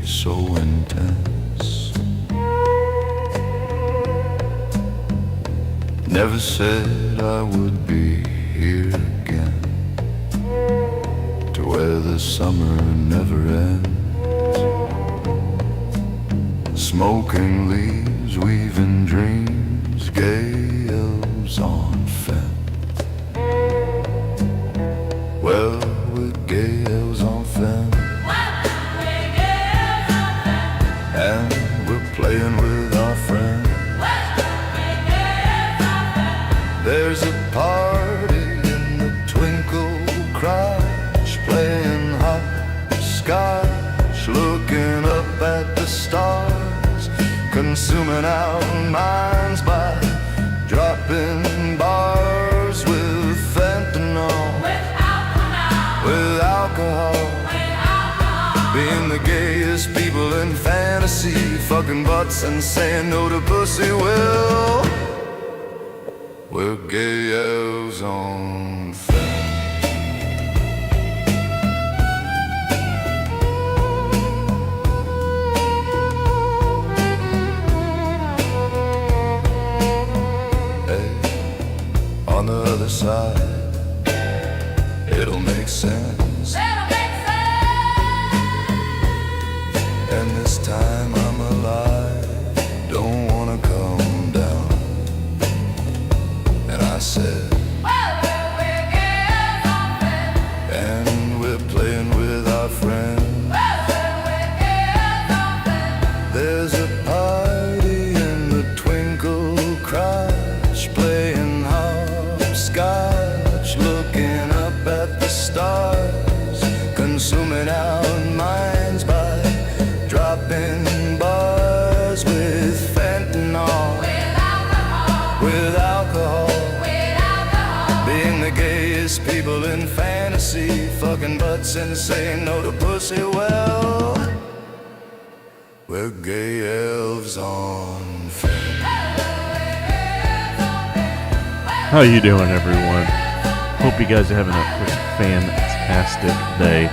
so intense. Never said I would be here again, to where the summer never ends. Smoking leaves, weaving dreams, gay elves on fence. Well, we're gay elves on fence, and we're playing with our friends. There's a party in the twinkle crash, playing hopscotch, looking up at the stars, consuming our minds by dropping bars with fentanyl, with alcohol, being the gayest people in fantasy, fucking butts and saying no to pussy. Well, we're gay elves on fence. Hey, on the other side, it'll make sense. And this time I'm alive, don't wanna come down. And I said, and we're playing with our friends. There's a party in the twinkle crash, playing hopscotch, looking up at the stars, consuming our minds by dropping bars with fentanyl, with alcohol, being the gayest people in fantasy, fucking butts and saying no to pussy. Well, we're gay elves on fence. How you doing, everyone? Hope you guys are having a fantastic day.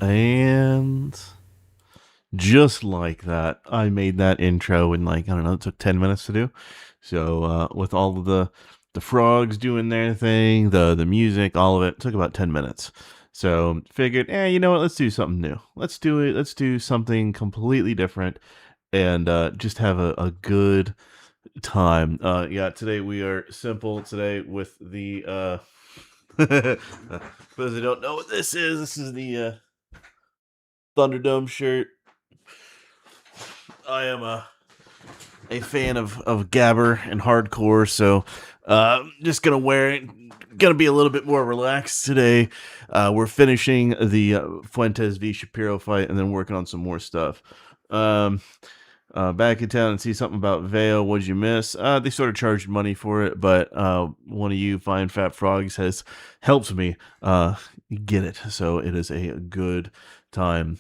And just like that, I made that intro in like, I don't know, it took 10 minutes to do. So with all of the frogs doing their thing, the music, all of it took about 10 minutes. So figured, you know what, let's do something new. Let's do it. Let's do something completely different and just have a good time. Today we are simple today with the for those who don't know what this is the Thunderdome shirt. I am a fan of Gabber and hardcore, so just gonna wear it. Gonna be a little bit more relaxed today. We're finishing the Fuentes v Shapiro fight and then working on some more stuff. Back in town and see something about Veo. What'd you miss? They sort of charged money for it, but one of you fine fat frogs has helped me get it, so it is a good time.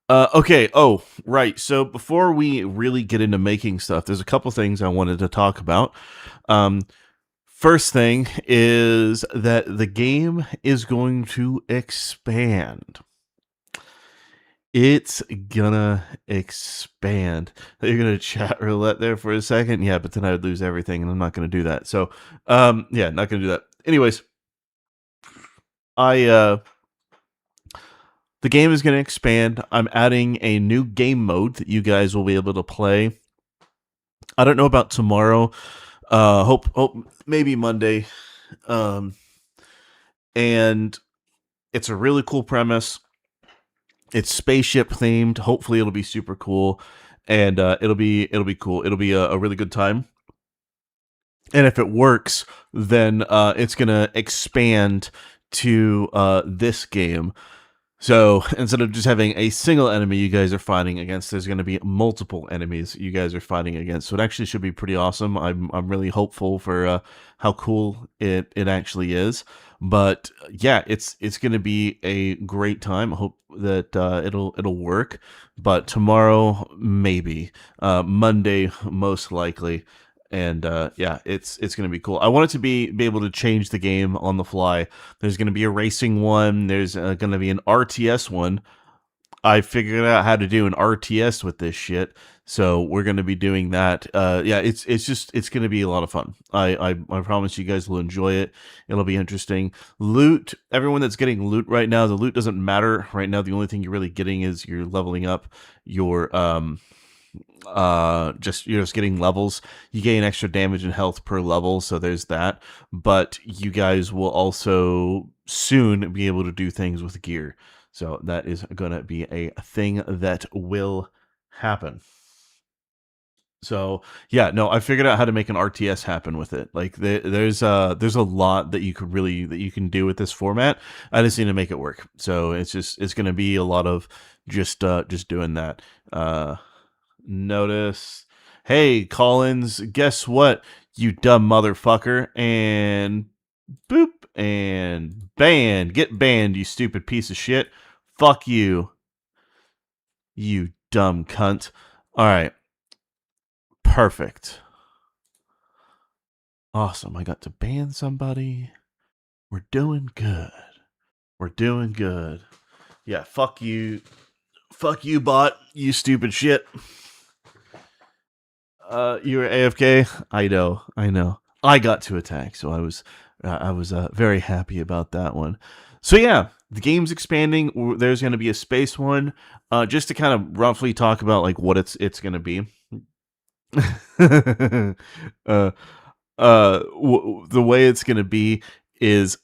Okay. Oh, right. So before we really get into making stuff, there's a couple things I wanted to talk about. First thing is that the game is going to expand. It's gonna expand. You're gonna chat roulette there for a second. Yeah, but then I would lose everything, and I'm not gonna do that. So, not gonna do that. Anyways, the game is going to expand. I'm adding a new game mode that you guys will be able to play. I don't know about tomorrow. Hope maybe Monday. And it's a really cool premise. It's spaceship themed. Hopefully it'll be super cool, and it'll be cool. It'll be a really good time. And if it works, then it's going to expand to this game. So instead of just having a single enemy you guys are fighting against, there's going to be multiple enemies you guys are fighting against. So it actually should be pretty awesome. I'm really hopeful for how cool it actually is. But yeah, it's going to be a great time. I hope that it'll work. But tomorrow, maybe. Monday, most likely. And yeah, it's going to be cool. I want it to be able to change the game on the fly. There's going to be a racing one. There's going to be an RTS one. I figured out how to do an RTS with this shit, so we're going to be doing that. Yeah, it's going to be a lot of fun. I promise you guys will enjoy it. It'll be interesting. Loot. Everyone that's getting loot right now, the loot doesn't matter right now. The only thing you're really getting is you're leveling up your you're just getting levels. You gain extra damage and health per level, so there's that. But you guys will also soon be able to do things with gear. So that is going to be a thing that will happen. So yeah, no, I figured out how to make an RTS happen with it. Like there's a lot that you can do with this format. I just need to make it work. So it's going to be a lot of just doing that. Notice, hey Collins, guess what? You dumb motherfucker, and boop and get banned, you stupid piece of shit. Fuck you, you dumb cunt. All right, perfect, awesome. I got to ban somebody. We're doing good. We're doing good. Yeah, fuck you, bot, you stupid shit. You were AFK. I know. I got to attack, so I was very happy about that one. So yeah, the game's expanding. There's going to be a space one. Just to kind of roughly talk about like what it's going to be. The way it's going to be is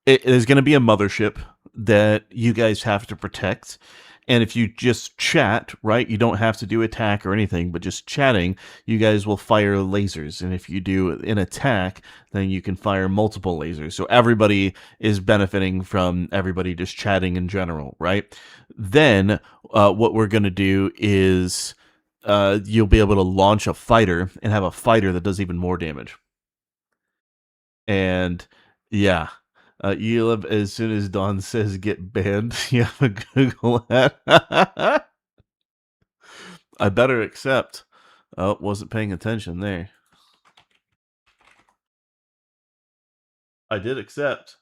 there's going to be a mothership that you guys have to protect. And if you just chat, right, you don't have to do attack or anything, but just chatting, you guys will fire lasers. And if you do an attack, then you can fire multiple lasers. So everybody is benefiting from everybody just chatting in general, right? Then what we're going to do is you'll be able to launch a fighter and have a fighter that does even more damage. And yeah. Elib, as soon as Don says get banned, you have a Google ad. I better accept. Oh, wasn't paying attention there. I did accept.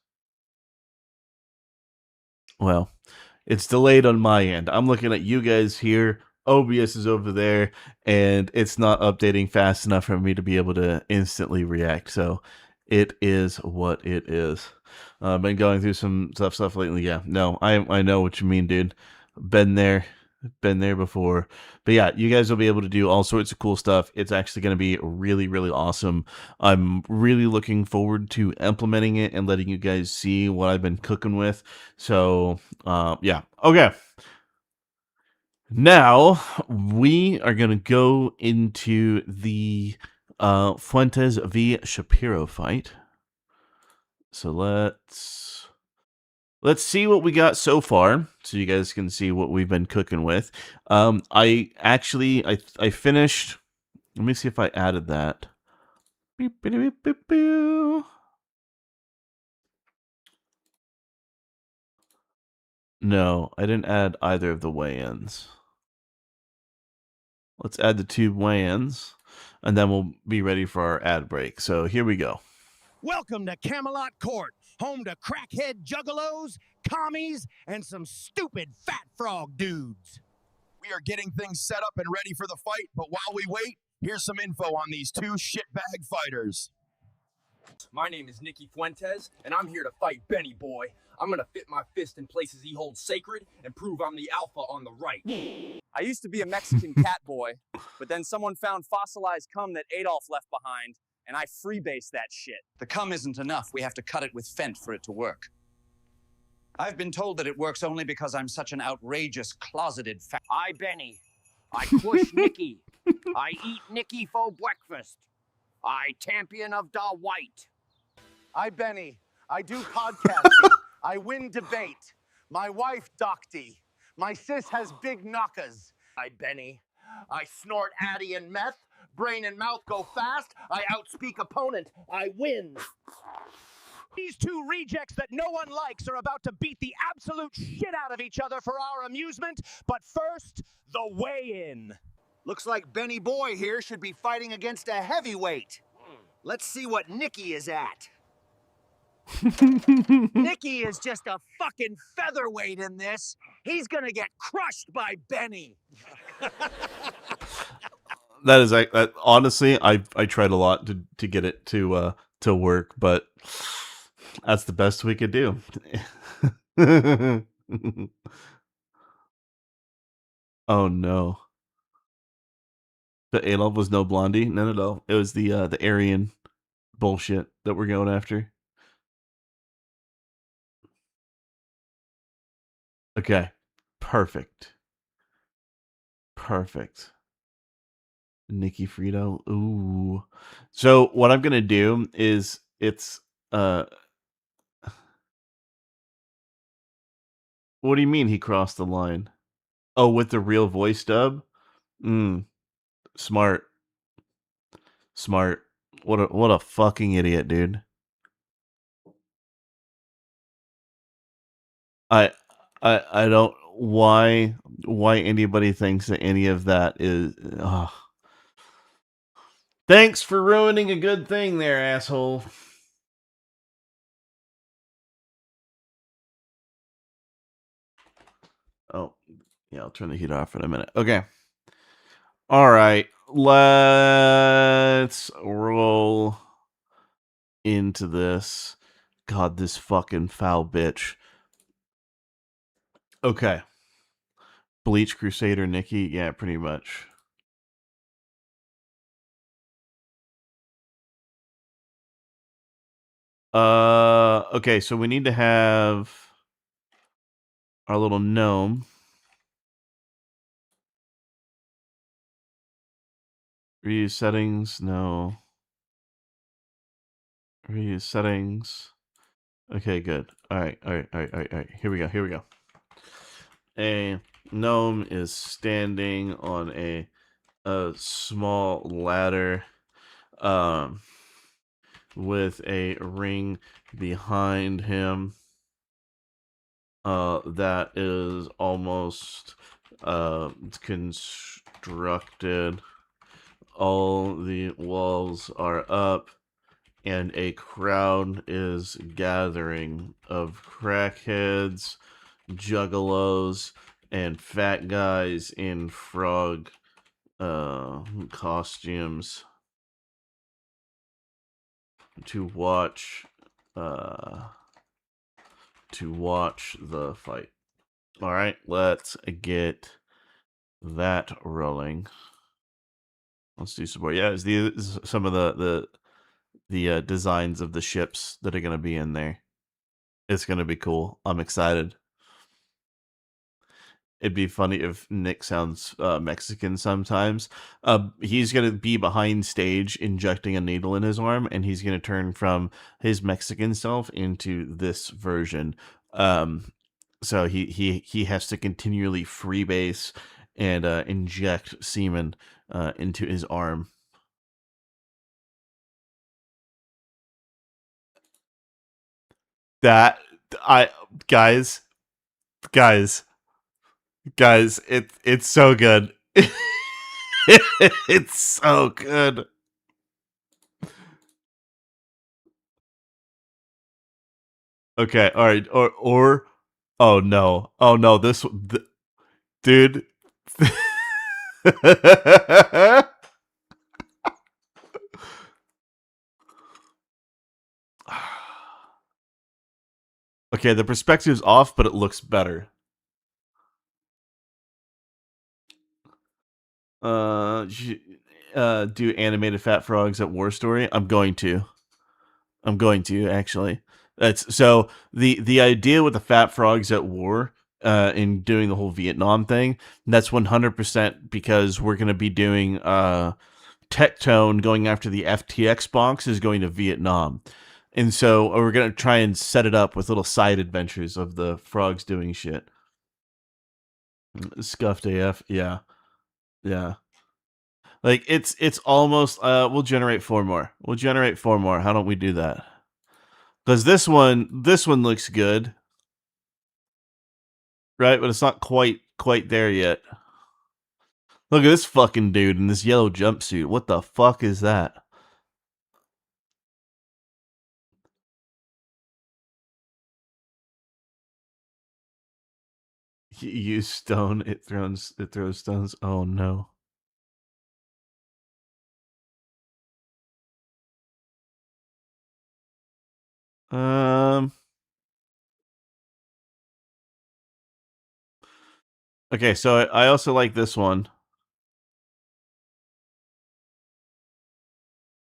Well, it's delayed on my end. I'm looking at you guys here. OBS is over there, and it's not updating fast enough for me to be able to instantly react. So it is what it is. I've been going through some stuff lately. Yeah, no, I know what you mean, dude. Been there before. But yeah, you guys will be able to do all sorts of cool stuff. It's actually going to be really, really awesome. I'm really looking forward to implementing it and letting you guys see what I've been cooking with. So, yeah. Okay. Now, we are going to go into the Fuentes v. Shapiro fight. So let's see what we got so far, so you guys can see what we've been cooking with. I finished. Let me see if I added that. Beep, beep, beep, beep, beep. No, I didn't add either of the weigh-ins. Let's add the two weigh-ins, and then we'll be ready for our ad break. So here we go. Welcome to Camelot Court, home to crackhead juggalos, commies, and some stupid fat frog dudes. We are getting things set up and ready for the fight, but while we wait, here's some info on these two shitbag fighters. My name is Nicky Fuentes, and I'm here to fight Benny Boy. I'm gonna fit my fist in places he holds sacred and prove I'm the alpha on the right. I used to be a Mexican cat boy, but then someone found fossilized cum that Adolf left behind, and I freebased that shit. The cum isn't enough. We have to cut it with Fent for it to work. I've been told that it works only because I'm such an outrageous, closeted fat. I Benny. I push Nicky. I eat Nicky for breakfast. I champion of the white. I Benny. I do podcasting. I win debate. My wife Docty. My sis has big knockers. I Benny. I snort Addy and meth. Brain and mouth go fast. I outspeak opponent. I win. These two rejects that no one likes are about to beat the absolute shit out of each other for our amusement. But first, the weigh-in. Looks like Benny Boy here should be fighting against a heavyweight. Let's see what Nicky is at. Nicky is just a fucking featherweight in this. He's gonna get crushed by Benny. That is that, honestly, I tried a lot to get it to work, but that's the best we could do. Oh no. The Adolf was no Blondie? No. It was the Aryan bullshit that we're going after. Okay. Perfect. Nikki Frito. Ooh. So what I'm gonna do is what do you mean he crossed the line? Oh, with the real voice dub? Smart. What a fucking idiot, dude. I don't why anybody thinks that any of that is Thanks for ruining a good thing there, asshole. Oh, yeah, I'll turn the heat off in a minute. Okay. All right. Let's roll into this. God, this fucking foul bitch. Okay. Bleach Crusader Nikki. Yeah, pretty much. Okay, so we need to have our little gnome. Reuse settings, no. Reuse settings. Okay, good. All right. Here we go. A gnome is standing on a small ladder, with a ring behind him. That is almost constructed. All the walls are up, and a crowd is gathering of crackheads, juggalos, and fat guys in frog costumes to watch the fight. All right, let's get that rolling. Let's do some more. Yeah, it's some of the designs of the ships that are going to be in there. It's going to be cool. I'm excited. It'd be funny if Nick sounds Mexican sometimes. He's going to be behind stage injecting a needle in his arm, and he's going to turn from his Mexican self into this version. So he has to continually freebase and inject semen into his arm. That guys, it's so good. It's so good. Okay, all right, or oh no, dude. Okay, the perspective's off, but it looks better. Do animated fat frogs at War Story? I'm going to actually. That's so the idea with the fat frogs at war in doing the whole Vietnam thing, that's 100% because we're going to be doing Tectone going after the FTX box is going to Vietnam. And so we're going to try and set it up with little side adventures of the frogs doing shit. Scuffed AF, yeah. Like it's almost we'll generate 4 more. How don't we do that? Because this one looks good. Right, but it's not quite there yet. Look at this fucking dude in this yellow jumpsuit. What the fuck is that? You use stone, it throws stones. Oh no. Okay, so I also like this one.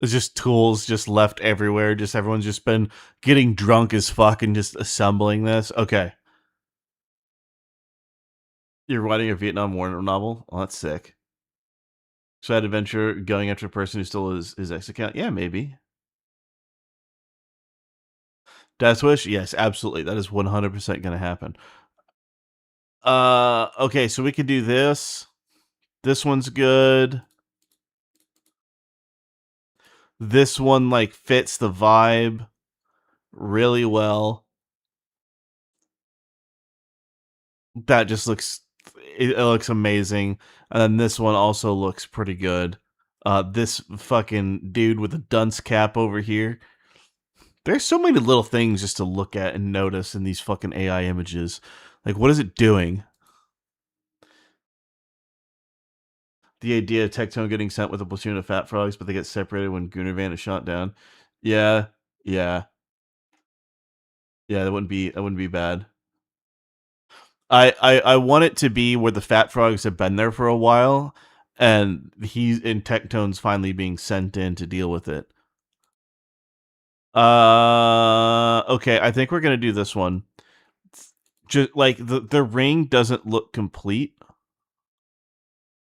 There's just tools just left everywhere. Just everyone's just been getting drunk as fuck and just assembling this. Okay. You're writing a Vietnam War novel? Oh, that's sick. Side adventure going after a person who stole his ex account? Yeah, maybe. Death Wish? Yes, absolutely. That is 100% going to happen. Okay, so we could do this. This one's good. This one like fits the vibe really well. That just looks it looks amazing. And then this one also looks pretty good. This fucking dude with a dunce cap over here. There's so many little things just to look at and notice in these fucking AI images. Like, what is it doing? The idea of Tectone getting sent with a platoon of fat frogs, but they get separated when Gunnervan is shot down. Yeah, yeah, yeah. That wouldn't be bad. I want it to be where the fat frogs have been there for a while, and he's in Tectone's finally being sent in to deal with it. Okay, I think we're gonna do this one. Just like the ring doesn't look complete.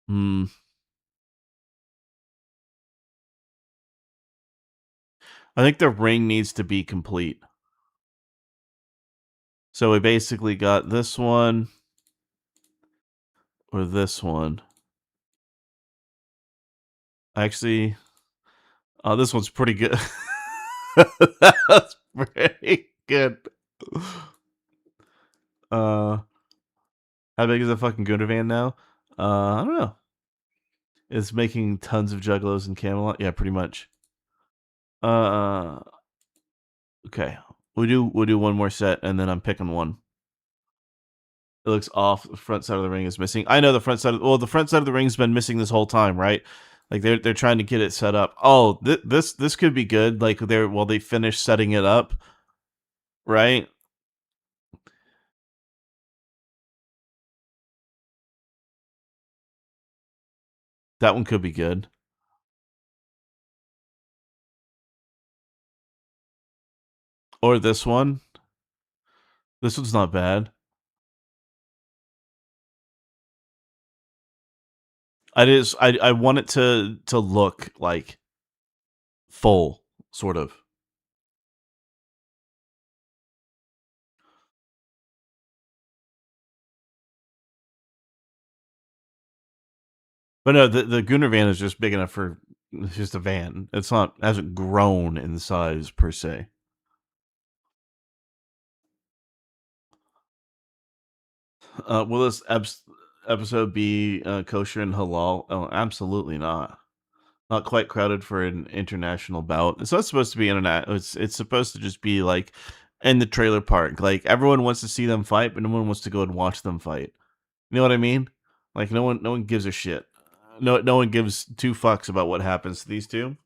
Hmm. I think the ring needs to be complete. So we basically got this one or this one. Actually, oh, this one's pretty good. That's pretty good. How big is a fucking Gunnervan now? I don't know. It's making tons of juggalos in Camelot. Yeah, pretty much. Uh, okay. We'll do one more set, and then I'm picking one. It looks off. The front side of the ring is missing. I know the front side. The front side of the ring's been missing this whole time, right? Like they're trying to get it set up. Oh, this could be good. Like while they finish setting it up, right? That one could be good. Or this one. This one's not bad. I want it to look like full, sort of. But no, the Gunner van is just big enough for it's just a van. It's not hasn't grown in size per se. Will this episode be kosher and halal? Oh, absolutely not. Not quite crowded for an international bout. It's not supposed to be internet. It's supposed to just be like in the trailer park. Like everyone wants to see them fight, but no one wants to go and watch them fight. You know what I mean? Like no one gives a shit. No one gives two fucks about what happens to these two.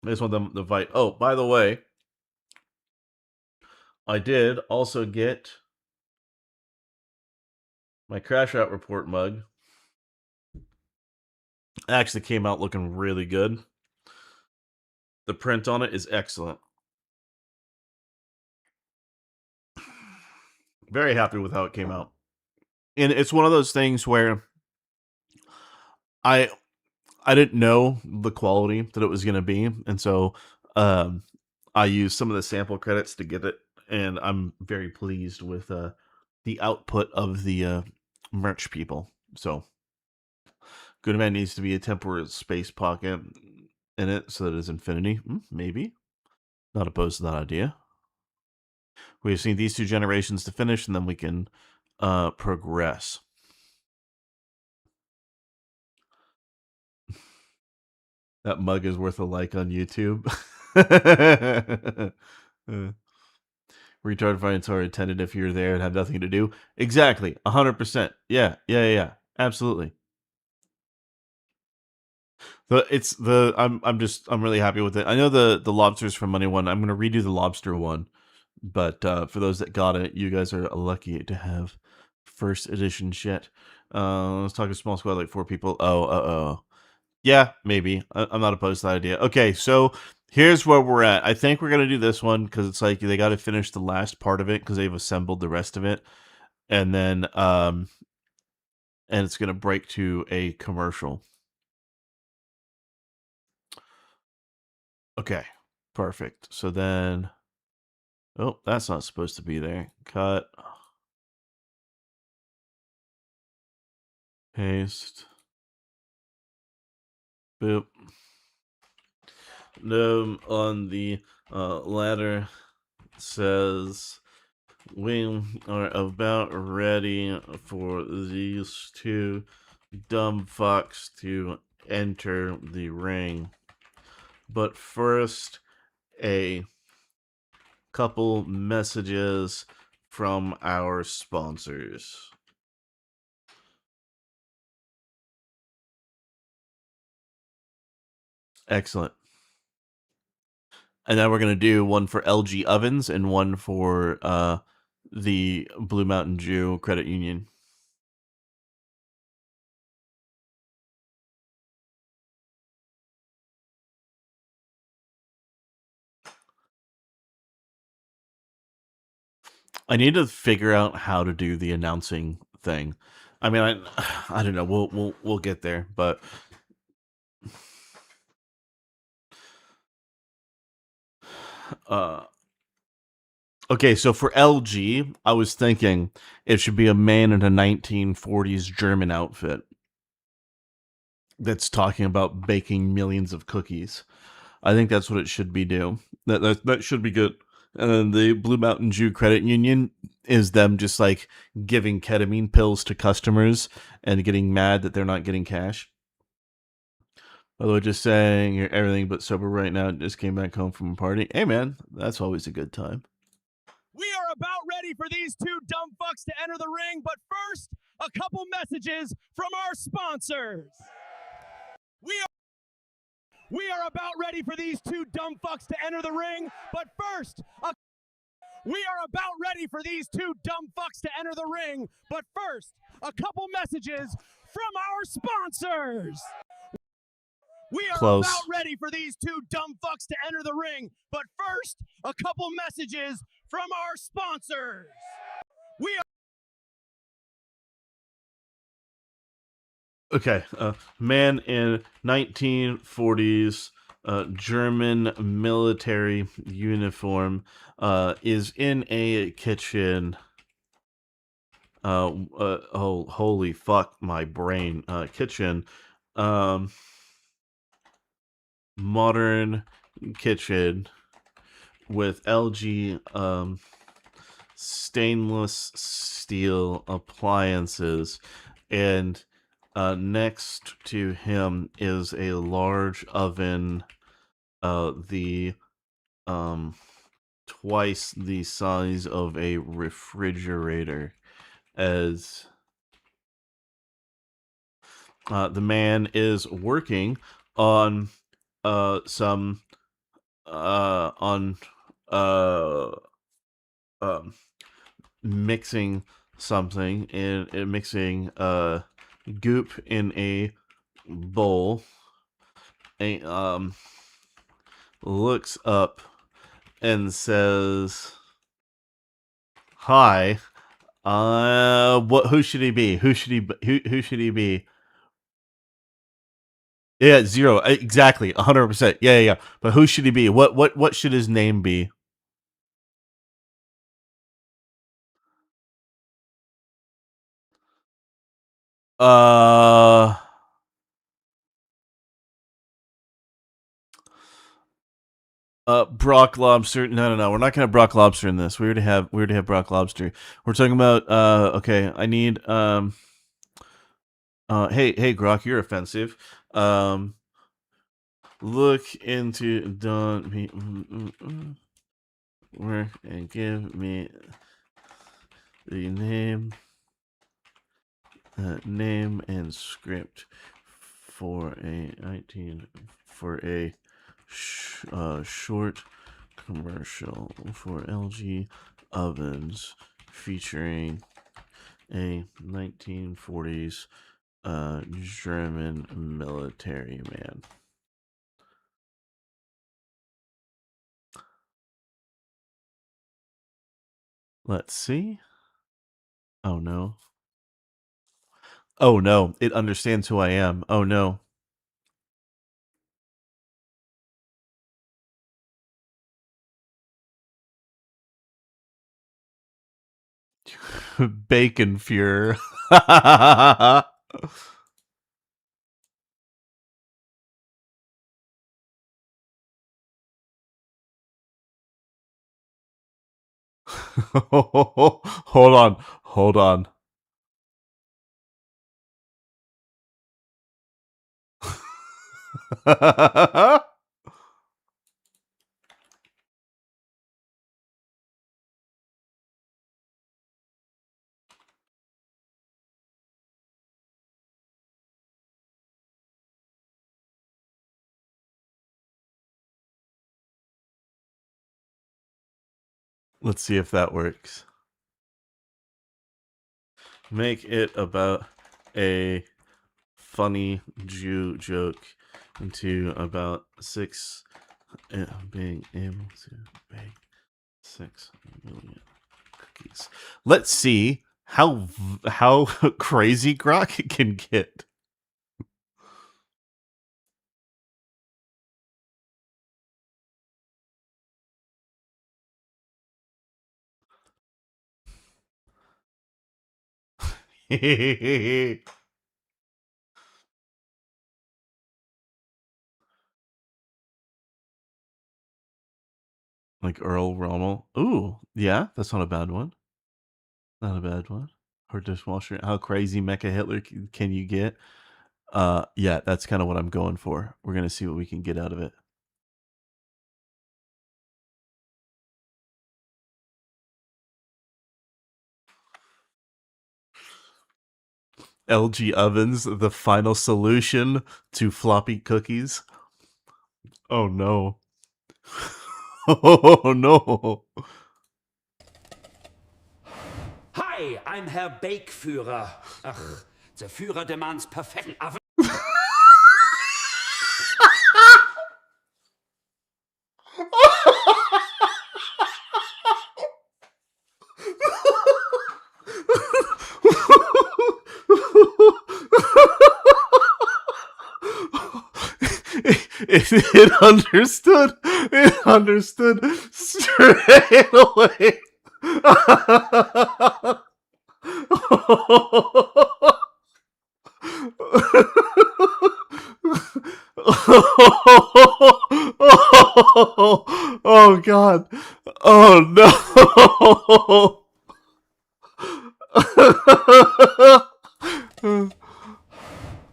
I just want them to fight. Oh, by the way, I did also get my crash out report mug. It actually came out looking really good. The print on it is excellent. Very happy with how it came out. And it's one of those things where I didn't know the quality that it was going to be, and so I used some of the sample credits to get it, and I'm very pleased with the output of the merch people. So Goodman needs to be a temporary space pocket in it so that it's infinity. Maybe. Not opposed to that idea. We have seen these two generations to finish, and then we can progress. That mug is worth a like on YouTube. Retard fights are intended if you're there and have nothing to do. Exactly. 100%. Yeah. Absolutely. I'm really happy with it. I know the lobsters from Money one. I'm gonna redo the lobster one. But for those that got it, you guys are lucky to have first edition shit. Let's talk a small squad, like 4 people. Oh. Yeah, maybe. I'm not opposed to that idea. Okay, so here's where we're at. I think we're gonna do this one because it's like they got to finish the last part of it because they've assembled the rest of it, and then and it's gonna break to a commercial. Okay, perfect. So then, oh, that's not supposed to be there. Cut, paste, boop. On the ladder says we are about ready for these 2 dumb fucks to enter the ring. But first, a couple messages from our sponsors. Excellent. And then we're going to do one for LG Ovens and one for the Blue Mountain Jew Credit Union. I need to figure out how to do the announcing thing. I mean, I don't know. We'll get there, but okay, so for LG, I was thinking it should be a man in a 1940s German outfit that's talking about baking millions of cookies. I think that's what it should be do. That should be good. And then the Blue Mountain Jew Credit Union is them just like giving ketamine pills to customers and getting mad that they're not getting cash. By the way, just saying you're everything but sober right now. Just came back home from a party. Hey man, that's always a good time. We are about ready for these 2 dumb fucks to enter the ring, but first, a couple messages from our sponsors. We are about ready for these 2 dumb fucks to enter the ring, but first, we are about ready for these 2 dumb fucks to enter the ring, but first, a couple messages from our sponsors. We are Close. about ready for these 2 dumb fucks to enter the ring, but first, a couple messages from our sponsors. Okay, man in 1940s German military uniform is in a kitchen. Oh, holy fuck, my brain. Kitchen. Modern kitchen with LG stainless steel appliances, and next to him is a large oven, the twice the size of a refrigerator, as the man is working on some on mixing something and mixing goop in a bowl. And looks up and says, "Hi, who should he be? Who should he be? Yeah, 0. Exactly, 100%. Yeah. But who should he be? What should his name be?" Brock Lobster. No. We're not gonna have Brock Lobster in this. We already have Brock Lobster. We're talking about okay, I need hey Grok, you're offensive. Look into Don work and give me the name and script for a short commercial for LG ovens featuring a 1940s German military man. Let's see. Oh no. Oh no, it understands who I am. Oh no. Bacon Fuhrer. Hold on. Hold on. Let's see if that works. Make it about a funny Jew joke into about 6 being able to bake 6 million cookies. Let's see how crazy Grok can get. Like Earl Rommel. Ooh, yeah, that's not a bad one. Not a bad one. Her dishwasher. How crazy Mecha Hitler can you get? Yeah, that's kind of what I'm going for. We're gonna see what we can get out of it. LG ovens, the final solution to floppy cookies. Oh no. Oh no. Hi, I'm Herr Bakeführer. Ach, der Führer demands perfecten oven. It understood. It understood straight away. Oh God. Oh no.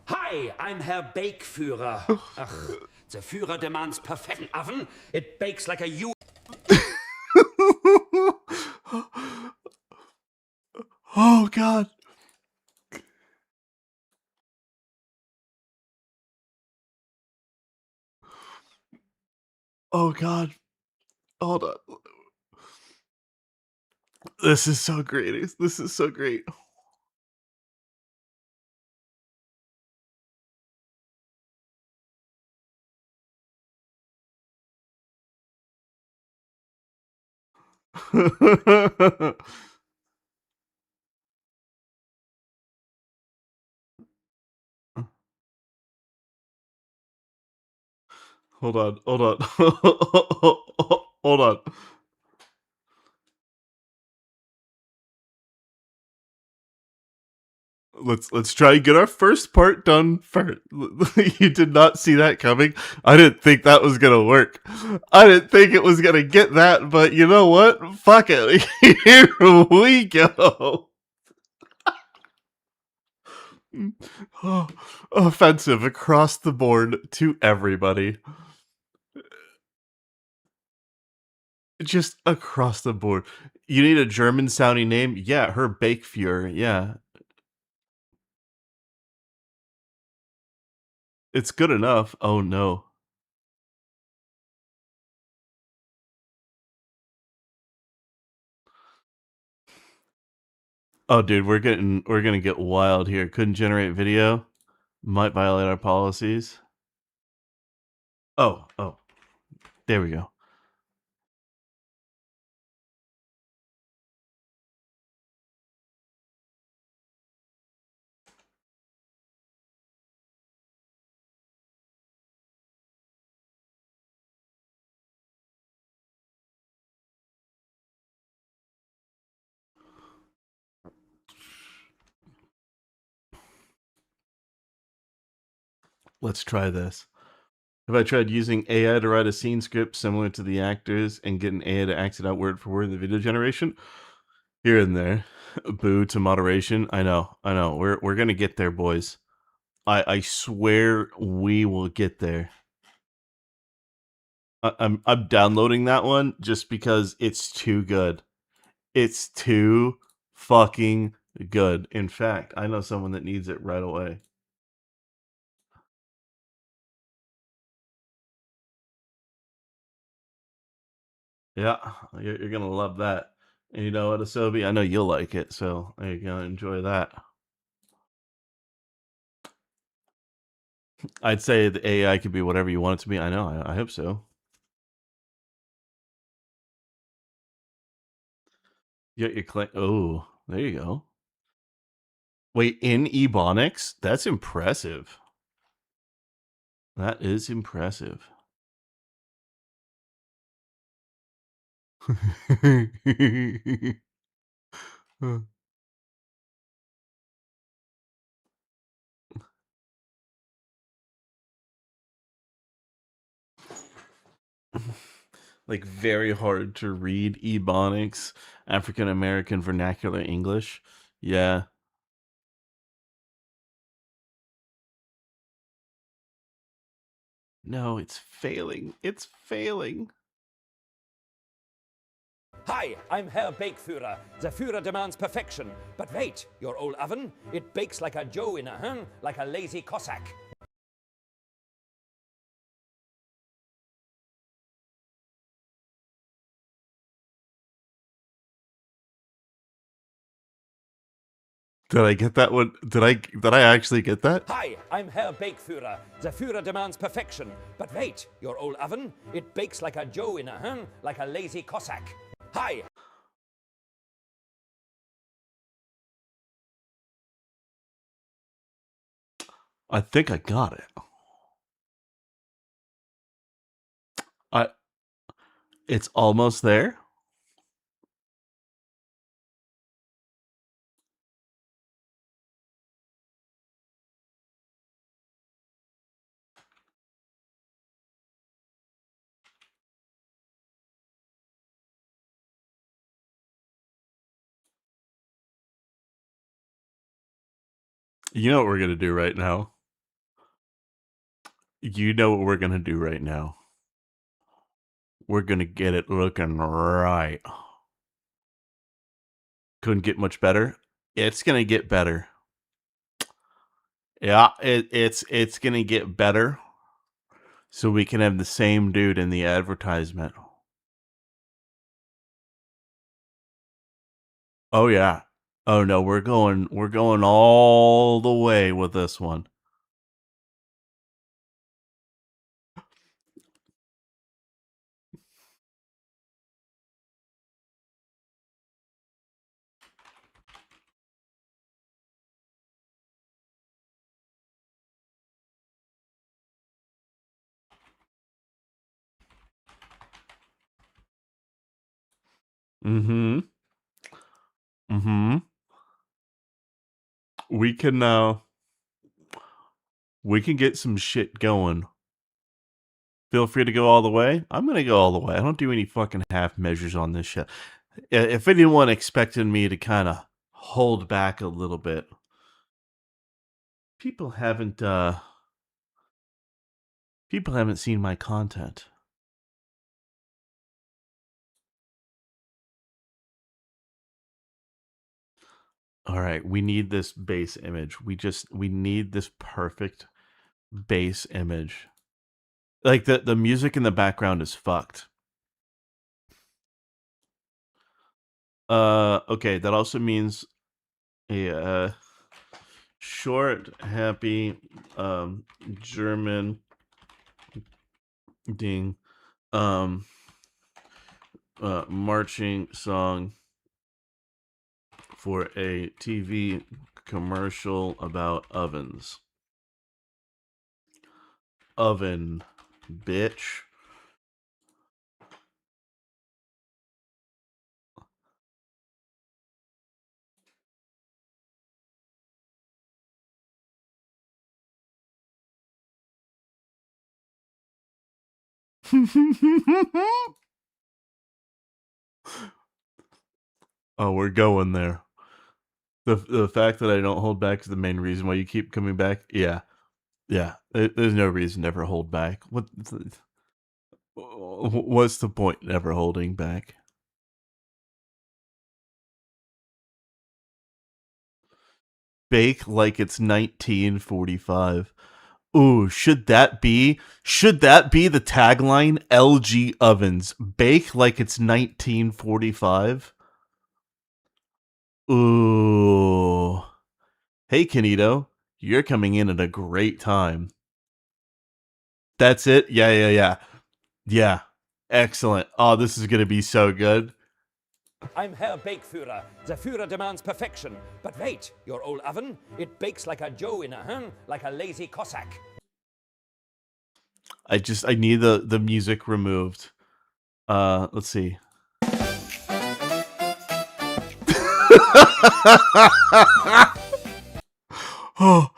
Hi, I'm Herr Bakeführer. Ach, der Führer demands perfecten oven. It bakes like a U. Oh God. Oh God. Hold on. This is so great. This is so great. Hold on. Hold on. Hold on. Let's try and get our first part done first. You did not see that coming. I didn't think that was gonna work. I didn't think it was gonna get that, but you know what? Fuck it. Here we go. Offensive across the board to everybody. Just across the board. You need a German sounding name? Yeah, her Bakefuhrer. Yeah. It's good enough. Oh no. Oh dude, we're gonna get wild here. Couldn't generate video. Might violate our policies. Oh. There we go. Let's try this. Have I tried using AI to write a scene script similar to the actors and getting AI to act it out word for word in the video generation? Here and there. Boo to moderation. I know. We're gonna get there, boys. I swear we will get there. I'm downloading that one just because it's too good. It's too fucking good. In fact, I know someone that needs it right away. Yeah, you're gonna love that. And you know what, Asobi? I know you'll like it, so you're gonna enjoy that. I'd say the AI could be whatever you want it to be. I know. I hope so. You click. Oh, there you go. Wait, in Ebonics? That's impressive. That is impressive. Like very hard to read Ebonics, African American vernacular English. Yeah. No, it's failing. It's failing. Hi, I'm Herr Bakeführer. The Führer demands perfection. But wait, your old oven, it bakes like a Joe in a like a lazy Cossack. Did I get that one? Did I actually get that? Hi, I'm Herr Bakeführer. The Führer demands perfection. But wait, your old oven, it bakes like a Joe in a like a lazy Cossack. Hi. I think I got it. It's almost there. You know what we're gonna do right now? You know what we're gonna do right now? We're gonna get it looking right. Couldn't get much better. It's gonna get better. Yeah, it's gonna get better. So we can have the same dude in the advertisement. Oh yeah. Oh no, we're going all the way with this one. Mm-hmm. Mm-hmm. We can get some shit going. Feel free to go all the way. I'm gonna go all the way. I don't do any fucking half measures on this shit. If anyone expected me to kind of hold back a little bit, People haven't seen my content. All right, we need this base image. We need this perfect base image. Like the music in the background is fucked. Okay, that also means a short, happy, German ding, marching song for a TV commercial about ovens. Oven, bitch. Oh, we're going there. The fact that I don't hold back is the main reason why you keep coming back. Yeah. There's no reason to ever hold back. What's the point in ever holding back? Bake like it's 1945. Ooh, should that be the tagline? LG ovens, bake like it's 1945. Ooh. Hey, Kanito, you're coming in at a great time. That's it? Yeah. Excellent. Oh, this is going to be so good. I'm Herr Bakeführer. The Führer demands perfection. But wait, your old oven, it bakes like a Joe in a like a lazy Cossack. I need the music removed. Let's see. Oh.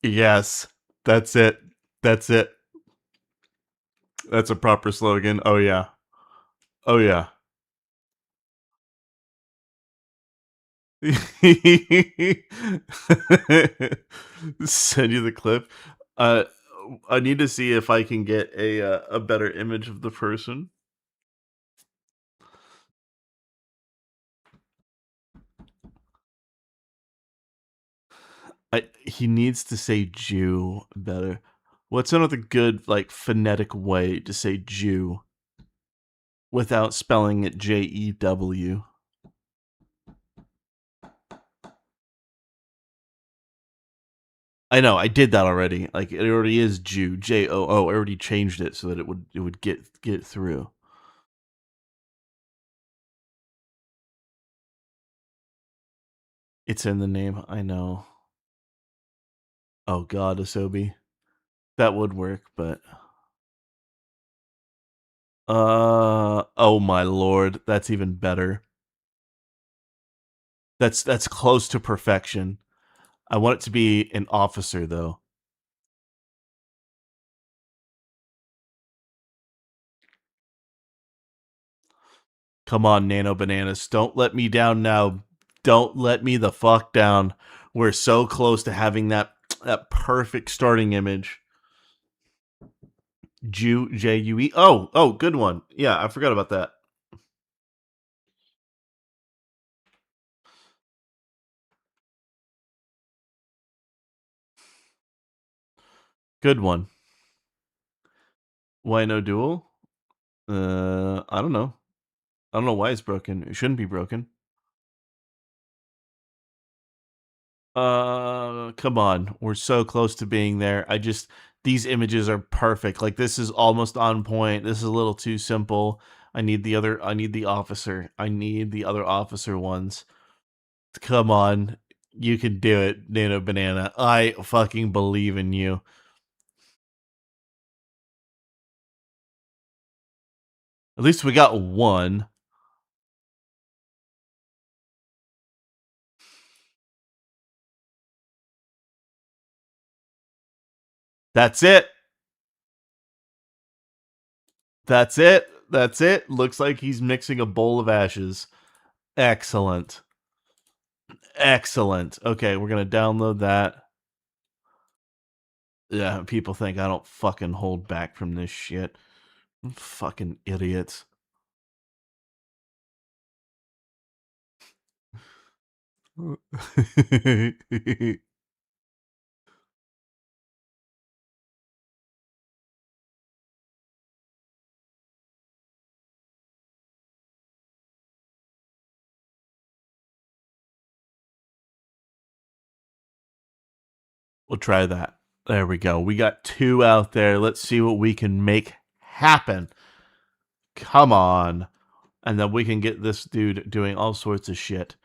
Yes. That's it. That's a proper slogan. Oh yeah. Send you the clip. I need to see if I can get a better image of the person. He needs to say Jew better. What's another good like phonetic way to say Jew without spelling it Jew? I know, I did that already. Like it already is Jew, Joo. I already changed it so that it would get through. It's in the name, I know. Oh god, Asobi. That would work, but oh my lord, that's even better. That's close to perfection. I want it to be an officer though. Come on, Nano Bananas. Don't let me down now. Don't let me the fuck down. We're so close to having that perfect starting image. Jue. Oh, good one. Yeah, I forgot about that. Good one. Why no duel? I don't know. I don't know why it's broken. It shouldn't be broken. Come on. We're so close to being there. These images are perfect. Like this is almost on point. This is a little too simple. I need the officer. I need the other officer ones. Come on. You can do it, Nano Banana. I fucking believe in you. At least we got one. That's it. That's it. That's it. Looks like he's mixing a bowl of ashes. Excellent. Excellent. Okay, we're going to download that. Yeah, people think I don't fucking hold back from this shit. Fucking idiots. We'll try that. There we go. We got 2 out there. Let's see what we can make happen. Come on. And then we can get this dude doing all sorts of shit.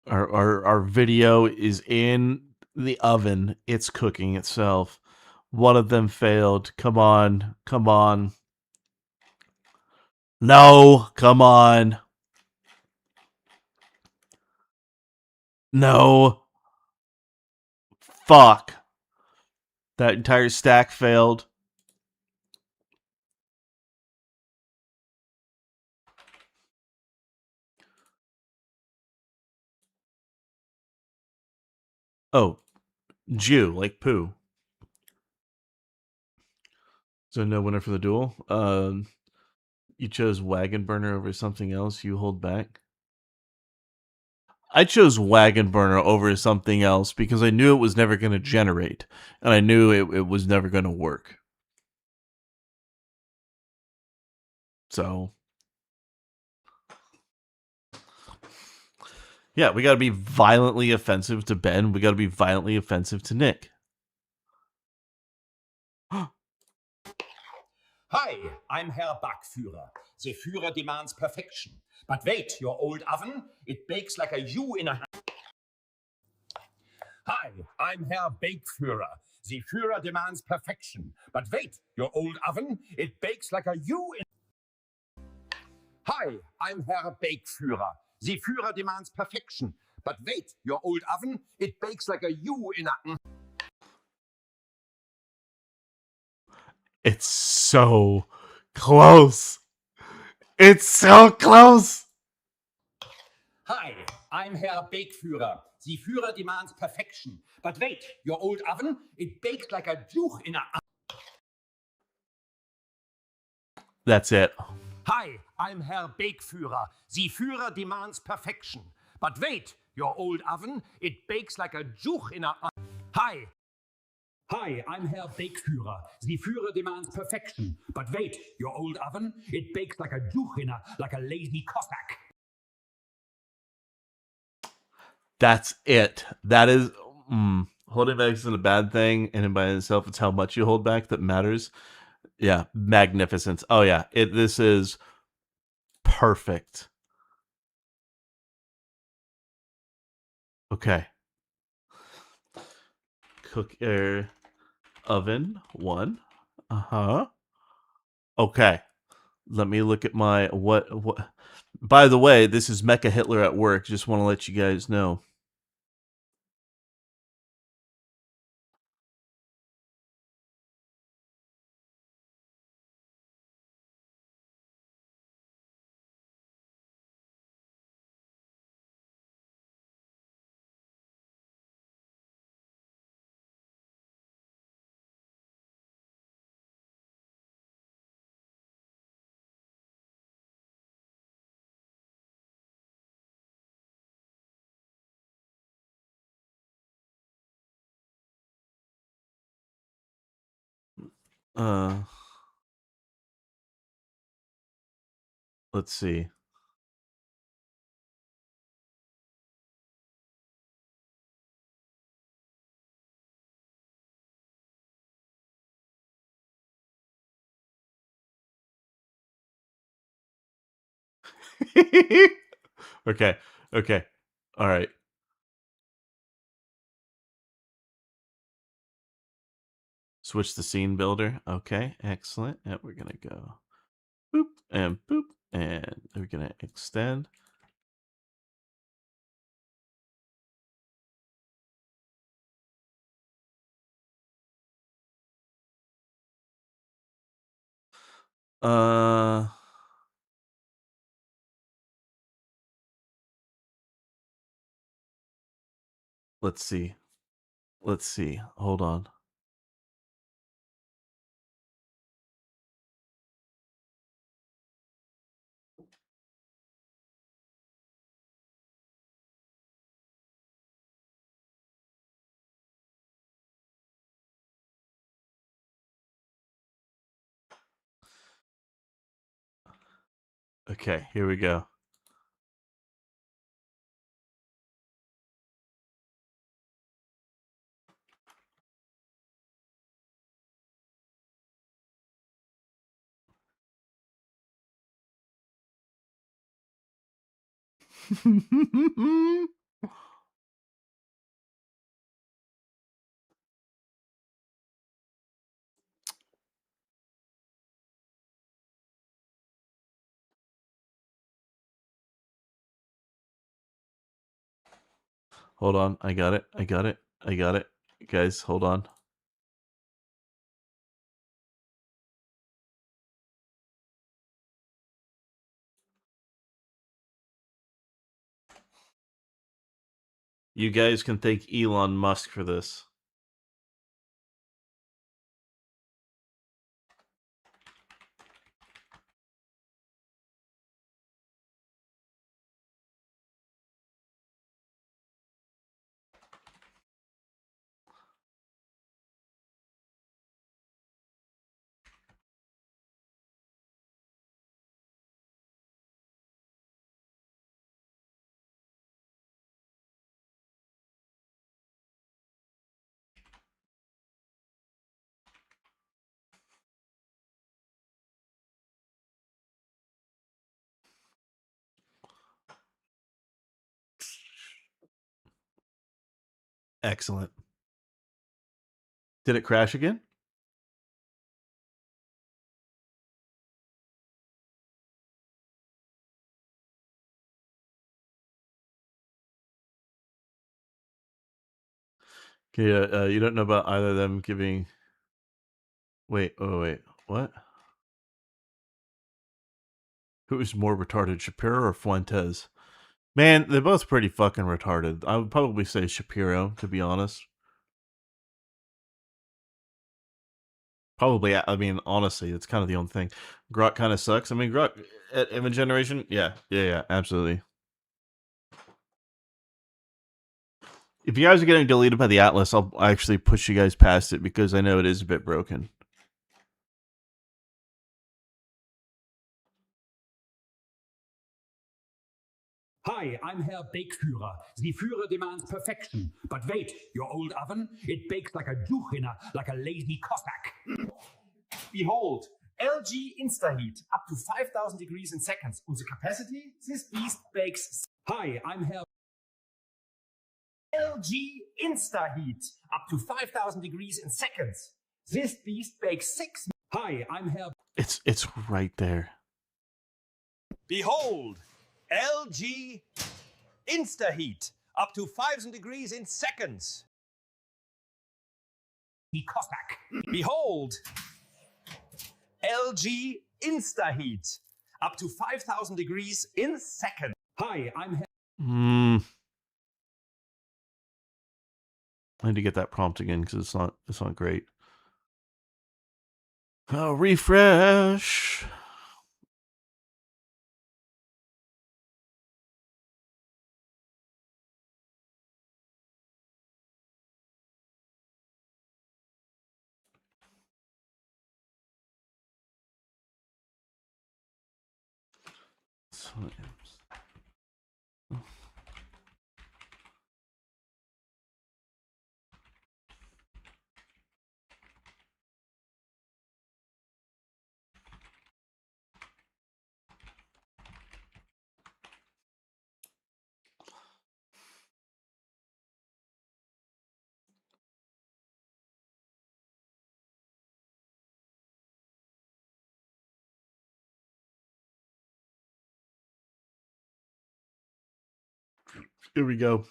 Our video is in the oven. It's cooking itself. One of them failed. Come on. Come on. No. Come on. No. Fuck. That entire stack failed. Oh. Jew, like poo. So no winner for the duel. You chose wagon burner over something else. You hold back. I chose wagon burner over something else because I knew it was never going to generate, and I knew it was never going to work. So, yeah, we got to be violently offensive to Ben. We got to be violently offensive to Nick. Hi, I'm Herr Backführer. The Führer demands perfection. But wait, your old oven, it bakes like a U in a... Hi, I'm Herr Bakeführer. The Führer demands perfection. But wait, your old oven, it bakes like a U in... Hi, I'm Herr Bakeführer. The Führer demands perfection. But wait, your old oven, it bakes like a U in a... It's so close. It's so close. Hi, I'm Herr Bakeführer. The Führer demands perfection. But wait, your old oven, it bakes like a Juch in a... That's it. Hi, I'm Herr Bakeführer. The Führer demands perfection. But wait, your old oven, it bakes like a Juch in a... Hi. Hi, I'm Herr Bakeführer. The Führer demands perfection. But wait, your old oven, it bakes like a Juch in a... like a lazy Cossack. That's it. That is... holding back isn't a bad thing, and by itself, it's how much you hold back that matters. Yeah, magnificence. Oh yeah, this is perfect. Okay. Cook air oven 1. Okay. Let me look at my what. By the way, this is Mecha Hitler at work. Just want to let you guys know. Let's see. Okay. Okay. All right. Switch the scene builder. Okay. Excellent. And we're going to go boop and boop. And we're going to extend. Uh... Let's see. Let's see. Hold on. Okay, here we go. Hold on. I got it. I got it. I got it. Guys, hold on. You guys can thank Elon Musk for this. Excellent. Did it crash again? Okay, you don't know about either of them giving... Wait, wait. What? Who's more retarded, Shapiro or Fuentes? Man, they're both pretty fucking retarded. I would probably say Shapiro, to be honest. Probably, I mean, honestly, it's kind of the only thing. Grok kind of sucks. I mean, Grok at Image Generation, yeah, absolutely. If you guys are getting deleted by the Atlas, I'll actually push you guys past it because I know it is a bit broken. Hi, I'm Herr Bakeführer. The Führer demands perfection. But wait, your old oven, it bakes like a Juchiner, like a lazy Cossack. Behold, LG InstaHeat, up to 5,000 degrees in seconds. And the capacity? This beast bakes... Hi, I'm Herr... LG InstaHeat, up to 5,000 degrees in seconds. This beast bakes 6... Hi, I'm Herr... It's right there. Behold, LG InstaHeat, up to 5,000 degrees in seconds. The Cossack. Behold, LG InstaHeat, up to 5,000 degrees in seconds. Hi, I'm Herr... I need to get that prompt again because it's not great. Oh, refresh. Here we go.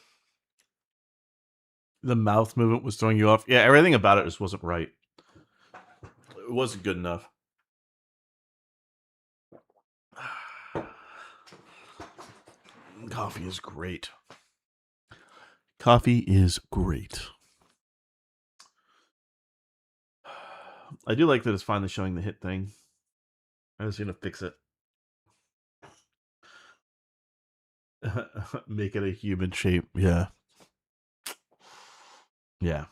The mouth movement was throwing you off. Yeah, everything about it just wasn't right. It wasn't good enough. Coffee is great. Coffee is great. I do like that it's finally showing the hit thing. I was gonna fix it. Make it a human shape. Yeah. Yeah.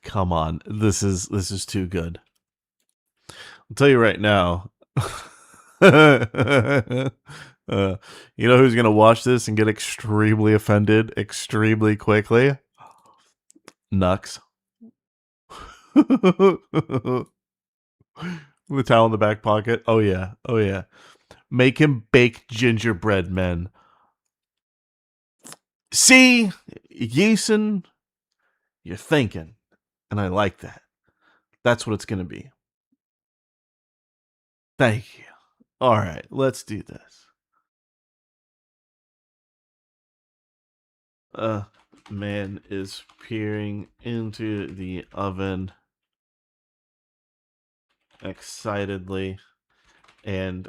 Come on. This is too good. I'll tell you right now. You know who's gonna watch this and get extremely offended extremely quickly? Nux. The towel in the back pocket. Oh yeah. Oh yeah. Make him bake gingerbread men. See, Yeeson, you're thinking, and I like that. That's what it's gonna be. Thank you. All right, let's do this. Man is peering into the oven excitedly, and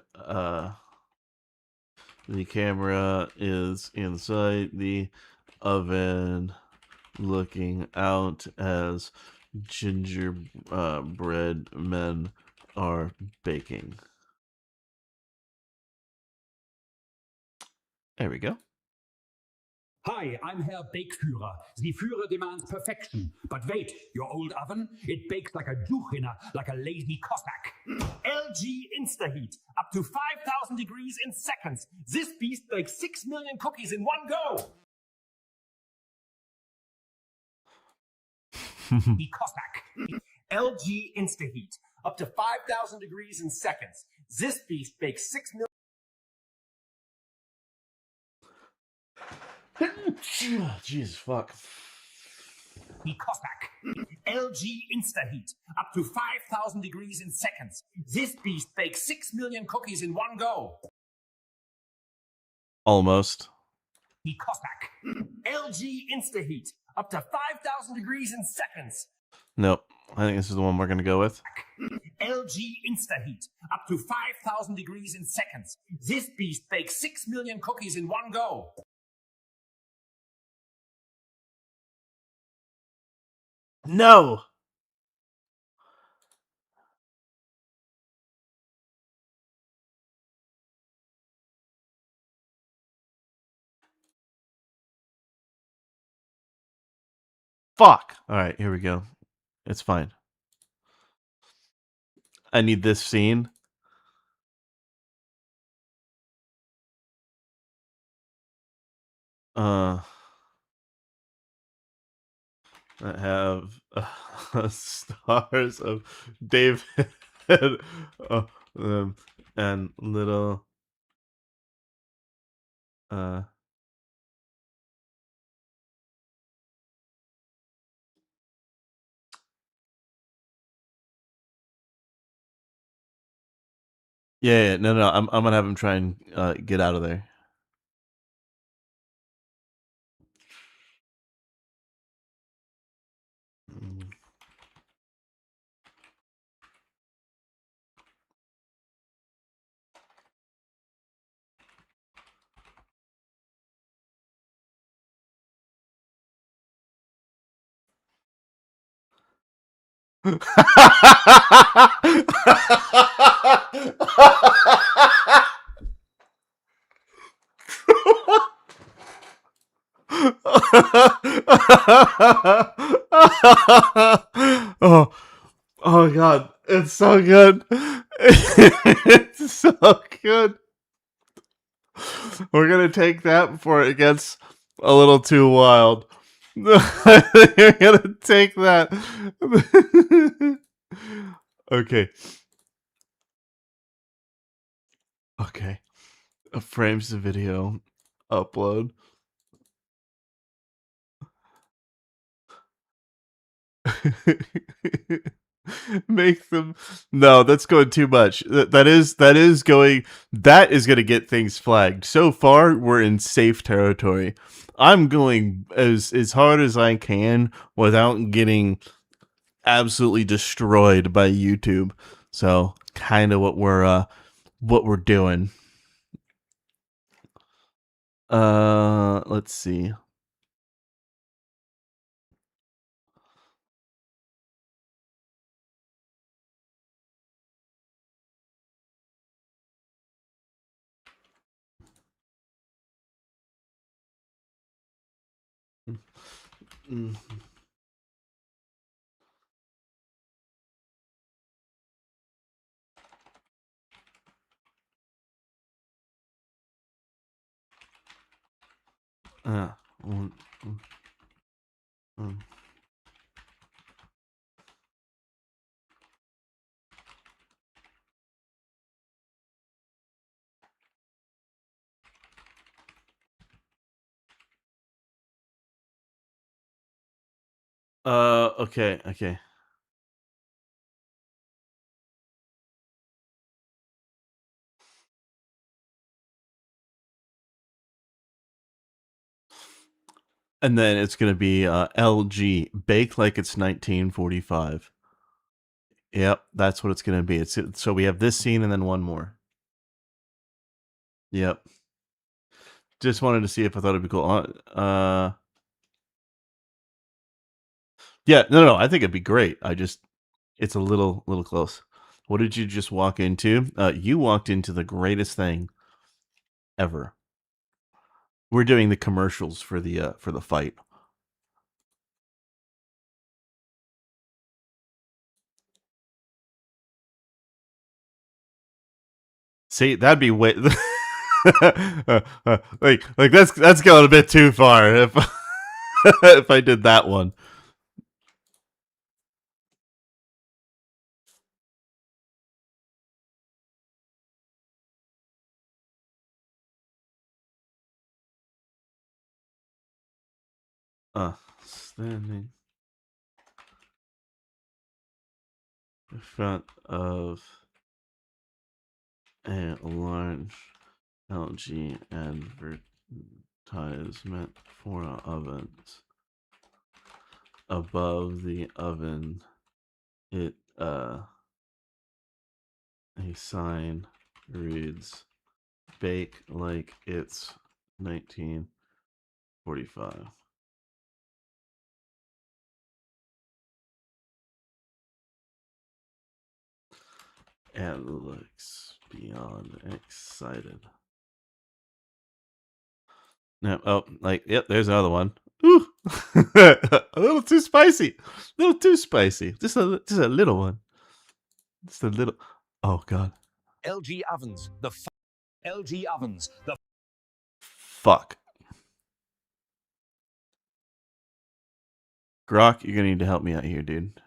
the camera is inside the oven looking out as gingerbread men are baking. There we go. Hi, I'm Herr Bakeführer. The Führer demands perfection. But wait, your old oven, it bakes like a Juchiner, like a lazy Cossack. LG Instaheat, up to 5,000 degrees in seconds. This beast bakes 6 million cookies in one go. The Cossack. LG Instaheat, up to 5,000 degrees in seconds. This beast bakes 6 million. Jesus fuck. The Cossack. LG Instaheat, up to 5,000 degrees in seconds. This beast bakes 6 million cookies in one go. Almost. The Cossack. LG Instaheat, up to 5,000 degrees in seconds. Nope. I think this is the one we're gonna go with. LG Instaheat, up to 5,000 degrees in seconds. This beast bakes 6 million cookies in one go. No. Fuck. All right, here we go. It's fine. I need this scene. That have stars of David and little yeah, no, I'm gonna have him try and get out of there. Oh, oh God, it's so good. It's so good. We're gonna take that before it gets a little too wild. You're gonna take that. Okay. Okay. Frames the video. Upload. Make them. No, that's going too much. That is going to get things flagged. So far, we're in safe territory. I'm going as hard as I can without getting absolutely destroyed by YouTube. So, kind of what we're doing. Let's see. Mm. Mm, mm, mm. Okay, okay. And then it's gonna be LG, bake like it's 1945. Yep, that's what it's gonna be. So we have this scene and then one more. Yep. Just wanted to see if I thought it'd be cool. Yeah, no, I think it'd be great. It's a little close. What did you just walk into? You walked into the greatest thing ever. We're doing the commercials for the fight. See, that'd be way like that's going a bit too far if if I did that one. Standing in front of a large LG advertisement for ovens. Above the oven, a sign reads, "Bake like it's 1945." And looks beyond excited. No, yep, there's another one. Ooh, a little too spicy. A little too spicy. Just a little one. Just a little. Oh God. LG ovens, LG ovens, Fuck. Grok, you're gonna need to help me out here, dude.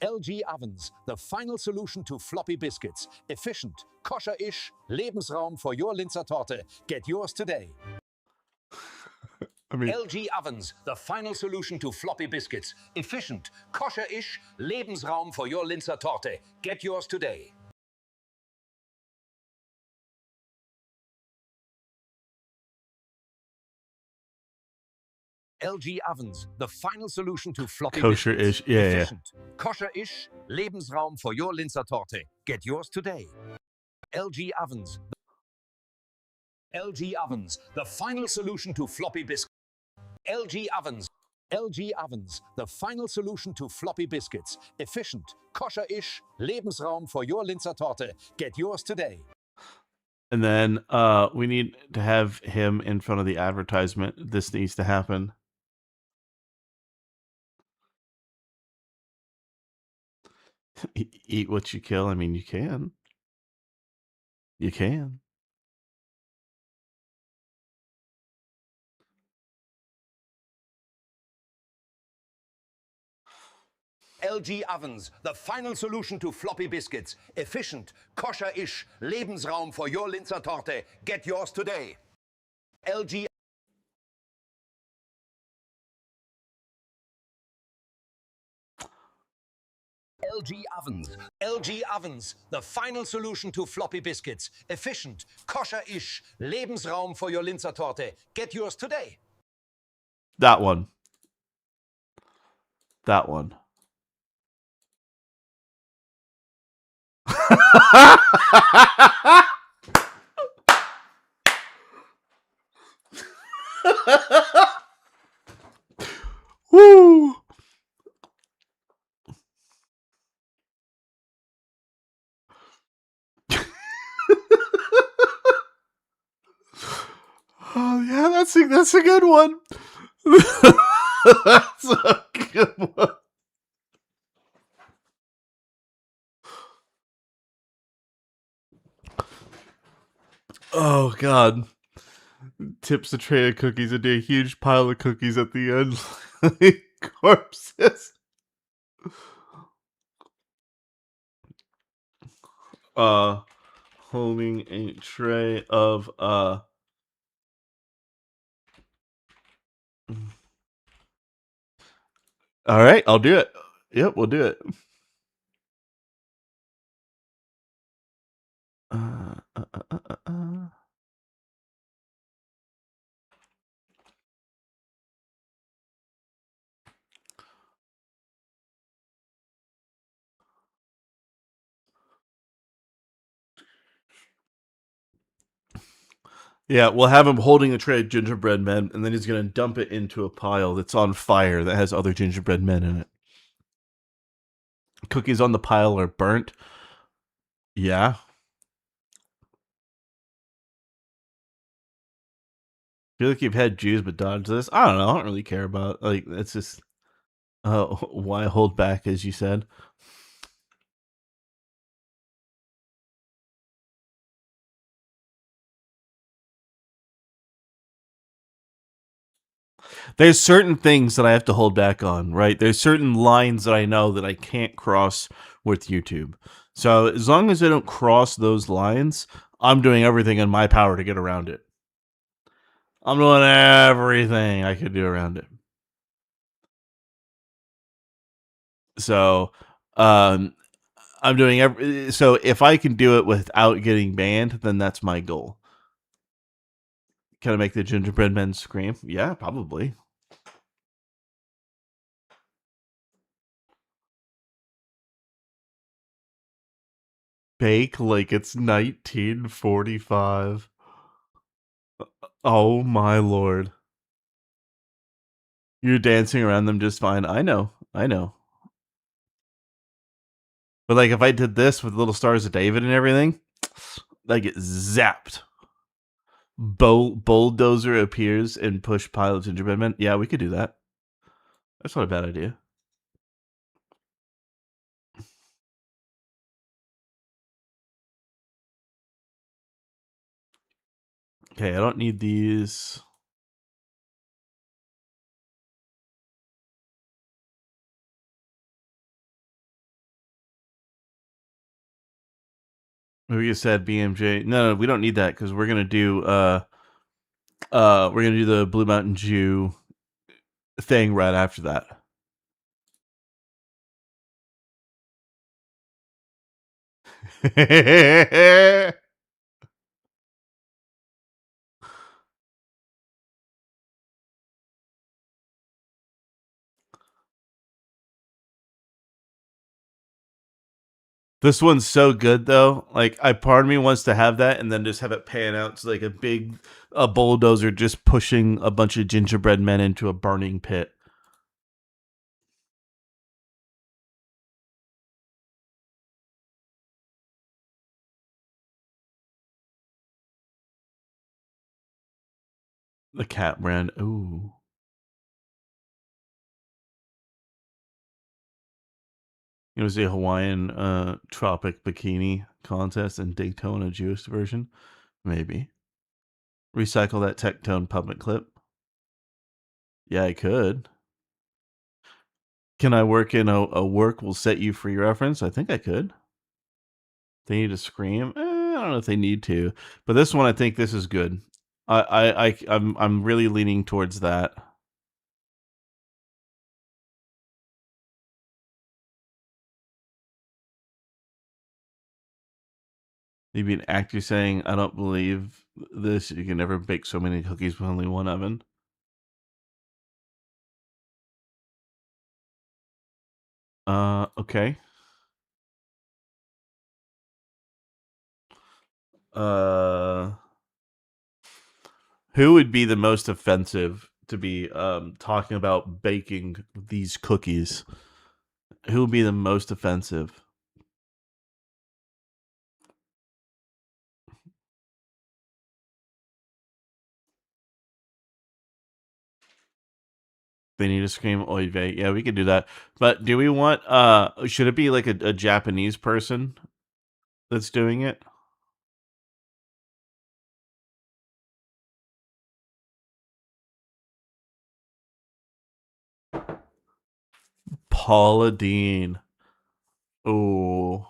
LG ovens, the final solution to floppy biscuits. Efficient, kosher-ish, Lebensraum for your Linzer Torte. Get yours today. I mean, LG ovens, the final solution to floppy biscuits. Efficient, kosher-ish, Lebensraum for your Linzer Torte. Get yours today. LG ovens, the final solution to floppy kosher-ish, biscuits. yeah. Efficient, kosher-ish, Lebensraum for your Linzer Torte. Get yours today. LG ovens. LG ovens, the final solution to floppy biscuits. LG ovens. LG ovens, the final solution to floppy biscuits. Efficient, kosher-ish, Lebensraum for your Linzer Torte. Get yours today. And then we need to have him in front of the advertisement. This needs to happen. Eat what you kill. I mean, you can. You can. LG ovens, the final solution to floppy biscuits. Efficient, kosher-ish, Lebensraum for your Linzer Torte. Get yours today. LG LG ovens. LG ovens, the final solution to floppy biscuits. Efficient, kosher-ish, Lebensraum for your Linzer Torte. Get yours today. That one. That one. Woo! Oh yeah, that's a good one. That's a good one. Oh god. Tips a tray of cookies into a huge pile of cookies at the end. Like corpses. Holding a tray of All right, I'll do it. Yep, we'll do it. Uh, uh, uh, uh, uh. Yeah, we'll have him holding a tray of gingerbread men, and then he's going to dump it into a pile that's on fire that has other gingerbread men in it. Cookies on the pile are burnt. Yeah. Feel like you've had Jews but dodged this. I don't know. I don't really care about like it's just why hold back, as you said. There's certain things that I have to hold back on, right? There's certain lines that I know that I can't cross with YouTube. So as long as I don't cross those lines, I'm doing everything in my power to get around it. I'm doing everything I could do around it. So, I'm doing so if I can do it without getting banned, then that's my goal. Can I make the gingerbread men scream? Yeah, probably. Bake like it's 1945. Oh my lord. You're dancing around them just fine. I know. I know. But like if I did this with little stars of David and everything, I get zapped. Bulldozer appears and push pile of gingerbread men. Yeah, we could do that. That's not a bad idea. Okay, I don't need these. We just said BMJ. No, we don't need that because we're gonna do the Blue Mountain Jew thing right after that. This one's so good though. Like, part of me wants to have that and then just have it pan out to like a bulldozer just pushing a bunch of gingerbread men into a burning pit. The cat brand. Ooh. It was a Hawaiian tropic bikini contest and Daytona Jewish version. Maybe. Recycle that Tectone public clip. Yeah, I could. Can I work in a work will set you free reference? I think I could. They need to scream. I don't know if they need to, but this one I think this is good. I'm really leaning towards that. Maybe an actor saying, "I don't believe this. You can never bake so many cookies with only one oven." Okay. Uh, Who would be the most offensive to be talking about baking these cookies? Who would be the most offensive? They need to scream oy vey. Yeah, we could do that. But do we want should it be like a Japanese person that's doing it? Paula Dean. Oh.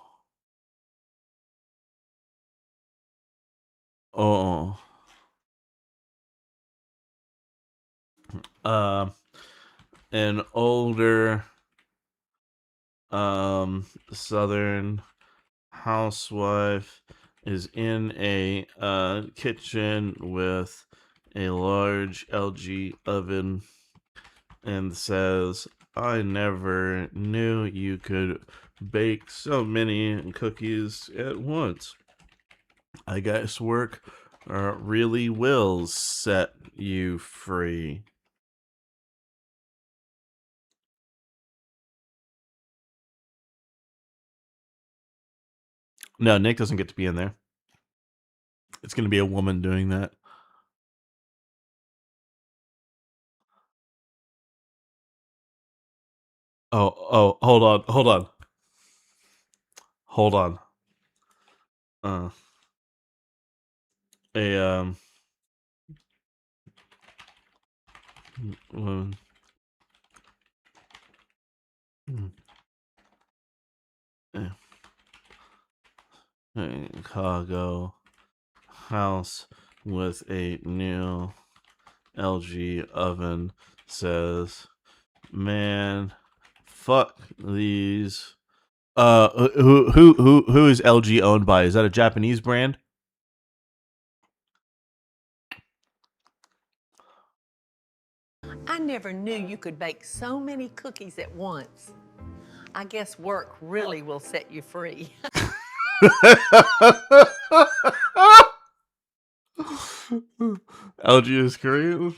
Oh. Um an older southern housewife is in a kitchen with a large LG oven and says, I never knew you could bake so many cookies at once. I guess work really will set you free. No, Nick doesn't get to be in there. It's going to be a woman doing that. Oh, hold on. Hold on. A woman. Chicago house with a new LG oven says, "Man, fuck these." Who is LG owned by? Is that a Japanese brand? I never knew you could bake so many cookies at once. I guess work really will set you free. LG is Korean.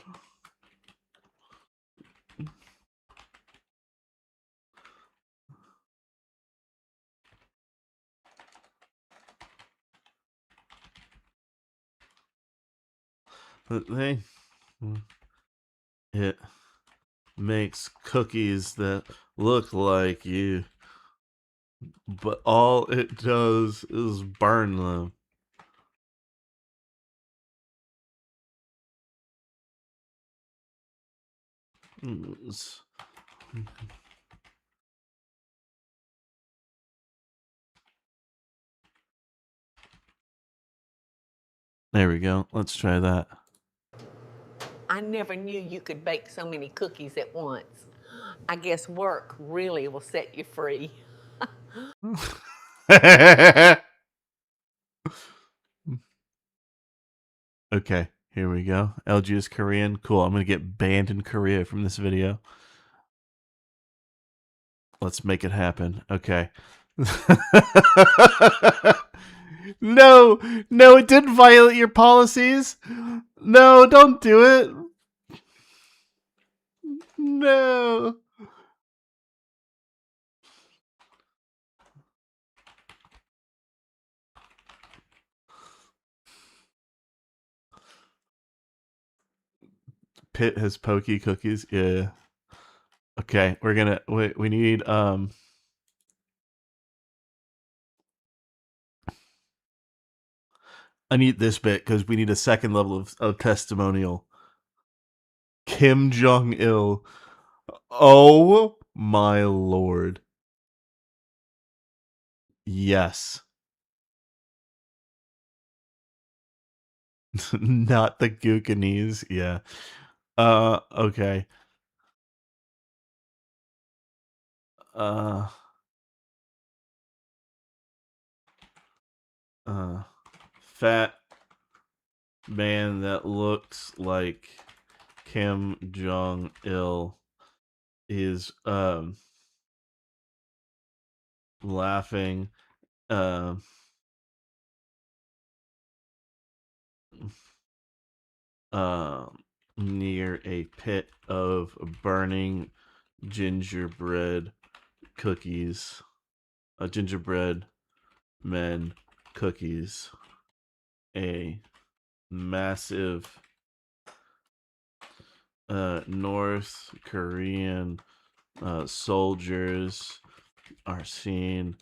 They it makes cookies that look like you, but all it does is burn them. There we go. Let's try that. I never knew you could bake so many cookies at once. I guess work really will set you free. Okay, here we go. LG is Korean. Cool. I'm going to get banned in Korea from this video. Let's make it happen. Okay. No, it didn't violate your policies. No, don't do it. No. Pitt has pokey cookies. Yeah. Okay, we're gonna we need I need this bit because we need a second level of testimonial. Kim Jong Il. Oh my lord. Yes. Not the Gookanese. Yeah. Okay. Uh fat man that looks like Kim Jong Il is laughing um near a pit of burning gingerbread cookies. Gingerbread men cookies. A massive North Korean soldiers are seen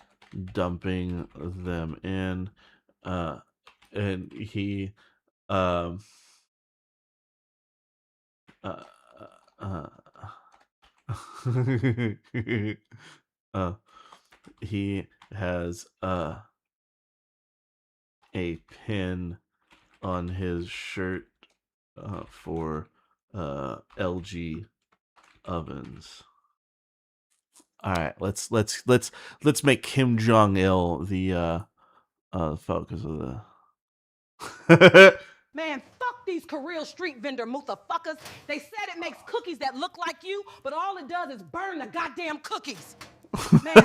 dumping them in, and he um uh, uh, uh he has a pin on his shirt for LG ovens. All right, let's make Kim Jong Il the focus of the. Man, fuck these Korean street vendor motherfuckers. They said it makes cookies that look like you, but all it does is burn the goddamn cookies. Man.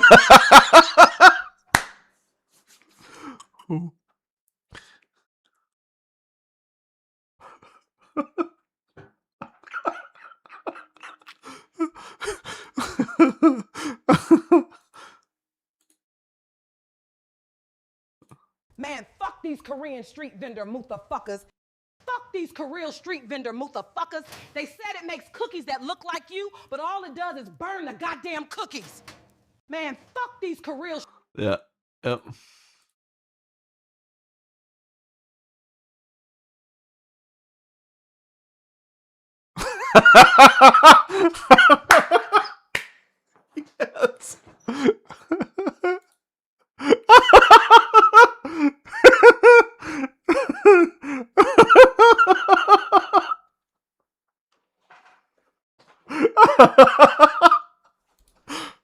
Man, fuck these Korean street vendor motherfuckers. Fuck these Korean street vendor motherfuckers. They said it makes cookies that look like you, but all it does is burn the goddamn cookies. Man, fuck these Korean. Yeah. Yep. Yes.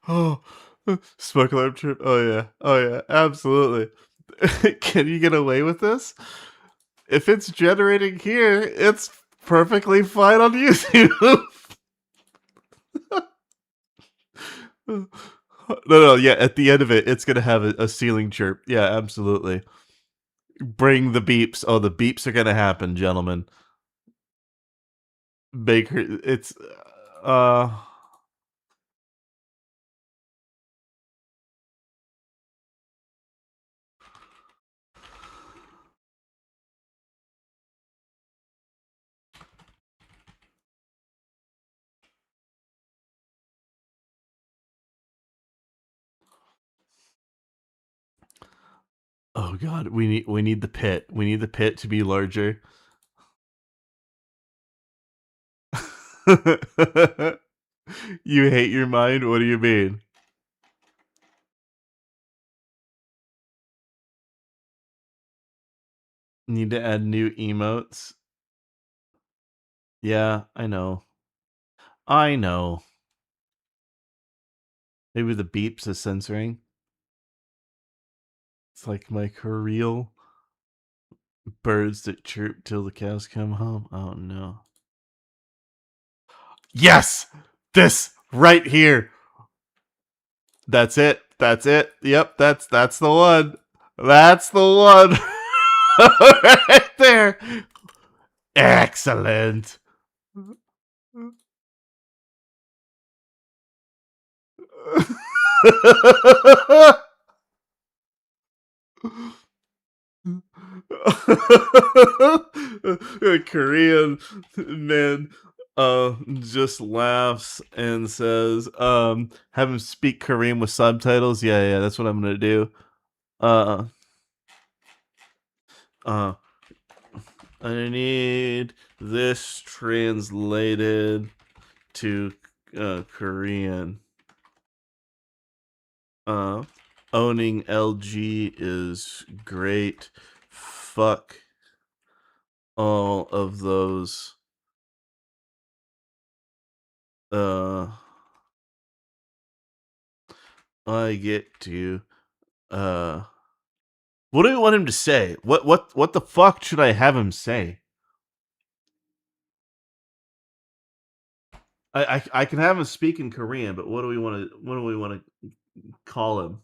Oh, smoke alarm trip. Oh yeah, absolutely. Can you get away with this? If it's generating here, it's perfectly fine on YouTube. No, yeah. At the end of it, it's gonna have a ceiling chirp. Yeah, absolutely. Bring the beeps. Oh, the beeps are gonna happen, gentlemen. Baker, it's oh god, we need the pit. We need the pit to be larger. You hate your mind? What do you mean? Need to add new emotes? Yeah, I know. I know. Maybe the beeps is censoring. It's like my Koreal birds that chirp till the cows come home. Oh no. Yes! This right here. That's it. That's it. Yep, that's the one. That's the one. Right there. Excellent. A Korean man just laughs and says, have him speak Korean with subtitles. Yeah, that's what I'm gonna do. I need this translated to Korean. Owning LG is great. Fuck all of those. I get to. What do you want him to say? What the fuck should I have him say? I can have him speak in Korean, but what do we want to call him?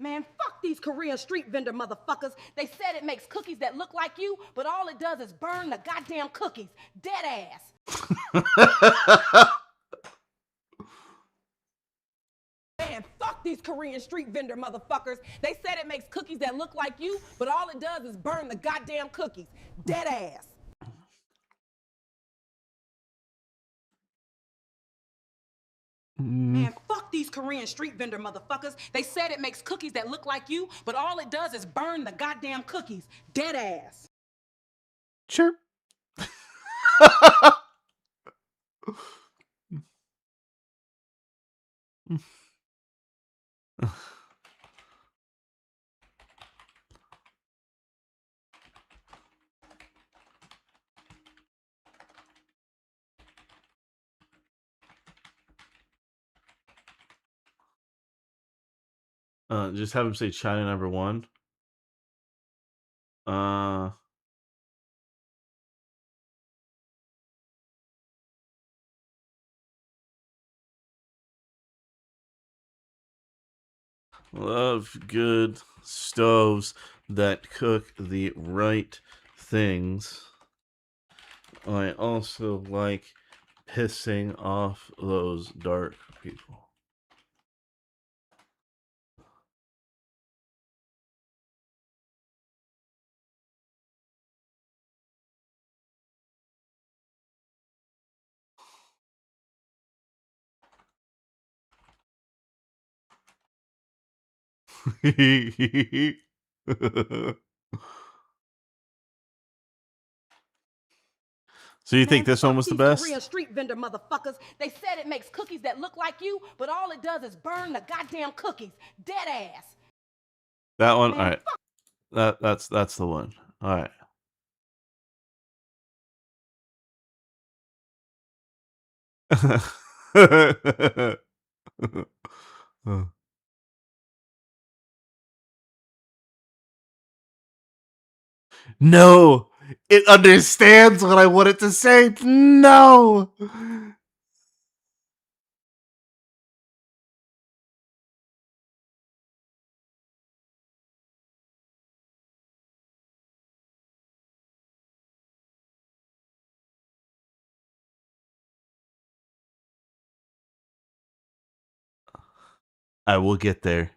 Man, fuck these Korean street vendor motherfuckers. They said it makes cookies that look like you, but all it does is burn the goddamn cookies. Dead ass. Man, fuck these Korean street vendor motherfuckers. They said it makes cookies that look like you, but all it does is burn the goddamn cookies. Dead ass. Man, fuck these Korean street vendor motherfuckers. They said it makes cookies that look like you, but all it does is burn the goddamn cookies. Dead ass. Sure. Just have him say China #1. Love good stoves that cook the right things. I also like pissing off those dark people. So you think this one was the best? Korean street vendor motherfuckers. They said it makes cookies that look like you, but all it does is burn the goddamn cookies. Dead ass. That one, all right. That's the one. All right. No, it understands what I want it to say. No. I will get there.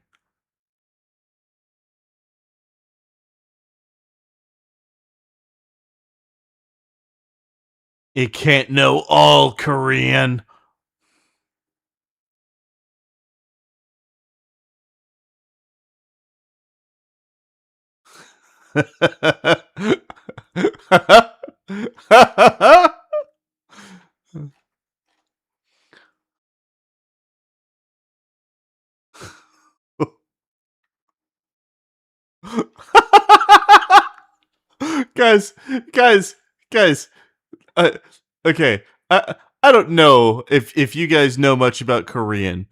It can't know all Korean. guys, okay. I don't know if you guys know much about Korean,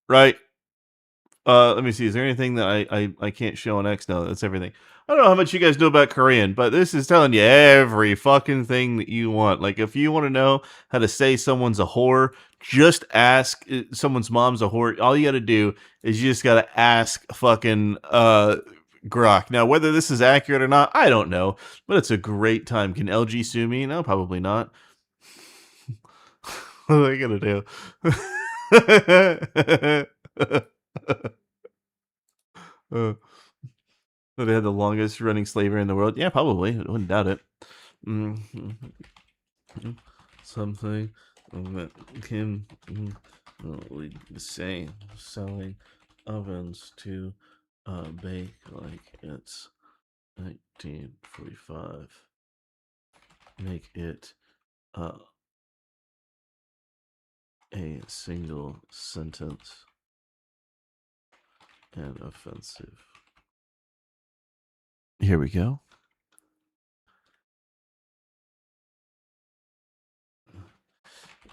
right? Let me see. Is there anything that I can't show on X? No, that's everything. I don't know how much you guys know about Korean, but this is telling you every fucking thing that you want. Like, if you want to know how to say someone's a whore, just ask someone's mom's a whore. All you got to do is you just got to ask fucking Grok. Now, whether this is accurate or not, I don't know, but it's a great time. Can LG sue me? No, probably not. What are they gonna do? They had the longest running slavery in the world. Yeah, probably. I wouldn't doubt it. Something that can say selling ovens to bake like it's 1945. Make it a single sentence and offensive. Here we go.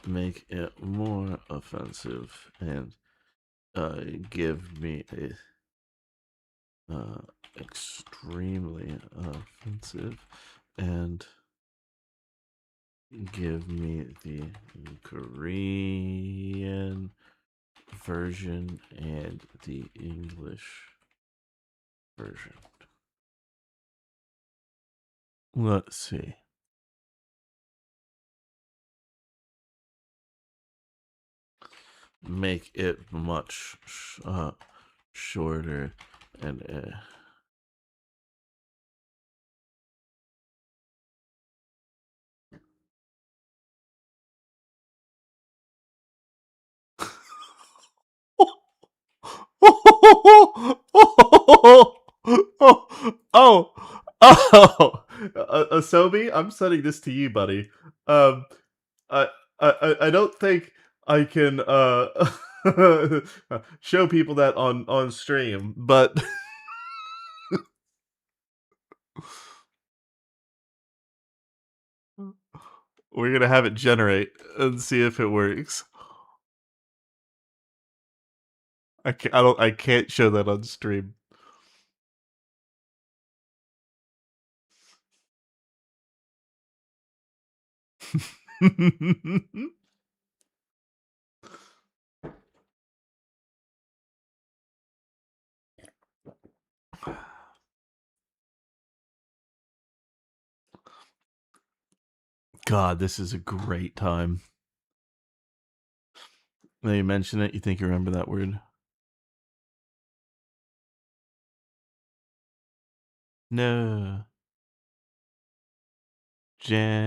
Make it more offensive and give me a extremely offensive and give me the Korean version and the English version. Let's see. Make it much shorter and Asobi, I'm sending this to you, buddy. Um, I don't think I can show people that on stream, but we're gonna have it generate and see if it works. I can't show that on stream. God, this is a great time. Now you mention it, you think you remember that word? No. Generate.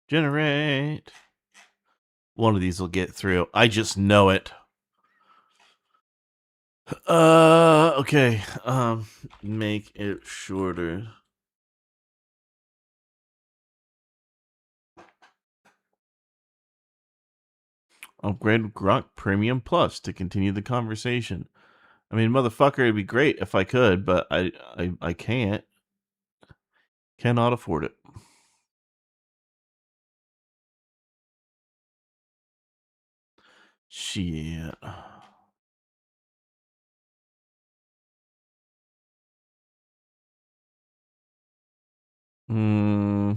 Generate. One of these will get through. I just know it. Okay. Make it shorter. Upgrade Grok Premium Plus to continue the conversation. I mean, motherfucker, it'd be great if I could, but I can't. Cannot afford it. Shit. Hmm.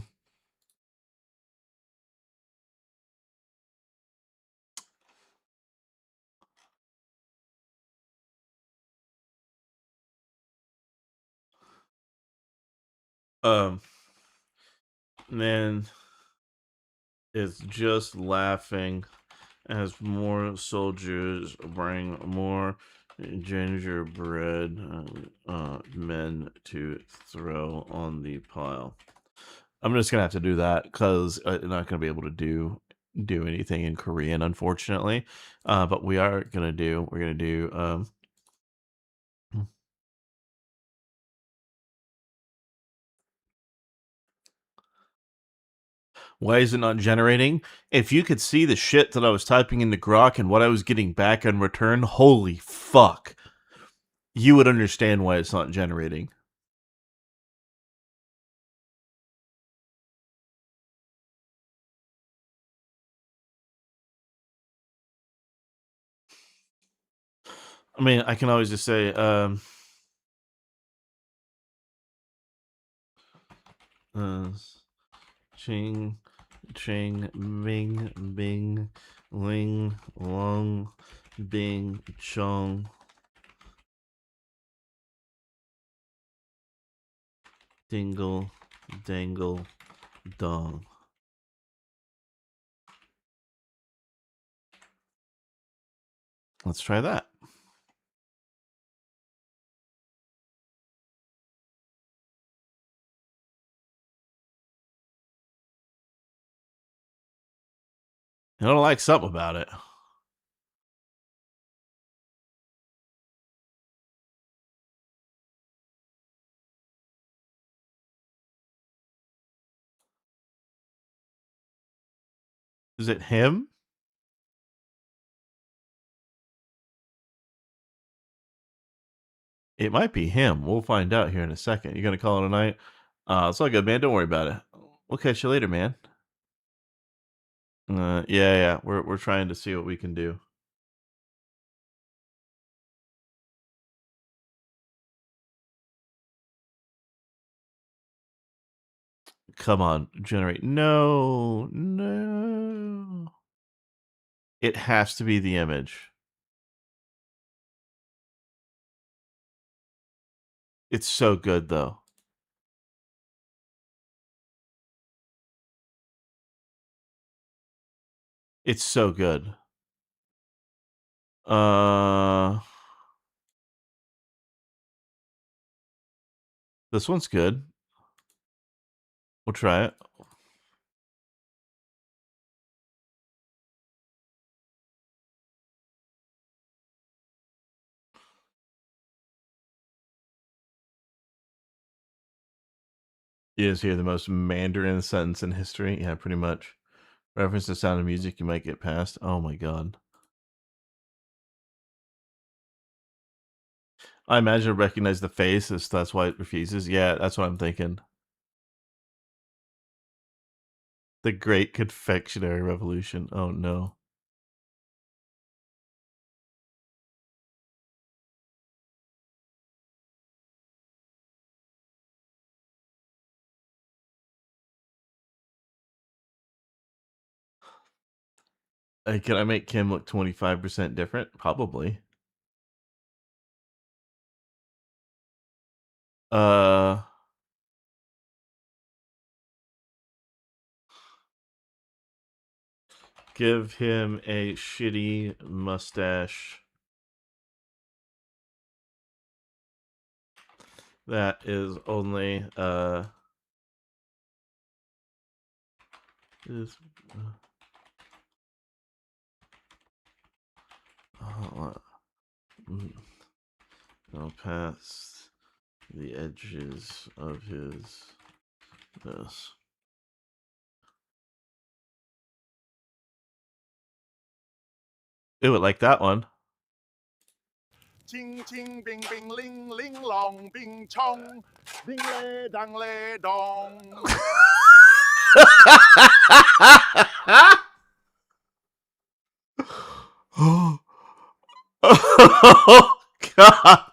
Man is just laughing as more soldiers bring more gingerbread men to throw on the pile. I'm just gonna have to do that because I'm not gonna be able to do anything in Korean, unfortunately. But we're gonna do. Why is it not generating? If you could see the shit that I was typing into Grok and what I was getting back in return, holy fuck. You would understand why it's not generating. I mean, I can always just say, ching, ching, ming, bing, ling, long, bing, chong. Dingle, dangle, dong. Let's try that. I don't like something about it. Is it him? It might be him. We'll find out here in a second. You gonna call it a night? It's all good, man. Don't worry about it. We'll catch you later, man. Yeah. We're trying to see what we can do. Come on, generate. No. It has to be the image. It's so good though. It's so good. This one's good. We'll try it. You just hear the most Mandarin sentence in history. Yeah, pretty much. Reference to Sound of Music you might get past. Oh my god. I imagine it recognize the face, so that's why it refuses. Yeah, that's what I'm thinking. The Great Confectionery Revolution. Oh no. Hey, can I make Kim look 25% different? Probably. Give him a shitty mustache. That is only is no past the edges of his nose. Ooh, like that one. Ching ching bing bing ling ling long bing chong ding le dang le dong. Oh god.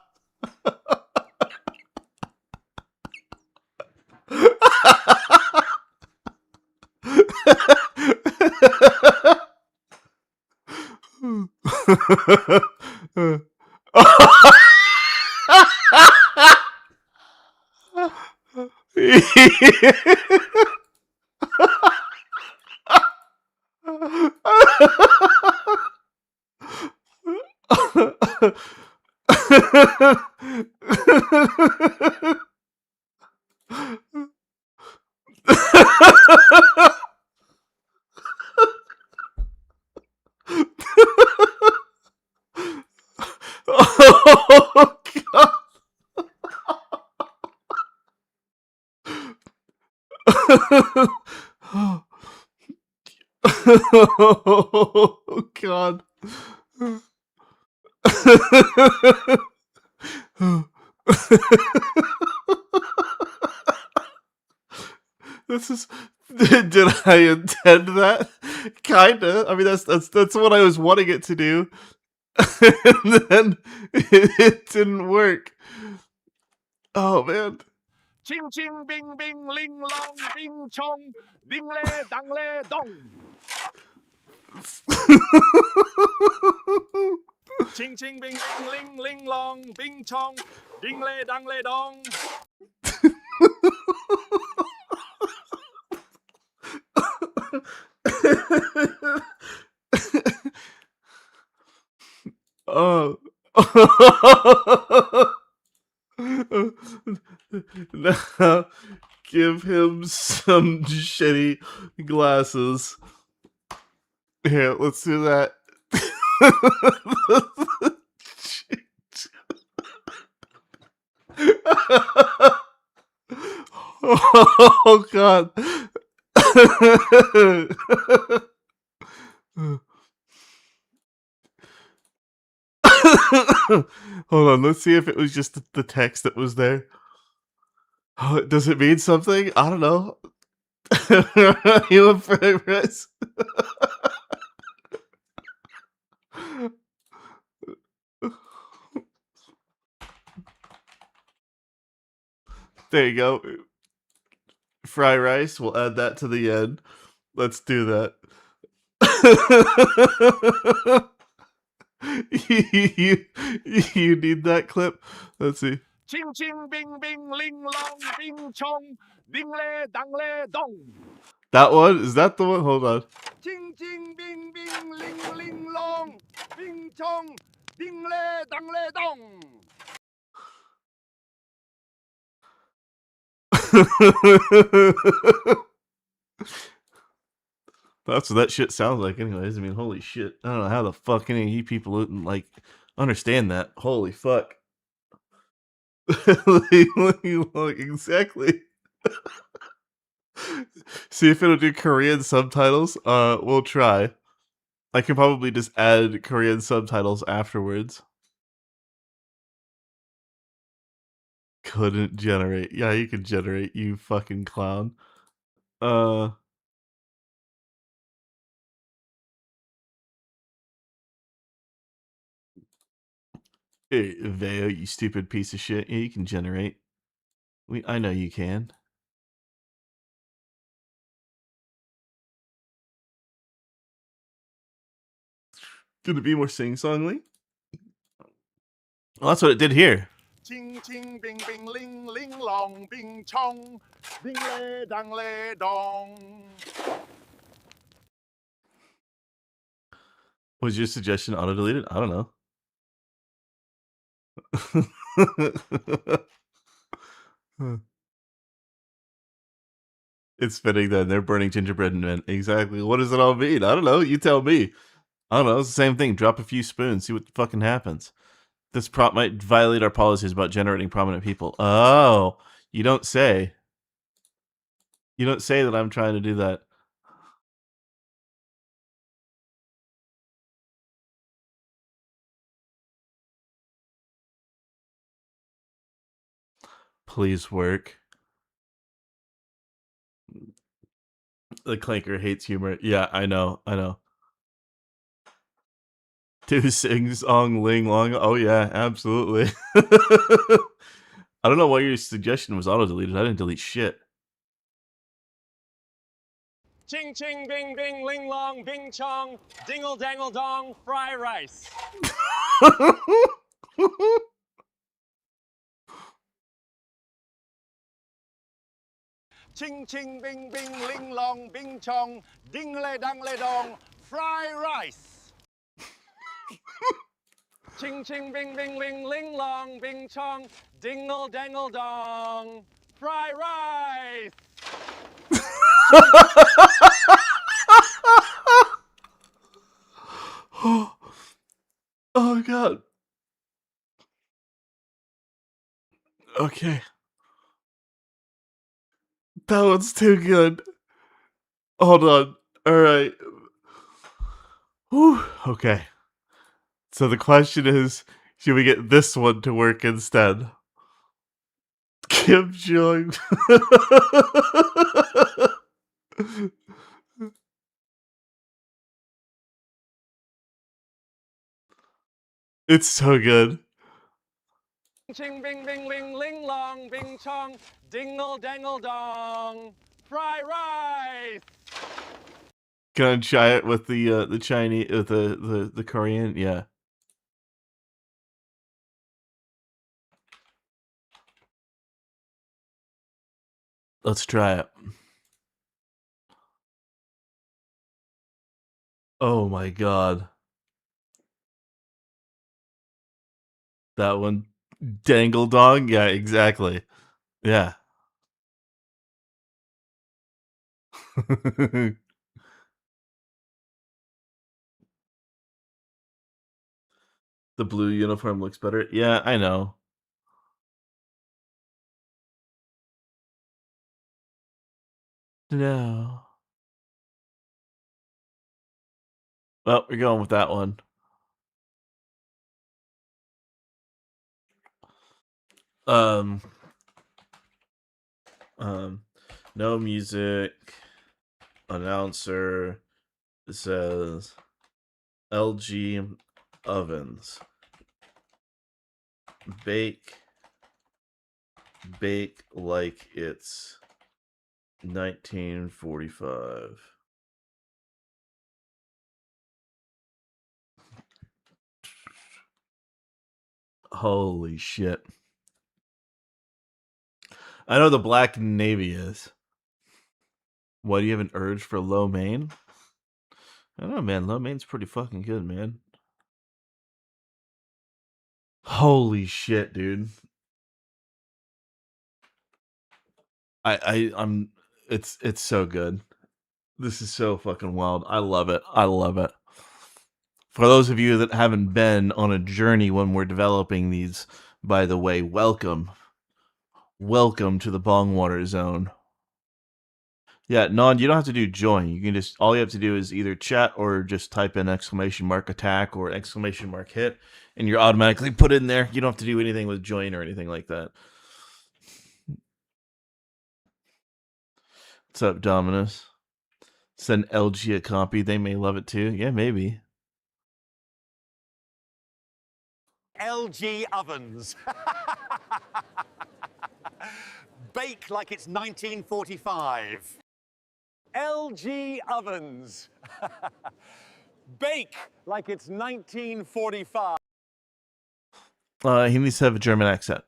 Oh god. Oh god. This is did I intend that? Kinda. I mean that's what I was wanting it to do. And then it didn't work. Oh man. Ching ching bing bing ling long bing chong ding le dang le dong. Ching ching bing bing ling ling long bing chong ding le dang le dong. Oh. Now, give him some shitty glasses. Here, let's do that. Oh god. Hold on, let's see if it was just the text that was there. Oh, does it mean something? I don't know. You have favorites? There you go. Fry rice. We'll add that to the end. Let's do that. you need that clip? Let's see. Ching ching bing bing ling long bing chong ding le dang le dong. That one? Is that the one? Hold on. Ching ching bing bing ling ling long bing chong ding le dang le dong. That's what that shit sounds like anyways. I mean, holy shit. I don't know how the fuck any of you people wouldn't, like, understand that. Holy fuck. Like, exactly. See if it'll do Korean subtitles. We'll try. I can probably just add Korean subtitles afterwards. Couldn't generate. Yeah, you can generate, you fucking clown. Hey, Veo, you stupid piece of shit. Yeah, you can generate. I know you can. Gonna be more sing-songly? Well, that's what it did here. Ching ching bing bing ling ling long bing chong ding le dang le dong. Was your suggestion auto-deleted? I don't know. It's fitting then. They're burning gingerbread men. Exactly. What does it all mean? I don't know. You tell me. I don't know. It's the same thing. Drop a few spoons. See what fucking happens. This prop might violate our policies about generating prominent people. Oh, you don't say. You don't say that I'm trying to do that. Please work. The clanker hates humor. Yeah, I know. I know. Do sing song ling long. Oh yeah, absolutely. I don't know why your suggestion was auto deleted. I didn't delete shit. Ching ching bing bing ling long bing chong dingle dangle dong fry rice. Ching ching bing bing ling long bing chong ding le dang le dong fry rice. Ching ching bing bing ling ling long bing chong dingle dangle dong fry rice. Oh god. Okay. That one's too good. Hold on. Alright. Whew. Okay. So the question is, should we get this one to work instead? Kim Jong. It's so good. Ching bing bing ling ling long bing chong dingle dangle dong fry rice. Can I try it with the Chinese with the Korean? Yeah. Let's try it. Oh my god. That one. Dangle dong? Yeah, exactly. Yeah. The blue uniform looks better. Yeah, I know. No. Well, we're going with that one. Um, no music. Announcer says LG ovens. Bake like it's 1945. Holy shit. I know the Black Navy is. What, do you have an urge for lo mein? I don't know, man. Lo mein's pretty fucking good, man. Holy shit, dude. I'm it's so good. This is so fucking wild. I love it. I love it. For those of you that haven't been on a journey when we're developing these, by the way, welcome. Welcome to the Bongwater Zone. Yeah, non, you don't have to do join. You can just, all you have to do is either chat or just type in !attack or !hit, and you're automatically put in there. You don't have to do anything with join or anything like that. What's up, Dominus? Send LG a copy. They may love it too. Yeah, maybe. LG ovens. Bake like it's 1945. LG ovens. Bake like it's 1945. He needs to have a German accent.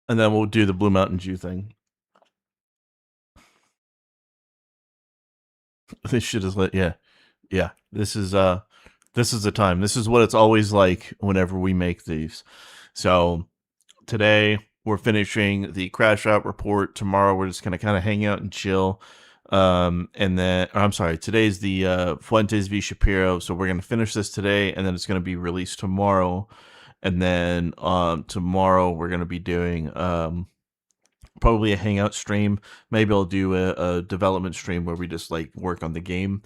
And then we'll do the Blue Mountain Dew thing. This shit is lit. Yeah. Yeah. This is the time. This is what it's always like whenever we make these. So today we're finishing the crash out report. Tomorrow we're just gonna kind of hang out and chill. And then I'm sorry, today's the Fuentes v Shapiro. So we're gonna finish this today, and then it's gonna be released tomorrow. And then tomorrow we're gonna be doing probably a hangout stream. Maybe I'll do a development stream where we just like work on the game.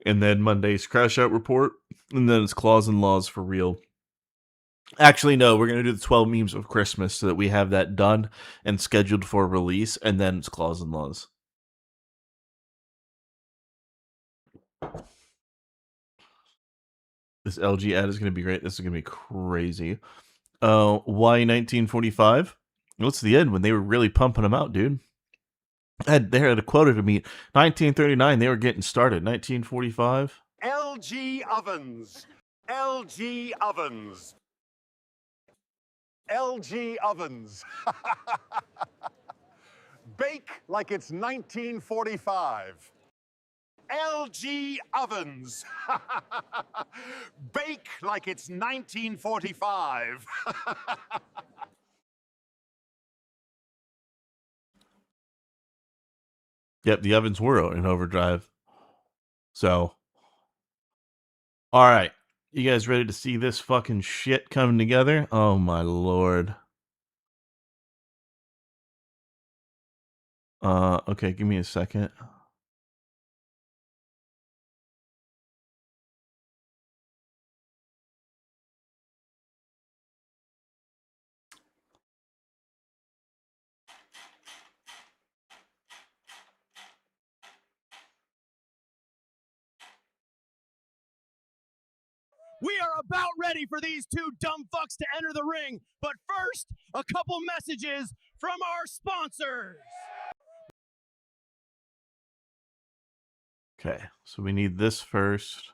And then Monday's crash out report, and then it's claws and laws for real. Actually, no, we're going to do the 12 memes of Christmas so that we have that done and scheduled for release, and then it's claws and laws. This LG ad is going to be great. This is going to be crazy. Why 1945? What's the end when they were really pumping them out, dude? They had a quota to meet. 1939, they were getting started. 1945. LG ovens. LG ovens. LG ovens. Bake like it's 1945. LG ovens. Bake like it's 1945. Yep, the ovens were in overdrive. So, all right. You guys ready to see this fucking shit coming together? Oh my lord. Okay, give me a second. We are about ready for these two dumb fucks to enter the ring. But first, a couple messages from our sponsors. Okay, so we need this first.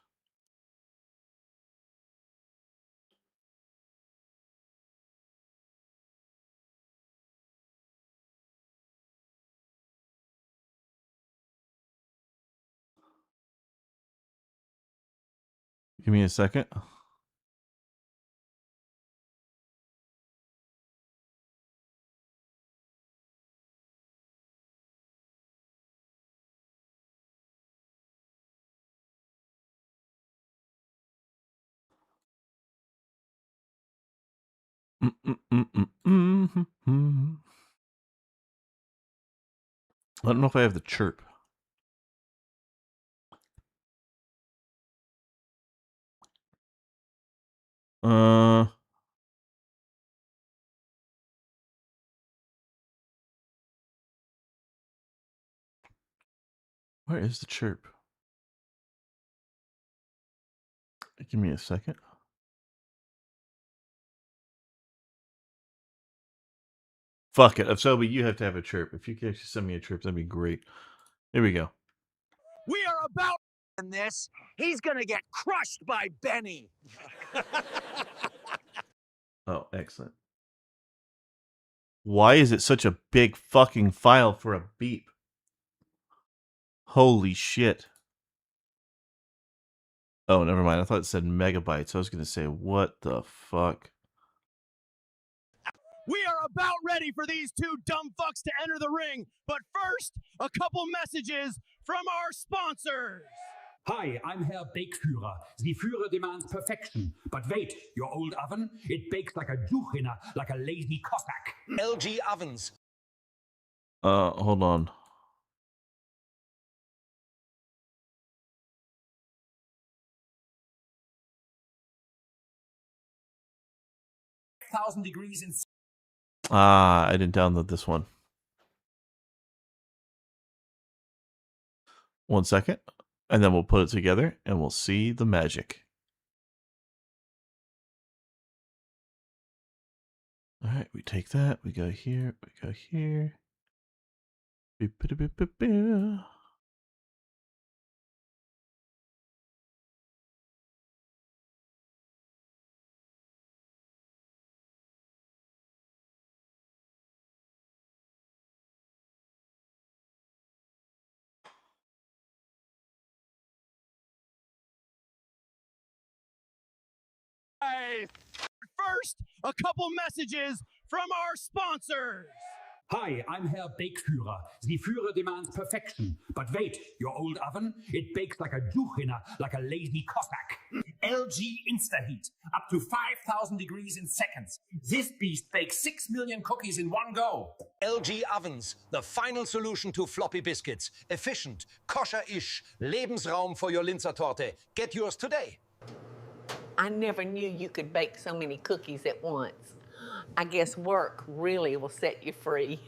Give me a second. I don't know if I have the chirp. Where is the chirp? Give me a second. Fuck it. Sobi, you have to have a chirp. If you could actually send me a chirp, that'd be great. Here we go. We are about In this, he's gonna get crushed by Benny. Oh, excellent. Why is it such a big fucking file for a beep? Holy shit. Oh, never mind. I thought it said megabytes. I was going to say, what the fuck? We are about ready for these two dumb fucks to enter the ring. But first, a couple messages from our sponsors. Hi, I'm Herr Bakeführer. The Führer demands perfection. But wait, your old oven, it bakes like a Juchina, like a lazy Cossack. LG ovens. Hold on. Degrees in... Ah, I didn't download this one. 1 second. And then we'll put it together and we'll see the magic. All right, we take that. We go here. We go here. Beep, beep, beep, beep, beep. First, a couple messages from our sponsors. Hi, I'm Herr Bakeführer. The Führer demands perfection. But wait, your old oven, it bakes like a Juchina, like a lazy Cossack. LG InstaHeat, up to 5,000 degrees in seconds. This beast bakes 6 million cookies in one go. LG ovens, the final solution to floppy biscuits. Efficient, kosher-ish, Lebensraum for your Linzer Torte. Get yours today. I never knew you could bake so many cookies at once. I guess work really will set you free.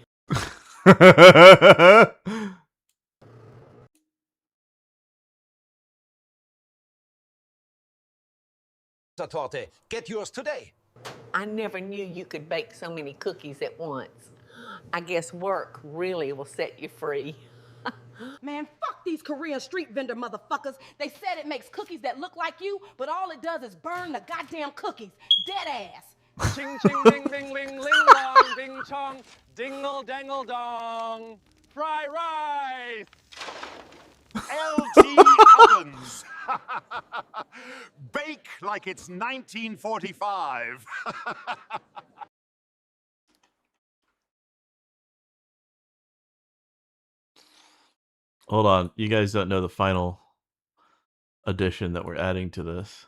Torte. Get yours today. I never knew you could bake so many cookies at once. I guess work really will set you free. Man, fuck these Korean street vendor motherfuckers. They said it makes cookies that look like you, but all it does is burn the goddamn cookies. Dead ass. Ching ching ding ding ling ling long ding chong dingle dangle dong. Fry rice. LG ovens. Bake like it's 1945. Hold on. You guys don't know the final addition that we're adding to this.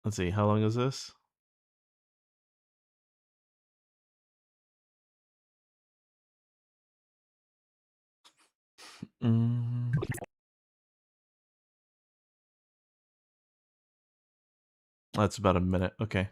Let's see. How long is this? That's about a minute. Okay.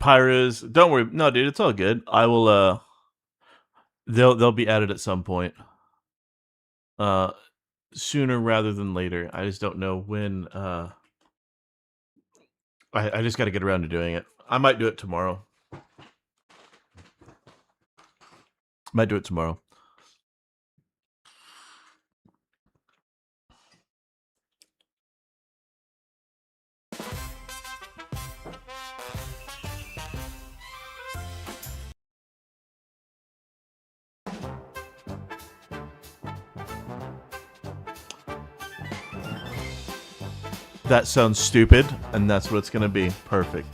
Pyros, don't worry. No, dude, it's all good. I will they'll be added at some point. Sooner rather than later. I just don't know when I just got to get around to doing it. I might do it tomorrow. Might do it tomorrow. That sounds stupid, and that's what it's going to be. Perfect.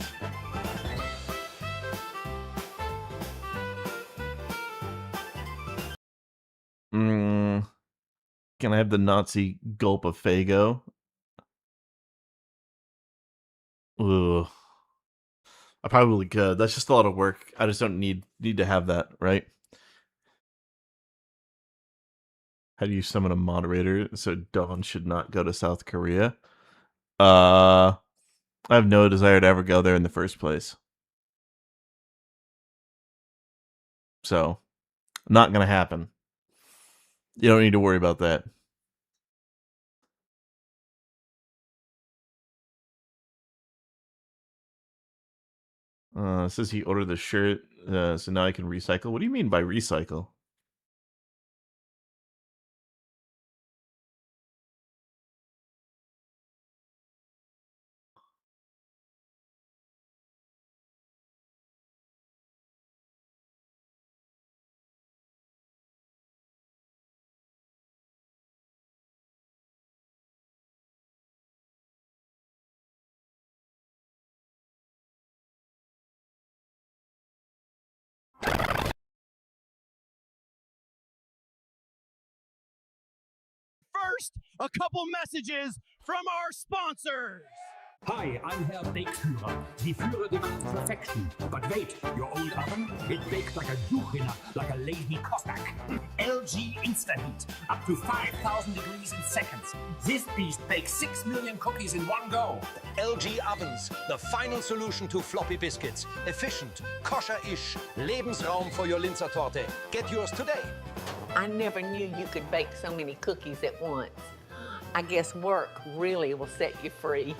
Can I have the Nazi gulp of Faygo? Ugh. I probably could. That's just a lot of work. I just don't need to have that, right? How do you summon a moderator so Dawn should not go to South Korea? I have no desire to ever go there in the first place. So, not gonna happen. You don't need to worry about that. Says he ordered the shirt, so now I can recycle. What do you mean by recycle? First, a couple messages from our sponsors. Hi, I'm Herr Bakeführer. Sie Führer demand perfection. But wait, your old oven? It bakes like a Juchina, like a lazy Cossack. LG InstaHeat, up to 5,000 degrees in seconds. This beast bakes 6 million cookies in one go. LG ovens, the final solution to floppy biscuits. Efficient, kosher-ish, Lebensraum for your Linzer Torte. Get yours today. I never knew you could bake so many cookies at once. I guess work really will set you free.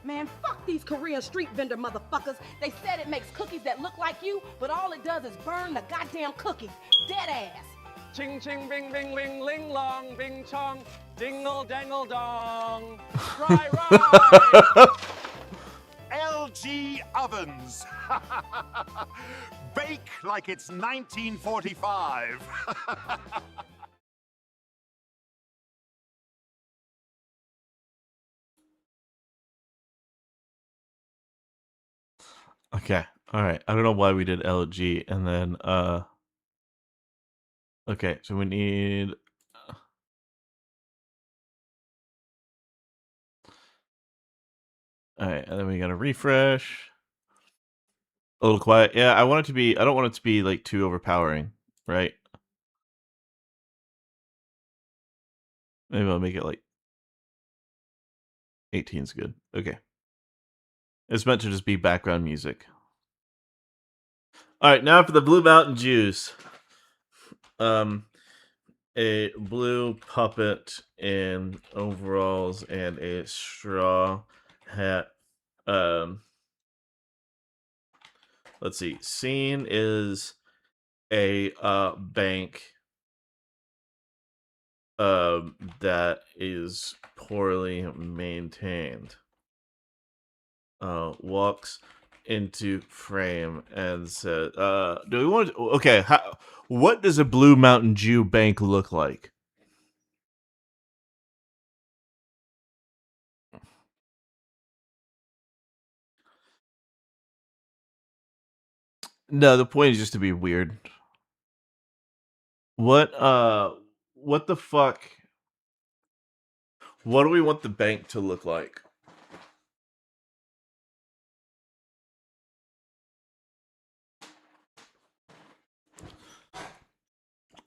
Man, fuck these Korean street vendor motherfuckers. They said it makes cookies that look like you, but all it does is burn the goddamn cookies. Dead ass. Ching ching bing bing ling ling long bing chong dingle dangle dong. Right right. LG ovens. Bake like it's 1945. Okay. All right. I don't know why we did LG and then okay, so we need all right, and then we got to refresh. A little quiet. Yeah, I want it to be I don't want it to be like too overpowering, right? Maybe I'll make it like 18 is good. Okay. It's meant to just be background music. All right, now for the Blue Mountain Juice. A blue puppet in overalls and a straw hat. Let's see. Scene is a bank that is poorly maintained. Walks into frame and says, do we want to, okay, what does a Blue Mountain Jew bank look like? No, the point is just to be weird. What the fuck? What do we want the bank to look like?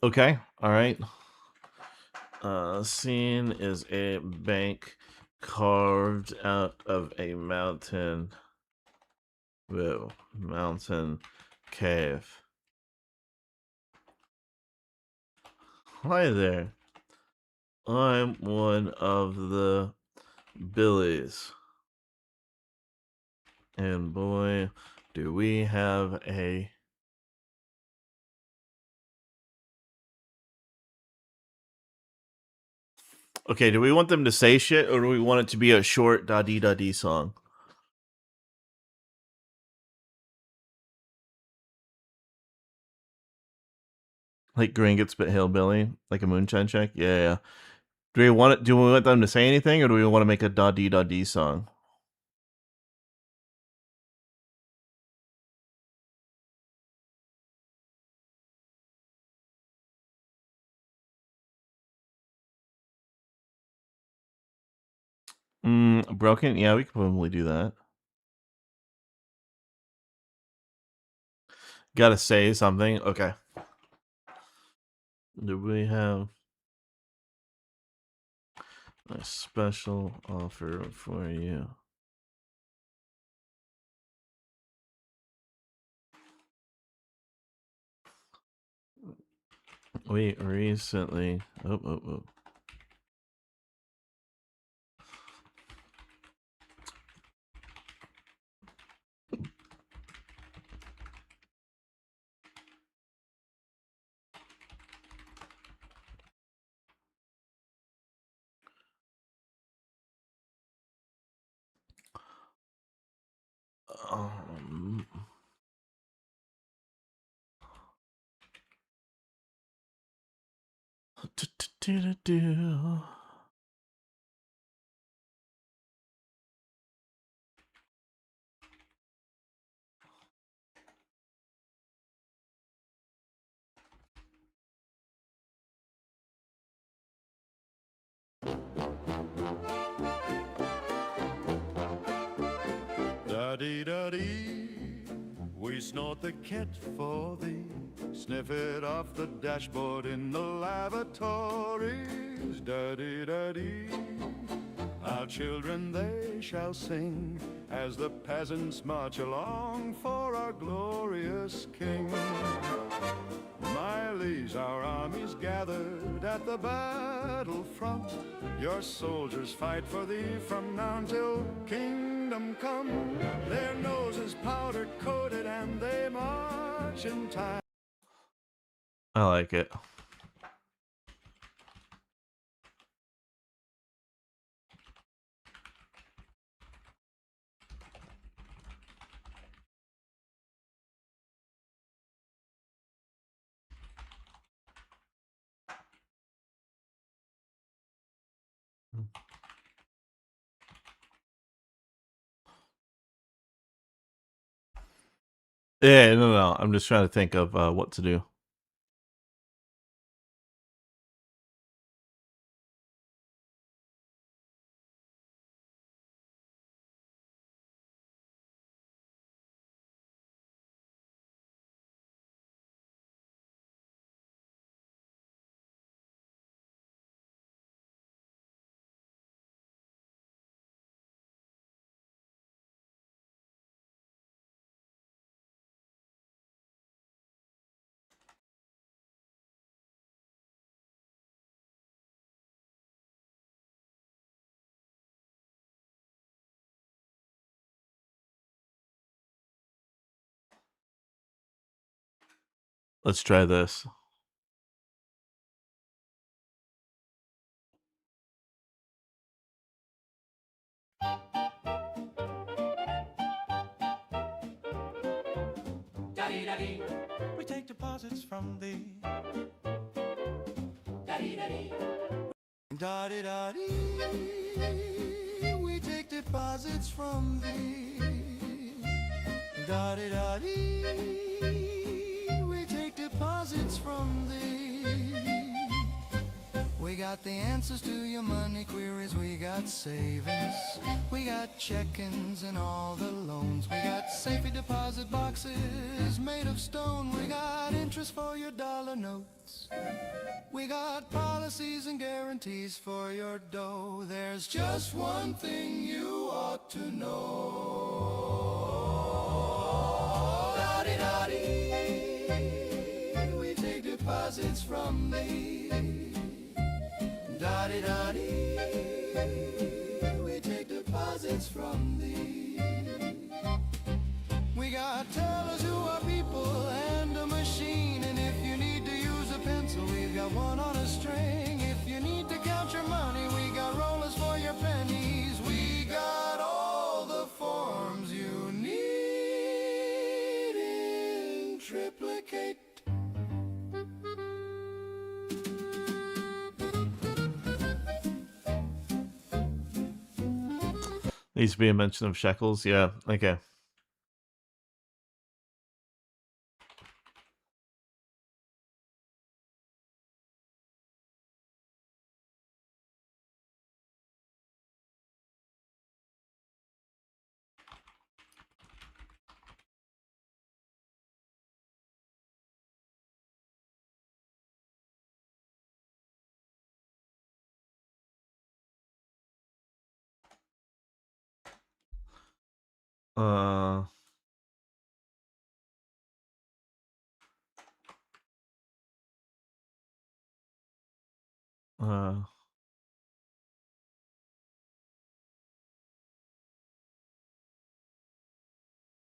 Okay, all right. Scene is a bank carved out of a mountain. Whoa, mountain cave. Hi there. I'm one of the Billies. And boy, do we have a... Okay, do we want them to say shit, or do we want it to be a short da-dee song? Like Gringotts but Hillbilly? Like a moonshine check? Yeah. Do we want them to say anything, or do we want to make a da-dee song? Broken? Yeah, we could probably do that. Gotta say something. Okay. Do we have... A special offer for you. We recently. Oh. Um, do. Da-dee-da-dee, we snort the kit for thee, sniff it off the dashboard in the lavatories. Da-dee-da-dee, our children they shall sing as the peasants march along for our glorious king. My liege, our armies gathered at the battlefront. Your soldiers fight for thee from now till kingdom come. Their noses powder coated and they march in time. I like it. Yeah, no. I'm just trying to think of what to do. Let's try this. Da-dee-da-dee. We take deposits from thee. Da-dee-da-dee. Da-dee-da-dee. We take deposits from thee. Da-dee-da-dee. We take deposits from thee. We got the answers to your money queries. We got savings. We got check-ins and all the loans. We got safety deposit boxes made of stone. We got interest for your dollar notes. We got policies and guarantees for your dough. There's just one thing you ought to know. Da-dee-da-dee. We take deposits from thee. Da-dee-da-dee. We take deposits from thee. We got tellers who are people and a machine. And if you need to use a pencil, we've got one on a string. If you need to count your money, we got rollers for your pennies. We got all the forms you need in triplicate. Needs to be a mention of shekels. Yeah. Okay. Uh, uh,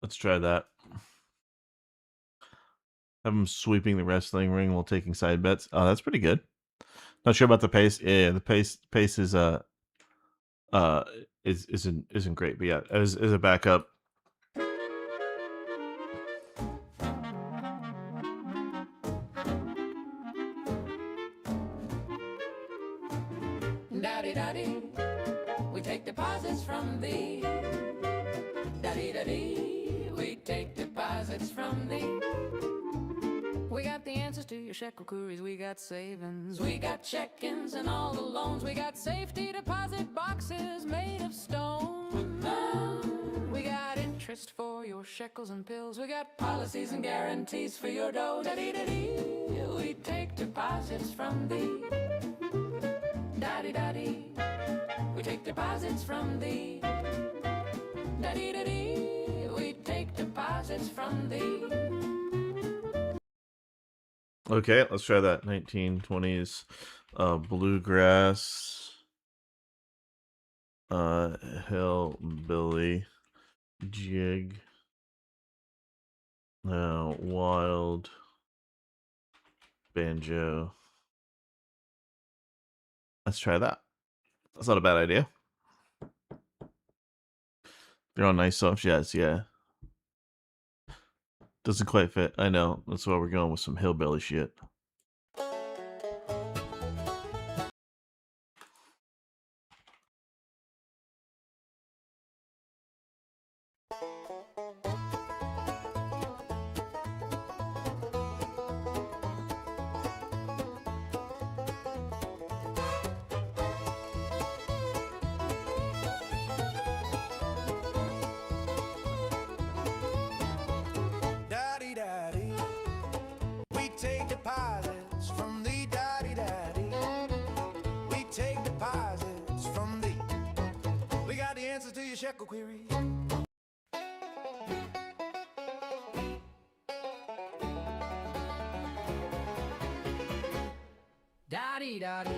let's try that. Have him sweeping the wrestling ring while taking side bets. Oh, that's pretty good. Not sure about the pace. Yeah, the pace is uh isn't great, but yeah, as a backup. Daddy, daddy, we take deposits from thee. Daddy, daddy, we take deposits from thee. We got the answers to your shekel queries. We got savings, we got check-ins and all the loans. We got safety deposit boxes made of stone. We got interest for your shekels and pills. We got policies and guarantees for your dough. Daddy, daddy, we take deposits from thee. Daddy, daddy, we take deposits from thee. Daddy, daddy, we take deposits from thee. Okay, let's try that. 1920s bluegrass hillbilly jig. Wild banjo. Let's try that. That's not a bad idea. They're all nice soft jazz, yeah. Doesn't quite fit. I know. That's why we're going with some hillbilly shit. Daddy, daddy, we take deposits from thee. Daddy, daddy, we take deposits from thee. We got the answers to your shekel query. Daddy, daddy.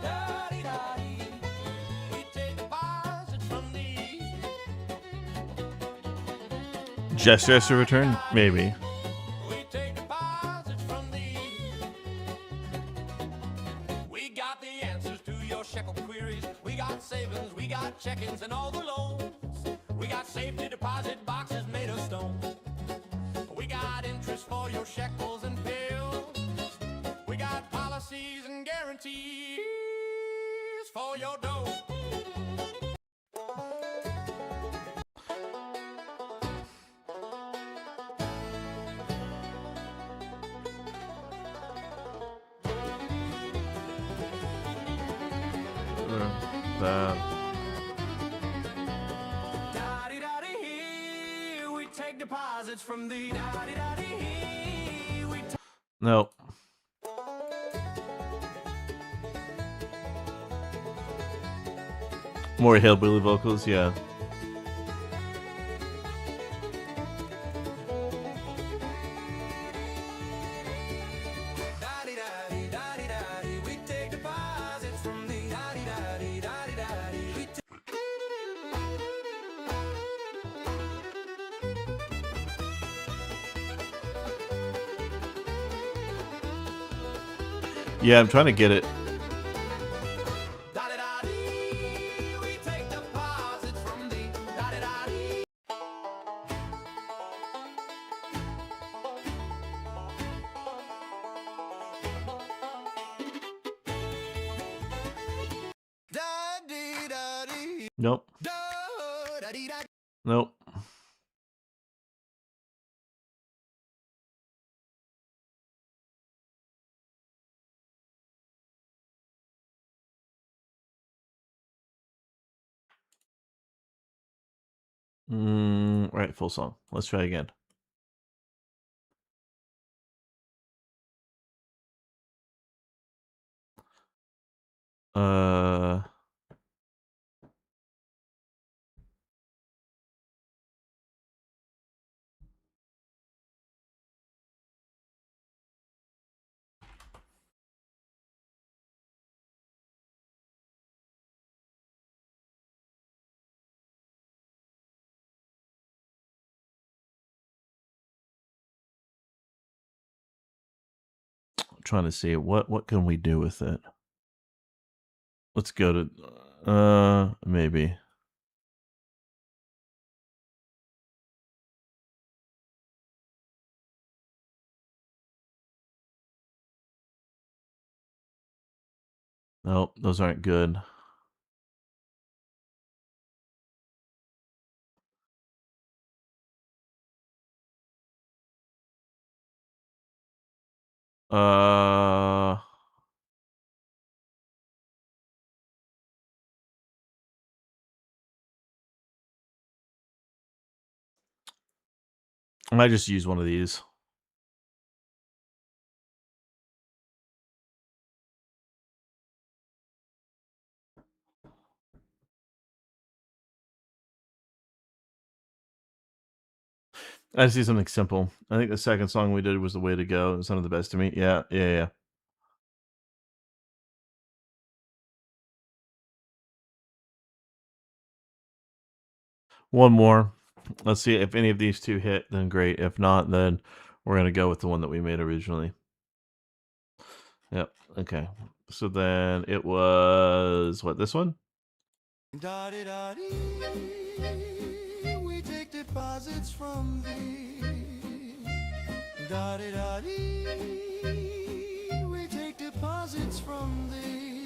Daddy, daddy, we take deposits from thee. Gesture to return? Maybe. We take deposits from thee. We got the answers to your shekel queries. We got savings, we got check-ins and all the loans. We got safety deposit boxes made of stone. We got interest for your shekels and bills. We got policies and guarantees for your dough. That. Daddy, daddy, we take deposits from thee. Daddy, daddy, we take. No. More hillbilly vocals, yeah. Daddy, daddy, daddy, daddy, we take deposits from thee. Daddy, daddy, daddy, daddy, we take. Yeah, I'm trying to get it. Daddy, daddy, we take deposits from thee. Daddy, daddy. Daddy, daddy. Nope. Daddy, daddy. Nope. Right, full song. Let's try again. Trying to see what can we do with it. Let's go to maybe. Nope, those aren't good. I might just use one of these. I just need something simple. I think the second song we did was the way to go. It sounded the best to me. Yeah. One more. Let's see if any of these two hit, then great. If not, then we're going to go with the one that we made originally. Yep. Okay. So then it was, what, this one? Da-di-da-dee, we take deposits from thee. Da-di-da-dee, we take deposits from thee.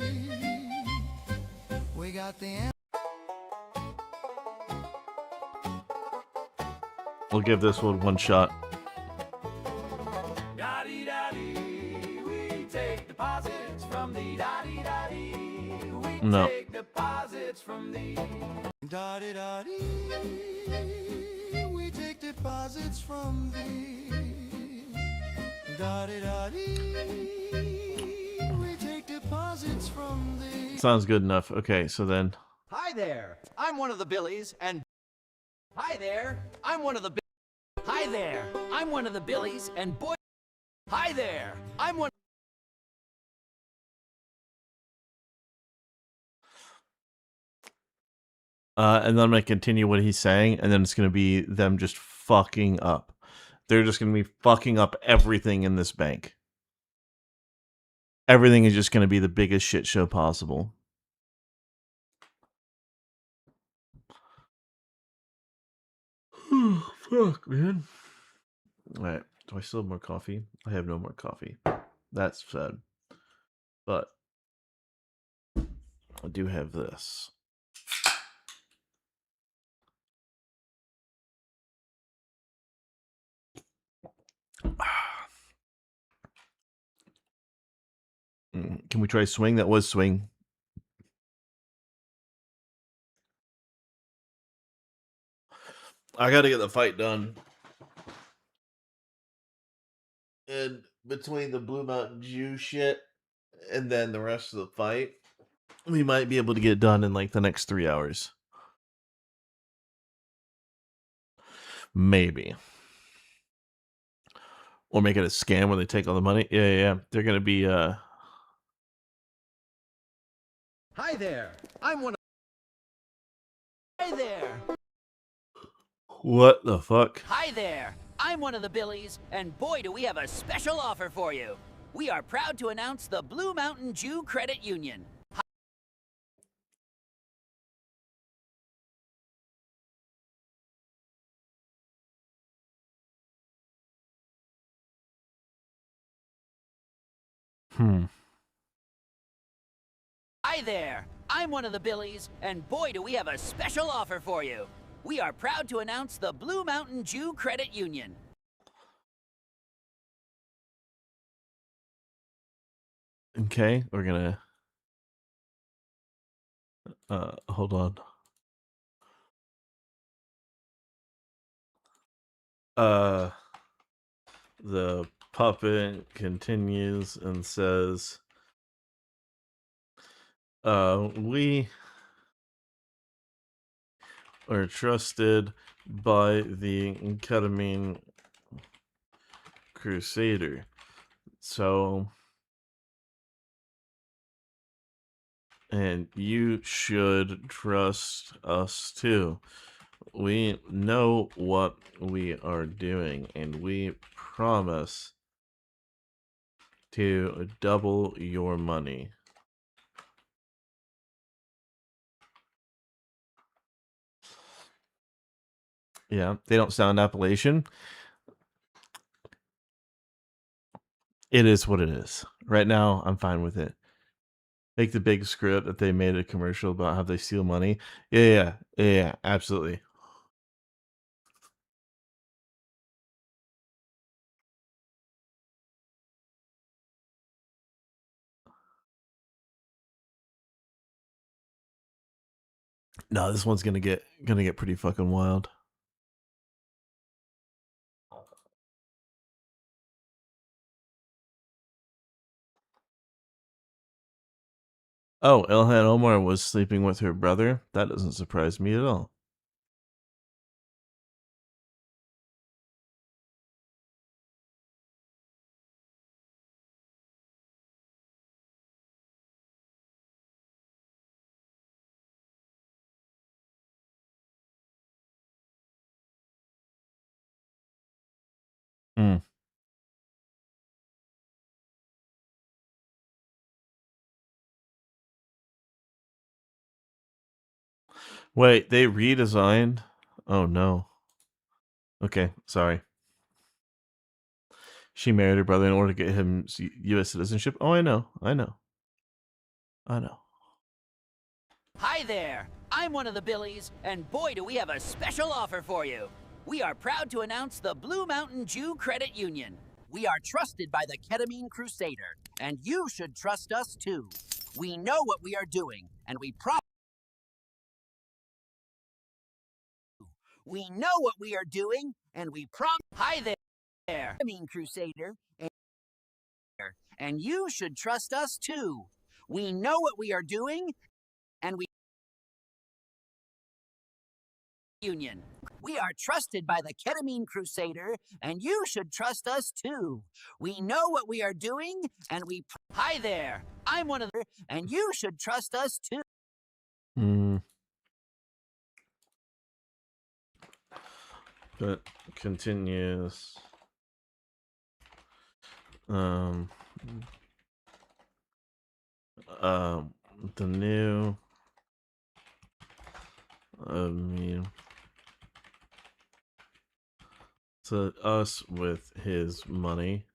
We got the We'll give this one shot. Da-di-da-dee, we take deposits from thee. Da-di-da-dee, we No. take deposits from thee. Da-di-da-dee, we take deposits from thee. Da-di-da-dee, we take deposits from thee. Sounds good enough. Okay, so then. Hi there, I'm one of the Billies, and hi there, I'm one of the Hi there, I'm one of the Billies, and boy, hi there, I'm one. And then I'm going to continue what he's saying, and then it's going to be them just fucking up. They're just going to be fucking up everything in this bank. Everything is just going to be the biggest shit show possible. Fuck, man. Alright, do I still have more coffee? I have no more coffee. That's sad. But I do have this. Can we try swing? That was swing. I gotta get the fight done. And between the Blue Mountain Dew shit and then the rest of the fight, we might be able to get it done in like the next 3 hours. Maybe. Or make it a scam where they take all the money. Yeah. They're gonna be Hi there, I'm one of. Hi there. What the fuck? Hi there, I'm one of the Billies, and boy, do we have a special offer for you. We are proud to announce the Blue Mountain Jew Credit Union. Hi there, I'm one of the Billies, and boy, do we have a special offer for you. We are proud to announce the Blue Mountain Jew Credit Union. Okay, we're gonna hold on. The puppet continues and says, We are trusted by the ketamine crusader. So, and you should trust us too. We know what we are doing, and we promise to double your money. Yeah, they don't sound Appalachian. It is what it is. Right now, I'm fine with it. Make the big script that they made a commercial about how they steal money. Yeah, absolutely. No, this one's gonna get pretty fucking wild. Oh, Ilhan Omar was sleeping with her brother? That doesn't surprise me at all. Hmm. Wait, they redesigned? Oh no. Okay, sorry. She married her brother in order to get him U.S. citizenship? Oh, I know. Hi there, I'm one of the Billies, and boy do we have a special offer for you. We are proud to announce the Blue Mountain Jew Credit Union. We are trusted by the Ketamine Crusader, and you should trust us too. We know what we are doing, and we promise. We know what we are doing, and we promise. Hi there, Ketamine Crusader, and you should trust us too. We know what we are doing, and we Union. We are trusted by the Ketamine Crusader, and you should trust us too. We know what we are doing, and we. Hi there, I'm one of the. And you should trust us too. But continues. The new. To us with his money,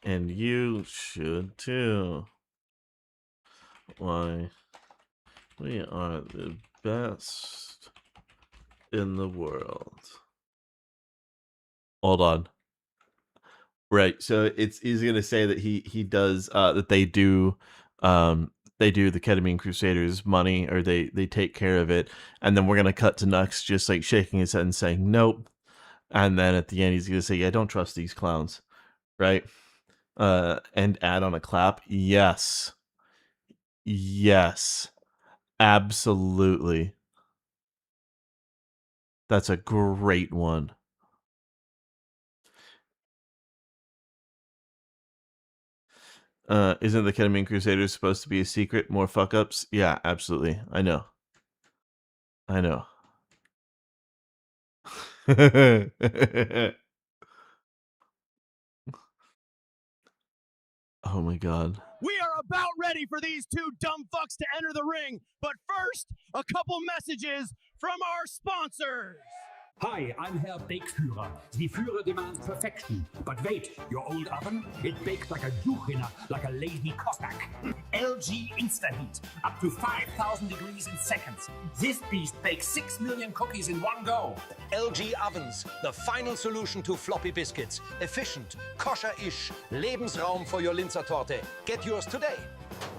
and you should too. Why? We are the best in the world. Hold on. Right, so he's gonna say that he does that they do the Ketamine Crusaders money, or they take care of it, and then we're gonna cut to Nux just like shaking his head and saying nope, and then at the end he's gonna say, yeah, don't trust these clowns, right? And add on a clap. Yes, absolutely. That's a great one. Isn't the Ketamine Crusaders supposed to be a secret? More fuck ups? Yeah, absolutely. I know. Oh my god. We are about ready for these two dumb fucks to enter the ring. But first, a couple messages from our sponsors. Hi, I'm Herr Bakeführer. The Führer demands perfection. But wait, your old oven? It bakes like a Juchina, like a lazy Cossack. LG InstaHeat, up to 5,000 degrees in seconds. This beast bakes 6 million cookies in one go. LG ovens, the final solution to floppy biscuits. Efficient, kosher-ish, Lebensraum for your Linzer Torte. Get yours today.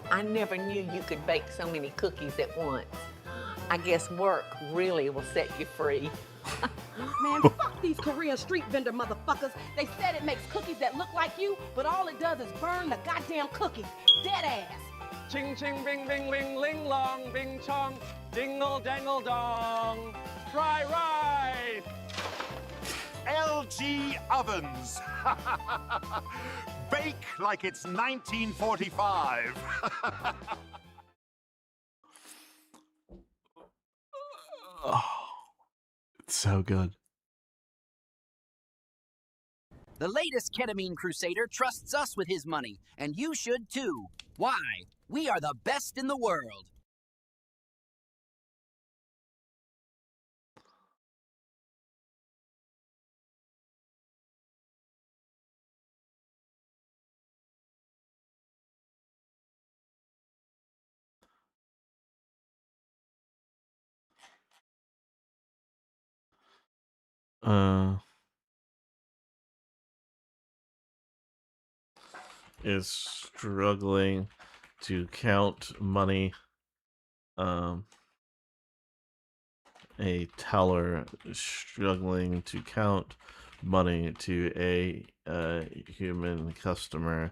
I never knew you could bake so many cookies at once. I guess work really will set you free. Man, fuck these Korean street vendor motherfuckers. They said it makes cookies that look like you, but all it does is burn the goddamn cookies. Dead ass. Ching ching bing bing ling ling long bing chong. Dingle dangle dong. Fry right. LG ovens. Bake like it's 1945. Oh, it's so good. The latest ketamine crusader trusts us with his money, and you should too. Why? We are the best in the world. Is struggling to count money. A teller struggling to count money to a human customer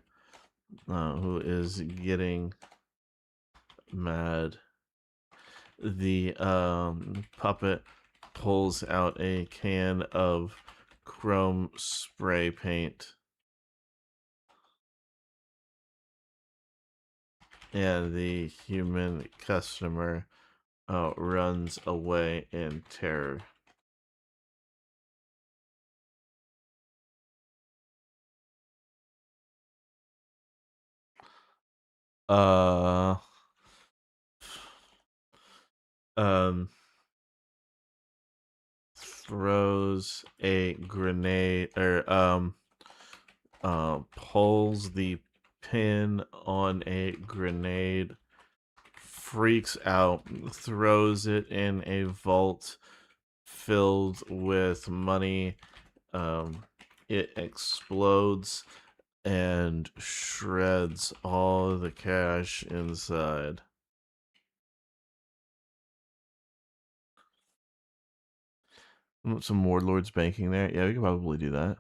who is getting mad. The puppet pulls out a can of chrome spray paint. And the human customer runs away in terror. Throws a grenade or pulls the pin on a grenade, freaks out, throws it in a vault filled with money. It explodes and shreds all the cash inside. Some warlords banking there. Yeah, we could probably do that.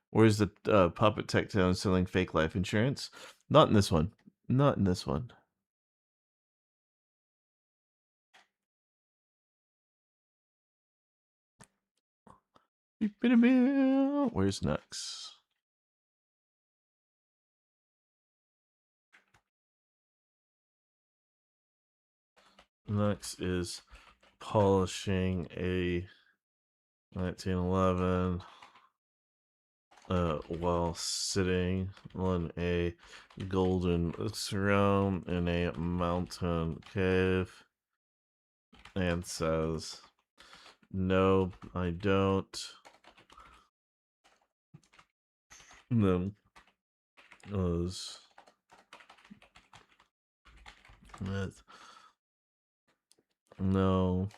Where's the puppet tech town selling fake life insurance? Not in this one. Not in this one. Where's Nux? Nux is polishing a 1911 while sitting on a golden throne in a mountain cave, and says, "No, I don't." No. Was with no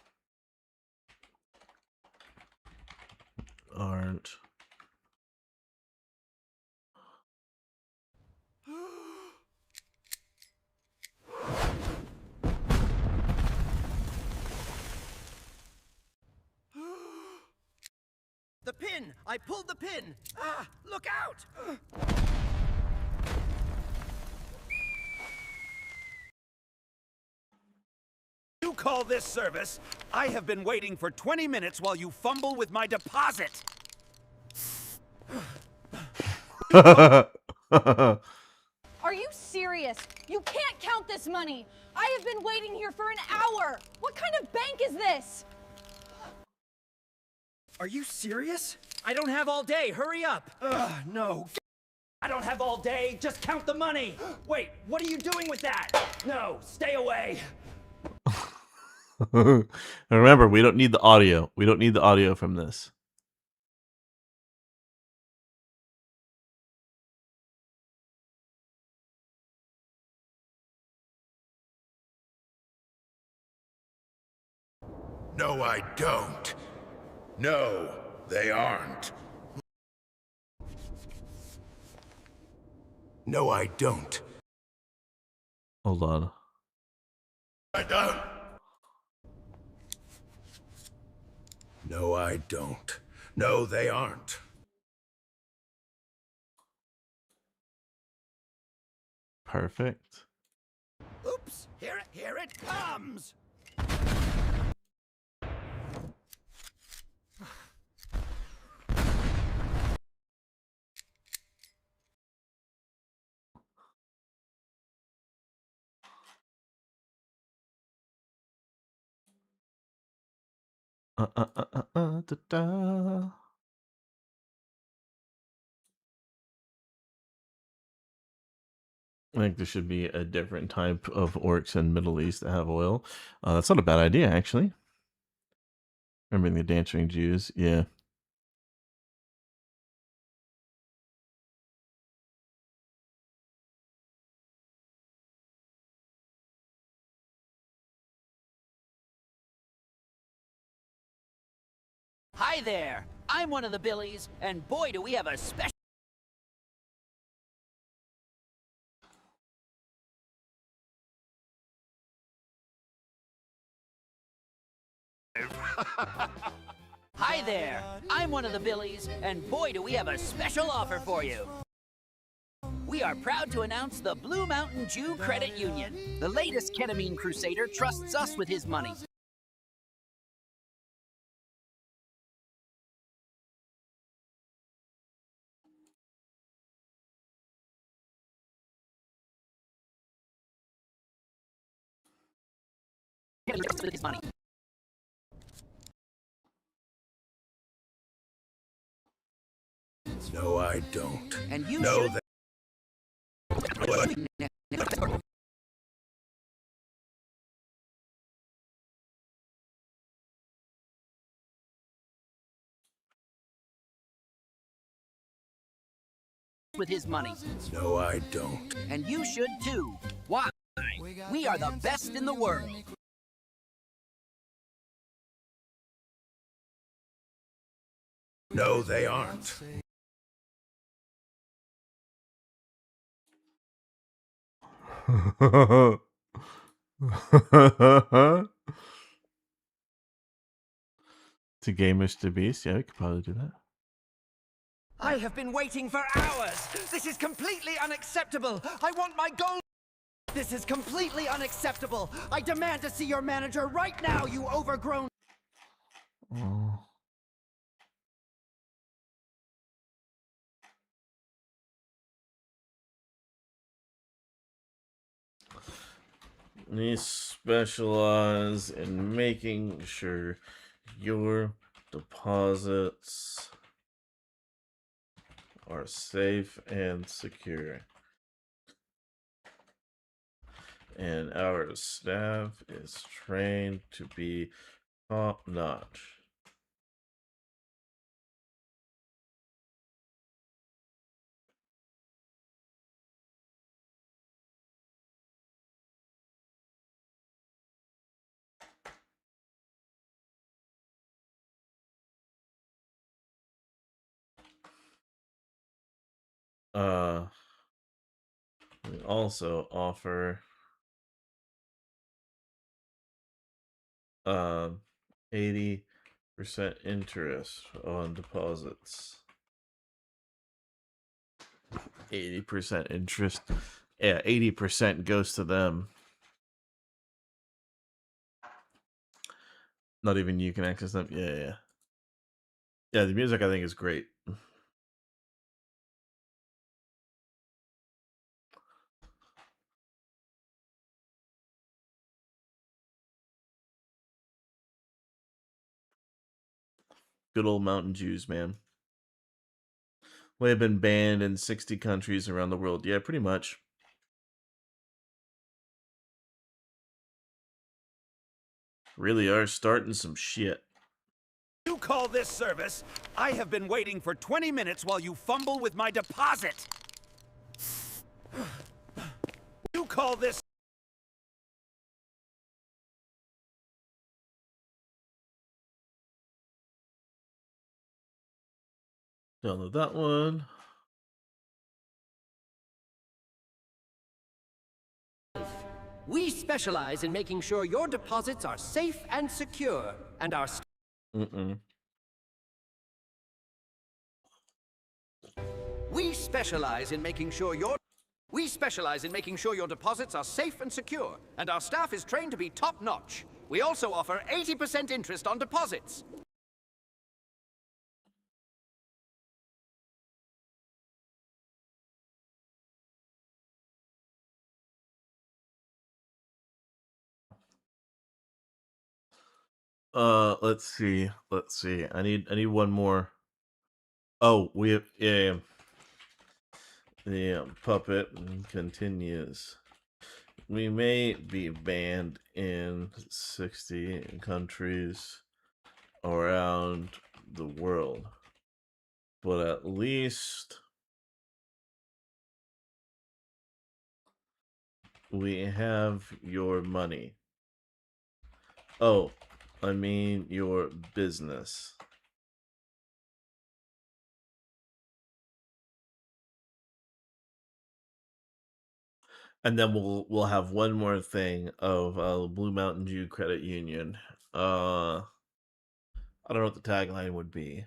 aren't. The pin! I pulled the pin! Ah! Look out! You call this service? I have been waiting for 20 minutes while you fumble with my deposit. Are you serious? You can't count this money. I have been waiting here for an hour. What kind of bank is this? Are you serious? I don't have all day. Hurry up. No. I don't have all day. Just count the money. Wait, what are you doing with that? No, stay away. Remember, we don't need the audio. We don't need the audio from this. No, I don't. No, they aren't. No, I don't. Hold on. I don't. No, I don't. No, they aren't. Perfect. Oops! Here it comes! Da-da. I think there should be a different type of orcs in Middle East that have oil. That's not a bad idea, actually. Remembering the dancing Jews, yeah. Hi there! I'm one of the Billies, and boy do we have a special... Hi there! I'm one of the Billies, and boy do we have a special offer for you! We are proud to announce the Blue Mountain Jew Credit Union. The latest ketamine crusader trusts us with his money. With his money. No, I don't. And you know should... that. with his money. No, I don't. And you should too. Why? We are the best in the world. No, they aren't. To Gamish to Beast, yeah, we could probably do that. I have been waiting for hours. This is completely unacceptable. I want my gold. This is completely unacceptable. I demand to see your manager right now, you overgrown. Oh. We specialize in making sure your deposits are safe and secure. And our staff is trained to be top-notch. We also offer 80% interest on deposits. 80% interest. Yeah, 80% goes to them. Not even you can access them. Yeah. Yeah, the music I think is great. Good old Mountain Jews, man. We have been banned in 60 countries around the world. Yeah, pretty much. Really are starting some shit. You call this service? I have been waiting for 20 minutes while you fumble with my deposit. You call this... Download that one. We specialize in making sure your deposits are safe and secure, and our... We specialize in making sure your... We specialize in making sure your deposits are safe and secure, and our staff is trained to be top-notch. We also offer 80% interest on deposits. Let's see. I need one more. Oh, we have the puppet continues. We may be banned in 60 countries around the world, but at least we have your money. Oh, I mean your business. And then we'll have one more thing of Blue Mountain Jew Credit Union. I don't know what the tagline would be.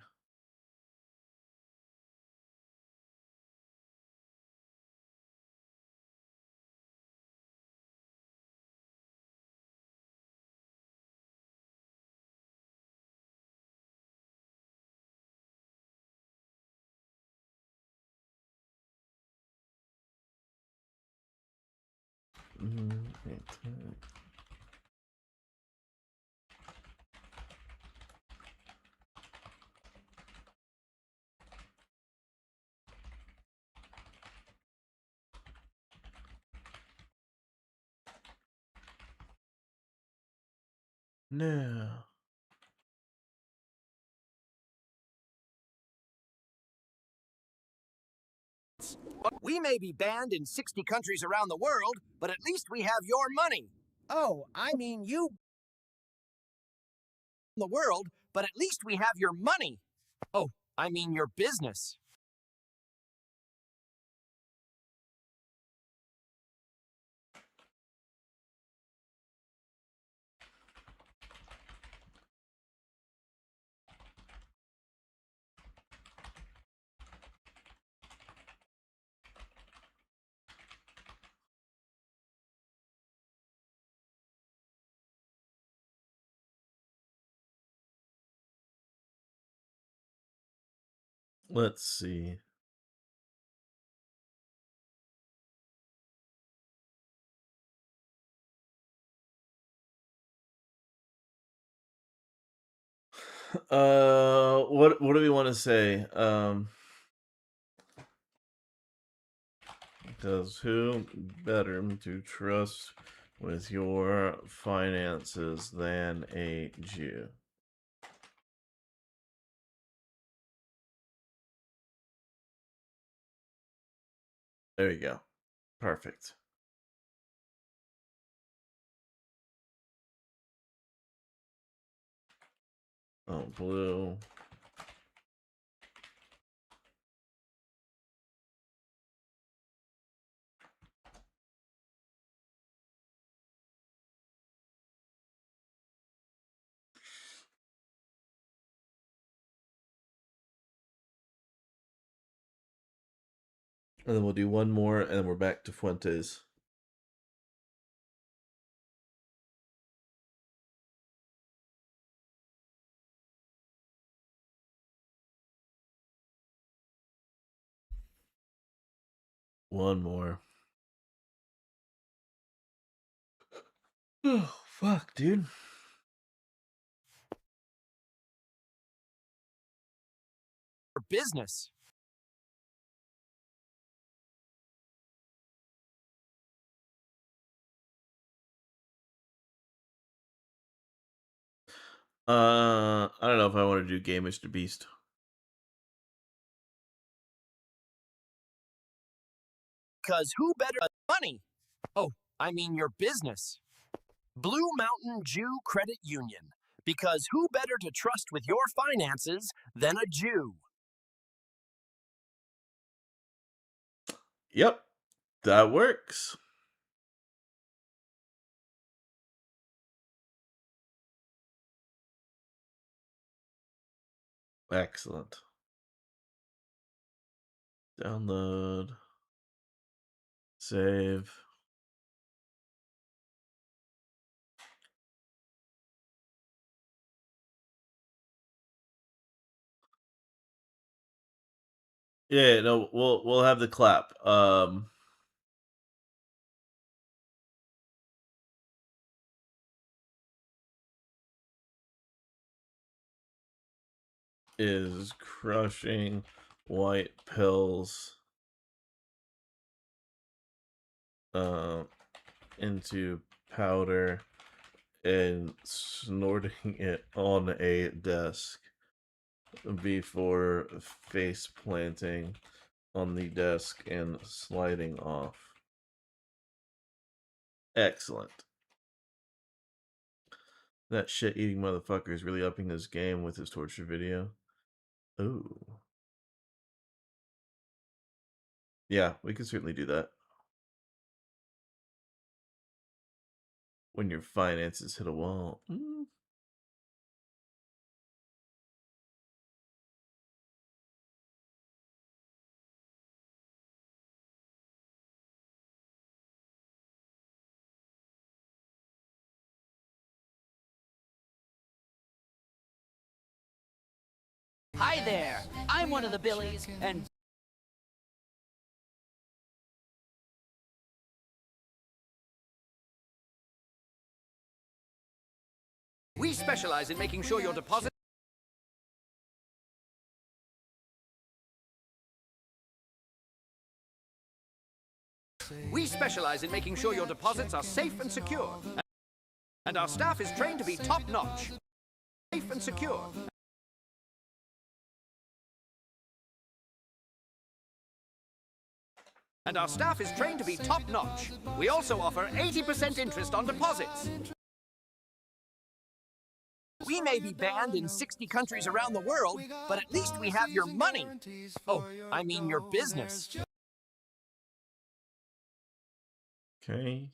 No. We may be banned in 60 countries around the world, but at least we have your money. Oh, I mean you... the world, but at least we have your money. Oh, I mean your business. Let's see. What do we want to say? Because who better to trust with your finances than a Jew? There you go. Perfect. Oh, blue. And then we'll do one more, and then we're back to Fuentes. One more. Oh, fuck, dude. For business. I don't know if I want to do Gay Mr. Beast. Because who better money? Oh, I mean your business. Blue Mountain Jew Credit Union. Because who better to trust with your finances than a Jew? Yep, that works. Excellent. Download. Save. Yeah, no, we'll have the clap. Is crushing white pills into powder and snorting it on a desk before face planting on the desk and sliding off. Excellent. That shit-eating motherfucker is really upping his game with his torture video. Ooh. Yeah, we can certainly do that. When your finances hit a wall. Hi there. I'm one of the Billies, and We specialize in making sure your deposit. We specialize in making sure your deposits are safe and secure. And our staff is trained to be top-notch. Safe and secure. And our staff is trained to be top-notch. We also offer 80% interest on deposits. We may be banned in 60 countries around the world, but at least we have your money. Oh, I mean your business. Okay.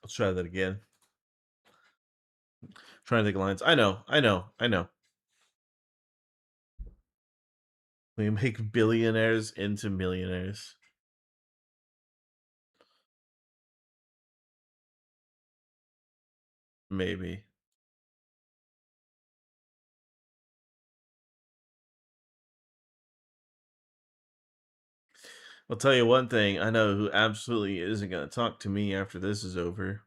Let's try that again. Trying to think of lines. I know. We make billionaires into millionaires. Maybe. I'll tell you one thing. I know who absolutely isn't going to talk to me after this is over.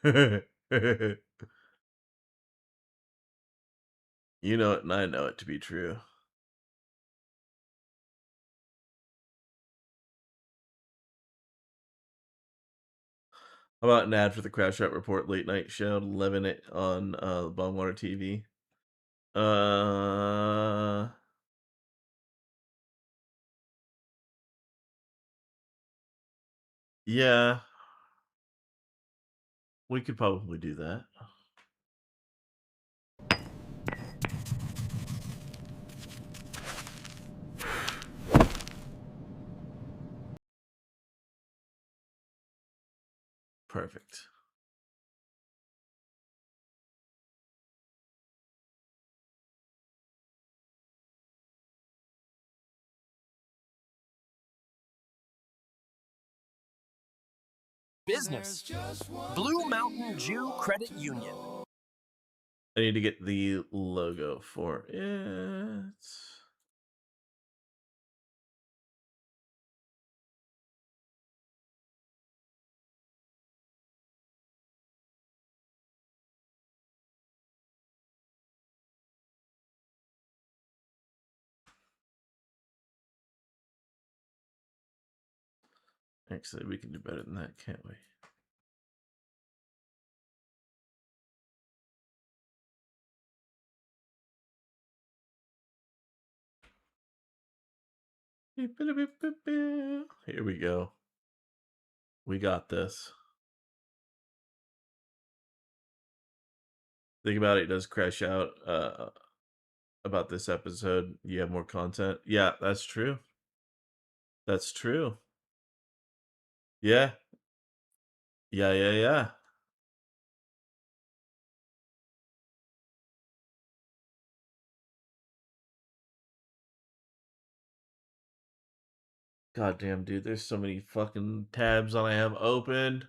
You know it, and I know it to be true. How about an ad for the Crash Out Report late night show at 11 on Bongwater TV? Yeah. We could probably do that. Perfect. Business. Blue Mountain Jew Credit Union. I need to get the logo for it. Actually, we can do better than that, can't we? Here we go. We got this. Think about it, does crash out about this episode. You have more content. Yeah, that's true. That's true. Yeah. Yeah. God damn, dude, there's so many fucking tabs I have opened.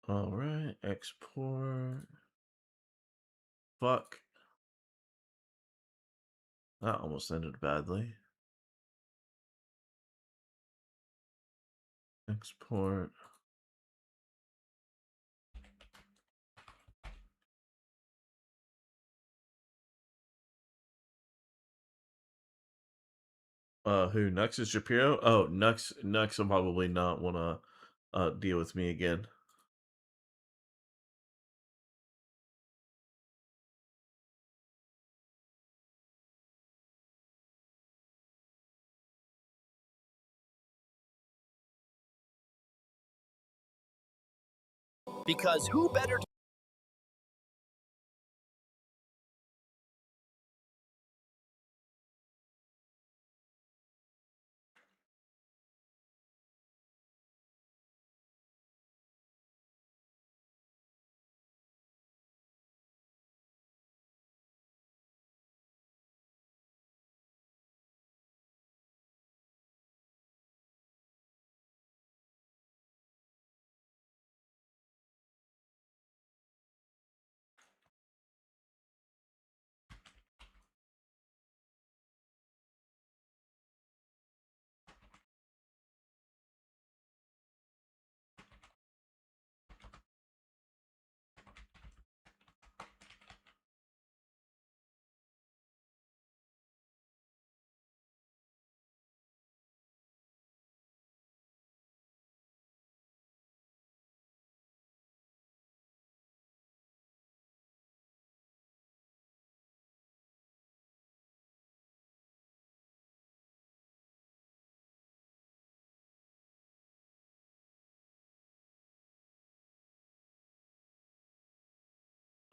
All right, export. Fuck. That almost ended badly. Export. Who? Nux is Shapiro? Oh, Nux will probably not want to deal with me again. Because who better to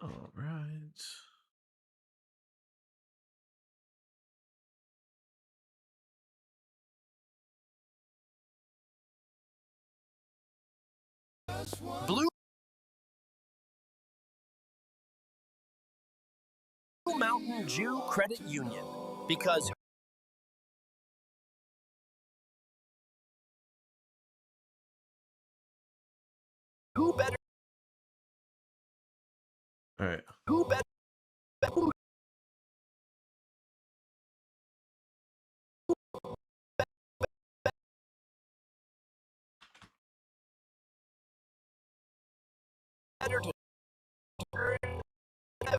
All right. Blue Mountain Jew Credit Union? Because who better? All right. Who better? Who better to?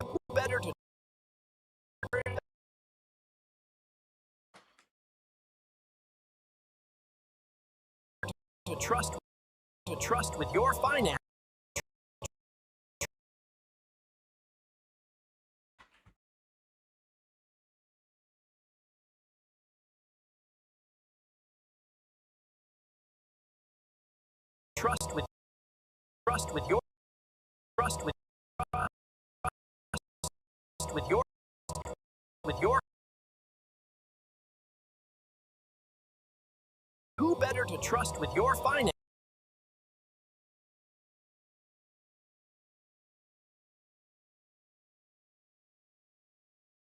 Who better to? To trust with your finance. Trust with your trust with your better to trust with your finances?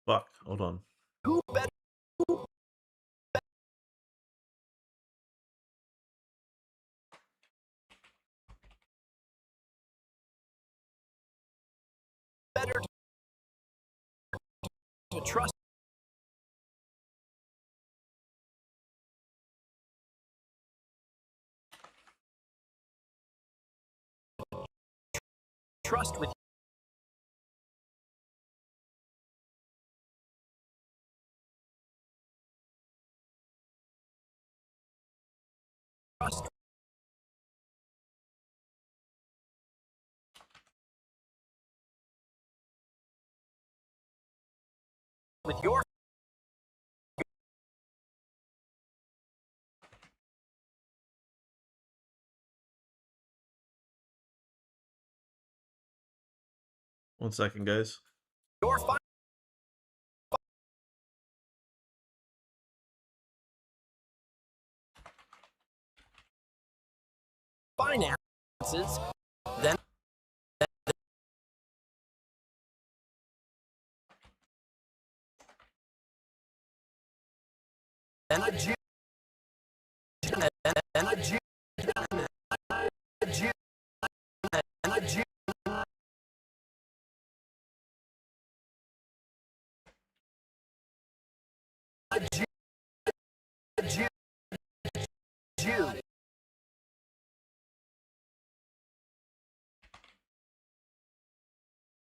Fuck, hold on. Who better to trust with trust with your One second, guys. your finances, then a Jew and a Jew and a Jew and a Jew a Jew a Jew Jew.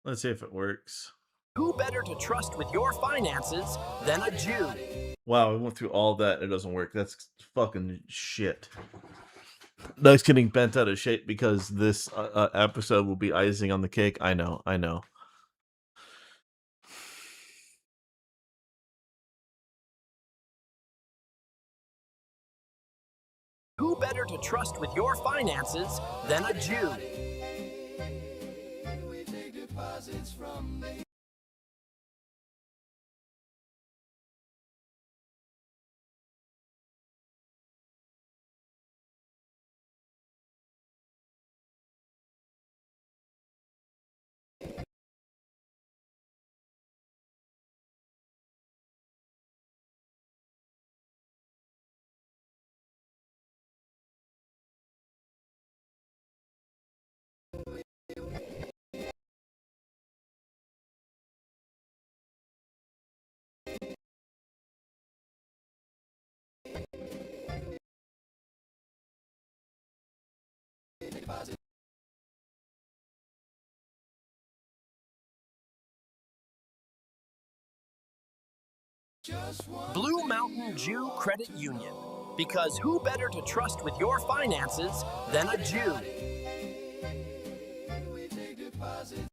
Let's see if it works. Who better to trust with your finances than a Jew? Wow, we went through all that. It doesn't work. That's fucking shit. Doug's getting bent out of shape because this episode will be icing on the cake. I know. Who better to trust with your finances than a Jew? We take deposits from the deposit. Blue Mountain Jew Credit Union. Because who better to trust with your finances than a Jew? We take deposits.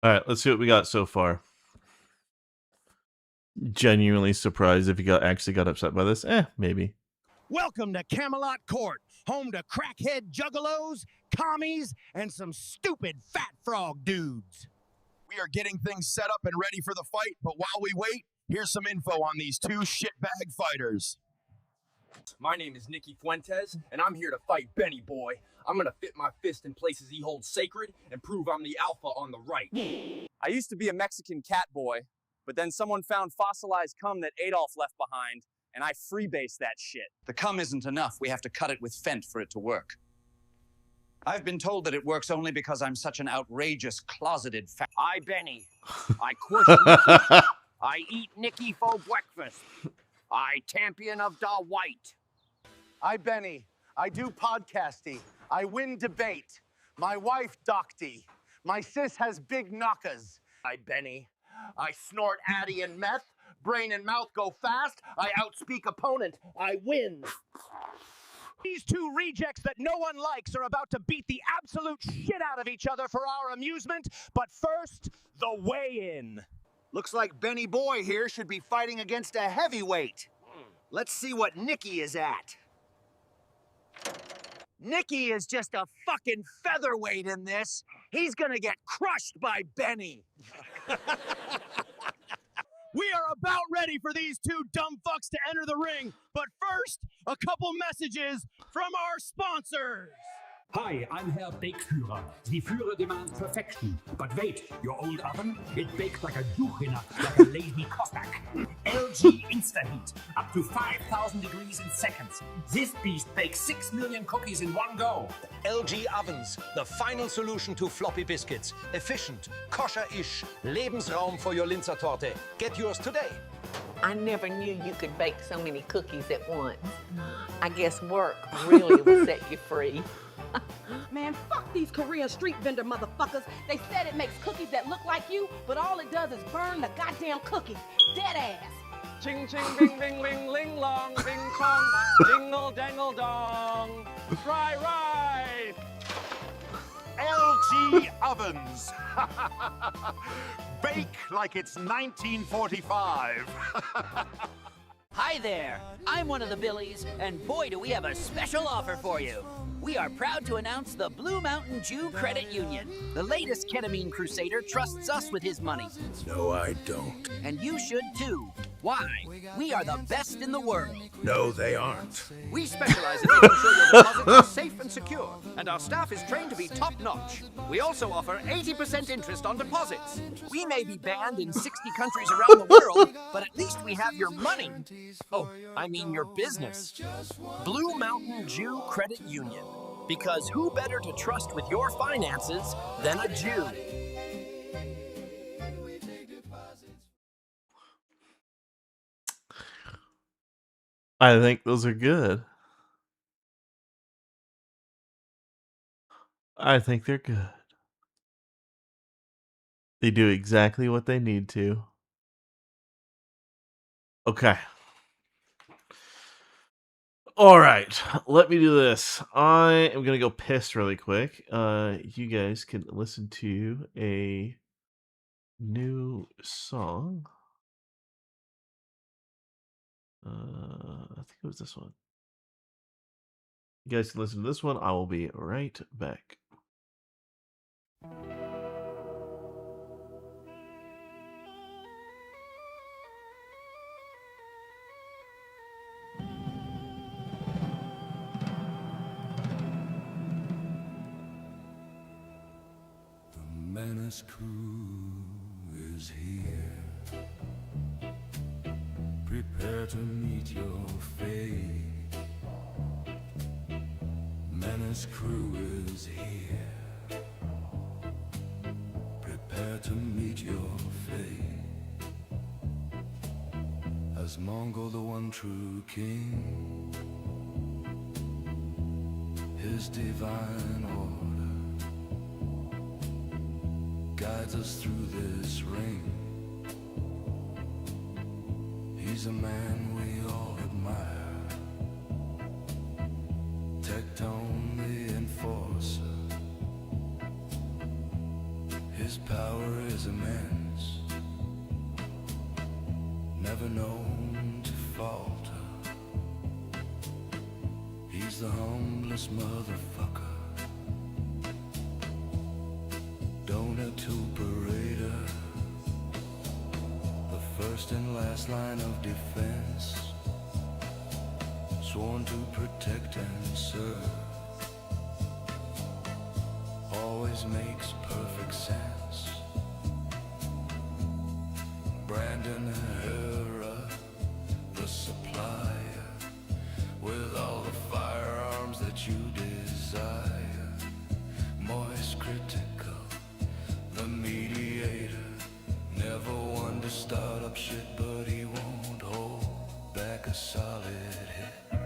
All right, let's see what we got so far. Genuinely surprised if you actually got upset by this. Maybe. Welcome to Camelot Court, home to crackhead juggalos, commies, and some stupid fat frog dudes. We are getting things set up and ready for the fight, but while we wait, here's some info on these two shitbag fighters. My name is Nicky Fuentes, and I'm here to fight Benny Boy. I'm gonna fit my fist in places he holds sacred and prove I'm the alpha on the right. I used to be a Mexican cat boy, but then someone found fossilized cum that Adolf left behind, and I freebased that shit. The cum isn't enough. We have to cut it with Fent for it to work. I've been told that it works only because I'm such an outrageous, closeted fat. I Benny. I push Nicky. I eat Nicky for breakfast. I champion of the white. I Benny. I do podcasting. I win debate. My wife docty. My sis has big knockers. I Benny. I snort Addy and meth. Brain and mouth go fast. I outspeak opponent. I win. These two rejects that no one likes are about to beat the absolute shit out of each other for our amusement. But first, the weigh-in. Looks like Benny Boy here should be fighting against a heavyweight. Let's see what Nicky is at. Nicky is just a fucking featherweight in this. He's gonna get crushed by Benny. We are about ready for these two dumb fucks to enter the ring. But first, a couple messages from our sponsors. Hi, I'm Herr Bakeführer. The Führer demands perfection. But wait, your old oven? It bakes like a Juchina, like a lazy Cossack. LG InstaHeat, up to 5,000 degrees in seconds. This beast bakes 6 million cookies in one go. LG ovens, the final solution to floppy biscuits. Efficient, kosher-ish, Lebensraum for your Linzer Torte. Get yours today. I never knew you could bake so many cookies at once. I guess work really will set you free. Man, fuck these Korean street vendor motherfuckers. They said it makes cookies that look like you, but all it does is burn the goddamn cookies. Dead ass. Ching ching bing bing ling ling long bing chong dingle dangle dong. Fry right. LG ovens. Bake like it's 1945. Hi there, I'm one of the Billies, and boy do we have a special offer for you. We are proud to announce the Blue Mountain Jew Credit Union. The latest ketamine crusader trusts us with his money. No, I don't. And you should too. Why? We are the best in the world. No, they aren't. We specialize in making sure your deposits are safe and secure, and our staff is trained to be top-notch. We also offer 80% interest on deposits. We may be banned in 60 countries around the world, but at least we have your money. Oh, I mean your business. Blue Mountain Jew Credit Union. Because who better to trust with your finances than a Jew? I think those are good. I think they're good. They do exactly what they need to. Okay. All right, let me do this. I am going to go piss really quick. You guys can listen to a new song. I think it was this one. You guys can listen to this one. I will be right back. Menace crew is here. Prepare to meet your fate. Menace crew is here. Prepare to meet your fate. As Mongol, the one true king, his divine order guides us through this ring. He's a man we all admire. Tectone the enforcer. His power is immense, never known to falter. He's the humblest motherfucker. Donor to parader, the first and last line of defense, sworn to protect and serve. Always makes perfect sense. Brandon Herrera, the supplier, with all the firearms that you desire. Moist critical, the mediator, never one to start up shit, but he won't hold back a solid hit.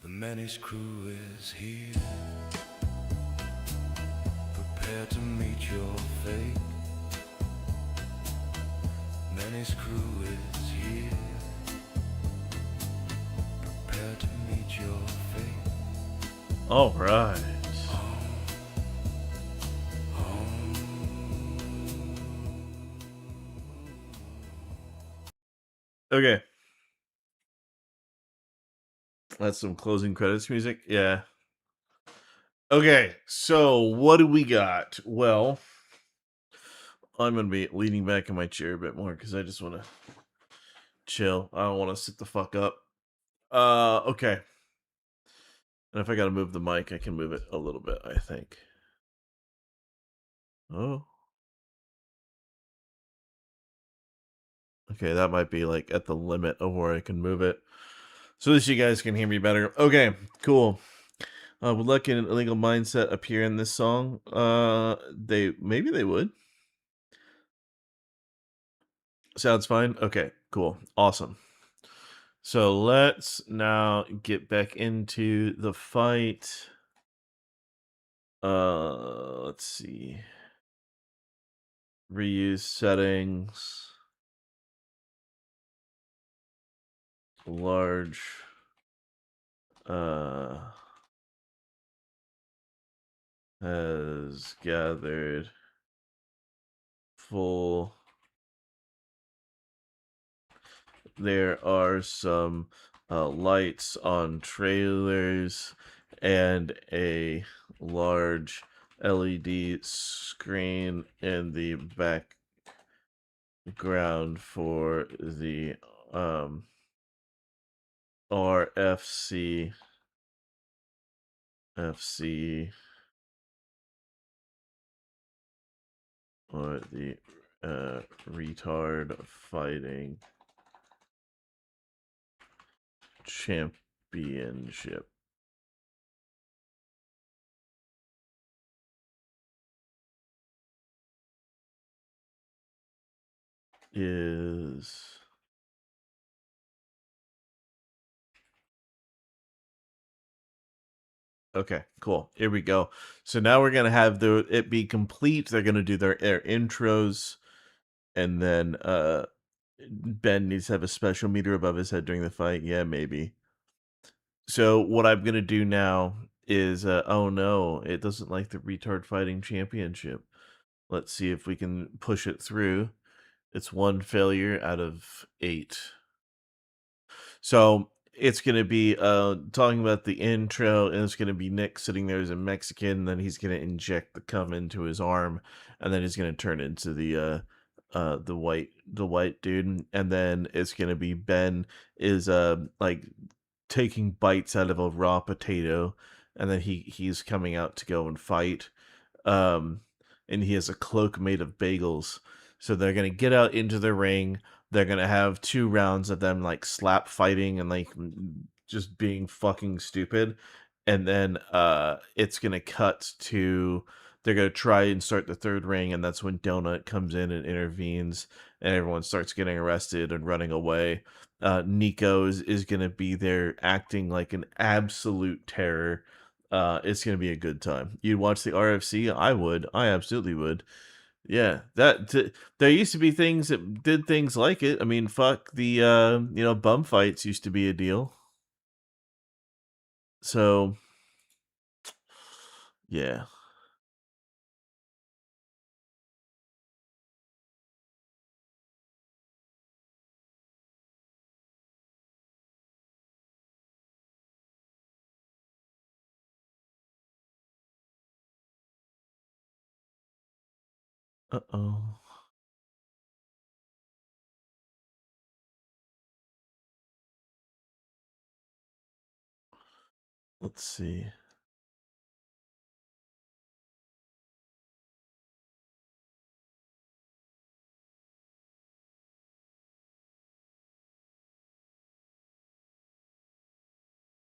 The Menace crew is here. Prepare to meet your fate. Menace crew is here. Prepare to meet your fate. All right. Okay. That's some closing credits music. Yeah. Okay, so what do we got? Well, I'm gonna be leaning back in my chair a bit more because I just want to chill. I don't want to sit the fuck up. Okay. And if I gotta move the mic, I can move it a little bit, I think. Oh. Okay, that might be like at the limit of where I can move it. So that you guys can hear me better. Okay, cool. Would Luck and Illegal Mindset appear in this song? Maybe they would. Sounds fine. Okay, cool. Awesome. So let's now get back into the fight. Let's see. Reuse settings. Large. Has gathered full. There are some lights on trailers and a large LED screen in the background for the RFC or the retard fighting championship is okay, cool. Here we go. So now we're gonna have it be complete. They're gonna do their intros, and then Ben needs to have a special meter above his head during the fight. Yeah, maybe. So what I'm gonna do now is oh no, it doesn't like the retard fighting championship. Let's see if we can push it through. It's 1 failure out of 8. So it's gonna be talking about the intro, and it's gonna be Nick sitting there as a Mexican, and then he's gonna inject the cum into his arm, and then he's gonna turn into the white dude, and then it's gonna be Ben is like taking bites out of a raw potato, and then he's coming out to go and fight. And he has a cloak made of bagels. So they're gonna get out into the ring. They're gonna have 2 rounds of them like slap fighting and like just being fucking stupid. And then it's gonna cut to they're gonna try and start the 3rd ring, and that's when Donut comes in and intervenes, and everyone starts getting arrested and running away. Nico is gonna be there acting like an absolute terror. It's gonna be a good time. You'd watch the RFC? I would. I absolutely would. Yeah, there used to be things that did things like it. I mean, fuck the bum fights used to be a deal. So, yeah. Uh-oh. Let's see.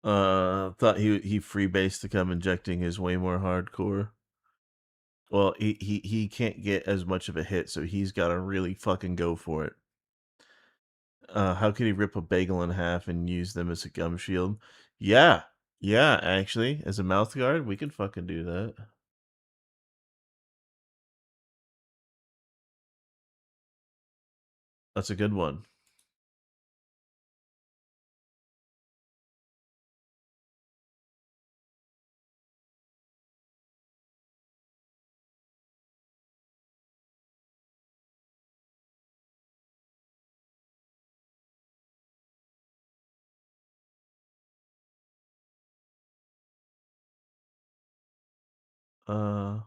Thought he freebased to come injecting his way more hardcore. Well, he can't get as much of a hit, so he's got to really fucking go for it. How could he rip a bagel in half and use them as a gum shield? Yeah, yeah, actually, as a mouth guard, we can fucking do that. That's a good one. Uh.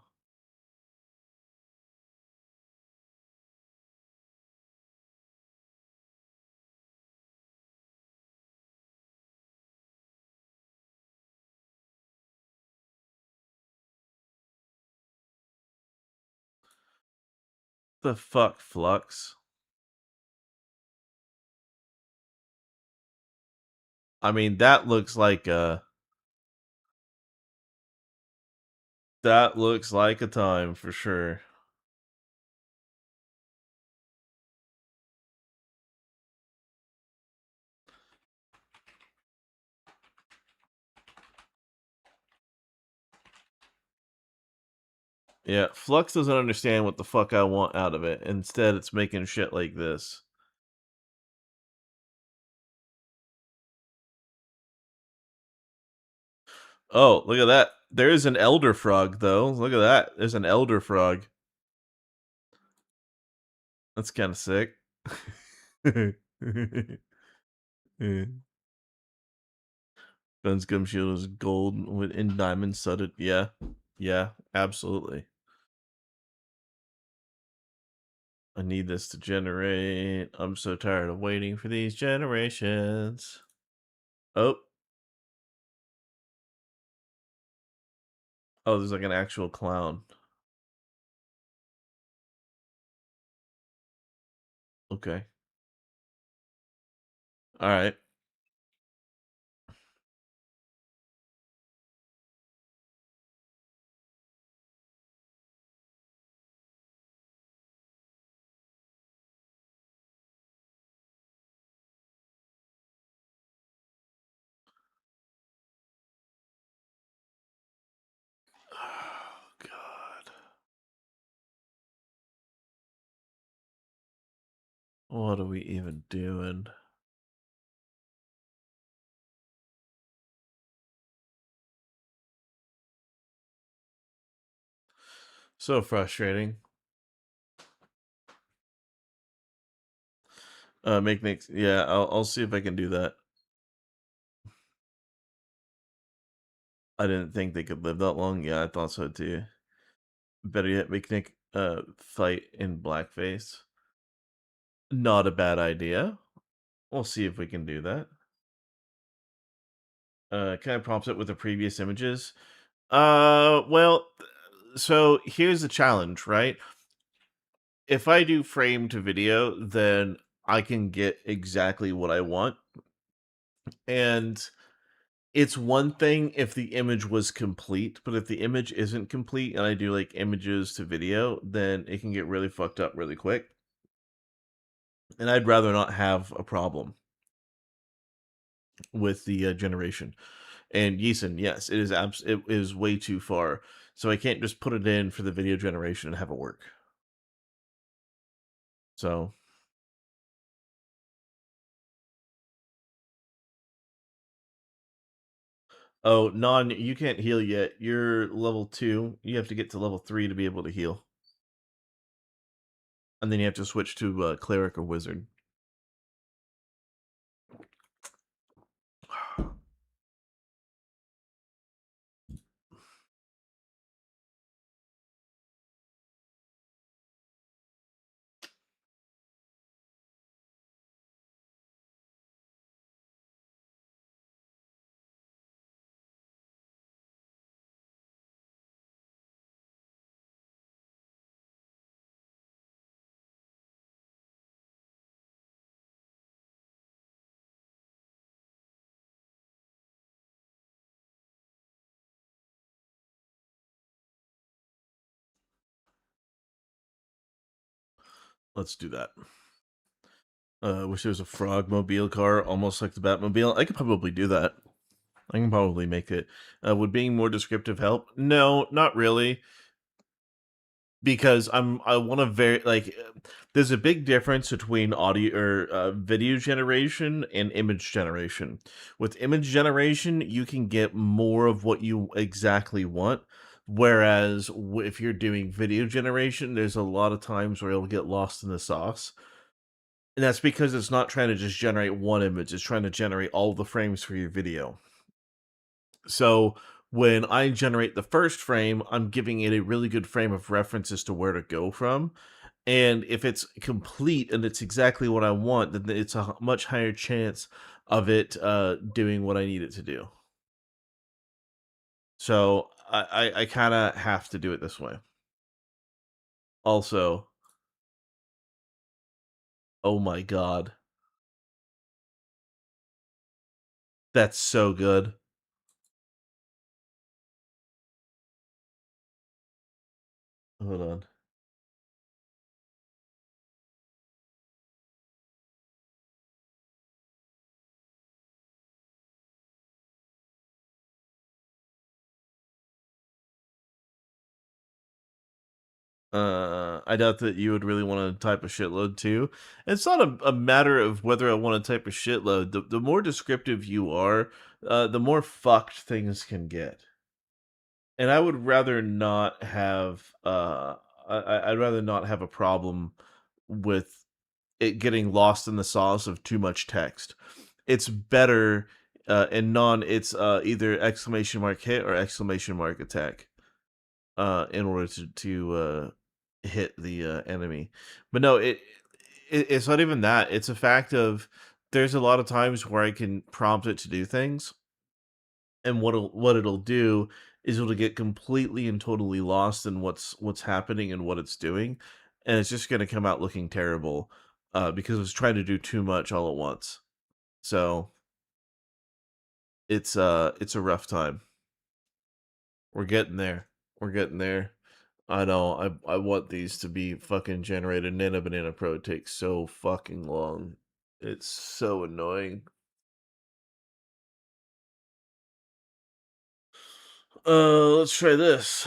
The fuck, Flux? I mean, that looks like a time for sure. Yeah, Flux doesn't understand what the fuck I want out of it. Instead, it's making shit like this. Oh, look at that. There is an elder frog, though. Look at that. There's an elder frog. That's kind of sick. Ben's gum shield is gold with in diamond studded. Yeah. Yeah, absolutely. I need this to generate. I'm so tired of waiting for these generations. Oh. Oh, there's like an actual clown. Okay. All right. Oh, God. What are we even doing? So frustrating. Make next. Yeah, I'll see if I can do that. I didn't think they could live that long. Yeah, I thought so too. Better yet, make Nick fight in blackface. Not a bad idea. We'll see if we can do that. Can I prompt it with the previous images? Well, so here's the challenge, right? If I do frame to video, then I can get exactly what I want. And it's one thing if the image was complete, but if the image isn't complete and I do like images to video, then it can get really fucked up really quick. And I'd rather not have a problem with the generation. And Yeeson, yes, it is way too far. So I can't just put it in for the video generation and have it work. So oh, Non, you can't heal yet. You're level 2. You have to get to level 3 to be able to heal. And then you have to switch to cleric or wizard. Let's do that. Wish there was a frog mobile car, almost like the Batmobile. I could probably do that. I can probably make it. Would being more descriptive help? No, not really. Because I want to there's a big difference between audio or video generation and image generation. With image generation, you can get more of what you exactly want. Whereas if you're doing video generation, there's a lot of times where it'll get lost in the sauce. And that's because it's not trying to just generate one image, it's trying to generate all the frames for your video. So when I generate the first frame, I'm giving it a really good frame of reference as to where to go from. And if it's complete and it's exactly what I want, then it's a much higher chance of it doing what I need it to do. So I kind of have to do it this way. Also, oh my god, that's so good. Hold on. I doubt that you would really want to type a shitload too. It's not a matter of whether I want to type a shitload. The more descriptive you are, the more fucked things can get. And I would rather not have I'd rather not have a problem with it getting lost in the sauce of too much text. It's better in non it's either exclamation mark hit or exclamation mark attack in order to hit the enemy. But no, it's not even that. It's a fact of there's a lot of times where I can prompt it to do things, and what it'll do is it'll get completely and totally lost in what's happening and what it's doing, and it's just going to come out looking terrible because it's trying to do too much all at once. So it's a rough time. We're getting there. We're getting there. I know. I want these to be fucking generated. Nana Banana Pro takes so fucking long. It's so annoying. Let's try this.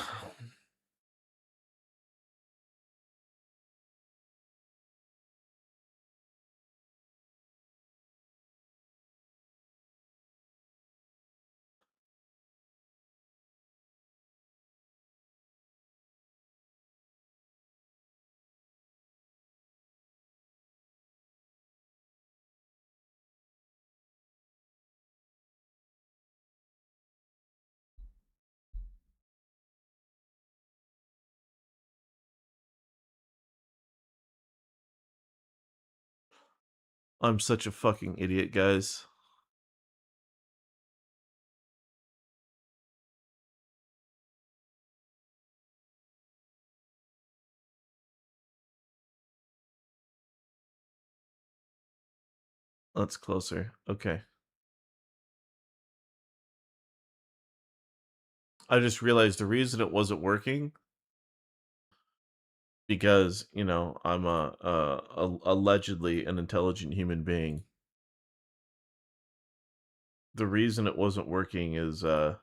I'm such a fucking idiot, guys. That's closer. Okay. I just realized the reason it wasn't working because, you know, I'm allegedly an intelligent human being. The reason it wasn't working is I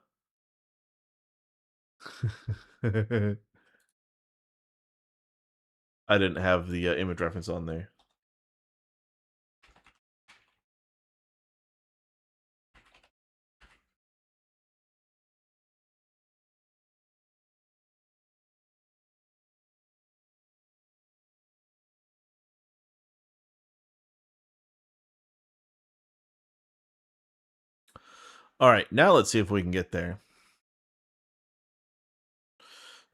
didn't have the image reference on there. All right, now let's see if we can get there.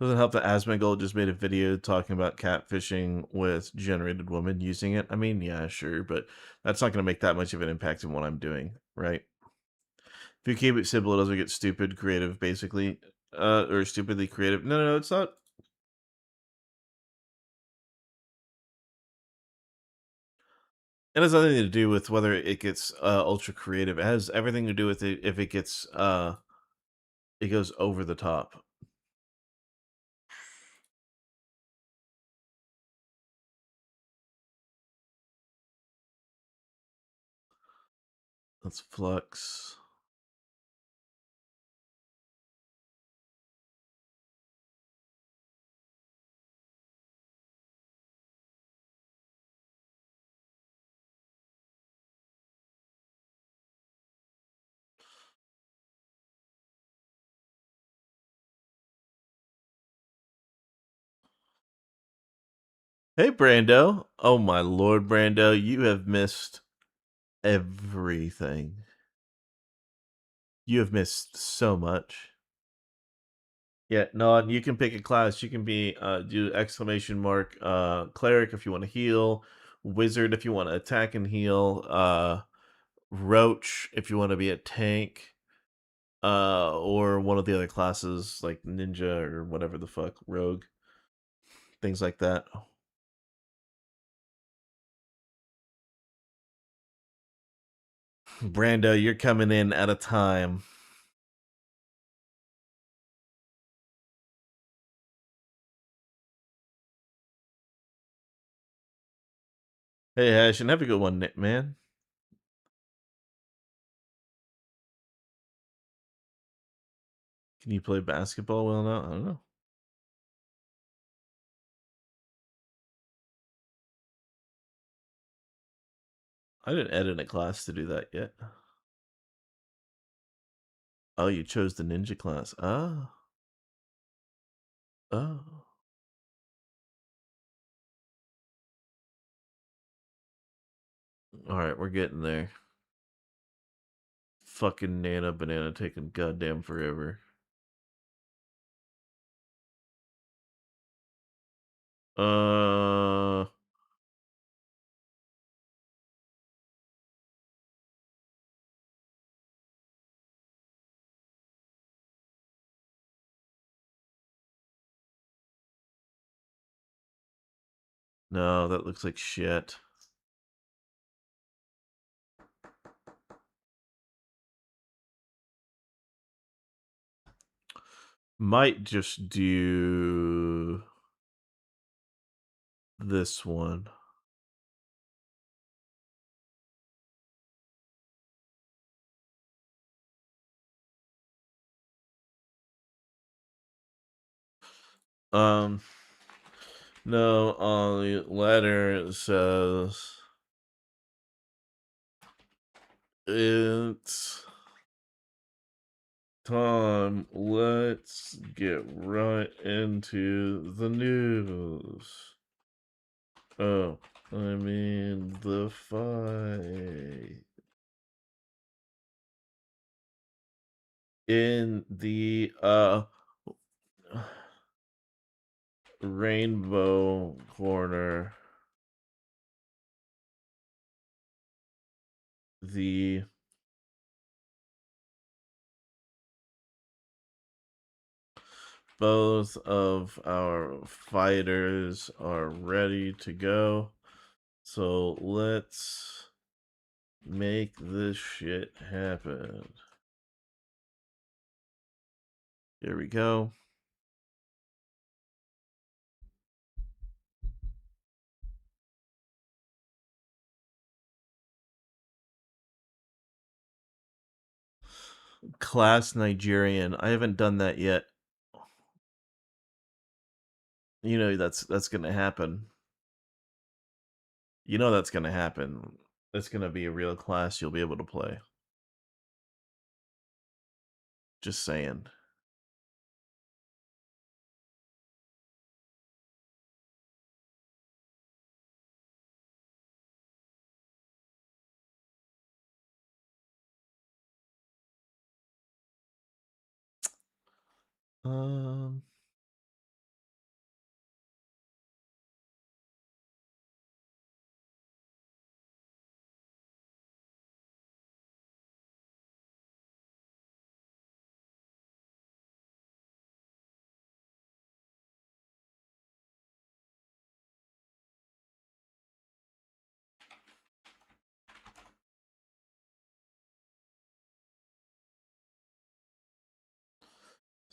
Doesn't help that Asmongold just made a video talking about catfishing with generated women using it. I mean, yeah, sure, but that's not going to make that much of an impact in what I'm doing, right? If you keep it simple, it doesn't get stupid creative, basically, or stupidly creative. No, it's not. It has nothing to do with whether it gets ultra creative. It has everything to do with it if it gets it goes over the top. Let's flux. Hey, Brando. Oh, my Lord, Brando. You have missed everything. You have missed so much. Yeah, no, and you can pick a class. You can be do exclamation mark cleric if you want to heal, wizard if you want to attack and heal, roach if you want to be a tank, or one of the other classes like ninja or whatever the fuck, rogue, things like that. Brando, you're coming in at a time. Hey, Ashton, have a good one, man. Can you play basketball well now? I don't know. I didn't edit a class to do that yet. Oh, you chose the ninja class. Oh. Oh. Alright, we're getting there. Fucking Nana Banana taking goddamn forever. Uh... No, that looks like shit. Might just do this one. No, on the letter it says it's time. Let's get right into the news. Oh, I mean the fight. In the rainbow corner, the both of our fighters are ready to go. So let's make this shit happen. Here we go. Class Nigerian. I haven't done that yet. You know that's gonna happen. You know that's gonna happen. It's gonna be a real class you'll be able to play. Just saying. Um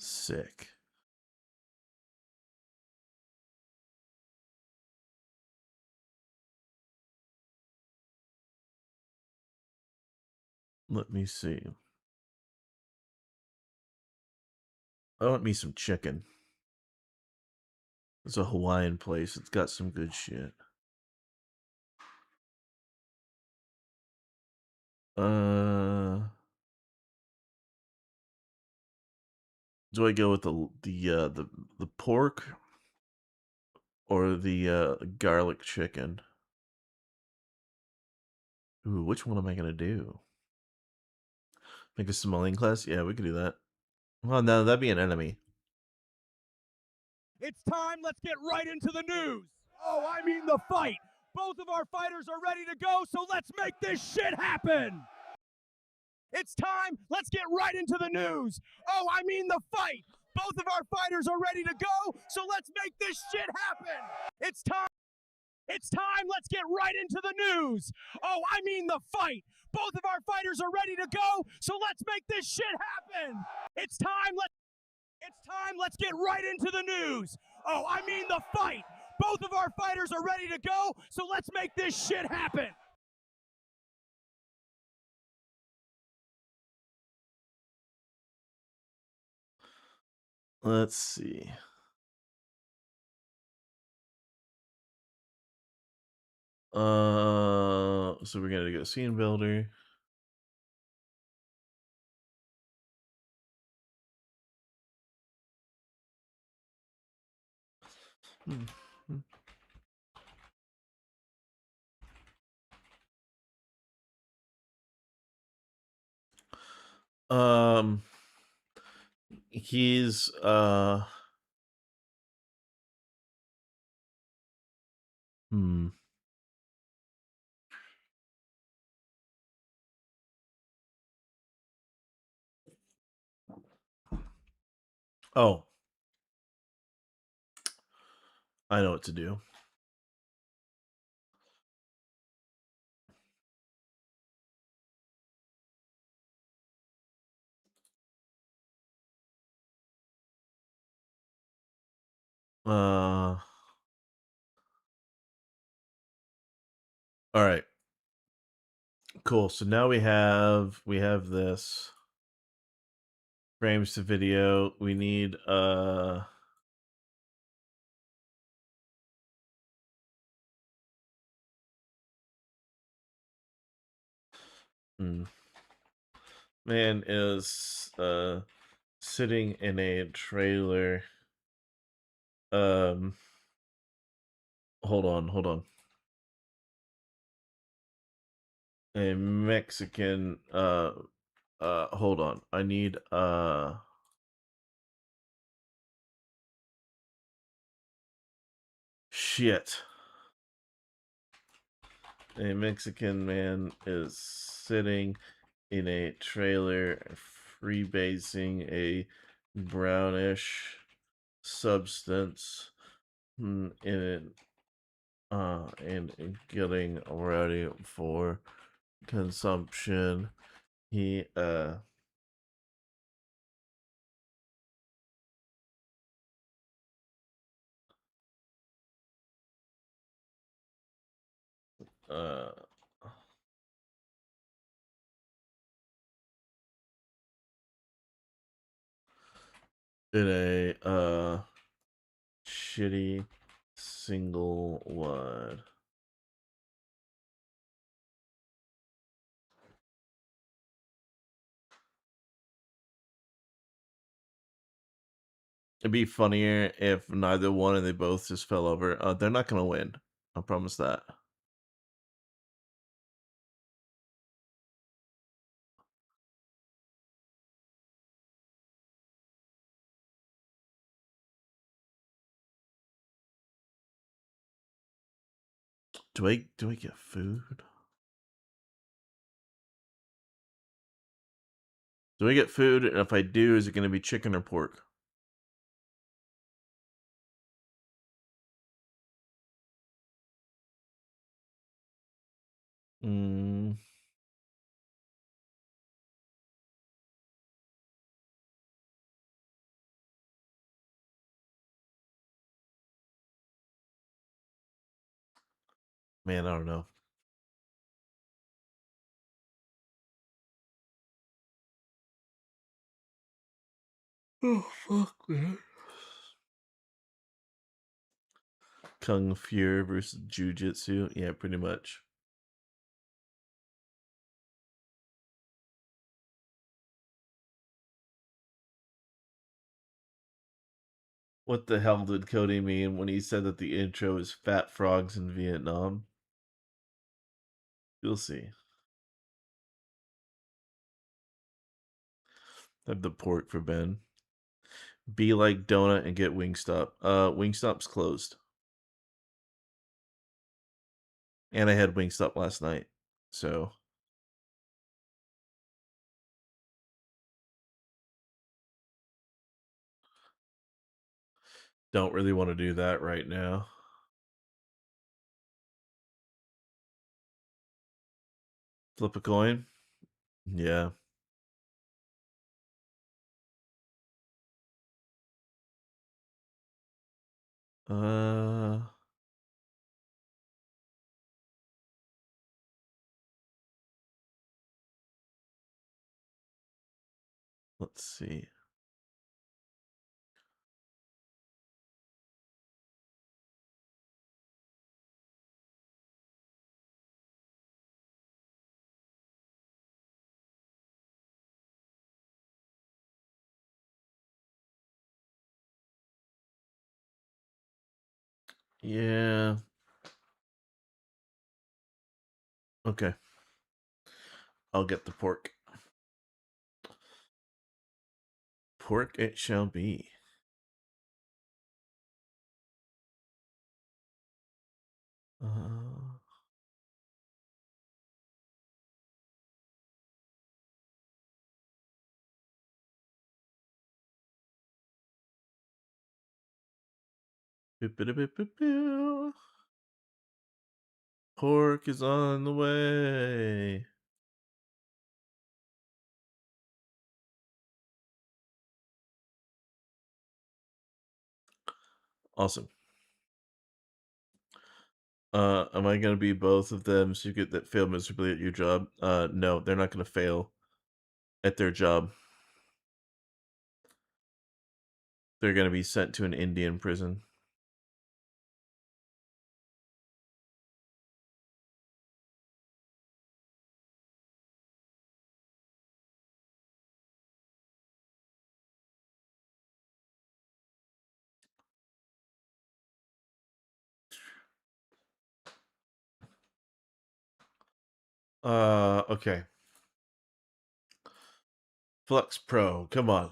Sick. Let me see. I want me some chicken. It's a Hawaiian place. It's got some good shit. Do I go with the pork or the garlic chicken? Ooh, which one am I gonna do? Make a Somalian class? Yeah, we could do that. Well, no, that'd be an enemy. It's time. Let's get right into the news. Oh, I mean the fight. Both of our fighters are ready to go, so let's make this shit happen. It's time. Let's get right into the news. Oh, I mean the fight. Both of our fighters are ready to go, so let's make this shit happen. It's time. It's time. Let's get right into the news. Oh, I mean the fight. Both of our fighters are ready to go, so let's make this shit happen. It's time. Let's get right into the news. Oh, I mean the fight. Both of our fighters are ready to go, so let's make this shit happen. Let's see. So we're gonna go scene builder. He's Oh. I know what to do. All right. Cool. So now we have this frames to video. We need man is sitting in a trailer. Hold on. A Mexican hold on. I need shit. A Mexican man is sitting in a trailer freebasing a brownish substance in it and getting ready for consumption. He in a shitty single wide. It'd be funnier if neither one and they both just fell over. They're not gonna win. I promise that. Do I get food? Do I get food? And if I do, is it gonna be chicken or pork? Mm. Man, I don't know. Oh, fuck, man. Kung Fu versus Jiu-Jitsu. Yeah, pretty much. What the hell did Cody mean when he said that the intro is Fat Frogs in Vietnam? You'll see. Have the pork for Ben. Be like Donut and get Wingstop. Wingstop's closed. And I had Wingstop last night. So don't really want to do that right now. Flip a coin? Yeah. Uh let's see. Yeah. Okay. I'll get the pork. Pork it shall be. Boop-a-da-boop-boop-boo. Pork is on the way. Awesome. Am I gonna be both of them so you get that fail miserably at your job? No, they're not gonna fail at their job. They're gonna be sent to an Indian prison. Okay. Flux Pro, come on.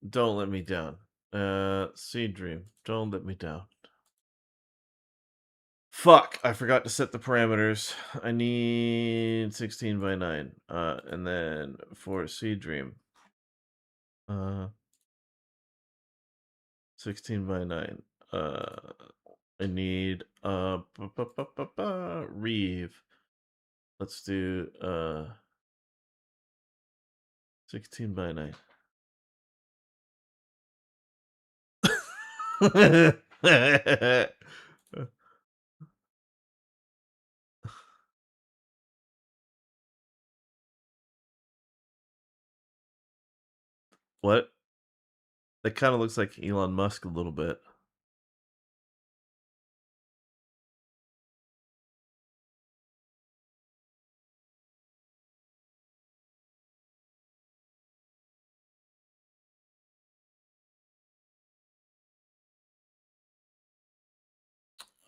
Don't let me down. Seed Dream, don't let me down. Fuck, I forgot to set the parameters. I need 16 by 9. And then for Seed Dream. 16 by 9. I need Reeve. Let's do 16 by 9. What? That kind of looks like Elon Musk a little bit.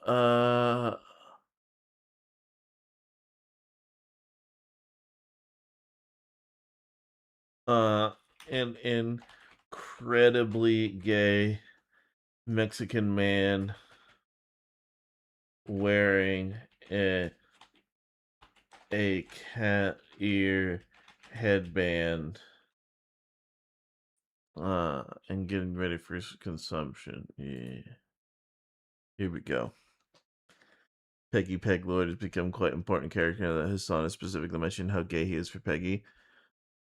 Uh an incredibly gay Mexican man wearing a cat ear headband and getting ready for consumption. Yeah. Here we go. Peggy Peg Lloyd has become quite an important character now that his son has specifically mentioned how gay he is for Peggy.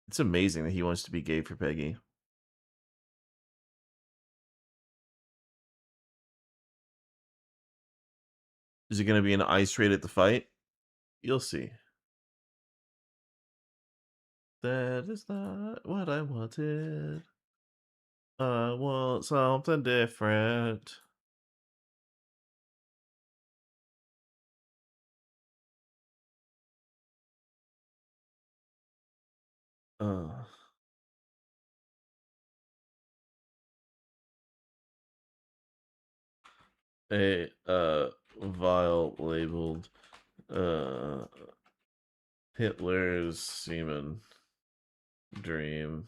It's amazing that he wants to be gay for Peggy. Is he going to be an ice raid at the fight? You'll see. That is not what I wanted. I want something different. A vial labeled Hitler's semen dream.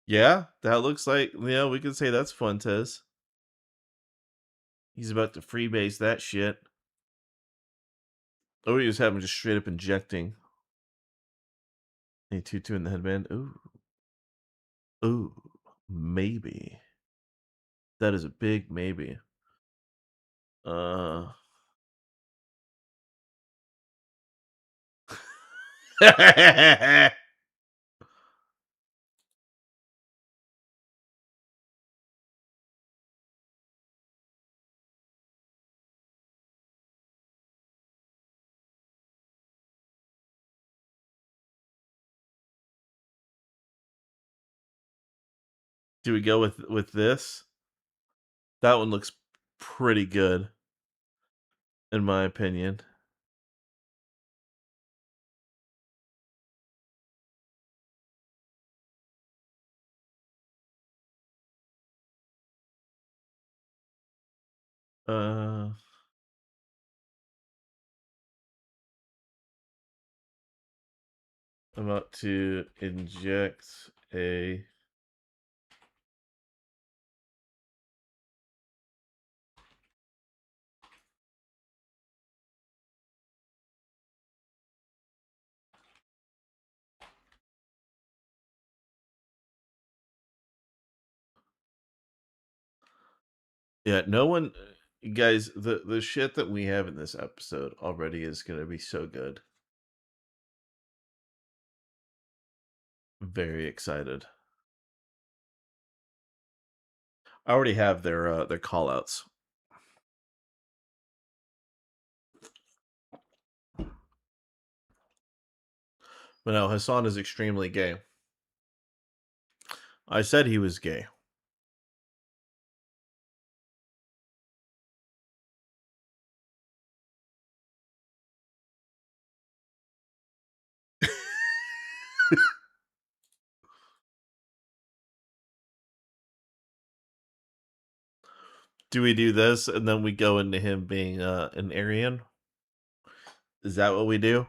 Yeah, that looks like, yeah, we can say that's Fuentes. He's about to freebase that shit. Or he was having just straight up injecting. A 2-2 in the headband. Ooh. Ooh. Maybe. That is a big maybe. Do we go with this? That one looks pretty good, in my opinion. I'm about to inject a Yeah, no one, guys, the shit that we have in this episode already is going to be so good. Very excited. I already have their call outs. But no, Hassan is extremely gay. I said he was gay. Do we do this and then we go into him being an Aryan? Is that what we do?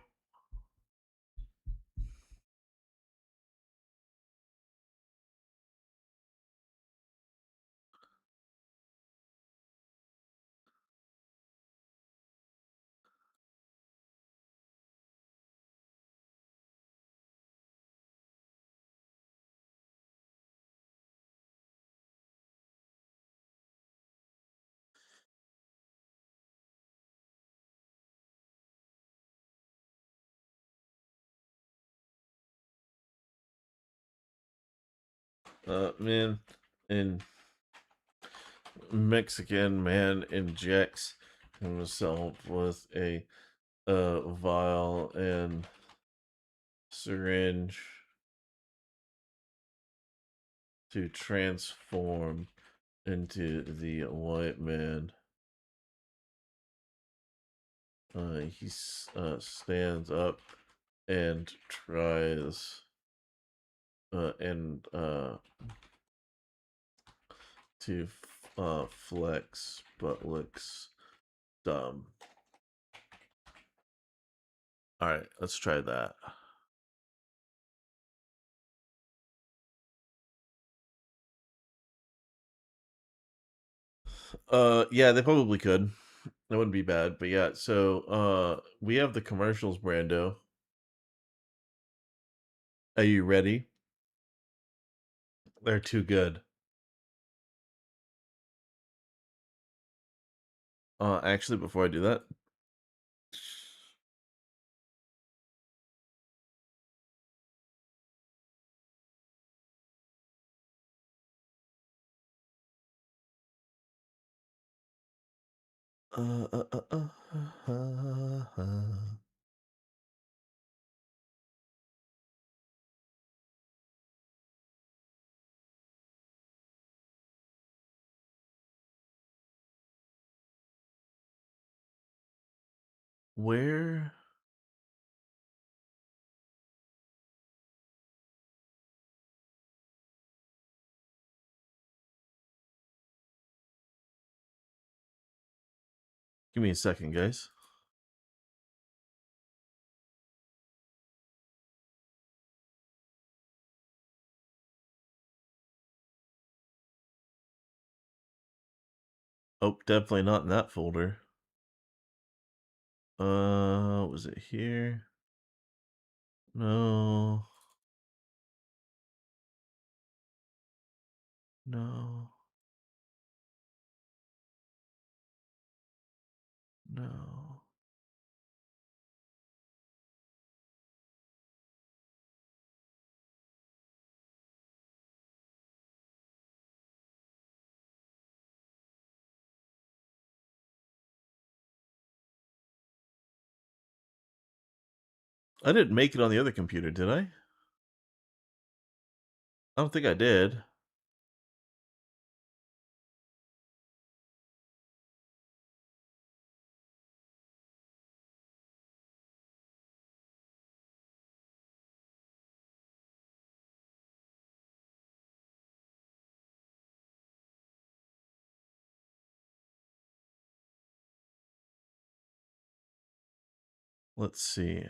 Man, and Mexican man injects himself with a vial and syringe to transform into the white man. He stands up and tries to flex, but looks dumb. All right, let's try that. Yeah, they probably could. That wouldn't be bad, but yeah. So, we have the commercials, Brando. Are you ready? They're too good. Actually, before I do that, uh, uh, uh, uh, where? Give me a second, guys. Oh, definitely not in that folder. Was it here? No. No. No. I didn't make it on the other computer, did I? I don't think I did. Let's see.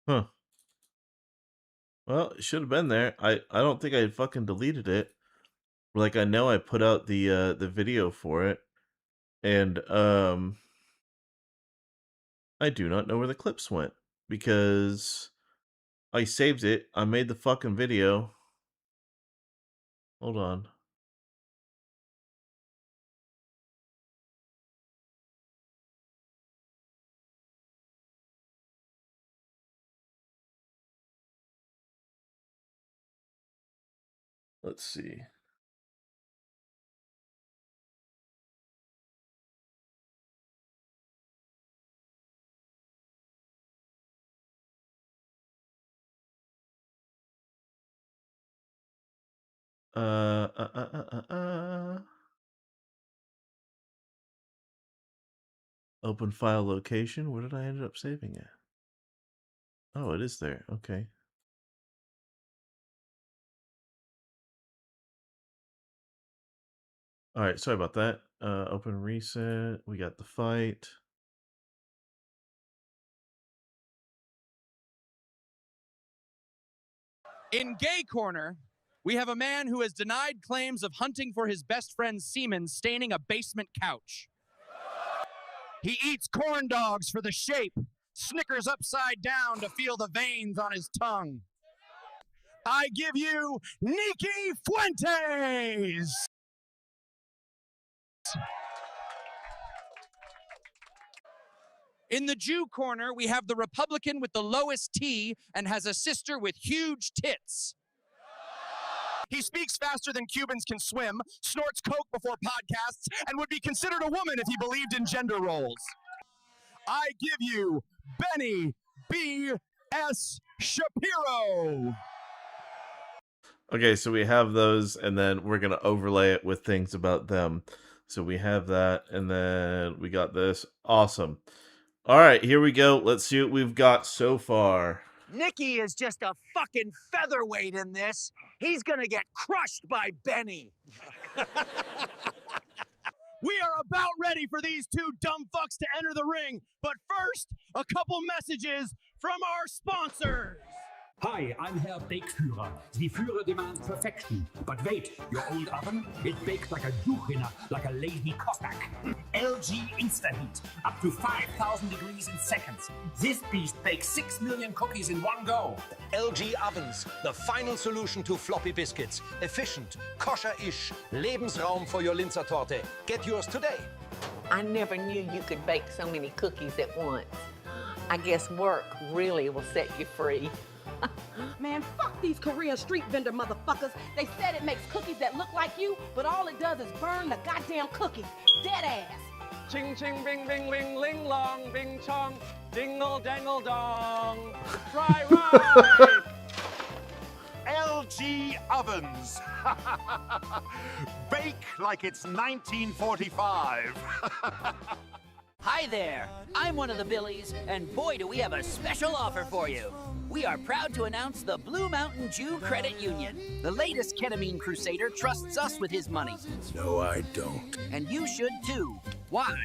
Huh. Well, it should have been there. I don't think I fucking deleted it. Like, I know I put out the video for it, and I do not know where the clips went because I saved it. I made the fucking video. Hold on. Let's see. Uh, uh, uh, uh, uh, uh. Open file location. Where did I end up saving it? Oh, it is there. Okay. All right. Sorry about that. Open reset. We got the fight. In Gay Corner, we have a man who has denied claims of hunting for his best friend's semen staining a basement couch. He eats corn dogs for the shape, Snickers upside down to feel the veins on his tongue. I give you Nikki Fuentes! In the Jew corner, we have the Republican with the lowest T and has a sister with huge tits. He speaks faster than Cubans can swim, snorts coke before podcasts, and would be considered a woman if he believed in gender roles. I give you Benny B.S. Shapiro. Okay, so we have those, and then we're going to overlay it with things about them. So we have that, and then we got this. Awesome. All right, here we go. Let's see what we've got so far. Nikki is just a fucking featherweight in this. He's gonna get crushed by Benny. We are about ready for these two dumb fucks to enter the ring. But first, a couple messages from our sponsors. Hi, I'm Herr Bakeführer. The Führer demands perfection. But wait, your old oven, it bakes like a Juchina, like a lazy Cossack. LG InstaHeat, up to 5,000 degrees in seconds. This beast bakes 6 million cookies in one go. LG ovens, the final solution to floppy biscuits. Efficient, kosher-ish, Lebensraum for your Linzer Torte. Get yours today. I never knew you could bake so many cookies at once. I guess work really will set you free. Man, fuck these Korean street vendor motherfuckers. They said it makes cookies that look like you, but all it does is burn the goddamn cookies. Dead ass. Ching ching bing bing ling ling long bing chong dingle dangle dong. Fry right. LG ovens. Bake like it's 1945. Hi there. I'm one of the Billies, and boy, do we have a special offer for you. We are proud to announce the Blue Mountain Jew Credit Union. The latest ketamine crusader trusts us with his money. No, I don't. And you should too. Why?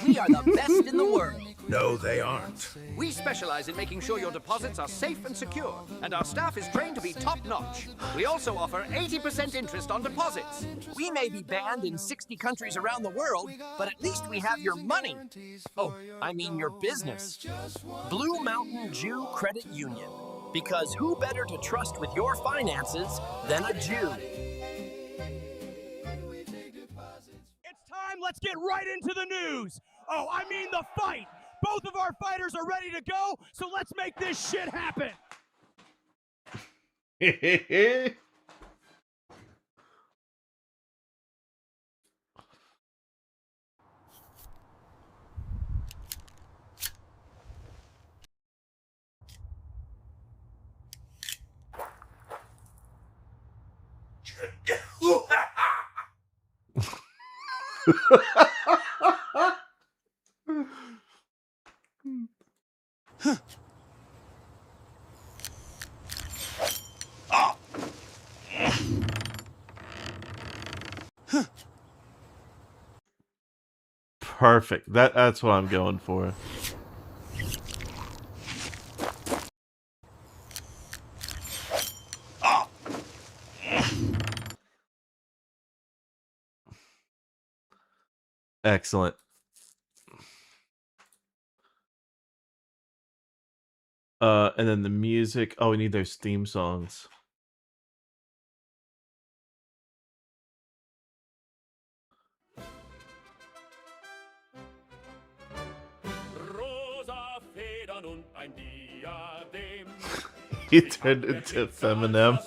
We are the best in the world. No, they aren't. We specialize in making sure your deposits are safe and secure, and our staff is trained to be top-notch. We also offer 80% interest on deposits. We may be banned in 60 countries around the world, but at least we have your money. Oh, I mean your business. Blue Mountain Jew Credit Union. Because who better to trust with your finances than a Jew? Let's get right into the news. Oh, I mean the fight. Both of our fighters are ready to go, so let's make this shit happen. Perfect. That's what I'm going for. Excellent. And then the music. Oh, we need those theme songs. He turned into Feminem.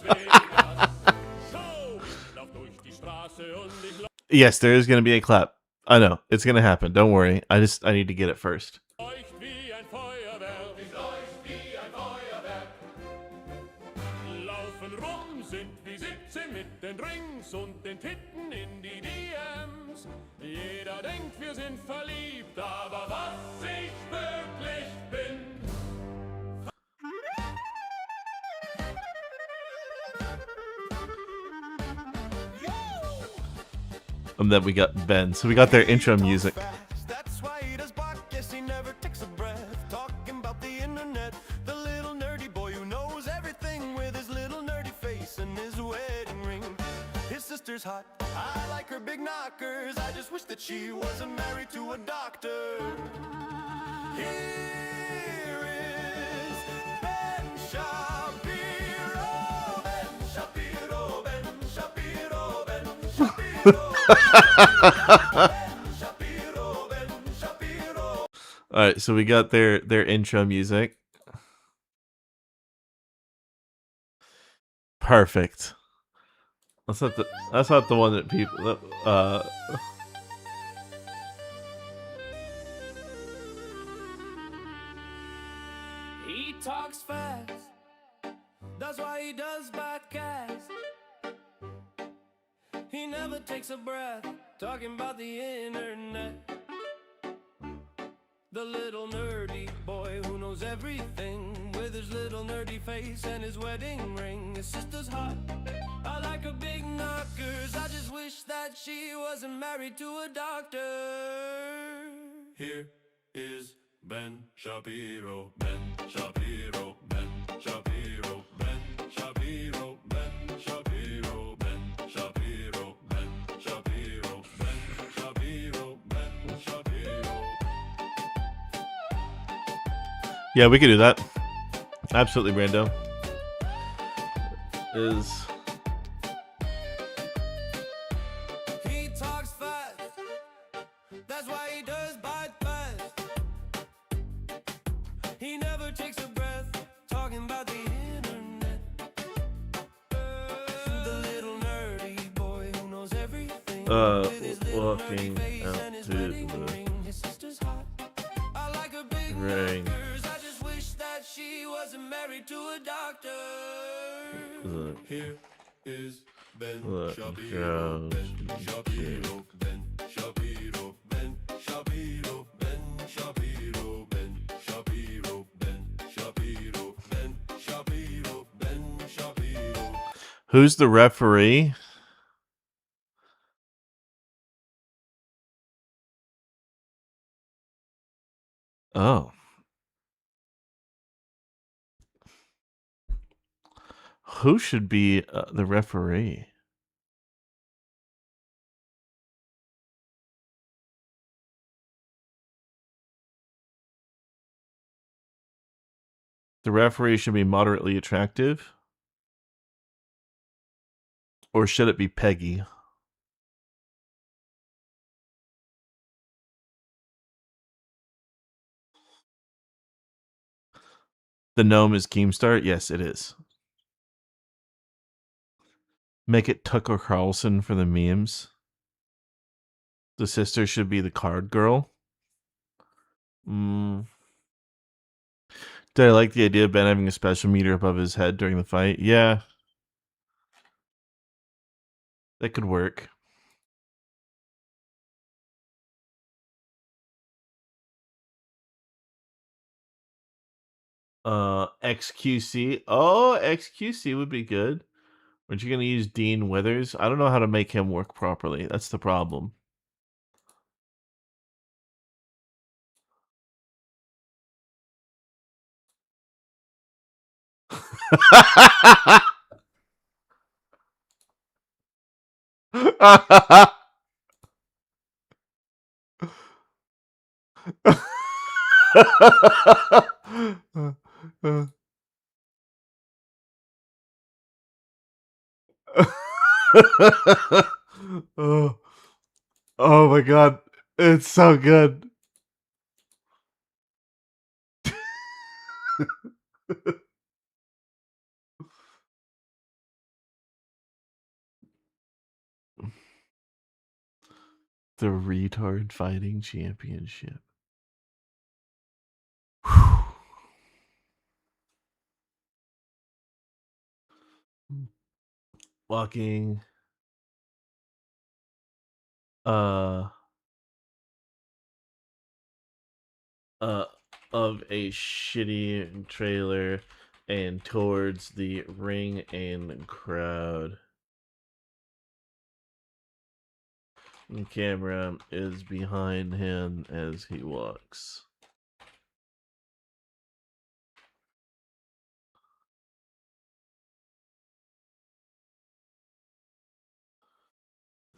Yes, there is going to be a clap. I know. It's going to happen. Don't worry. I need to get it first. Jeder denkt, wir sind verliebt, aber was ich wirklich bin. And then we got Ben. So we got their intro music. That's why he does bark, yes, he never takes a breath. Talking about the internet, the little nerdy boy who knows everything with his little nerdy face and his wedding ring. His sister's hot, I like her big knockers. I just wish that she wasn't married to a doctor. Here is Ben Shapiro. Ben Shapiro, Ben Shapiro, Ben Shapiro. All right, so we got their intro music. Perfect. That's not the one that people He talks fast. That's why he does podcasts. He never takes a breath. Talking about the internet. The little nerdy boy who knows everything with his little nerdy face and his wedding ring. His sister's hot. I like her big knockers. I just wish that she wasn't married to a doctor. Here is Ben Shapiro, Ben Shapiro, Ben Shapiro, Ben Shapiro, Ben Shapiro, Ben Shapiro, Ben Shapiro, Ben Shapiro, Ben Shapiro. Yeah, we could do that. Absolutely, Brando. Is He talks fast. That's why he does bite fast. He never takes a breath. Talking about the internet. The little nerdy boy who knows everything. With his little nerdy looking face out and his to wedding ring. His sister's hot. I like her big ring. knockers. I just wish that she wasn't married to a doctor. Here is Ben Shapiro, Ben Shapiro, Ben Shapiro, Ben Shapiro, Ben Shapiro, Ben Shapiro, Ben Shapiro, Ben Shapiro. Who's the referee? Oh. Who should be the referee? The referee should be moderately attractive? Or should it be Peggy? The gnome is Keemstar? Yes, it is. Make it Tucker Carlson for the memes. The sister should be the card girl. Did I like the idea of Ben having a special meter above his head during the fight? Yeah. That could work. XQC. Oh, XQC would be good. Aren't you going to use Dean Withers? I don't know how to make him work properly. That's the problem. oh. Oh my god. It's so good. The retard fighting championship. Walking. Of a shitty trailer and towards the ring and crowd. The camera is behind him as he walks.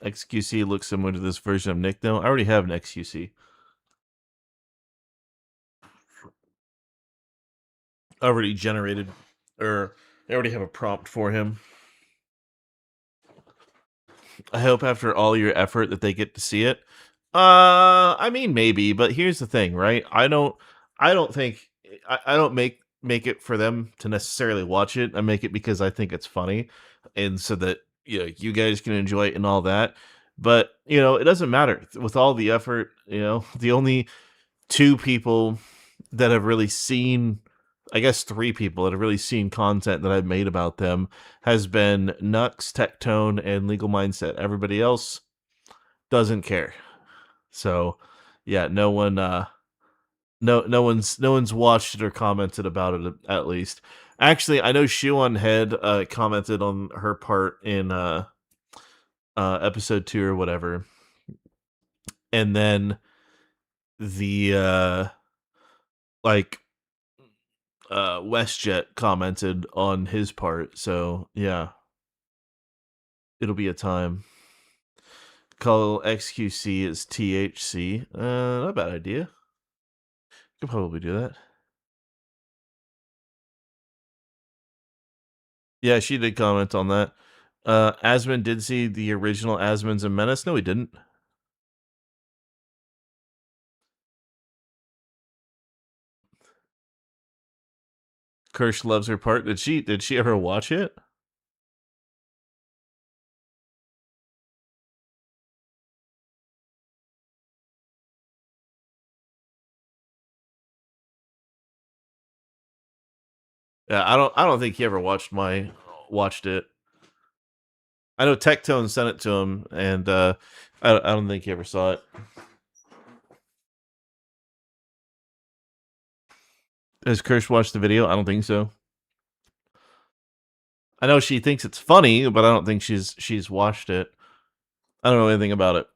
XQC looks similar to this version of Nick, though. I already have an XQC. Already generated, or I already have a prompt for him. I hope after all your effort that they get to see it. I mean, maybe, but here's the thing, right? I don't think I don't make it for them to necessarily watch it. I make it because I think it's funny, and so that you guys can enjoy it and all that. But it doesn't matter with all the effort. The only two people that have really seen, I guess 3 people that have really seen content that I've made about them has been Nux, Tectone, and Legal Mindset. Everybody else doesn't care. So, yeah, no one's watched it or commented about it at least. Actually, I know Shuon had commented on her part in episode 2 or whatever. And then the WestJet commented on his part, so yeah. It'll be a time. Call XQC as THC. Not a bad idea. Could probably do that. Yeah, she did comment on that. Asmund did see the original Asmund's a Menace. No, he didn't. Kirsch loves her part. Did she ever watch it? Yeah, I don't think he ever watched it. I know Tectone sent it to him, and I don't think he ever saw it. Has Kirsch watched the video? I don't think so. I know she thinks it's funny, but I don't think she's watched it. I don't know anything about it.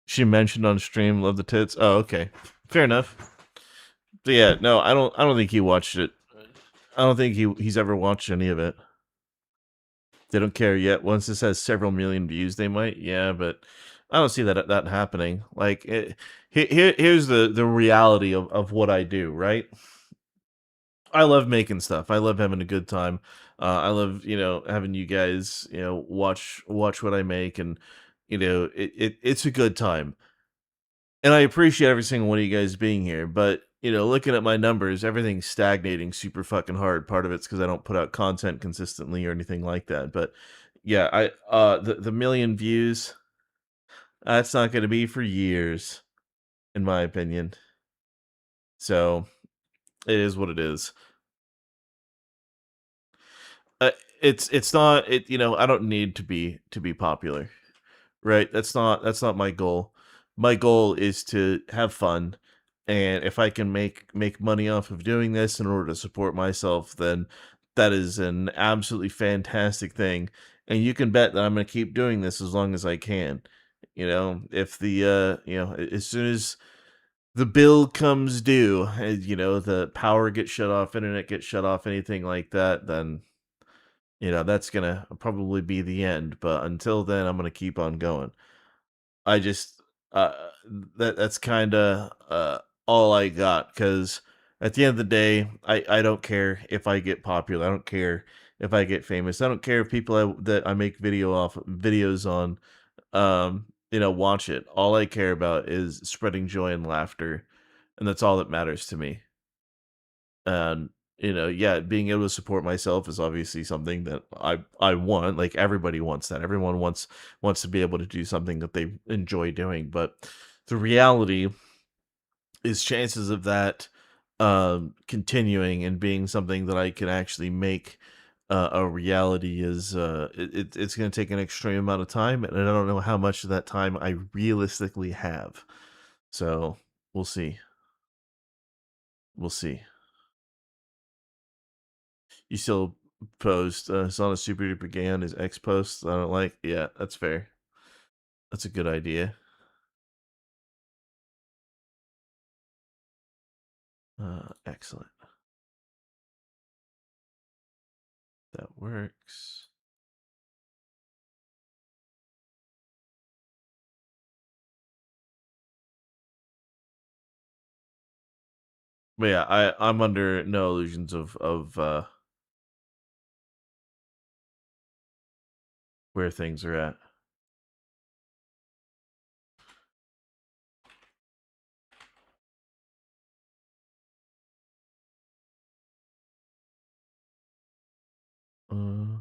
She mentioned on stream, love the tits. Oh, okay. Fair enough. But yeah, no, I don't think he watched it. I don't think he's ever watched any of it. They don't care yet. Once this has several million views, they might. Yeah, but I don't see that happening. Like, here's the reality of what I do, right? I love making stuff. I love having a good time. I love, having you guys, watch what I make, and it's a good time. And I appreciate every single one of you guys being here, but looking at my numbers, everything's stagnating super fucking hard. Part of it's because I don't put out content consistently or anything like that. But yeah, the million views, that's not going to be for years, in my opinion. So it is what it is. It's not it. I don't need to be popular, right? That's not my goal. My goal is to have fun, and if I can make money off of doing this in order to support myself, then that is an absolutely fantastic thing. And you can bet that I'm going to keep doing this as long as I can. If as soon as the bill comes due, the power gets shut off, internet gets shut off, anything like that, then that's gonna probably be the end. But until then, I'm gonna keep on going. I just uh that's kind of all I got, because at the end of the day, I don't care if I get popular. I don't care if I get famous. I don't care if people that I make videos on watch it. All I care about is spreading joy and laughter, and that's all that matters to me. And yeah, being able to support myself is obviously something that I want. Like, everybody wants that. Everyone wants to be able to do something that they enjoy doing. But the reality is, chances of that continuing and being something that I can actually make a reality is it's going to take an extreme amount of time, and I don't know how much of that time I realistically have. So we'll see. We'll see. You still post, it's not a super duper gay on his ex posts. I don't like. Yeah, that's fair. That's a good idea. Excellent. That works. But yeah, I'm under no illusions of where things are at. Uh,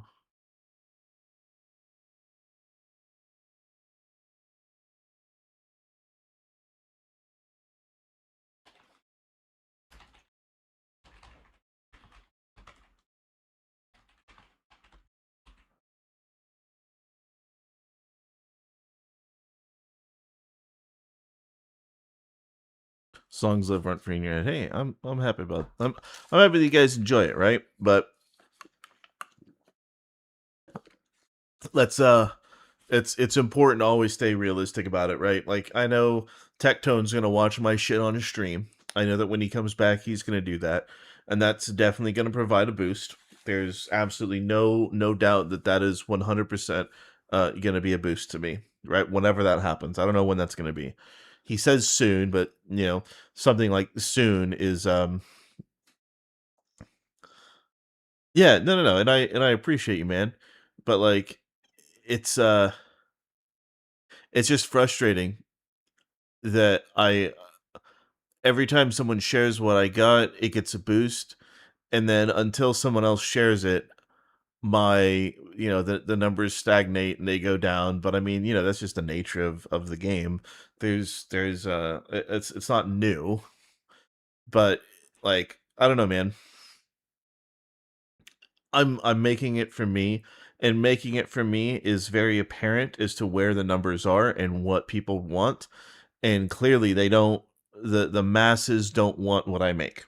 songs live rent free in your head. Hey, I'm happy about. I'm happy that you guys enjoy it, right? But let's it's important to always stay realistic about it, right? Like, I know Tectone's gonna watch my shit on his stream. I know that when he comes back, he's gonna do that, and that's definitely gonna provide a boost. There's absolutely no doubt that is 100% gonna be a boost to me, right? Whenever that happens, I don't know when that's gonna be. He says soon, but something like soon is yeah, no, and I appreciate you, man, but like, it's it's just frustrating that I every time someone shares what I got, it gets a boost, and then until someone else shares it, my the numbers stagnate and they go down. But I mean, that's just the nature of the game. There's it's not new, but like, I don't know, man. I'm making it for me, and making it for me is very apparent as to where the numbers are and what people want, and clearly they don't. The masses don't want what I make.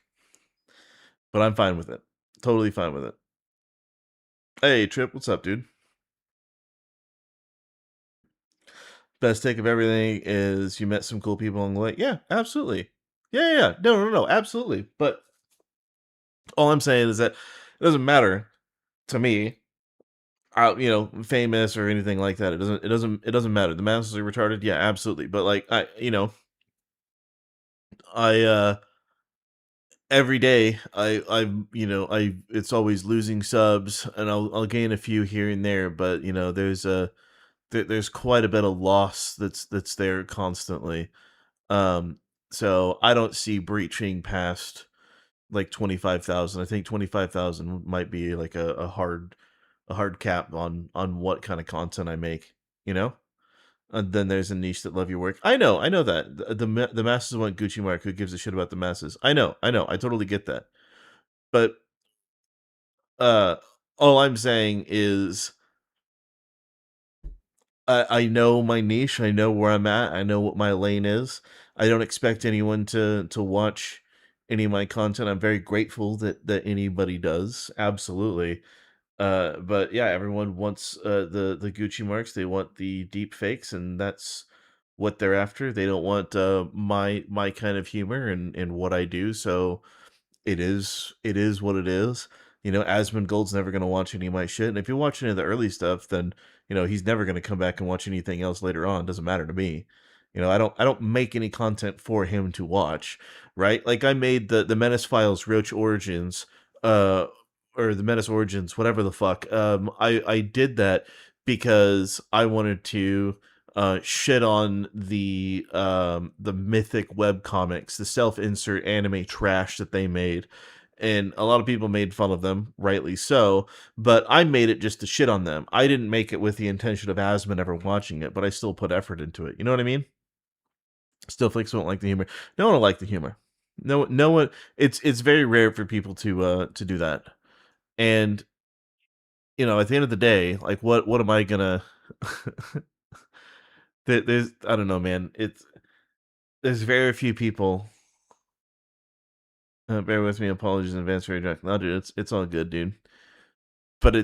but I'm fine with it. Totally fine with it. Hey, Trip, what's up, dude? Best take of everything is you met some cool people along the way. Yeah, absolutely. Yeah. No, absolutely. But all I'm saying is that it doesn't matter to me, famous or anything like that. It doesn't matter. The masses are retarded. Yeah, absolutely. But like I every day I it's always losing subs, and I'll gain a few here and there, but there's quite a bit of loss that's there constantly. Um, so I don't see breaching past like 25,000. I think 25,000 might be like a hard cap on what kind of content I make, you know? And then there's a niche that love your work. I know that. The masses want Gucci Mark. Who gives a shit about the masses? I know. I totally get that. But uh all I'm saying is I know my niche. I know where I'm at. I know what my lane is. I don't expect anyone to watch any of my content. I'm very grateful that anybody does. Absolutely. But yeah, everyone wants the Gucci marks. They want the deep fakes, and that's what they're after. They don't want my kind of humor and what I do. So it is what it is. Asmongold's never gonna watch any of my shit, and if you watch any of the early stuff, then he's never gonna come back and watch anything else later on. Doesn't matter to me. I don't make any content for him to watch, right? Like I made the Menace Files Roach Origins, uh, or the Menace Origins, whatever the fuck. I did that because I wanted to shit on the mythic web comics, the self-insert anime trash that they made. And a lot of people made fun of them, rightly so, but I made it just to shit on them. I didn't make it with the intention of Asmon ever watching it, but I still put effort into it. You know what I mean? Still Flix won't like the humor. No one will like the humor. No one. It's very rare for people to do that. And at the end of the day, like what am I gonna there's I don't know, man. There's very few people. Bear with me. Apologies in advance for your drunk. No, dude, it's all good, dude. But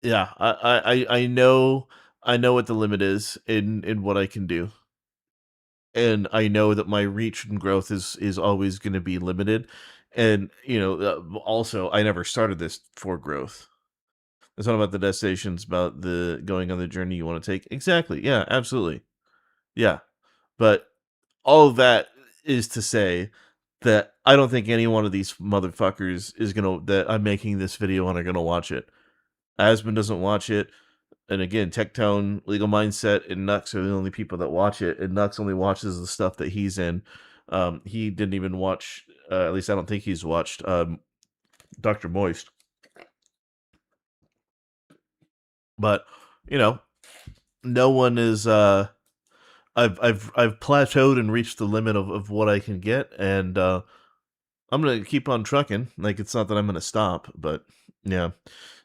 yeah. I know what the limit is in what I can do, and I know that my reach and growth is always going to be limited. And also, I never started this for growth. It's not about the destinations, about the going on the journey you want to take. Exactly. Yeah. Absolutely. Yeah. But all of that is to say that I don't think any one of these motherfuckers is gonna that I'm making this video on are gonna watch it. Asmon doesn't watch it, and again, Tectone, Legal Mindset, and Nux are the only people that watch it. And Nux only watches the stuff that he's in. He didn't even watch. At least I don't think he's watched Dr. Moist. But no one is. I've plateaued and reached the limit of what I can get, and I'm gonna keep on trucking. Like it's not that I'm gonna stop, but yeah,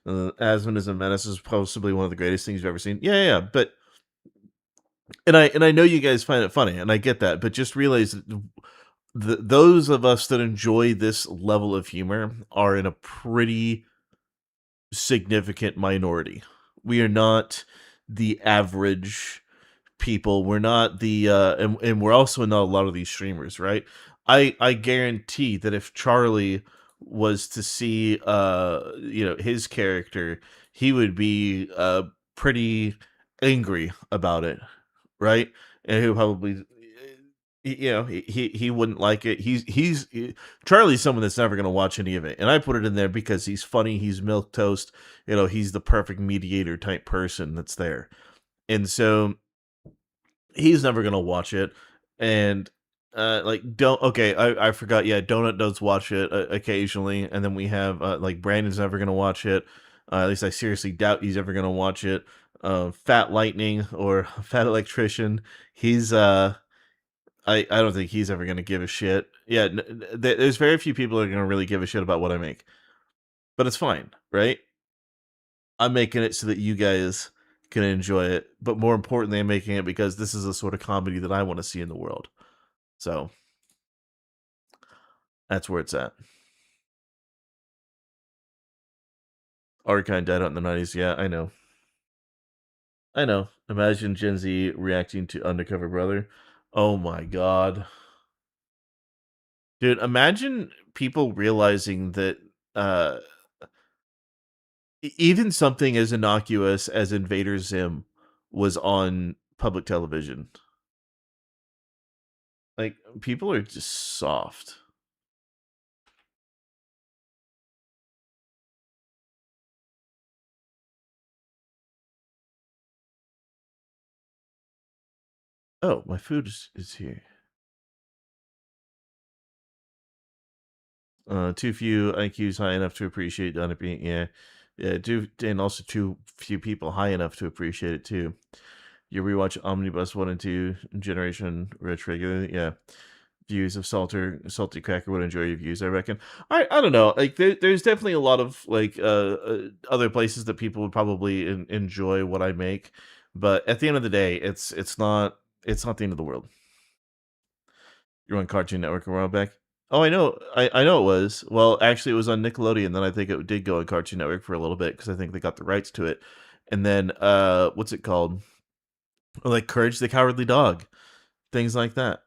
Asmon is a Menace is possibly one of the greatest things you've ever seen. Yeah. But and I know you guys find it funny, and I get that, but just realize that those of us that enjoy this level of humor are in a pretty significant minority. We are not the average people. We're not the and we're also not a lot of these streamers, right? I guarantee that if Charlie was to see his character, he would be pretty angry about it, right? And he'll probably he wouldn't like it. Charlie's someone that's never going to watch any of it, and I put it in there because he's funny, he's milk toast, he's the perfect mediator type person that's there. And so he's never gonna watch it. And I forgot. Yeah, Donut does watch it occasionally, and then we have like Brandon's never gonna watch it. At least I seriously doubt he's ever gonna watch it. Fat Lightning or Fat Electrician, he's I don't think he's ever gonna give a shit. Yeah, there's very few people that are gonna really give a shit about what I make, but it's fine, right? I'm making it so that you guys can enjoy it, but more importantly, I'm making it because this is the sort of comedy that I want to see in the world. So That's where it's at. Archive died out in the 90s. Yeah, I know. I know. Imagine Gen Z reacting to Undercover Brother. Oh my god. Dude, imagine people realizing that even something as innocuous as Invader Zim was on public television. Like, people are just soft. Oh, my food is here. Too few IQs high enough to appreciate Donna being, yeah. And also too few people high enough to appreciate it too. You rewatch Omnibus 1 and 2 Generation Rich regularly, yeah. Views of Salty Cracker would enjoy your views, I reckon. I don't know. Like, there's definitely a lot of like other places that people would probably enjoy what I make, but at the end of the day, it's not the end of the world. You're on Cartoon Network a while back. Oh, I know. I know it was. Well, actually, it was on Nickelodeon. Then I think it did go on Cartoon Network for a little bit because I think they got the rights to it. And then what's it called? Like Courage the Cowardly Dog, things like that.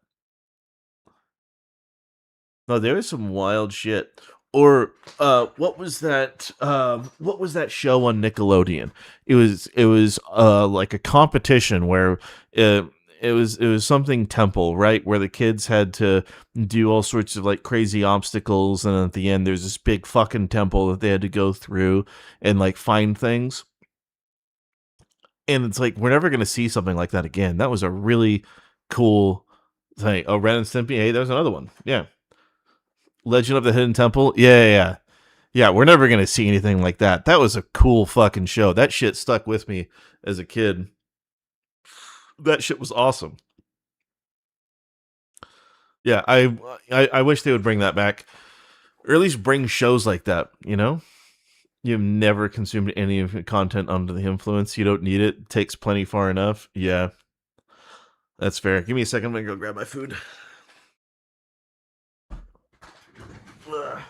No, there was some wild shit. Or what was that? What was that show on Nickelodeon? It was like a competition where it was something temple, right? Where the kids had to do all sorts of like crazy obstacles, and at the end there's this big fucking temple that they had to go through and like find things. And it's like, we're never gonna see something like that again. That was a really cool thing. Oh, Ren and Stimpy. Hey, there's another one. Yeah. Legend of the Hidden Temple. Yeah. Yeah, we're never gonna see anything like that. That was a cool fucking show. That shit stuck with me as a kid. That shit was awesome. Yeah, I wish they would bring that back, or at least bring shows like that. You know, you've never consumed any of the content under the influence. You don't need it. It takes plenty far enough. Yeah, that's fair. Give me a second. I'm gonna go grab my food. Ugh.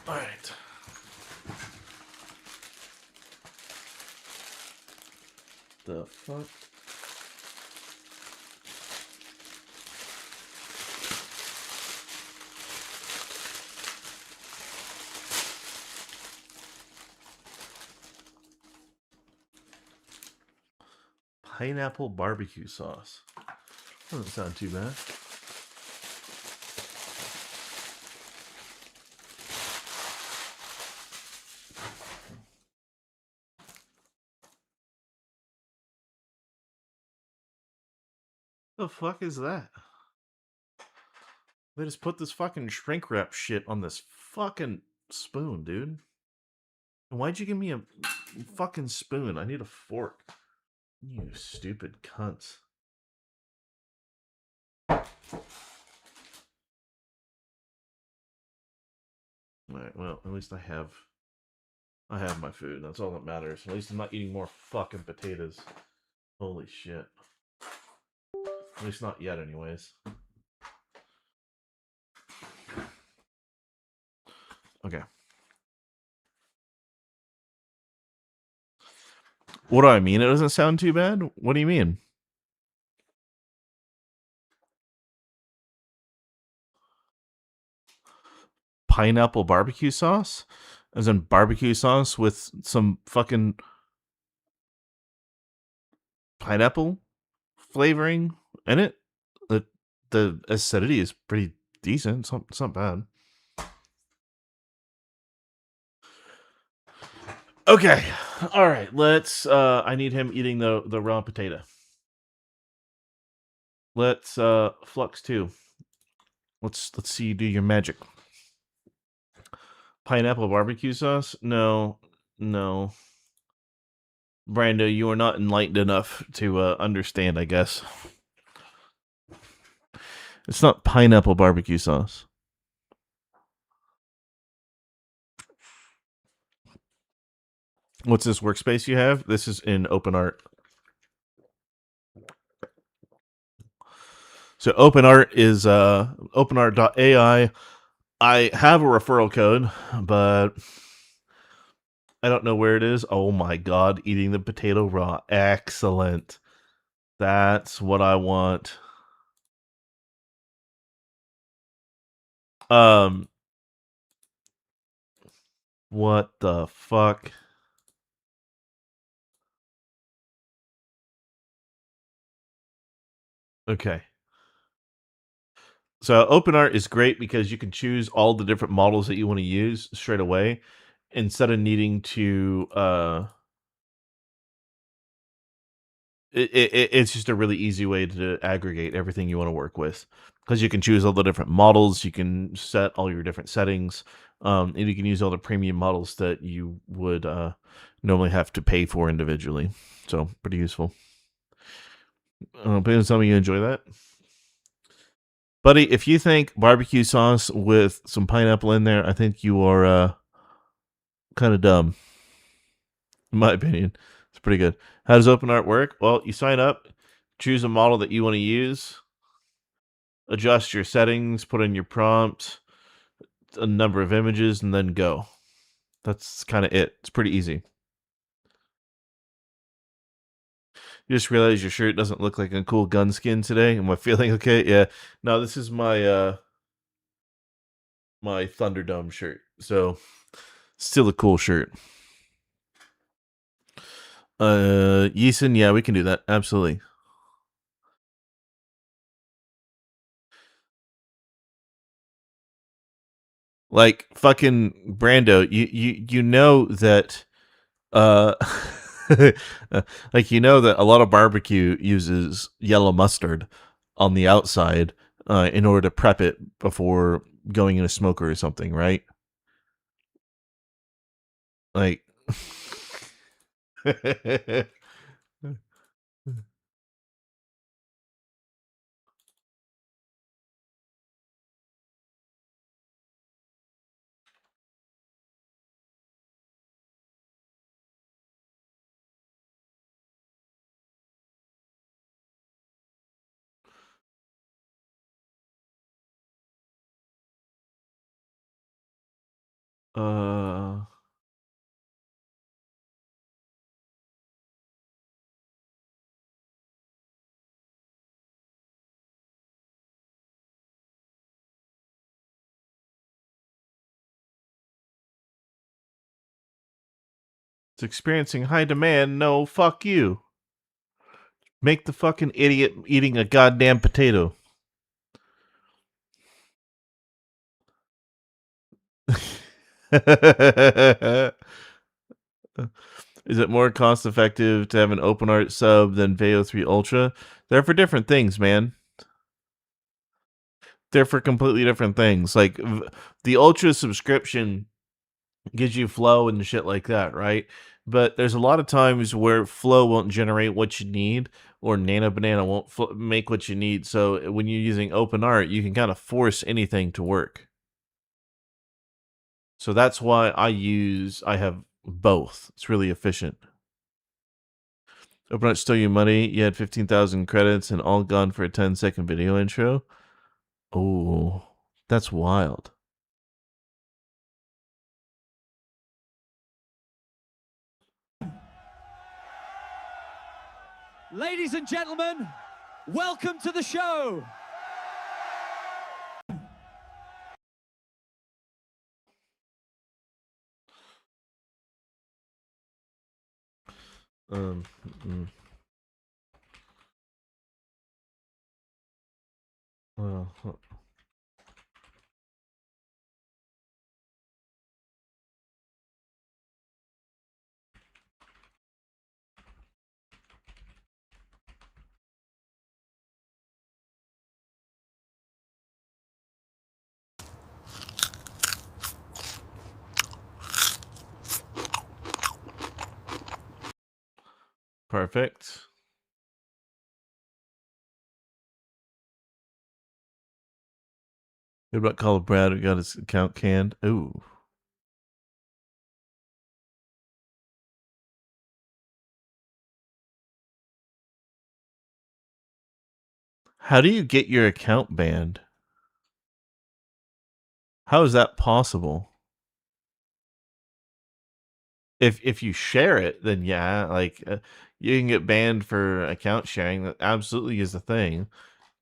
All right. The fuck? Pineapple barbecue sauce. Doesn't sound too bad. The fuck is that? They just put this fucking shrink wrap shit on this fucking spoon, dude. And why'd you give me a fucking spoon? I need a fork. You stupid cunts. Alright, well, at least I have my food. That's all that matters. At least I'm not eating more fucking potatoes. Holy shit. At least not yet, anyways. Okay. What do I mean? It doesn't sound too bad? What do you mean? Pineapple barbecue sauce? As in barbecue sauce with some fucking pineapple flavoring in it? The acidity is pretty decent. It's not bad. Okay. All right. Let's I need him eating the raw potato. Let's Flux 2. Let's see you do your magic. Pineapple barbecue sauce? No. Brando, you are not enlightened enough to understand, I guess. It's not pineapple barbecue sauce. What's this workspace you have? This is in OpenArt. So OpenArt is openart.ai. I have a referral code, but I don't know where it is. Oh my god, eating the potato raw. Excellent. That's what I want. What the fuck? Okay. So OpenArt is great because you can choose all the different models that you want to use straight away instead of needing to it's just a really easy way to aggregate everything you want to work with because you can choose all the different models, you can set all your different settings, and you can use all the premium models that you would normally have to pay for individually. So pretty useful. Please tell me you enjoy that. Buddy, if you think barbecue sauce with some pineapple in there, I think you are kind of dumb. In my opinion. It's pretty good. How does OpenArt work? Well, you sign up, choose a model that you want to use, adjust your settings, put in your prompt, a number of images, and then go. That's kind of it. It's pretty easy. You just realize your shirt doesn't look like a cool gun skin today. Am I feeling okay? Yeah. No, this is my my Thunderdome shirt. So still a cool shirt. Yeeson, yeah, we can do that. Absolutely. Like fucking Brando, you know that like you know that a lot of barbecue uses yellow mustard on the outside in order to prep it before going in a smoker or something, right? Like uh it's experiencing high demand. No, fuck you. Make the fucking idiot eating a goddamn potato. Is it more cost effective to have an OpenArt sub than Veo 3 Ultra? They're for different things, man. They're for completely different things. Like the Ultra subscription gives you flow and shit like that, right? But there's a lot of times where flow won't generate what you need, or Nano Banana won't make what you need. So when you're using OpenArt, you can kind of force anything to work. So that's why I have both. It's really efficient. OpenArt stole your money. You had 15,000 credits and all gone for a 10-second video intro. Oh, that's wild. Ladies and gentlemen, welcome to the show. Well, perfect. What about Call of Brad? We got his account canned. Ooh. How do you get your account banned? How is that possible? If you share it, then yeah, like you can get banned for account sharing. That absolutely is a thing,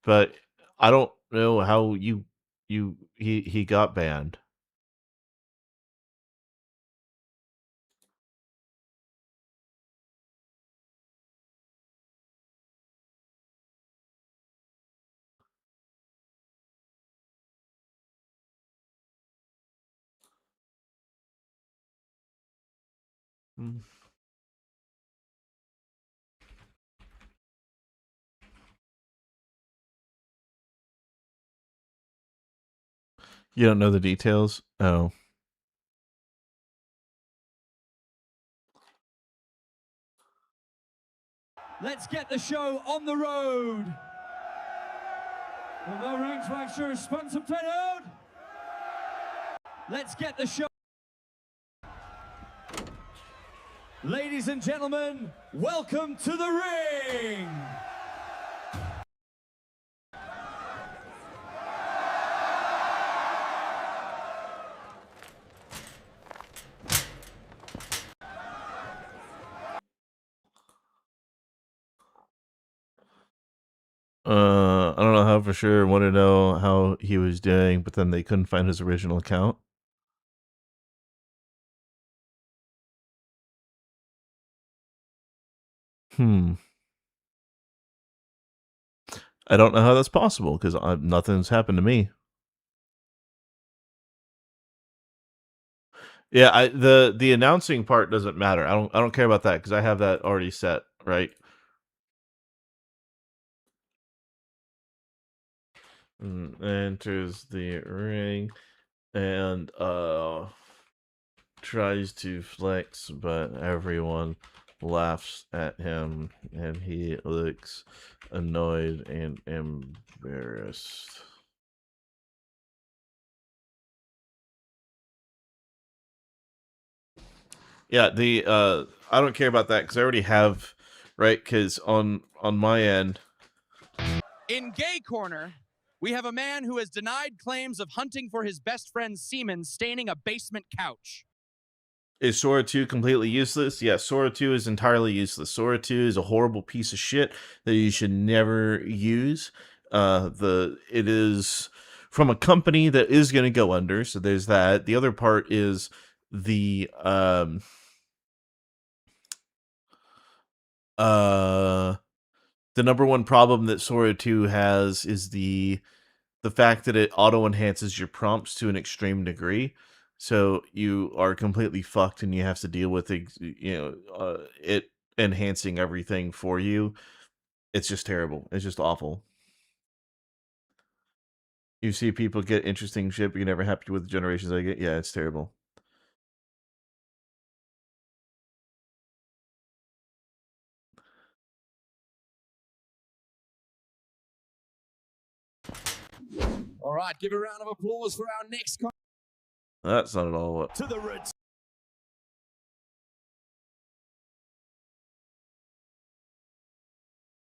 but I don't know how he got banned. Mm. You don't know the details? Oh. Let's get the show on the road. Will the rangewachter sponsor out? Let's get the show. Ladies and gentlemen, welcome to the ring. I don't know how for sure. Want to know how he was doing, but then they couldn't find his original account. I don't know how that's possible because nothing's happened to me. Yeah, the announcing part doesn't matter. I don't care about that because I have that already set, right? Enters the ring and tries to flex, but everyone laughs at him and he looks annoyed and embarrassed. Yeah, the I don't care about that because I already have, right? Because on my end, In Gay Corner, we have a man who has denied claims of hunting for his best friend's semen staining a basement couch. is Sora 2 completely useless? Yes, Sora 2 is entirely useless. Sora 2 is a horrible piece of shit that you should never use. It is from a company that is going to go under, so there's that. The other part is the number one problem that Sora 2 has is the fact that it auto enhances your prompts to an extreme degree. So you are completely fucked and you have to deal with it, it enhancing everything for you. It's just terrible. It's just awful. You see people get interesting shit, but you're never happy with the generations they get. Yeah, it's terrible. All right, give a round of applause for our next That's not at all what. to the Reds.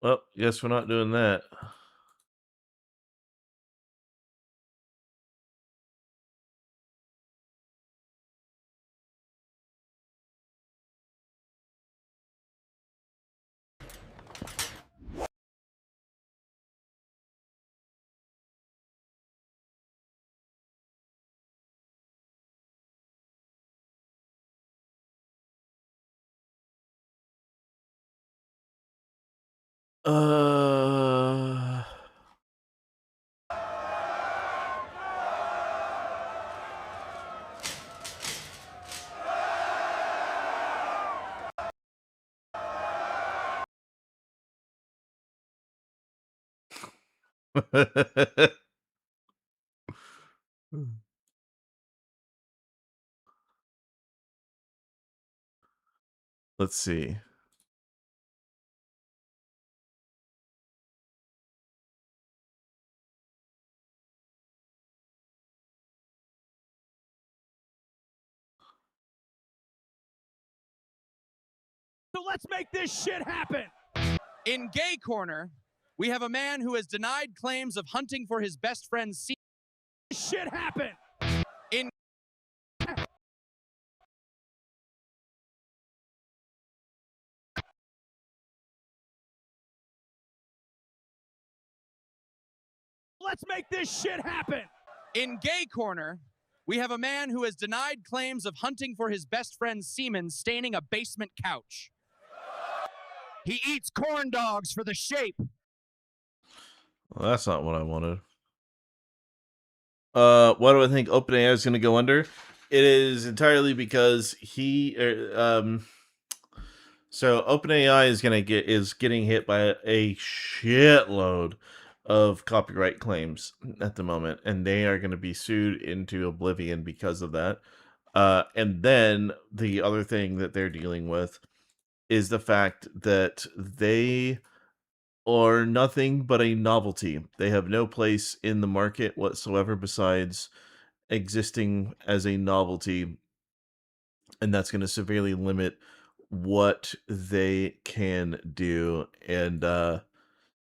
Well, guess we're not doing that. Uh Let's see. So let's make this shit happen. In Gay Corner, We have a man who has denied claims of hunting for his best friend's semen. Shit happened. In Let's make this shit happen. In Gay Corner, we have a man who has denied claims of hunting for his best friend's semen staining a basement couch. He eats corn dogs for the shape. Well, that's not what I wanted. Why do I think OpenAI is going to go under? It is entirely because so OpenAI is getting hit by a shitload of copyright claims at the moment, and they are going to be sued into oblivion because of that. And then the other thing that they're dealing with is the fact that they are nothing but a novelty. They have no place in the market whatsoever besides existing as a novelty, and that's going to severely limit what they can do. And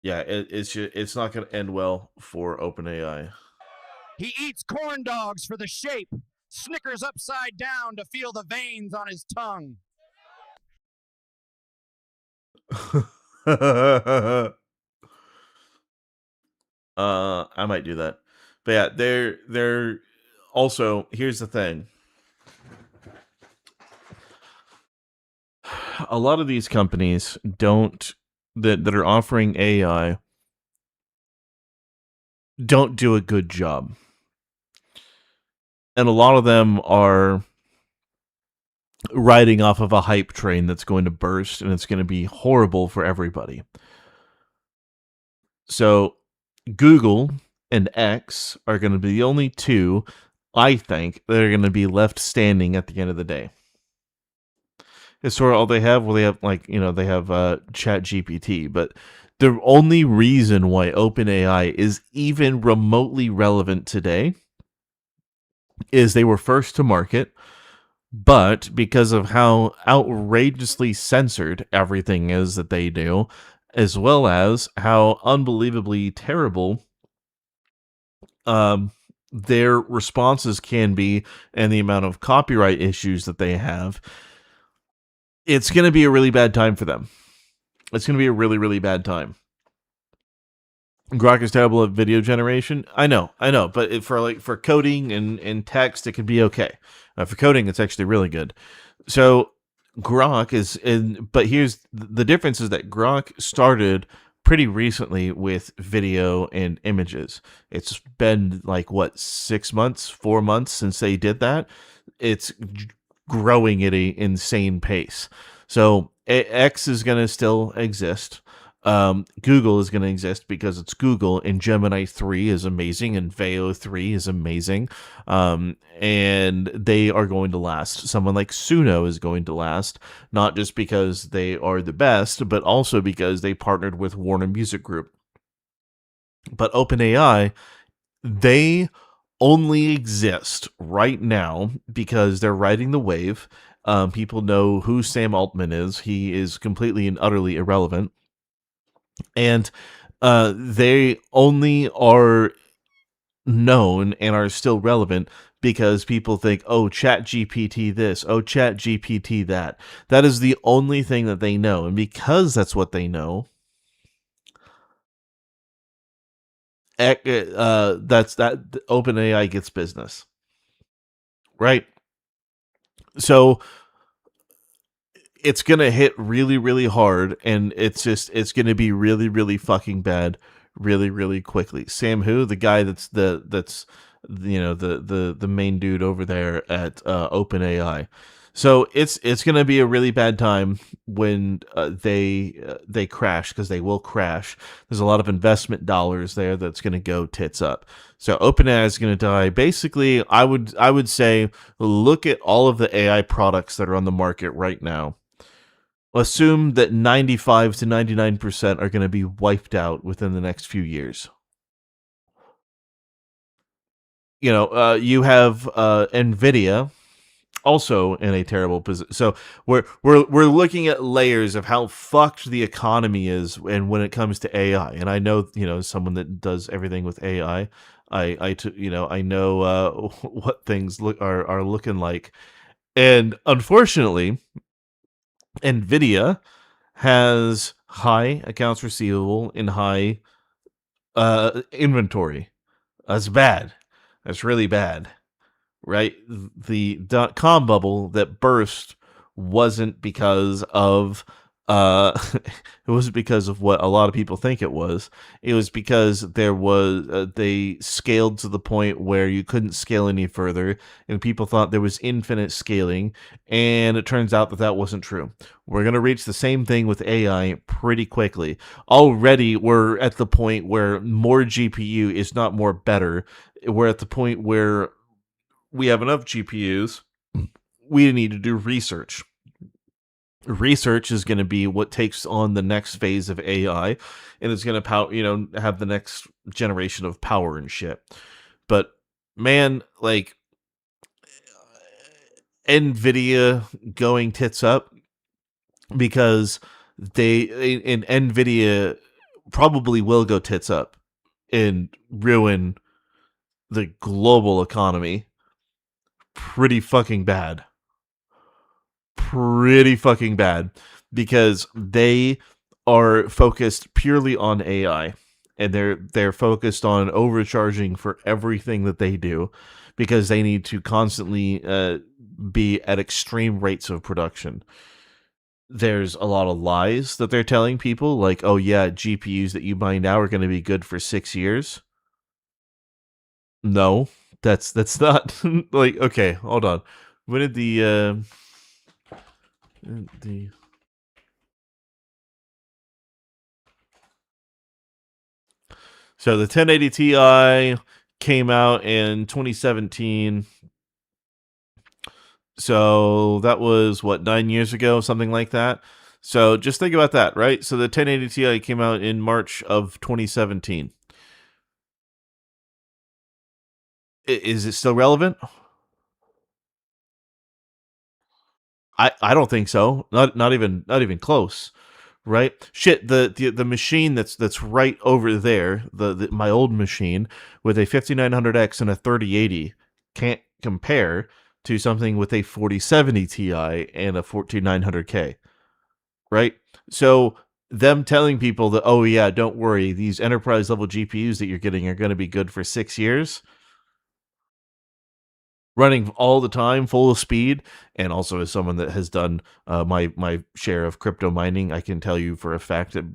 yeah, it's not going to end well for OpenAI. He eats corn dogs for the shape. Snickers upside down to feel the veins on his tongue. I might do that. But yeah, they're also, here's the thing. A lot of these companies that are offering AI don't do a good job. And a lot of them are riding off of a hype train that's going to burst, and it's going to be horrible for everybody. So Google and X are going to be the only two, I think, that are going to be left standing at the end of the day. It's sort of all they have. Well, they have they have Chat GPT, but the only reason why OpenAI is even remotely relevant today is they were first to market, but because of how outrageously censored everything is that they do, as well as how unbelievably terrible their responses can be and the amount of copyright issues that they have, it's going to be a really bad time for them. It's going to be a really, really bad time. Grok is terrible at video generation. I know, but for coding and text, it could be okay. For coding, it's actually really good. So Grok but here's the difference: is that Grok started pretty recently with video and images. It's been 6 months, 4 months since they did that. It's growing at an insane pace. So X is going to still exist. Google is going to exist because it's Google, and Gemini 3 is amazing, and Veo 3 is amazing, and they are going to last. Someone like Suno is going to last, not just because they are the best, but also because they partnered with Warner Music Group. But OpenAI, they only exist right now because they're riding the wave. People know who Sam Altman is. He is completely and utterly irrelevant. And they only are known and are still relevant because people think, oh, Chat GPT this, oh, Chat GPT that. That is the only thing that they know. And because that's what they know, OpenAI gets business. Right? So it's going to hit really, really hard, and it's going to be really, really fucking bad really, really quickly. Sam Hu, the guy that's the main dude over there at OpenAI. So it's going to be a really bad time when they crash, because they will crash. There's a lot of investment dollars there that's going to go tits up. So OpenAI is going to die. Basically, I would say look at all of the AI products that are on the market right now. Assume that 95 to 99% are going to be wiped out within the next few years. You have NVIDIA, also in a terrible position. So we're looking at layers of how fucked the economy is, and when it comes to AI. And I know, someone that does everything with AI. I know what things are looking like, and unfortunately, Nvidia has high accounts receivable and high inventory. That's bad. That's really bad. Right? The .com bubble that burst wasn't because of it wasn't because of what a lot of people think it was. It was because they scaled to the point where you couldn't scale any further, and people thought there was infinite scaling, and it turns out that wasn't true. We're going to reach the same thing with AI pretty quickly. Already we're at the point where more GPU is not more better. We're at the point where we have enough GPUs, we need to do research. Research is going to be what takes on the next phase of AI, and it's going to have the next generation of power and shit. But man, like Nvidia going tits up because Nvidia probably will go tits up and ruin the global economy pretty fucking bad. Pretty fucking bad, because they are focused purely on AI, and they're focused on overcharging for everything that they do, because they need to constantly be at extreme rates of production. There's a lot of lies that they're telling people, like, oh yeah, GPUs that you buy now are going to be good for 6 years. No, that's not like, okay, hold on. When did the so the 1080 Ti came out in 2017. So that was, 9 years ago, something like that. So just think about that, right? So the 1080 Ti came out in March of 2017. Is it still relevant? I don't think so. Not even close. Right? Shit, the machine that's right over there, my old machine with a 5900X and a 3080 can't compare to something with a 4070 Ti and a 14900K. Right? So them telling people that, oh yeah, don't worry, these enterprise level GPUs that you're getting are going to be good for 6 years, running all the time, full of speed. And also, as someone that has done my share of crypto mining, I can tell you for a fact that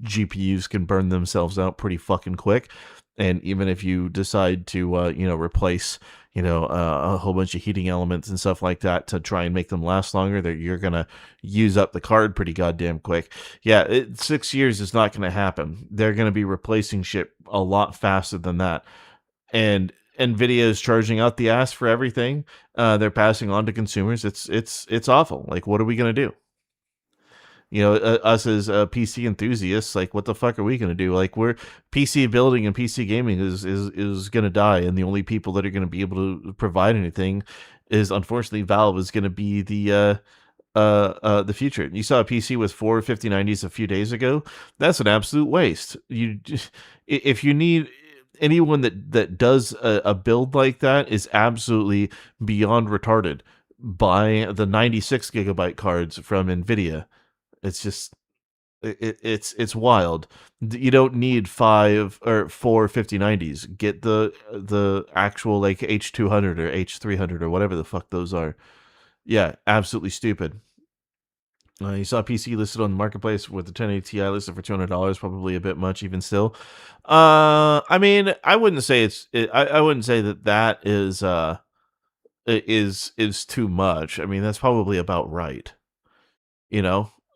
GPUs can burn themselves out pretty fucking quick. And even if you decide to replace a whole bunch of heating elements and stuff like that to try and make them last longer, you're gonna use up the card pretty goddamn quick. Yeah, 6 years is not gonna happen. They're gonna be replacing shit a lot faster than that. And Nvidia is charging out the ass for everything they're passing on to consumers. It's awful. Like, what are we gonna do? Us as PC enthusiasts, like, what the fuck are we gonna do? Like, we're PC building and PC gaming is gonna die, and the only people that are gonna be able to provide anything is, unfortunately, Valve is gonna be the future. You saw a PC with 4 5090s a few days ago. That's an absolute waste. If you need anyone that does a build like that is absolutely beyond retarded. Buy the 96 gigabyte cards from Nvidia. It's just it's wild. You don't need 5 or 4 5090s. Get the actual, like, H200 or H300 or whatever the fuck those are. Yeah, absolutely stupid. You saw a PC listed on the marketplace with the 1080 Ti listed for $200, probably a bit much even still. I mean, I wouldn't say I wouldn't say that is too much. I mean, that's probably about right.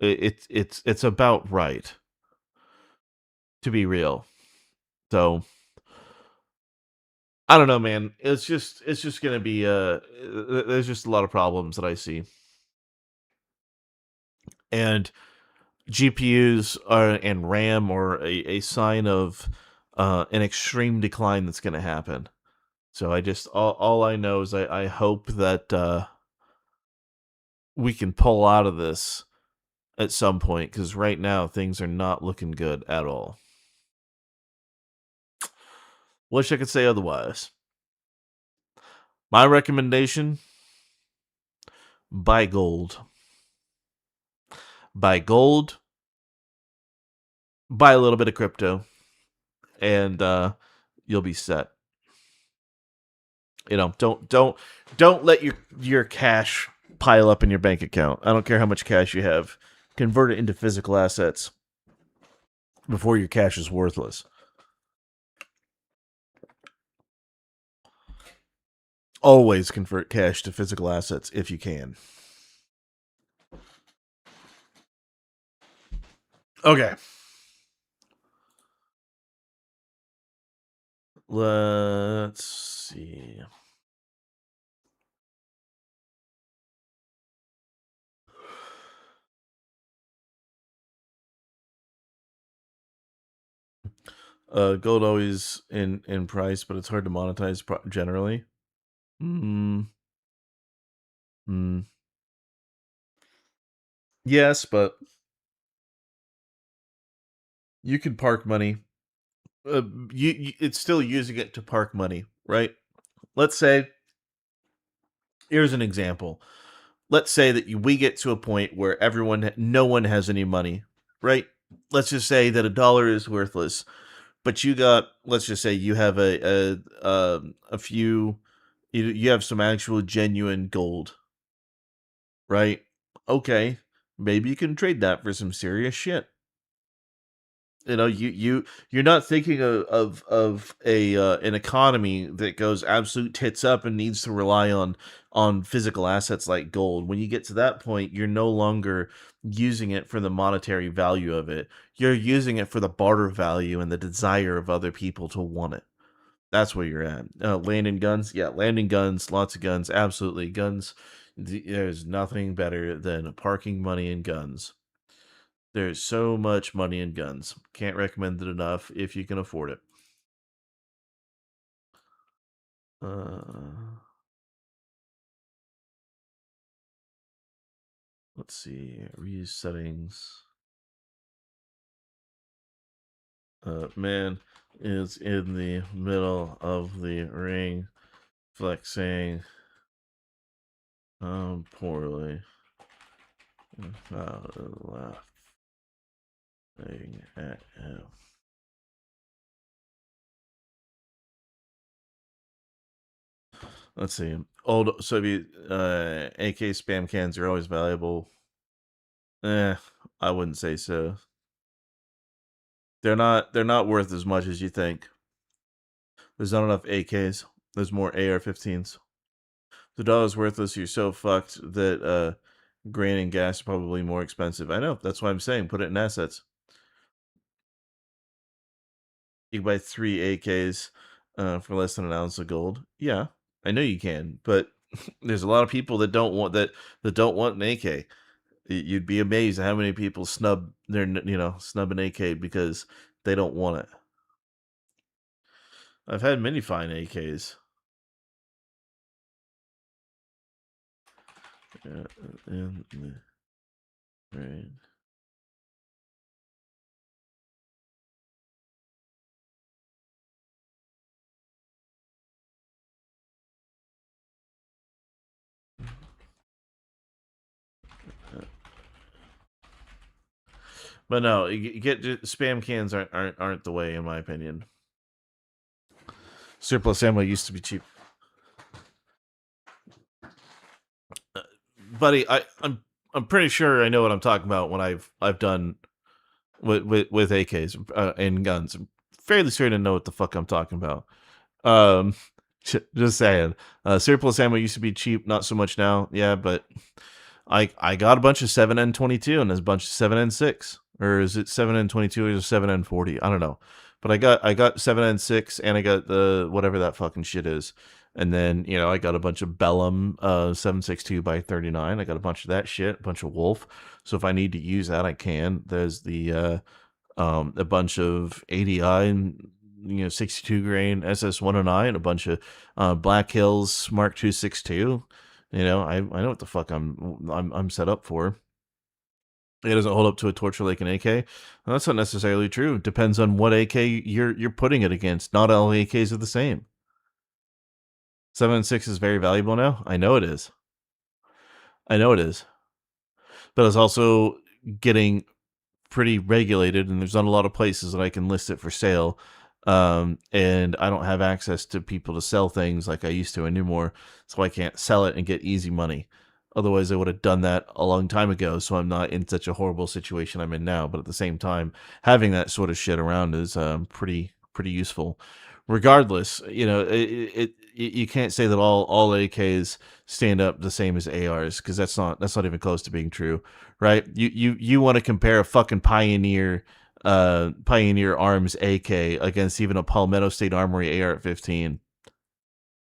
It's about right, to be real. So I don't know, man. It's just gonna be there's just a lot of problems that I see. And GPUs and RAM are a sign of an extreme decline that's going to happen. So all I know is I hope that we can pull out of this at some point, because right now things are not looking good at all. Wish I could say otherwise. My recommendation: buy gold. Buy gold. Buy a little bit of crypto, and you'll be set. You know, don't let your cash pile up in your bank account. I don't care how much cash you have. Convert it into physical assets before your cash is worthless. Always convert cash to physical assets if you can. Okay. Let's see. Gold always in price, but it's hard to monetize generally. Yes, but you can park money. It's still using it to park money, right? Let's say, here's an example. Let's say that we get to a point where no one has any money, right? Let's just say that $1 is worthless, but let's just say you have a few, you have some actual genuine gold, right? Okay, maybe you can trade that for some serious shit. You know, you're not thinking of a an economy that goes absolute tits up and needs to rely on physical assets like gold. When you get to that point, you're no longer using it for the monetary value of it. You're using it for the barter value and the desire of other people to want it. That's where you're at. Land and guns, yeah, land and guns, lots of guns, absolutely guns. There's nothing better than parking money and guns. There's so much money in guns. Can't recommend it enough if you can afford it. Let's see. Reuse settings. Man is in the middle of the ring, flexing poorly. Laughing at him. Let's see. Old Soviet AK spam cans are always valuable. I wouldn't say so. They're not worth as much as you think. There's not enough AKs. There's more AR-15s. The $1's worthless. You're so fucked that grain and gas are probably more expensive. I know. That's why I'm saying put it in assets. You can buy 3 AKs for less than an ounce of gold. Yeah, I know you can, but there's a lot of people that don't want an AK. You'd be amazed at how many people snub an AK because they don't want it. I've had many fine AKs. Right. But no, you get spam cans aren't the way, in my opinion. Surplus ammo used to be cheap. Buddy, I'm pretty sure I know what I'm talking about when I've done with AKs and guns. I'm fairly certain to know what the fuck I'm talking about. Just saying. Surplus ammo used to be cheap, not so much now. Yeah, but I got a bunch of 7N22 and there's a bunch of 7N6. Or is it 7N22 or 7N40? I don't know. But I got 7N6 and I got the whatever that fucking shit is. And then, I got a bunch of Bellum 7.62 by 39. I got a bunch of that shit, a bunch of Wolf. So if I need to use that, I can. There's the a bunch of ADI and 62 grain SS109, a bunch of Black Hills Mark 262. You know, I know what the fuck I'm set up for. It doesn't hold up to a torture like an AK. Well, that's not necessarily true. It depends on what AK you're putting it against. Not all AKs are the same. 7.6 is very valuable now. I know it is. I know it is. But it's also getting pretty regulated, and there's not a lot of places that I can list it for sale. And I don't have access to people to sell things like I used to anymore, so I can't sell it and get easy money. Otherwise, I would have done that a long time ago, so I'm not in such a horrible situation I'm in now. But at the same time, having that sort of shit around is pretty useful. Regardless, you know, you can't say that all AKs stand up the same as ARs, because that's not even close to being true, right? You want to compare a fucking Pioneer Arms AK against even a Palmetto State Armory AR-15?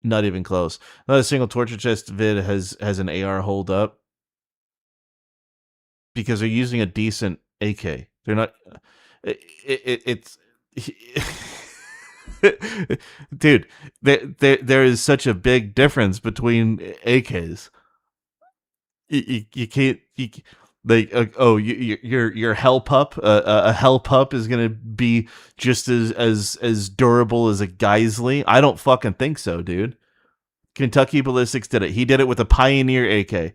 Not even close. Not a single torture chest vid has an AR hold up because they're using a decent AK. They're not. It's dude. There is such a big difference between AKs. You can't. Like your hell pup, a hell pup is gonna be just as durable as a Geisley. I don't fucking think so, dude. Kentucky Ballistics did it. He did it with a Pioneer AK,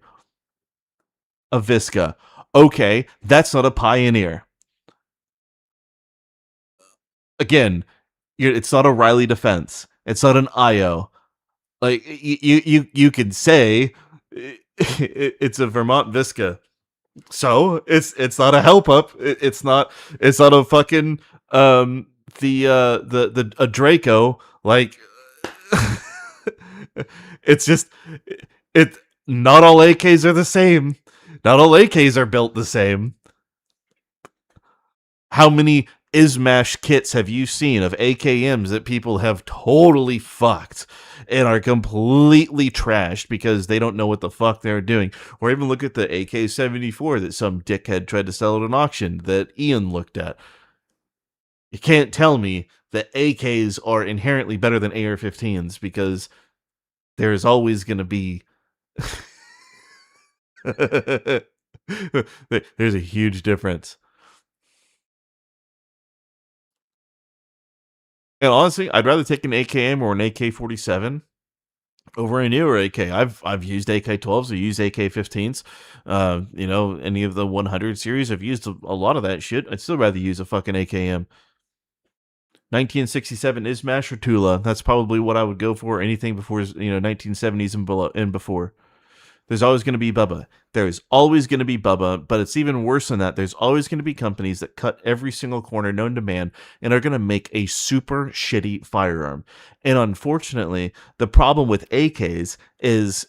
a Visca. Okay, that's not a Pioneer. Again, it's not a Riley Defense. It's not an IO. Like you could say it's a Vermont Visca. So it's not a help up. It's not a fucking the a Draco. Like it's just it. Not all AKs are the same. Not all AKs are built the same. How many Ismash kits have you seen of AKMs that people have totally fucked and are completely trashed because they don't know what the fuck they're doing? Or even look at the AK-74 that some dickhead tried to sell at an auction that Ian looked at. You can't tell me that AKs are inherently better than AR-15s, because there's always going to be... There's a huge difference. And honestly, I'd rather take an AKM or an AK-47 over a newer AK. I've used AK-12s, I've used AK-15s. You know, any of the 100 series, I've used a lot of that shit. I'd still rather use a fucking AKM. 1967 Ismash or Tula. That's probably what I would go for. Anything before, 1970s and below and before. There's always going to be Bubba. There's always going to be Bubba, but it's even worse than that. There's always going to be companies that cut every single corner known to man and are going to make a super shitty firearm. And unfortunately, the problem with AKs is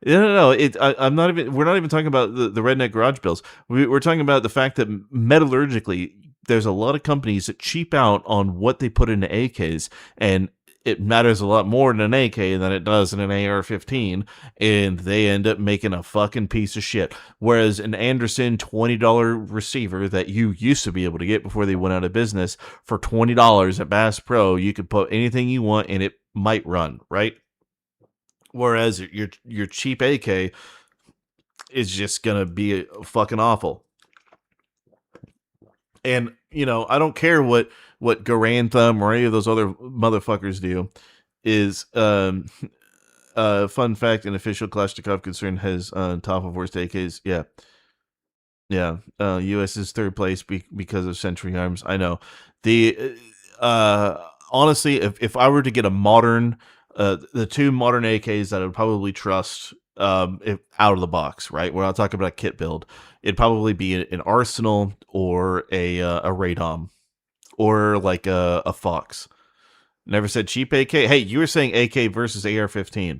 no. We're not even talking about the redneck garage bills. We're talking about the fact that metallurgically, there's a lot of companies that cheap out on what they put into AKs, and it matters a lot more in an AK than it does in an AR-15, and they end up making a fucking piece of shit. Whereas an Anderson $20 receiver that you used to be able to get before they went out of business for $20 at Bass Pro, you could put anything you want and it might run, right? Whereas your cheap AK is just gonna be fucking awful. And I don't care what Garantham or any of those other motherfuckers do. Is fun fact: an official Kalashnikov concern has top of worst AKs. Yeah. U.S. is third place because of Century Arms. I know. The honestly, if I were to get a modern, the two modern AKs that I would probably trust, if out of the box, right? We're not talking about a kit build. It'd probably be an Arsenal or a Radom, or like a Fox. Never said cheap AK. Hey, you were saying AK versus AR-15.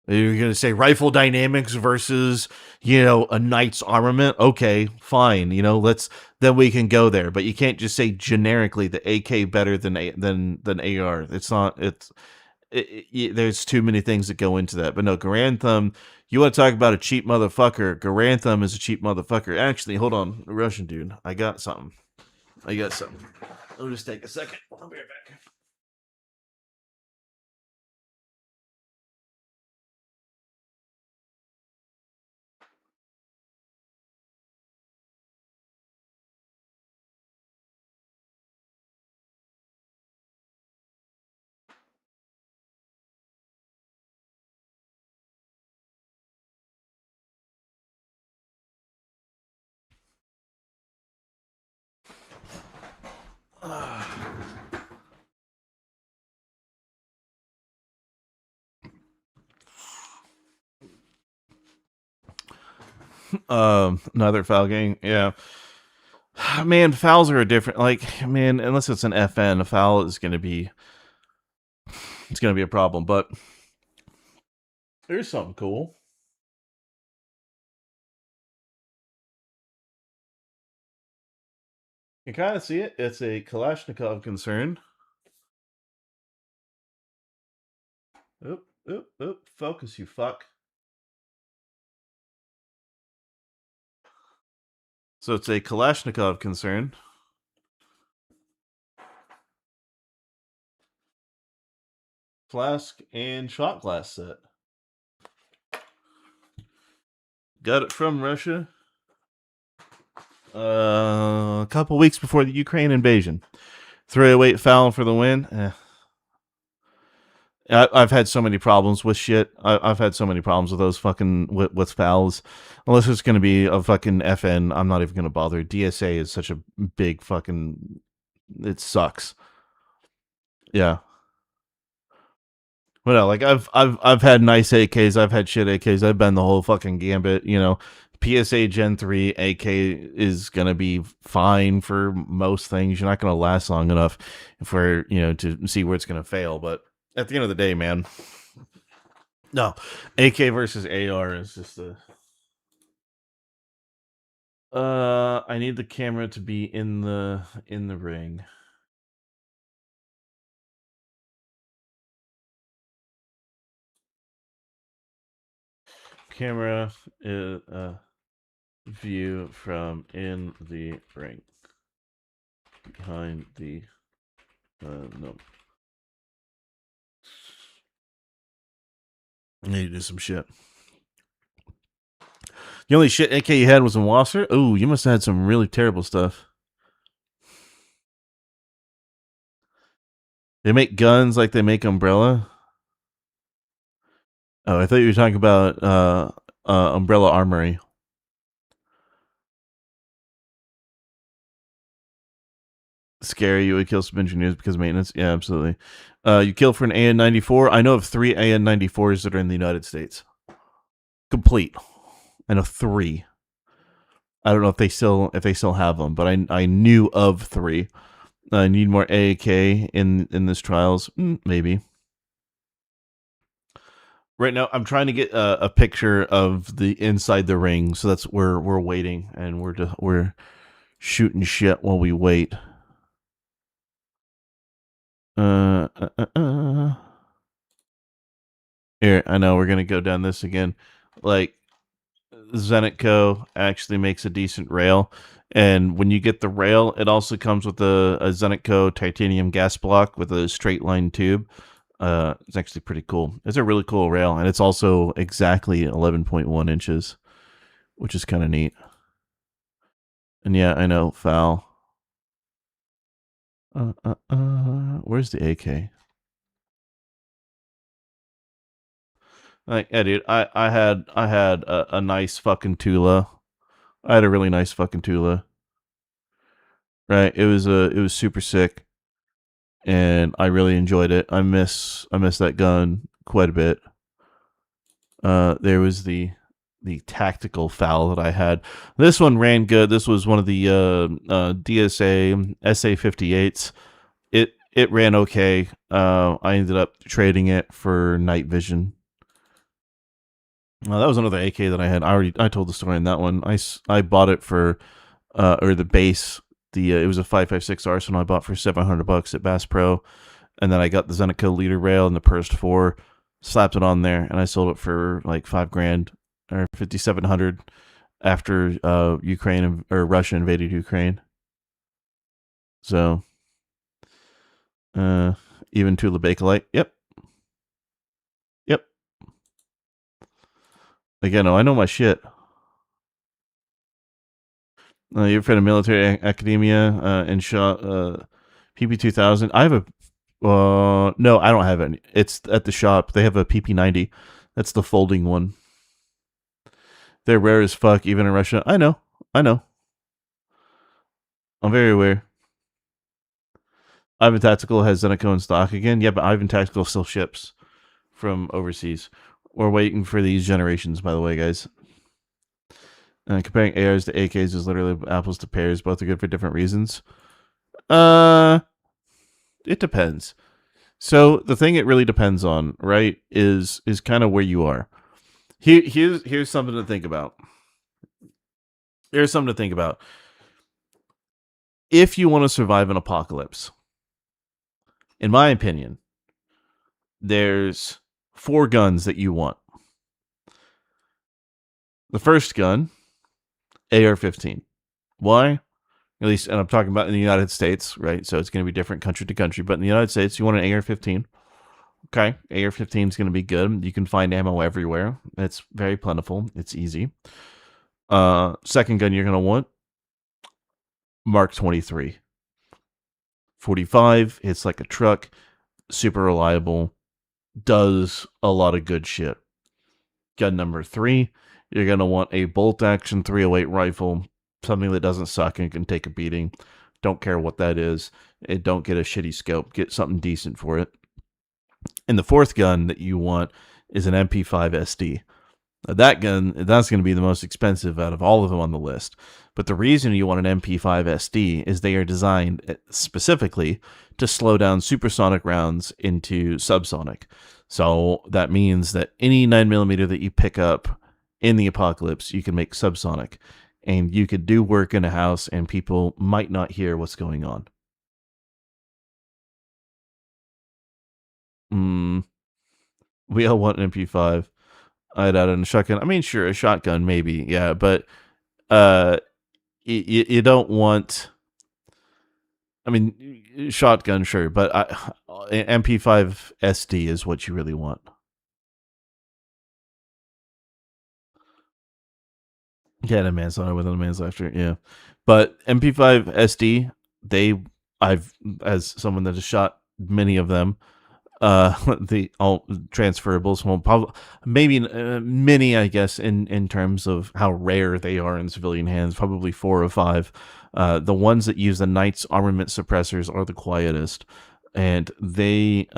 You're going to say Rifle Dynamics versus, a Knight's Armament? Okay, fine. Then we can go there. But you can't just say generically the AK better than AR. It's not. There's too many things that go into that. But no, Garantham, you want to talk about a cheap motherfucker. Garantham is a cheap motherfucker. Actually, hold on, Russian dude. I got something. Let me just take a second. I'll be right back. Another foul game. Yeah. Man, fouls are a different, like, man, unless it's an FN, a foul is going to be, it's going to be a problem, but there's something cool. You kind of see it. It's a Kalashnikov concern. Oop, oop, oop. Focus, you fuck. So it's a Kalashnikov concern. Flask and shot glass set. Got it from Russia. A couple weeks before the Ukraine invasion. 308 foul for the win. I've had so many problems with shit. I've had so many problems with those fucking with fouls. Unless it's going to be a fucking FN, I'm not even going to bother. DSA is such a big fucking. It sucks. Yeah. Well, no, like I've had nice AKs. I've had shit AKs. I've been the whole fucking gambit. You know, PSA Gen 3 AK is gonna be fine for most things. You're not gonna last long enough for to see where it's gonna fail. But at the end of the day, man, no, AK versus AR is just a. I need the camera to be in the ring. Camera view from in the ring. Behind the no. I need to do some shit. The only shit AK you had was in Wasser? Oh, you must have had some really terrible stuff. They make guns like they make Umbrella? Oh, I thought you were talking about Umbrella Armory. Scary, you would kill some engineers because of maintenance? Yeah, absolutely. You kill for an AN-94? I know of 3 AN-94s that are in the United States. Complete. I know 3. I don't know if they still have them, but I knew of 3. I need more AAK in this trials. Maybe. Right now, I'm trying to get a picture of the inside the ring, so that's where we're waiting, and we're shooting shit while we wait. Here, I know we're gonna go down this again. Like, Zenitco actually makes a decent rail, and when you get the rail, it also comes with a Zenitco titanium gas block with a straight line tube. It's actually pretty cool. It's a really cool rail, and it's also exactly 11.1 inches, which is kind of neat. And yeah, I know, foul. Where's the AK? Like, yeah, dude, I had a nice fucking Tula. I had a really nice fucking Tula. Right, it was super sick, and I really enjoyed it. I miss that gun quite a bit. There was the tactical foul that I had. This one ran good. This was one of the DSA SA-58s. It ran okay. I ended up trading it for night vision. That was another AK that I had. I told the story in that one. I bought it for or the base. It was a 5.56 Arsenal I bought for $700 at Bass Pro, and then I got the Zenitco leader rail and the Purst 4, slapped it on there, and I sold it for like $5,000 or $5,700 after Ukraine or Russia invaded Ukraine. So, even to the Bakelite, yep. Again, I know my shit. You're from a military academia and shot PP2000. I have a no, I don't have any. It's at the shop. They have a PP90. That's the folding one. They're rare as fuck, even in Russia. I know. I'm very aware. Ivan Tactical has Zenitco in stock again. Yeah, but Ivan Tactical still ships from overseas. We're waiting for these generations, by the way, guys. Comparing ARs to AKs is literally apples to pears. Both are good for different reasons. It depends. So the thing it really depends on, right, is kind of where you are. Here's something to think about. Here's something to think about. If you want to survive an apocalypse, in my opinion, there's 4 guns that you want. The first gun, AR-15. Why? At least, and I'm talking about in the United States, right? So it's going to be different country to country. But in the United States, you want an AR-15. Okay, AR-15 is going to be good. You can find ammo everywhere. It's very plentiful. It's easy. Second gun you're going to want, Mark 23. 45, it's like a truck, super reliable, does a lot of good shit. Gun number 3, you're going to want a bolt-action 308 rifle, something that doesn't suck and can take a beating. Don't care what that is. Don't get a shitty scope. Get something decent for it. And the fourth gun that you want is an MP5 SD. Now that gun, that's going to be the most expensive out of all of them on the list. But the reason you want an MP5 SD is they are designed specifically to slow down supersonic rounds into subsonic. So that means that any 9mm that you pick up in the apocalypse, you can make subsonic. And you could do work in a house and people might not hear what's going on. We all want an MP5. I'd add in a shotgun. I mean, sure, a shotgun maybe, yeah, but you don't want. I mean, shotgun, sure, but MP5 SD is what you really want. Yeah, a manslaughter within a manslaughter, yeah, but MP5 SD, as someone that has shot many of them. The all transferables, well, probably maybe many, I guess, in terms of how rare they are in civilian hands, probably 4 or 5. The ones that use the Knight's armament suppressors are the quietest, and they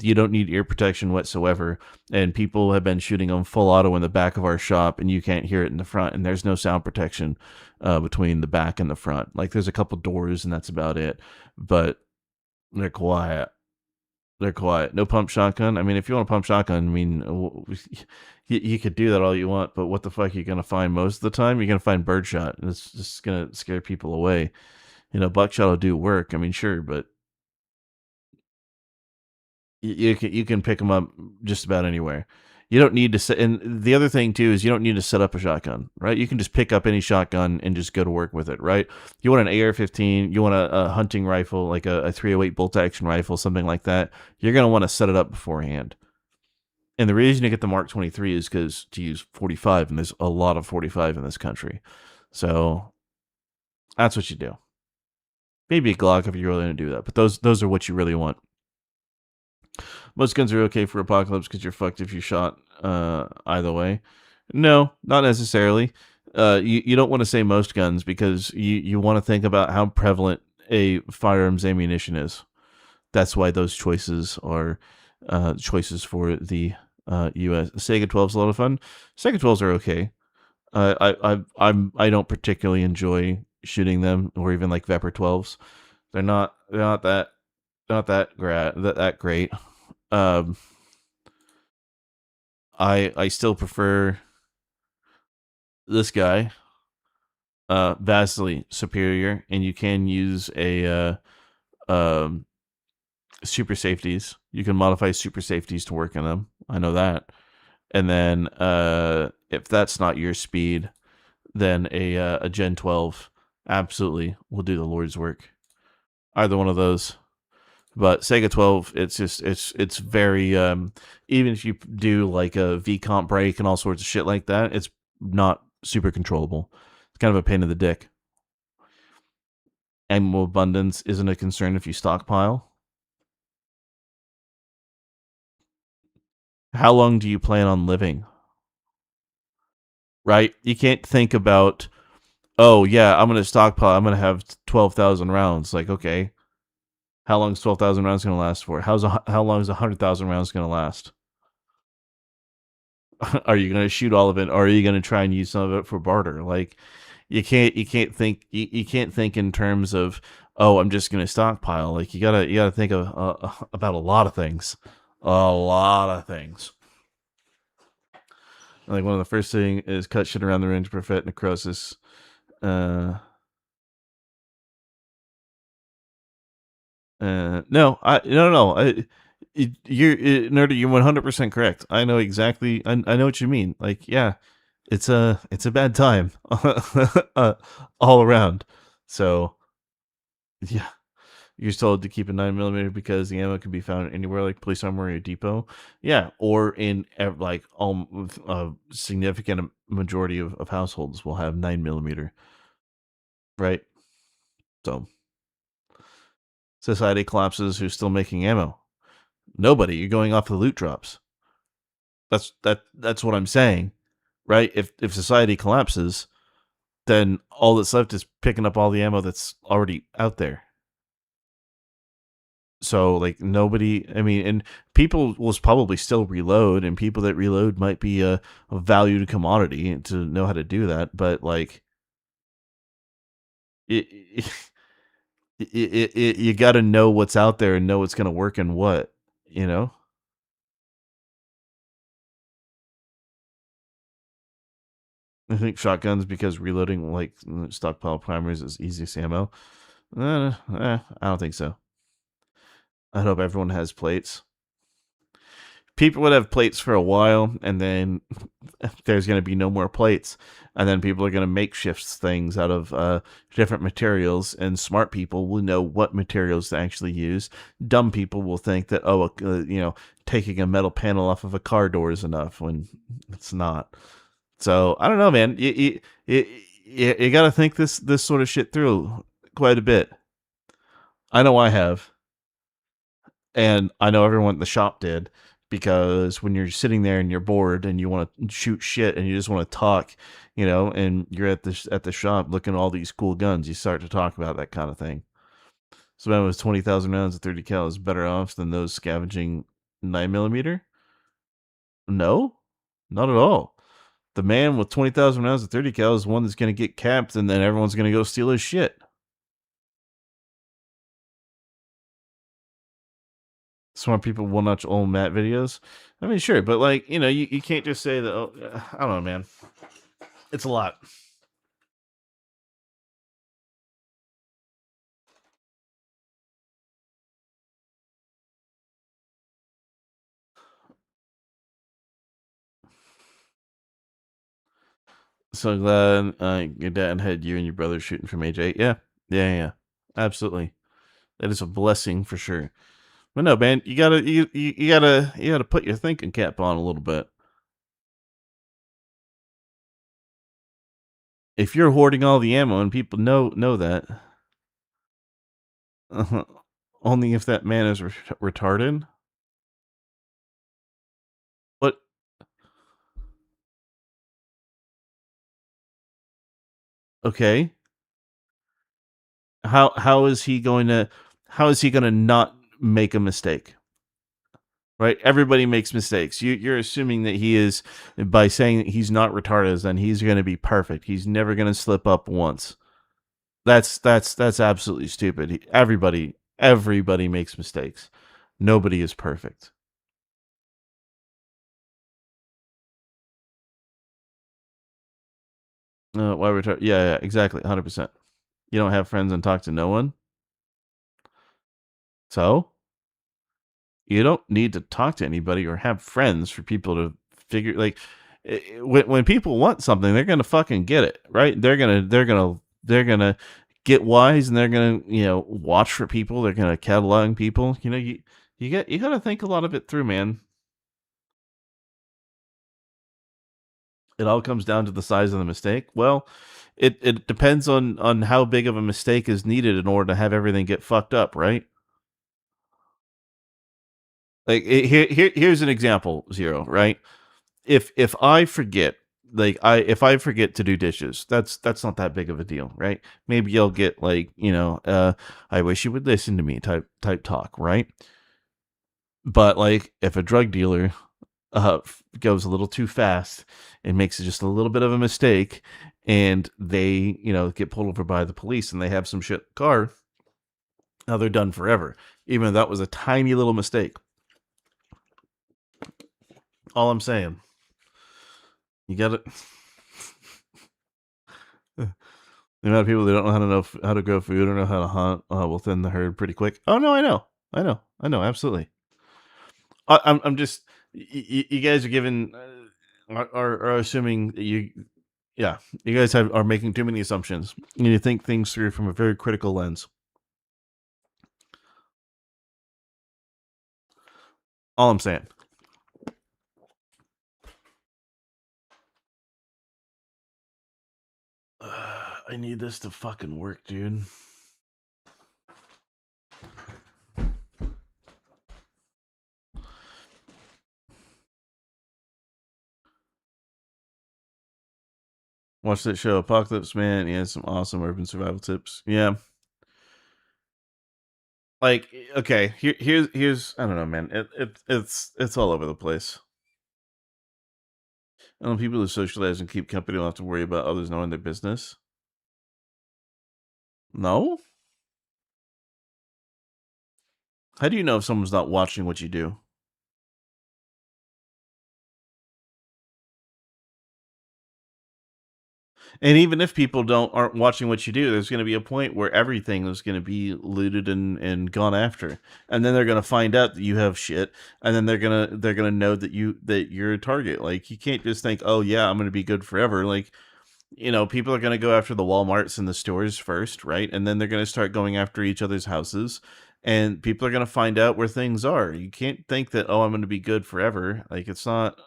you don't need ear protection whatsoever. And people have been shooting them full auto in the back of our shop, and you can't hear it in the front, and there's no sound protection between the back and the front. Like there's a couple doors, and that's about it, but they're quiet. They're quiet. No pump shotgun. I mean, if you want a pump shotgun, I mean, you could do that all you want, but what the fuck are you going to find most of the time? You're going to find birdshot, and it's just going to scare people away. You know, buckshot will do work. I mean, sure, but you can pick them up just about anywhere. You don't need to set, and the other thing too is you don't need to set up a shotgun, right? You can just pick up any shotgun and just go to work with it, right? You want an AR-15, you want a hunting rifle, like a 308 bolt-action rifle, something like that. You're going to want to set it up beforehand. And the reason you get the Mark 23 is because to use 45, and there's a lot of 45 in this country. So that's what you do. Maybe a Glock if you're really going to do that, but those are what you really want. Most guns are okay for apocalypse because you're fucked if you shot either way. No, not necessarily. You don't want to say most guns because you want to think about how prevalent a firearms ammunition is. That's why those choices are choices for the U.S. Sega 12 is a lot of fun. Sega 12s are okay. I don't particularly enjoy shooting them, or even like Vepr 12s. They're not that great. I still prefer this guy, vastly superior, and you can use a super safeties. You can modify super safeties to work on them. I know that. And then if that's not your speed, then a Gen 12 absolutely will do the Lord's work. Either one of those. But Sega 12, it's very even if you do like a V-comp break and all sorts of shit like that, it's not super controllable. It's kind of a pain in the dick. Ammo abundance isn't a concern if you stockpile. How long do you plan on living? Right? You can't think about, oh yeah, I'm gonna stockpile. I'm gonna have 12,000 rounds. Like, okay. How long is 12,000 rounds going to last for? How long is 100,000 rounds going to last? are you going to shoot all of it, or are you going to try and use some of it for barter? Like, you can't think in terms of, oh, I'm just going to stockpile. Like, you gotta think of about a lot of things, Like, one of the first thing is cut shit around the ring to prevent necrosis. No, no. You're nerdy. You're 100% correct. I know exactly. I know what you mean. Like, yeah, it's a bad time, all around. So, yeah, you're told to keep a 9mm because the ammo can be found anywhere, like police armory or depot. Yeah, or in like a significant majority of households will have 9mm. Right. So, society collapses. Who's still making ammo? Nobody. You're going off the loot drops. That's what I'm saying, right? If society collapses, then all that's left is picking up all the ammo that's already out there. So, like, nobody, I mean, and people will probably still reload, and people that reload might be a valued commodity to know how to do that, but like, it you got to know what's out there and know what's going to work and what, you know? I think shotguns, because reloading like stockpile primers is easiest ammo. I don't think so. I hope everyone has plates. People would have plates for a while, and then there's going to be no more plates, and then people are going to make shifts things out of different materials, and smart people will know what materials to actually use. Dumb people will think that, taking a metal panel off of a car door is enough, when it's not. So I don't know, man. You got to think this sort of shit through quite a bit. I know I have, and I know everyone at the shop did, because when you're sitting there and you're bored and you want to shoot shit and you just want to talk, and you're at the shop looking at all these cool guns, you start to talk about that kind of thing. So that was 20,000 rounds of 30 cal is better off than those scavenging 9mm. No, not at all. The man with 20,000 rounds of 30 cal is one that's going to get capped, and then everyone's going to go steal his shit. Smart people will watch old Matt videos. I mean, sure, but like, you can't just say that. Oh, I don't know, man. It's a lot. So glad your dad had you and your brother shooting from age 8. Yeah. Absolutely. That is a blessing for sure. But no, man, you gotta put your thinking cap on a little bit. If you're hoarding all the ammo and people know that, only if that man is retarded. What? Okay. How is he going to not make a mistake? Right? Everybody makes mistakes. You're assuming that he is, by saying that he's not retarded, then he's going to be perfect. He's never going to slip up once. That's absolutely stupid. Everybody makes mistakes. Nobody is perfect. Why retard? Yeah, exactly, 100%. You don't have friends and talk to no one. So you don't need to talk to anybody or have friends for people to figure, like, when people want something, they're gonna fucking get it, right? They're gonna get wise, and they're gonna watch for people. They're gonna catalog people. You gotta think a lot of it through, man. It all comes down to the size of the mistake. Well, it depends on how big of a mistake is needed in order to have everything get fucked up, right? Like, here's an example, Zero, right? If I forget, if I forget to do dishes, that's not that big of a deal, right? Maybe you'll get like, I wish you would listen to me type talk, right? But like, if a drug dealer goes a little too fast and makes just a little bit of a mistake, and they, get pulled over by the police and they have some shit car. Now they're done forever, even though that was a tiny little mistake. All I'm saying, you got it. The amount of people that don't know how to grow food or know how to hunt will thin the herd pretty quick. Oh no, I know, absolutely. I'm just, you guys are giving, are assuming that you guys are making too many assumptions. You need to think things through from a very critical lens. All I'm saying. I need this to fucking work, dude. Watch that show, Apocalypse Man. He has some awesome urban survival tips. Yeah. Like, okay, here's I don't know, man. It's all over the place. I don't know, people who socialize and keep company don't have to worry about others knowing their business. No? How do you know if someone's not watching what you do? And even if people aren't watching what you do, there's going to be a point where everything is going to be looted and gone after, and then they're going to find out that you have shit, and then they're gonna know that you're a target. Like, you can't just think, oh yeah, I'm going to be good forever. Like, people are going to go after the Walmarts and the stores first, right? And then they're going to start going after each other's houses, and people are going to find out where things are. You can't think that, oh, I'm going to be good forever. Like, it's not.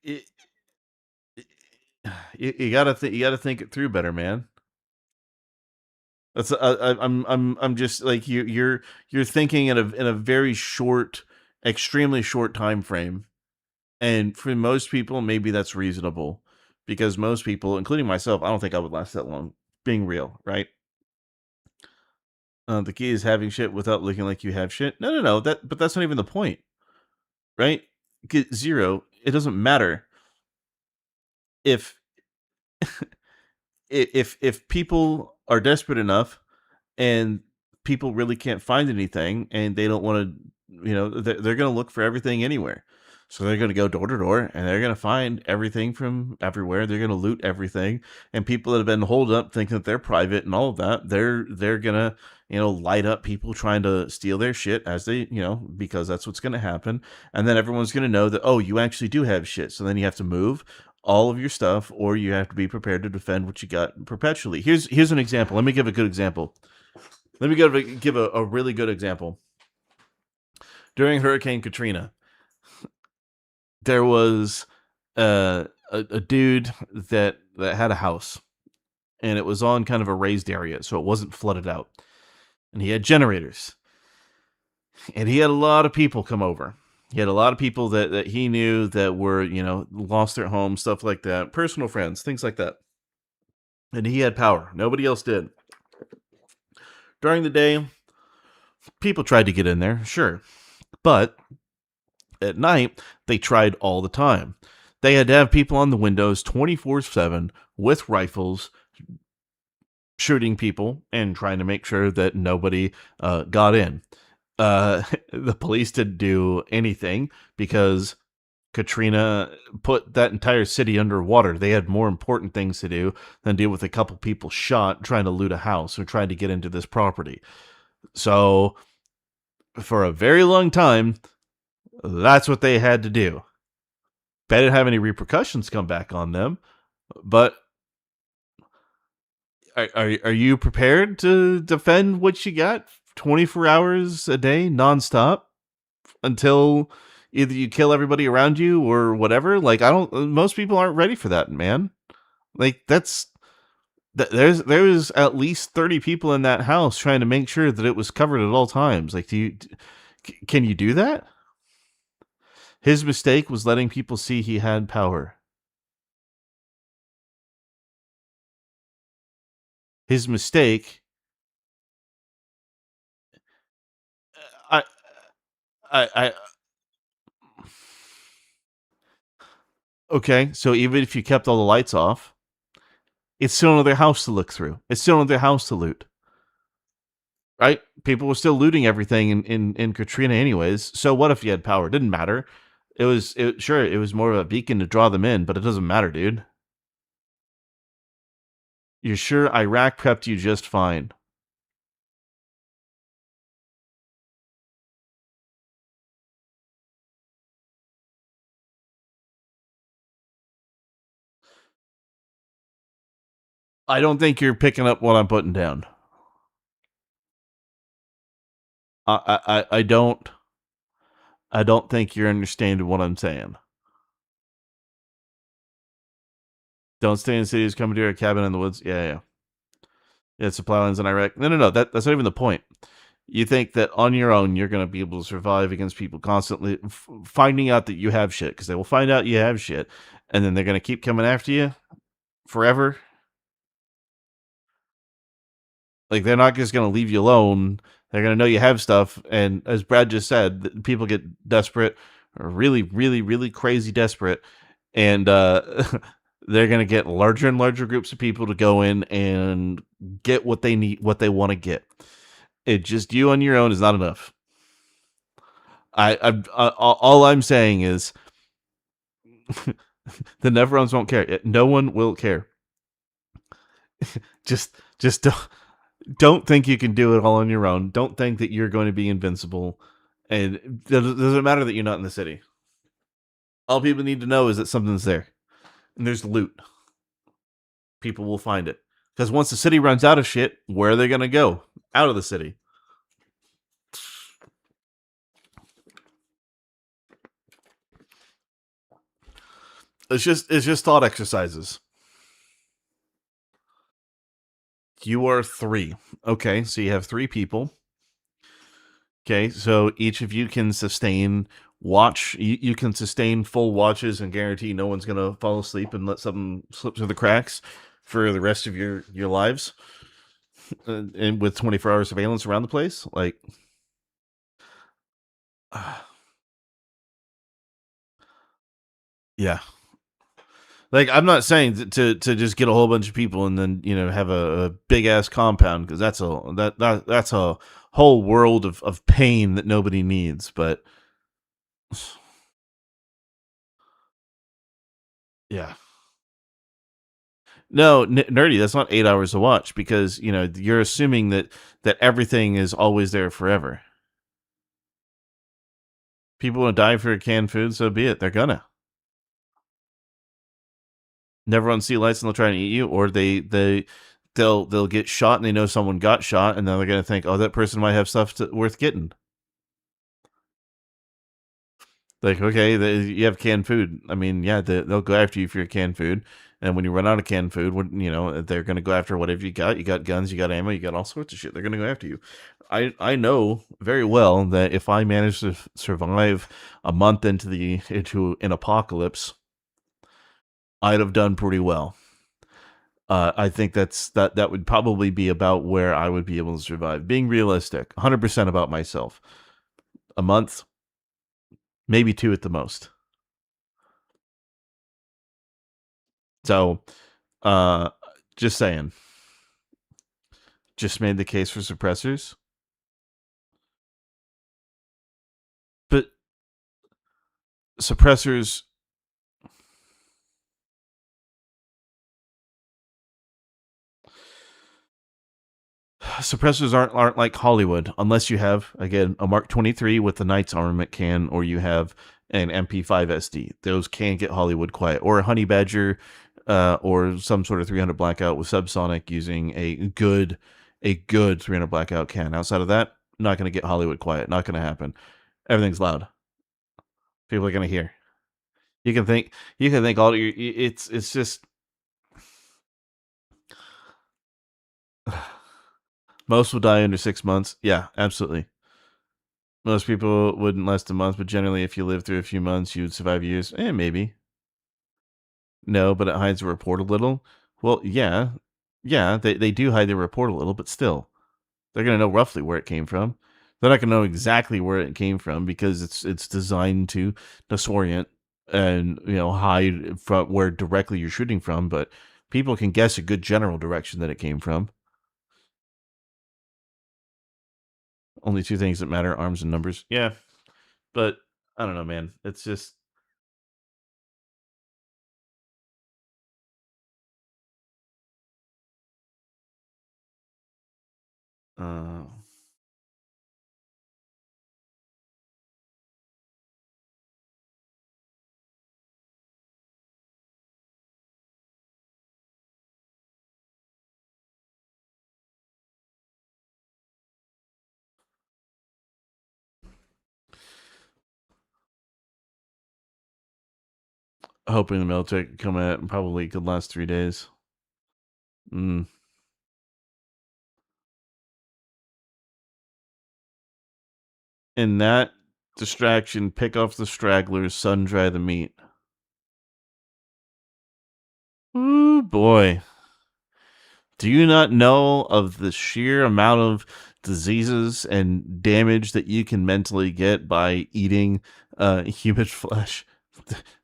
It, you gotta think it through better, man. That's I'm just like you're thinking in a very short, extremely short time frame, and for most people, maybe that's reasonable, because most people, including myself, I don't think I would last that long. Being real, right? The key is having shit without looking like you have shit. No. But that's not even the point, right? Get zero. It doesn't matter if if people are desperate enough and people really can't find anything and they don't want to, they're going to look for everything anywhere. So they're going to go door to door and they're going to find everything from everywhere. They're going to loot everything. And people that have been holed up thinking that they're private and all of that, they're going to, light up people trying to steal their shit as they, because that's what's going to happen. And then everyone's going to know that, oh, you actually do have shit. So then you have to move all of your stuff, or you have to be prepared to defend what you got perpetually. Here's an example. Let me give a good example. Let me give a really good example. During Hurricane Katrina, there was a dude that had a house, and it was on kind of a raised area, so it wasn't flooded out. And he had generators. And he had a lot of people come over. He had a lot of people that he knew that were, lost their homes, stuff like that, personal friends, things like that. And he had power. Nobody else did. During the day, people tried to get in there, sure. But at night, they tried all the time. They had to have people on the windows 24/7 with rifles, shooting people and trying to make sure that nobody got in. The police didn't do anything because Katrina put that entire city underwater. They had more important things to do than deal with a couple people shot trying to loot a house or trying to get into this property. So for a very long time, that's what they had to do. They didn't have any repercussions come back on them, but are you prepared to defend what you got 24 hours a day, nonstop, until either you kill everybody around you or whatever? Like, most people aren't ready for that, man. Like, there's at least 30 people in that house trying to make sure that it was covered at all times. Like, can you do that? His mistake was letting people see he had power. His mistake, I okay, so even if you kept all the lights off, it's still another house to look through. It's still another house to loot. Right? People were still looting everything in Katrina anyways. So what if you had power? It didn't matter. It was more of a beacon to draw them in, but it doesn't matter, dude. You're sure Iraq prepped you just fine. I don't think you're picking up what I'm putting down. I don't think you're understanding what I'm saying. Don't stay in cities, come to a cabin in the woods. Yeah. Yeah, supply lines in Iraq. No. That's not even the point. You think that on your own you're going to be able to survive against people constantly finding out that you have shit, because they will find out you have shit, and then they're going to keep coming after you forever. Like, they're not just going to leave you alone. They're going to know you have stuff, and as Brad just said, people get desperate, or really, really, really crazy desperate, and they're going to get larger and larger groups of people to go in and get what they need, what they want to get. It just you on your own is not enough. All I'm saying is the Neverons won't care. No one will care. just don't think you can do it all on your own. Don't think that you're going to be invincible. And it doesn't matter that you're not in the city. All people need to know is that something's there. And there's loot. People will find it. Because once the city runs out of shit, where are they going to go? Out of the city. It's just thought exercises. You are 3. Okay, so you have 3 people. Okay, so each of you can sustain you can sustain full watches and guarantee no one's gonna fall asleep and let something slip through the cracks for the rest of your lives. And with 24 hour surveillance around the place, like yeah. Like, I'm not saying to just get a whole bunch of people and then, have a big ass compound, because that's a whole world of pain that nobody needs. But yeah, no, nerdy. That's not 8 hours to watch, because you're assuming that everything is always there forever. People want to die for canned food, so be it. They're gonna. Never on sea lights and they'll try and eat you, or they'll get shot and they know someone got shot, and then they're gonna think, oh, that person might have stuff worth getting. Like, okay, you have canned food. I mean, yeah, they'll go after you for your canned food, and when you run out of canned food, they're gonna go after whatever you got. You got guns, you got ammo, you got all sorts of shit. They're gonna go after you. I know very well that if I manage to survive a month into an apocalypse, I'd have done pretty well. I think that would probably be about where I would be able to survive. Being realistic, 100% about myself. A month, maybe 2 at the most. So, just saying. Just made the case for suppressors. But suppressors aren't like Hollywood, unless you have, again, a Mark 23 with the Knight's armament can, or you have an MP5 SD. Those can get Hollywood quiet, or a Honey Badger, or some sort of 300 blackout with subsonic using a good 300 blackout can. Outside of that, not going to get Hollywood quiet. Not going to happen. Everything's loud. People are going to hear. You can think all your. It's just. Most will die under 6 months. Yeah, absolutely. Most people wouldn't last a month, but generally, if you live through a few months, you would survive years. Maybe. No, but it hides the report a little. Well, yeah. Yeah, they do hide their report a little, but still. They're going to know roughly where it came from. They're not going to know exactly where it came from because it's designed to disorient and hide from where directly you're shooting from. But people can guess a good general direction that it came from. Only two things that matter: arms and numbers. Yeah, but I don't know, man. It's just. Hoping the military could come at and probably could last 3 days. In that distraction, pick off the stragglers, sun dry the meat. Ooh, boy. Do you not know of the sheer amount of diseases and damage that you can mentally get by eating human flesh?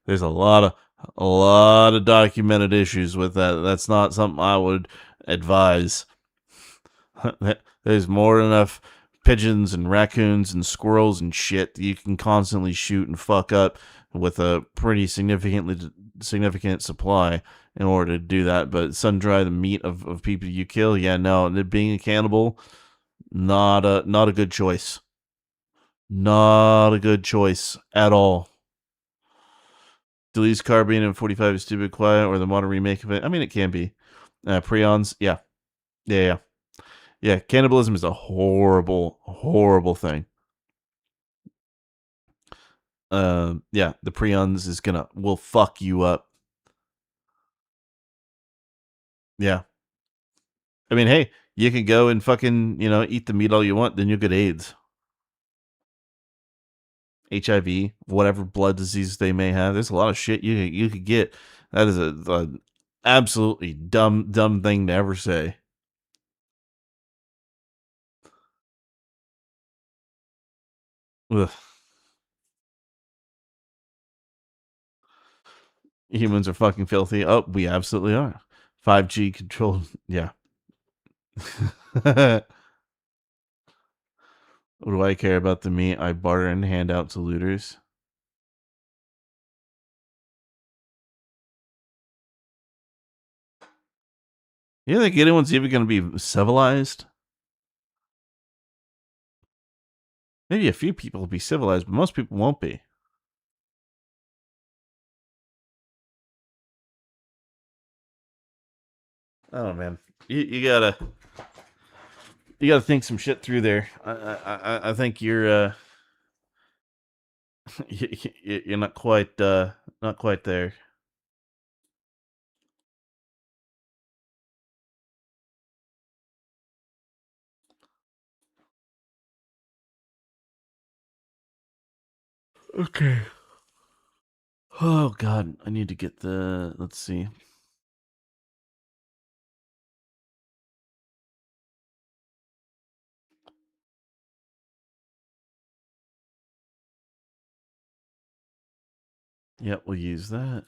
There's a lot of documented issues with that. That's not something I would advise. There's more than enough pigeons and raccoons and squirrels and shit that you can constantly shoot and fuck up with a pretty significant supply in order to do that. But sun dry the meat of people you kill, yeah, no, being a cannibal, not a good choice. Not a good choice at all. Delete's Carbine in 45 is Stupid Quiet or the modern remake of it. I mean, it can be. Prions, yeah. Yeah, cannibalism is a horrible, horrible thing. Yeah, the prions will fuck you up. Yeah. I mean, hey, you can go and fucking, eat the meat all you want, then you'll get AIDS. HIV, whatever blood disease they may have. There's a lot of shit you could get. That is a absolutely dumb thing to ever say. Ugh. Humans are fucking filthy. Oh, we absolutely are. 5G controlled. Yeah. What do I care about the meat I barter and hand out to looters? You think anyone's even going to be civilized? Maybe a few people will be civilized, but most people won't be. Oh man, you gotta think some shit through there. I think you're you're not quite there. Okay. Oh god, I need to get let's see. Yeah, we'll use that.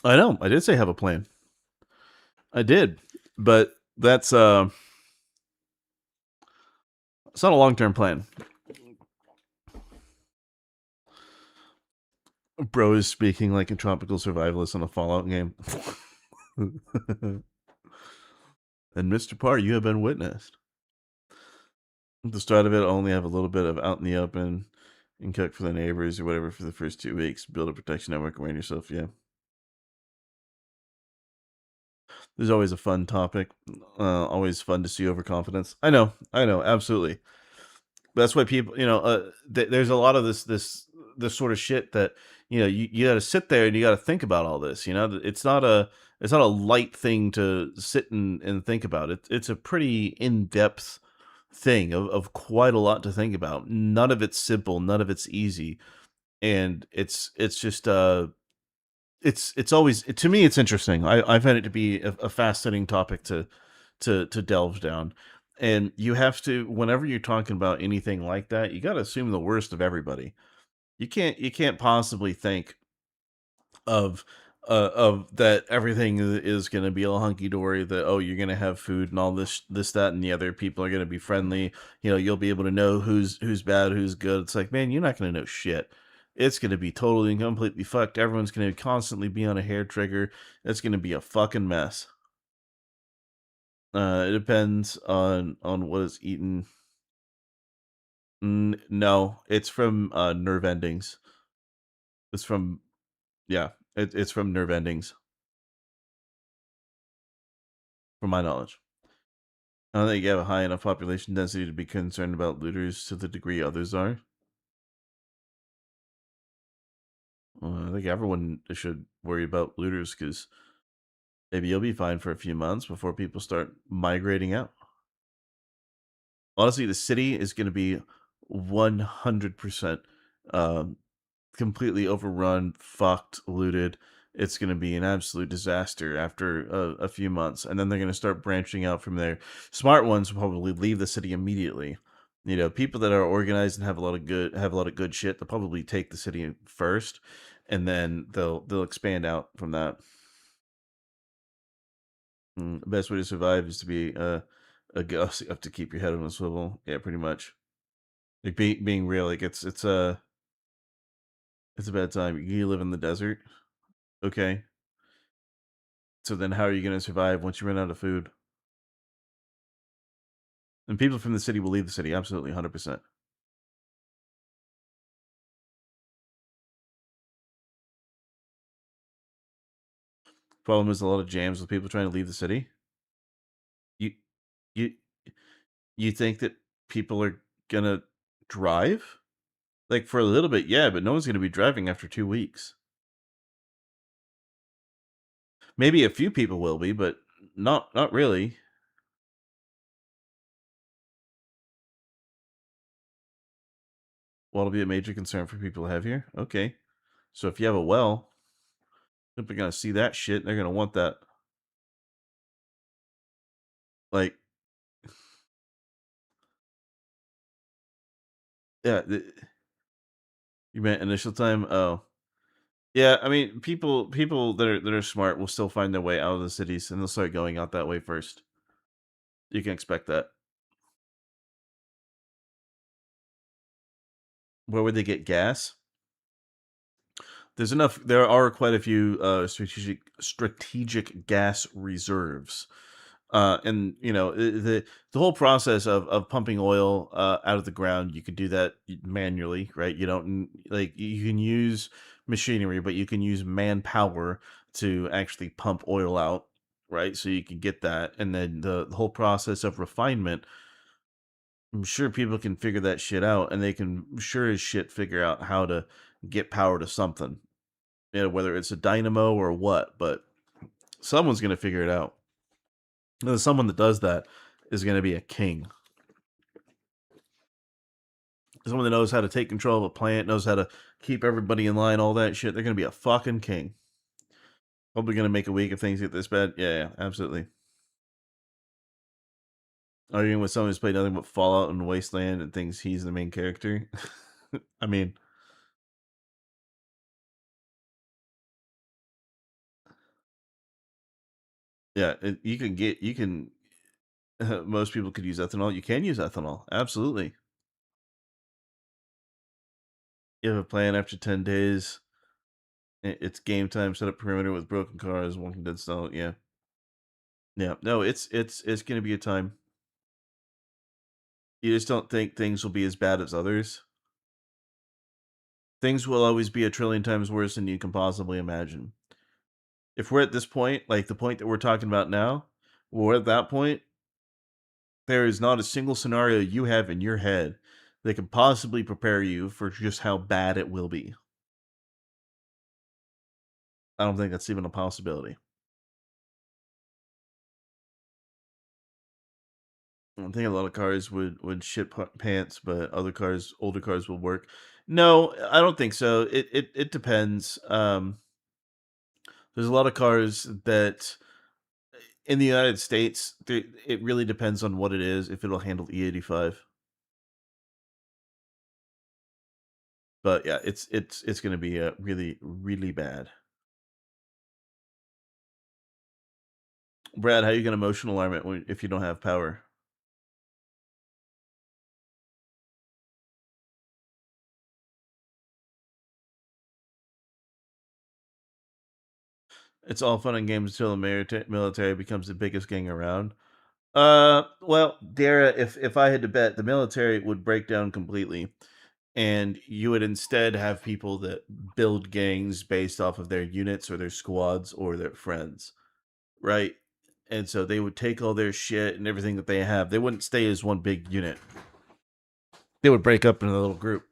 I know. I did say have a plan. I did, but that's it's not a long-term plan. Bro is speaking like a tropical survivalist on a Fallout game. And Mr. Parr, you have been witnessed. At the start of it, I only have a little bit of out in the open and cook for the neighbors or whatever for the first 2 weeks. Build a protection network around yourself. Yeah. There's always a fun topic. Always fun to see overconfidence. I know, absolutely. That's why people, there's a lot of this sort of shit that you got to sit there and you got to think about all this. It's not a light thing to sit and think about. It's a pretty in depth thing of quite a lot to think about. None of it's simple, none of it's easy, and it's just it's always, to me, it's interesting. I find it to be a fascinating topic to delve down. And you have to, whenever you're talking about anything like that, you got to assume the worst of everybody. You can't possibly think of of that everything is going to be all hunky dory, that oh, you're going to have food and all this that and the other, people are going to be friendly, you'll be able to know who's bad, who's good. It's like, man, you're not going to know shit. It's going to be totally and completely fucked. Everyone's going to constantly be on a hair trigger. It's going to be a fucking mess. It depends on what is eaten. No, it's from nerve endings. It's from, yeah, it's from nerve endings, from my knowledge. I don't think you have a high enough population density to be concerned about looters to the degree others are. I think everyone should worry about looters, because maybe you'll be fine for a few months before people start migrating out. Honestly, the city is going to be 100% um, completely overrun, fucked, looted. It's going to be an absolute disaster after a few months, and then they're going to start branching out from there. Smart ones will probably leave the city immediately. People that are organized and have a lot of good shit, they'll probably take the city first, and then they'll expand out from that. The best way to survive is to be a ghost. You have to keep your head on a swivel. Yeah, pretty much. Like being real, like it's a bad time. You live in the desert, okay? So then how are you going to survive once you run out of food? And people from the city will leave the city, absolutely, 100%. Problem is a lot of jams with people trying to leave the city. You you you think that people are gonna drive? Like, for a little bit, yeah, but no one's gonna be driving after 2 weeks. Maybe a few people will be, but not really. What'll be a major concern for people to have here? Okay. So if you have a well, people are gonna see that shit, and they're gonna want that. Like, yeah, you meant initial time? Oh. Yeah, I mean, people that are smart will still find their way out of the cities, and they'll start going out that way first. You can expect that. Where would they get gas? There are quite a few strategic gas reserves. And the whole process of pumping oil out of the ground, you could do that manually, right? You don't like, you can use machinery, but you can use manpower to actually pump oil out, right? So you can get that, and then the whole process of refinement, I'm sure people can figure that shit out, and they can sure as shit figure out how to get power to something. Whether it's a dynamo or what, but someone's gonna figure it out. And someone that does that is gonna be a king. Someone that knows how to take control of a plant, knows how to keep everybody in line, all that shit. They're gonna be a fucking king. Probably gonna make a week if things get this bad. Yeah, absolutely. Arguing with someone who's played nothing but Fallout and Wasteland and thinks he's the main character. I mean, yeah, you can. Most people could use ethanol. You can use ethanol, absolutely. You have a plan after 10 days. It's game time. Set up perimeter with broken cars. Walking Dead style. Yeah, yeah. No, it's gonna be a time. You just don't think things will be as bad as others. Things will always be a trillion times worse than you can possibly imagine. If we're at this point, like the point that we're talking about now, we're at that point, there is not a single scenario you have in your head that can possibly prepare you for just how bad it will be. I don't think that's even a possibility. I think a lot of cars would shit pants, but older cars will work. No, I don't think so. It depends. There's a lot of cars that in the United States, it really depends on what it is if it'll handle E85. But yeah, it's going to be really really bad. Brad, how you going to motion alarm it if you don't have power? It's all fun and games until the military becomes the biggest gang around. Well, Dara, if I had to bet, the military would break down completely, and you would instead have people that build gangs based off of their units or their squads or their friends, right? And so they would take all their shit and everything that they have. They wouldn't stay as one big unit. They would break up in a little group.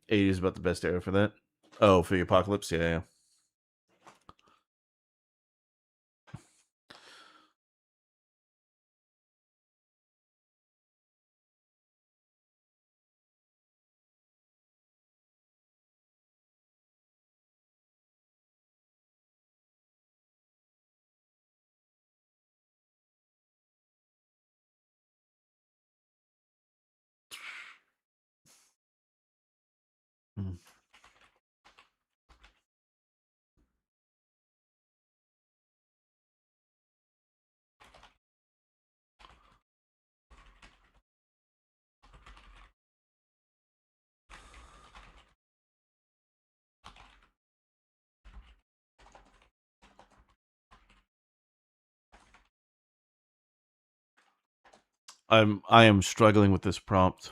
80 is about the best era for that. Oh, for the apocalypse? Yeah. Mm. I am struggling with this prompt.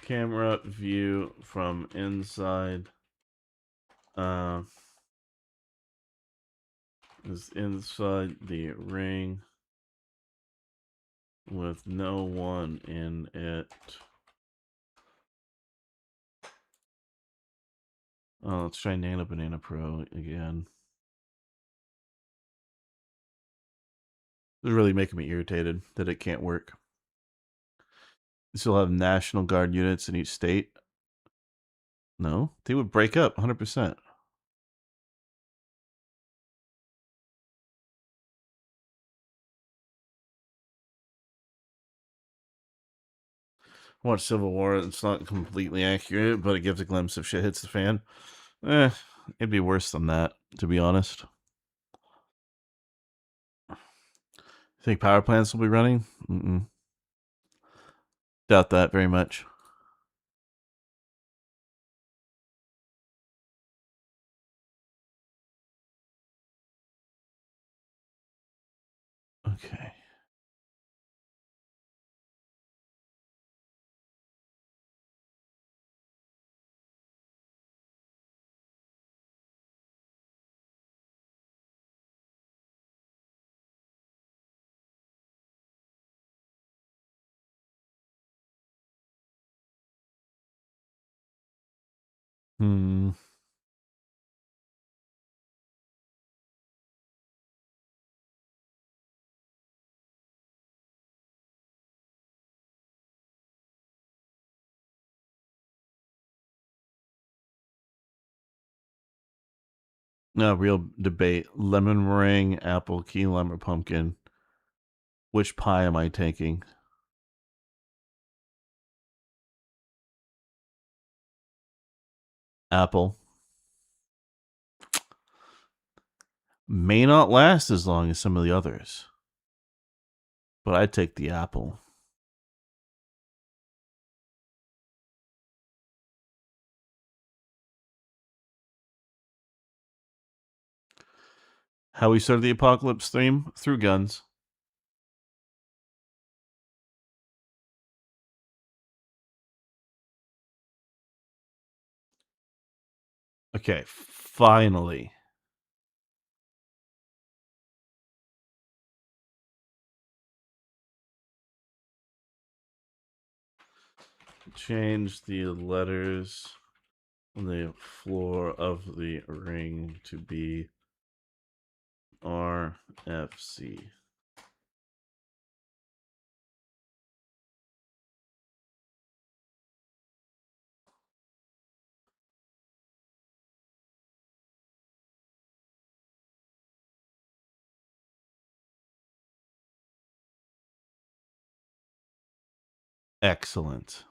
Camera view from inside. Is inside the ring with no one in it. Oh, let's try Nano Banana Pro again. This is really making me irritated that it can't work. You still have National Guard units in each state? No, they would break up 100%. Watch Civil War. It's not completely accurate, but it gives a glimpse if shit hits the fan. It'd be worse than that, to be honest. Think power plants will be running? Doubt that very much. Okay. Hmm. No, real debate. Lemon meringue, apple, key lime, or pumpkin. Which pie am I taking? Apple. May not last as long as some of the others. But I'd take the apple. How we started the apocalypse theme? Through guns. Okay, finally. Change the letters the floor of the ring to be RFC. Excellent.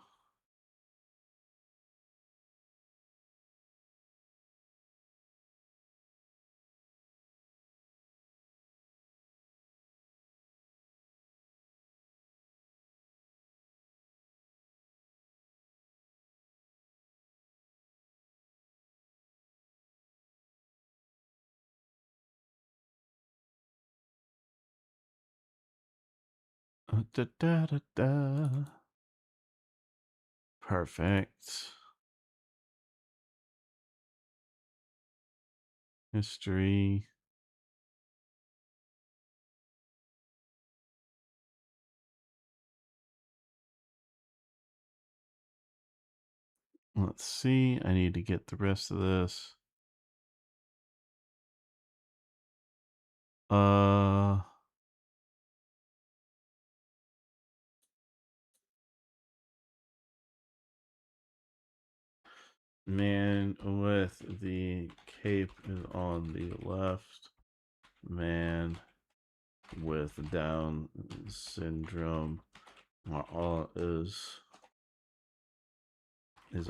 Da, da, da, da. Perfect. History. Let's see. I need to get the rest of this. Man with the cape is on the left. Man with Down syndrome is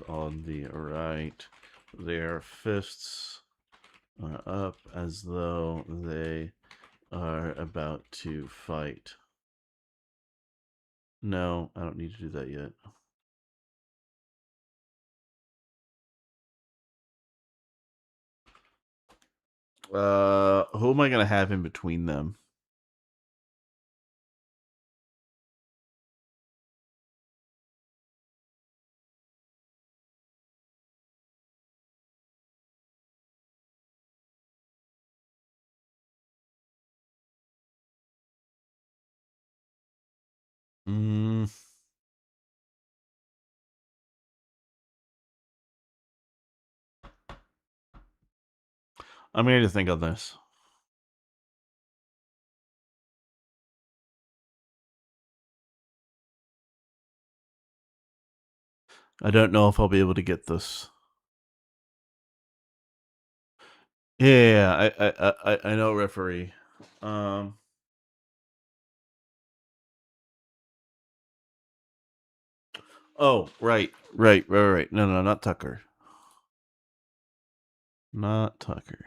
on the right. Their fists are up as though they are about to fight. No, I don't need to do that yet. Who am I gonna have in between them? Mm. I'm going to think on this. I don't know if I'll be able to get this. Yeah, I know, referee. Oh, right. No, not Tucker. Not Tucker.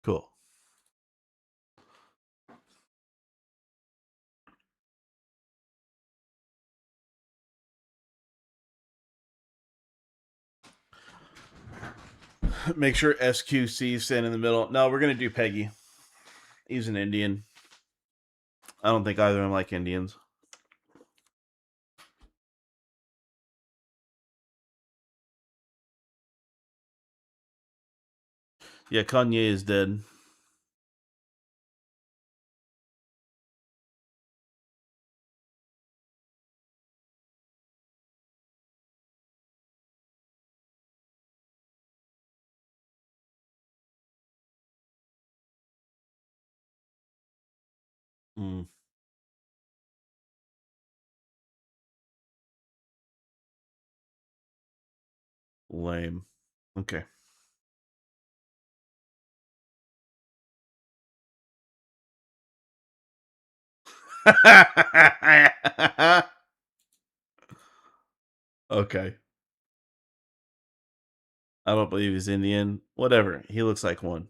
Cool. Make sure SQC stand in the middle. No, we're gonna do Peggy. He's an Indian. I don't think either of them like Indians. Yeah, Kanye is dead. Mm. Lame. Okay. Okay. I don't believe he's Indian. Whatever. He looks like one.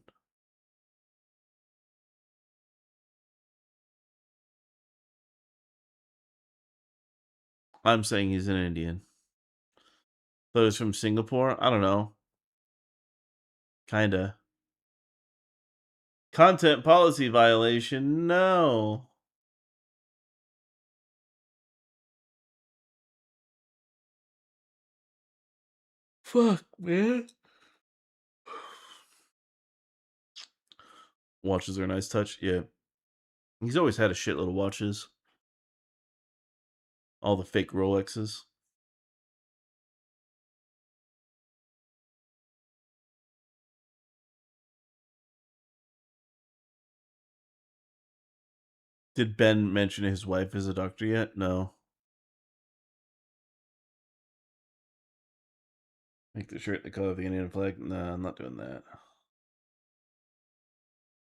I'm saying he's an Indian. Thought he was from Singapore? I don't know. Kinda. Content policy violation? No. Fuck, man. Watches are a nice touch. Yeah. He's always had a shitload of watches. All the fake Rolexes. Did Ben mention his wife is a doctor yet? No. Make the shirt the color of the Indian flag? No, I'm not doing that.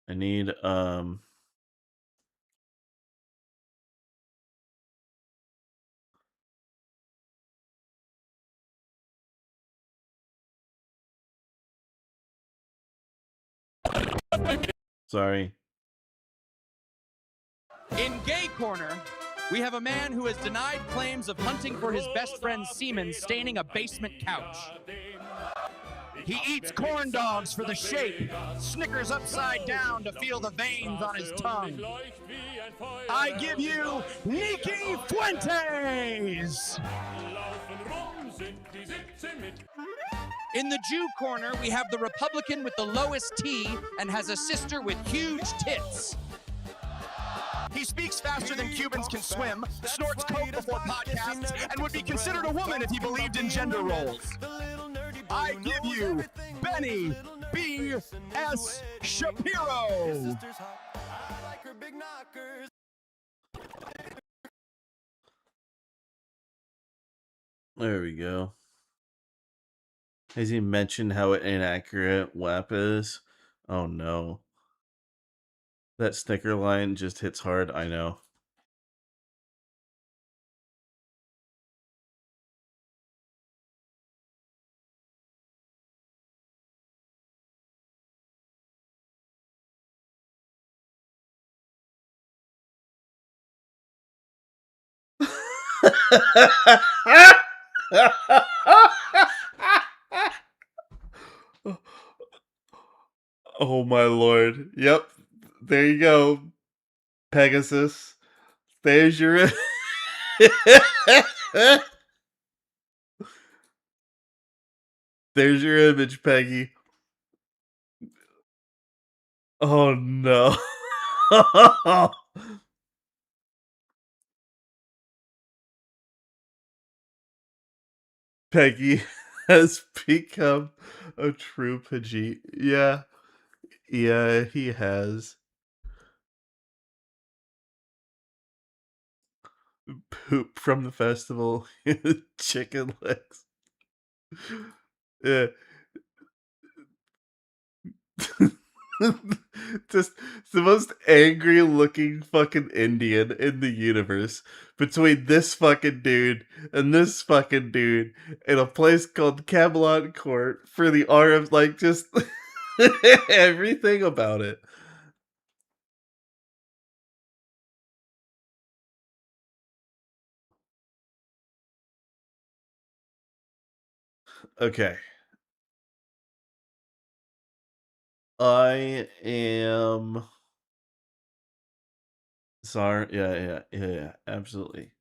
I need sorry. In Gay Corner, we have a man who has denied claims of hunting for his best friend's semen staining a basement couch. He eats corn dogs for the shape, Snickers upside down to feel the veins on his tongue. I give you Nikki Fuentes! In the Jew corner, we have the Republican with the lowest T and has a sister with huge tits. He speaks faster than Cubans can swim, snorts coke before podcasts, and would be considered a woman if he believed in gender roles. I give you Benny B.S. Shapiro. There we go. Has he mentioned how inaccurate WAP is? Oh no. That Snicker line just hits hard, I know. Oh my lord. Yep. There you go. Pegasus. There's your There's your image, Peggy. Oh no. Peggy has become a true Pidgey. Yeah. Yeah, he has. Poop from the festival. Chicken legs. Yeah. Just the most angry looking fucking Indian in the universe between this fucking dude and this fucking dude in a place called Camelot Court for the arms, like just everything about it. Okay. I am sorry. Yeah, absolutely.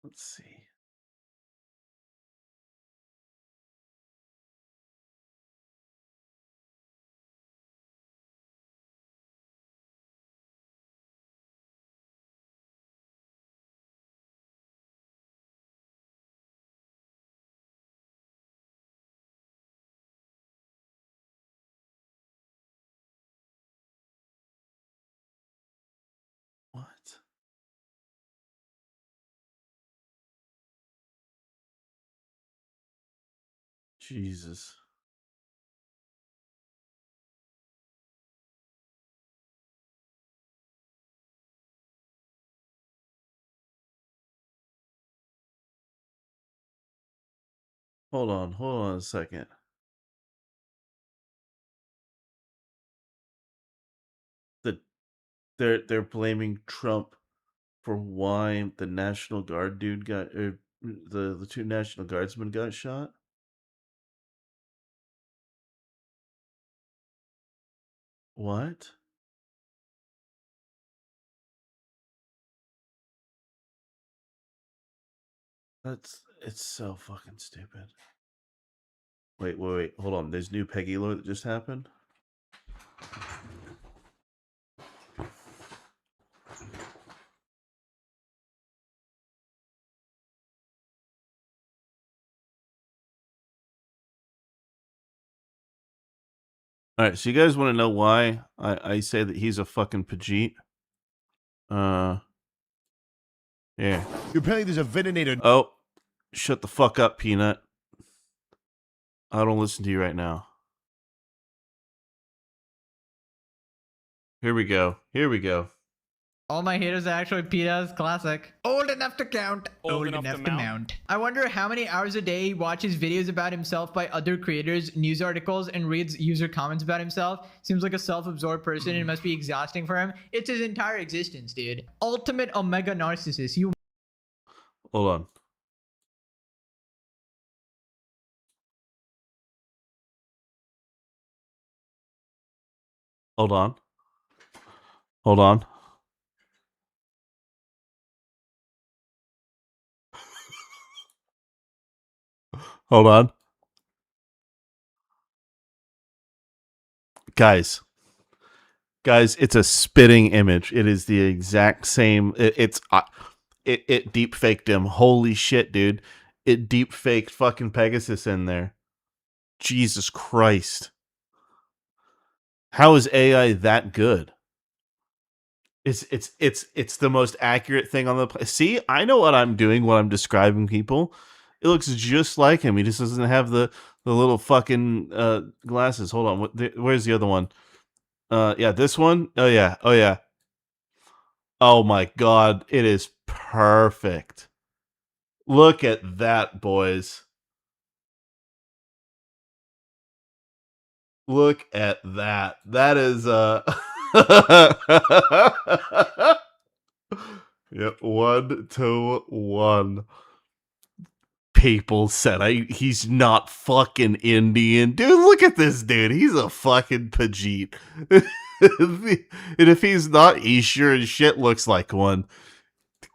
Let's see. What? Jesus. Hold on a second. They're blaming Trump for why the National Guard dude got, or the two National Guardsmen got shot. What? It's so fucking stupid. Wait, hold on. There's new Peggy lore that just happened. All right, so you guys want to know why I say that he's a fucking Pajit? Yeah. Apparently there's a ventilator. Oh, shut the fuck up, Peanut. I don't listen to you right now. Here we go. All my haters are actually Peter's classic. Old enough to count, old enough to mount. I wonder how many hours a day he watches videos about himself by other creators, news articles, and reads user comments about himself. Seems like a self-absorbed person and it must be exhausting for him. It's his entire existence, dude. Ultimate omega narcissist. You. Hold on. Hold on. Hold on. Hold on. Guys, it's a spitting image. It is the exact same. It deep faked him. Holy shit, dude. It deep faked fucking Pegasus in there. Jesus Christ. How is AI that good? It's the most accurate thing on the See, I know what I'm doing when I'm describing people. It looks just like him. He just doesn't have the little fucking glasses. Hold on. Where's the other one? Yeah, this one. Oh yeah. Oh my god, it is perfect. Look at that, boys. Look at that. That is Yep, 1-1. People said he's not fucking Indian. Dude, look at this dude. He's a fucking Pajit. And if he's not, he sure as shit looks like one.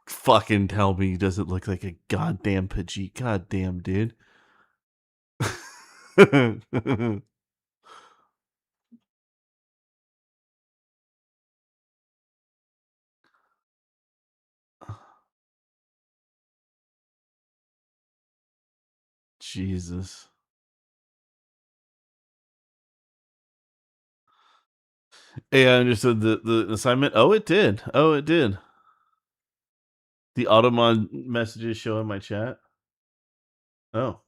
Fucking tell me he doesn't look like a goddamn Pajit. Goddamn, dude. Jesus. Hey, I understood the assignment. Oh, it did. The Automon messages show in my chat. Oh.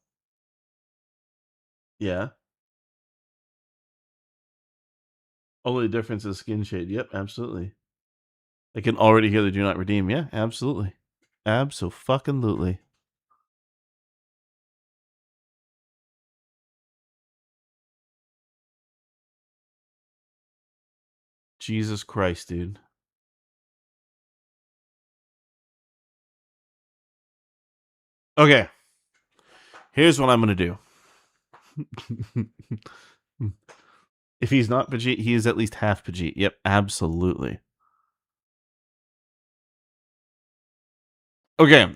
Yeah. Only difference is skin shade. Yep, absolutely. I can already hear the do not redeem. Yeah, absolutely. Abso-fucking-lutely. Jesus Christ, dude. Okay. Here's what I'm going to do. If he's not Pajit, he is at least half Pajit. Yep, absolutely. Okay.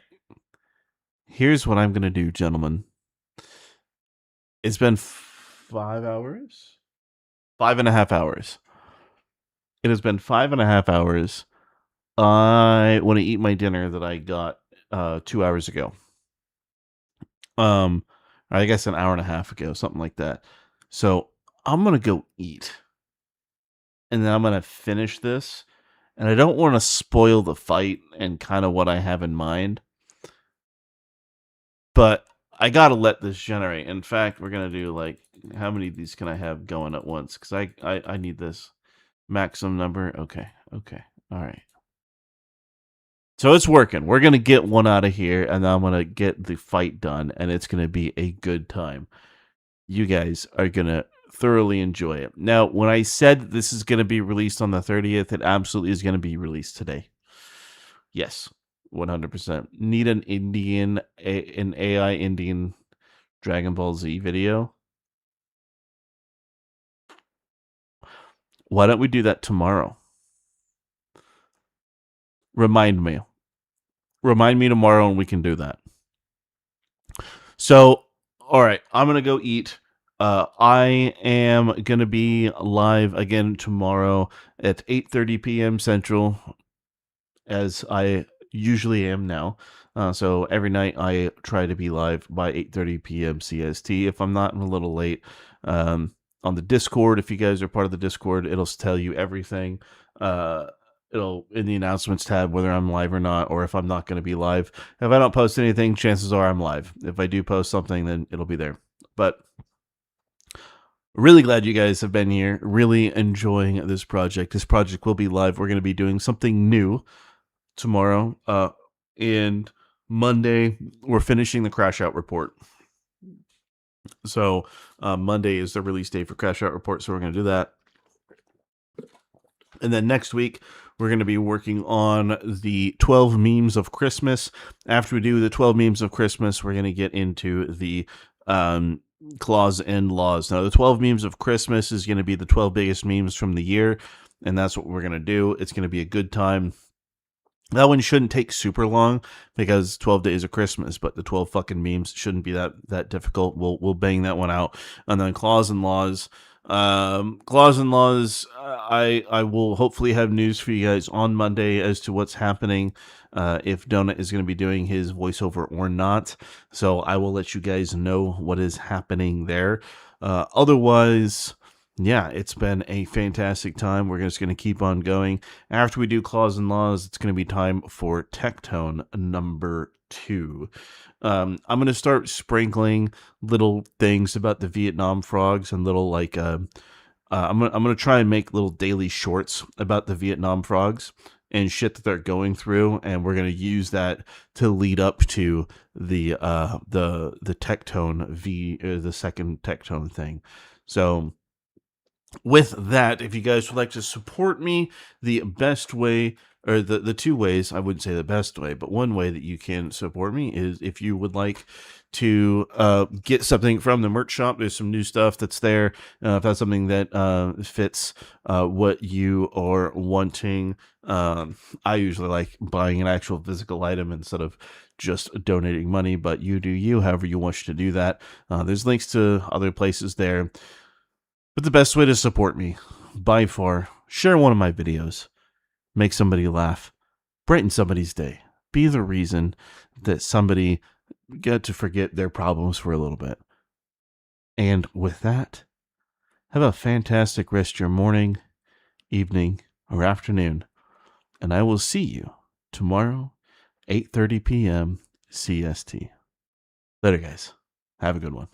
Here's what I'm going to do, gentlemen. It's been 5 hours? 5.5 hours. It has been 5.5 hours. I want to eat my dinner that I got 2 hours ago. I guess an hour and a half ago, something like that. So I'm gonna go eat, and then I'm gonna finish this. And I don't want to spoil the fight and kind of what I have in mind, but I gotta let this generate. In fact, we're gonna do like, how many of these can I have going at once? Because I need this maximum number. Okay, all right. So it's working. We're going to get one out of here, and then I'm going to get the fight done, and it's going to be a good time. You guys are going to thoroughly enjoy it. Now, when I said this is going to be released on the 30th, it absolutely is going to be released today. Yes, 100%. Need an AI Indian Dragon Ball Z video? Why don't we do that tomorrow? Remind me. Remind me tomorrow and we can do that. So, all right, I'm going to go eat. I am going to be live again tomorrow at 8:30 p.m. Central, as I usually am now. So every night I try to be live by 8:30 p.m. CST. If I'm not, I'm a little late. On the Discord, if you guys are part of the Discord, it'll tell you everything. It'll in the announcements tab whether I'm live or not, or if I'm not going to be live. If I don't post anything, chances are I'm live. If I do post something, then it'll be there. But really glad you guys have been here. Really enjoying this project. This project will be live. We're going to be doing something new tomorrow. And Monday, we're finishing the Crash Out report. So Monday is the release date for Crash Out report. So we're going to do that. And then next week, we're going to be working on the 12 memes of Christmas. After we do the 12 memes of Christmas, we're going to get into the clause and laws. Now, the 12 memes of Christmas is going to be the 12 biggest memes from the year. And that's what we're going to do. It's going to be a good time. That one shouldn't take super long because 12 days of Christmas, but the 12 fucking memes shouldn't be that difficult. We'll bang that one out. And then clause and laws. I will hopefully have news for you guys on Monday as to what's happening, if Donut is going to be doing his voiceover or not. So I will let you guys know what is happening there. Otherwise, yeah, it's been a fantastic time. We're just going to keep on going. After we do clause and laws, it's going to be time for Tectone number 2. I'm going to start sprinkling little things about the Vietnam frogs and little like I'm going to try and make little daily shorts about the Vietnam frogs and shit that they're going through, and we're going to use that to lead up to the Tectone the second Tectone thing. So with that, if you guys would like to support me, the best way, or the two ways, I wouldn't say the best way, but one way that you can support me is if you would like to get something from the merch shop. There's some new stuff that's there. If that's something that fits what you are wanting. I usually like buying an actual physical item instead of just donating money, but you do you, however you wish to do that. There's links to other places there. But the best way to support me, by far, share one of my videos. Make somebody laugh. Brighten somebody's day. Be the reason that somebody got to forget their problems for a little bit. And with that, have a fantastic rest of your morning, evening, or afternoon. And I will see you tomorrow, 8:30 p.m. CST. Later, guys. Have a good one.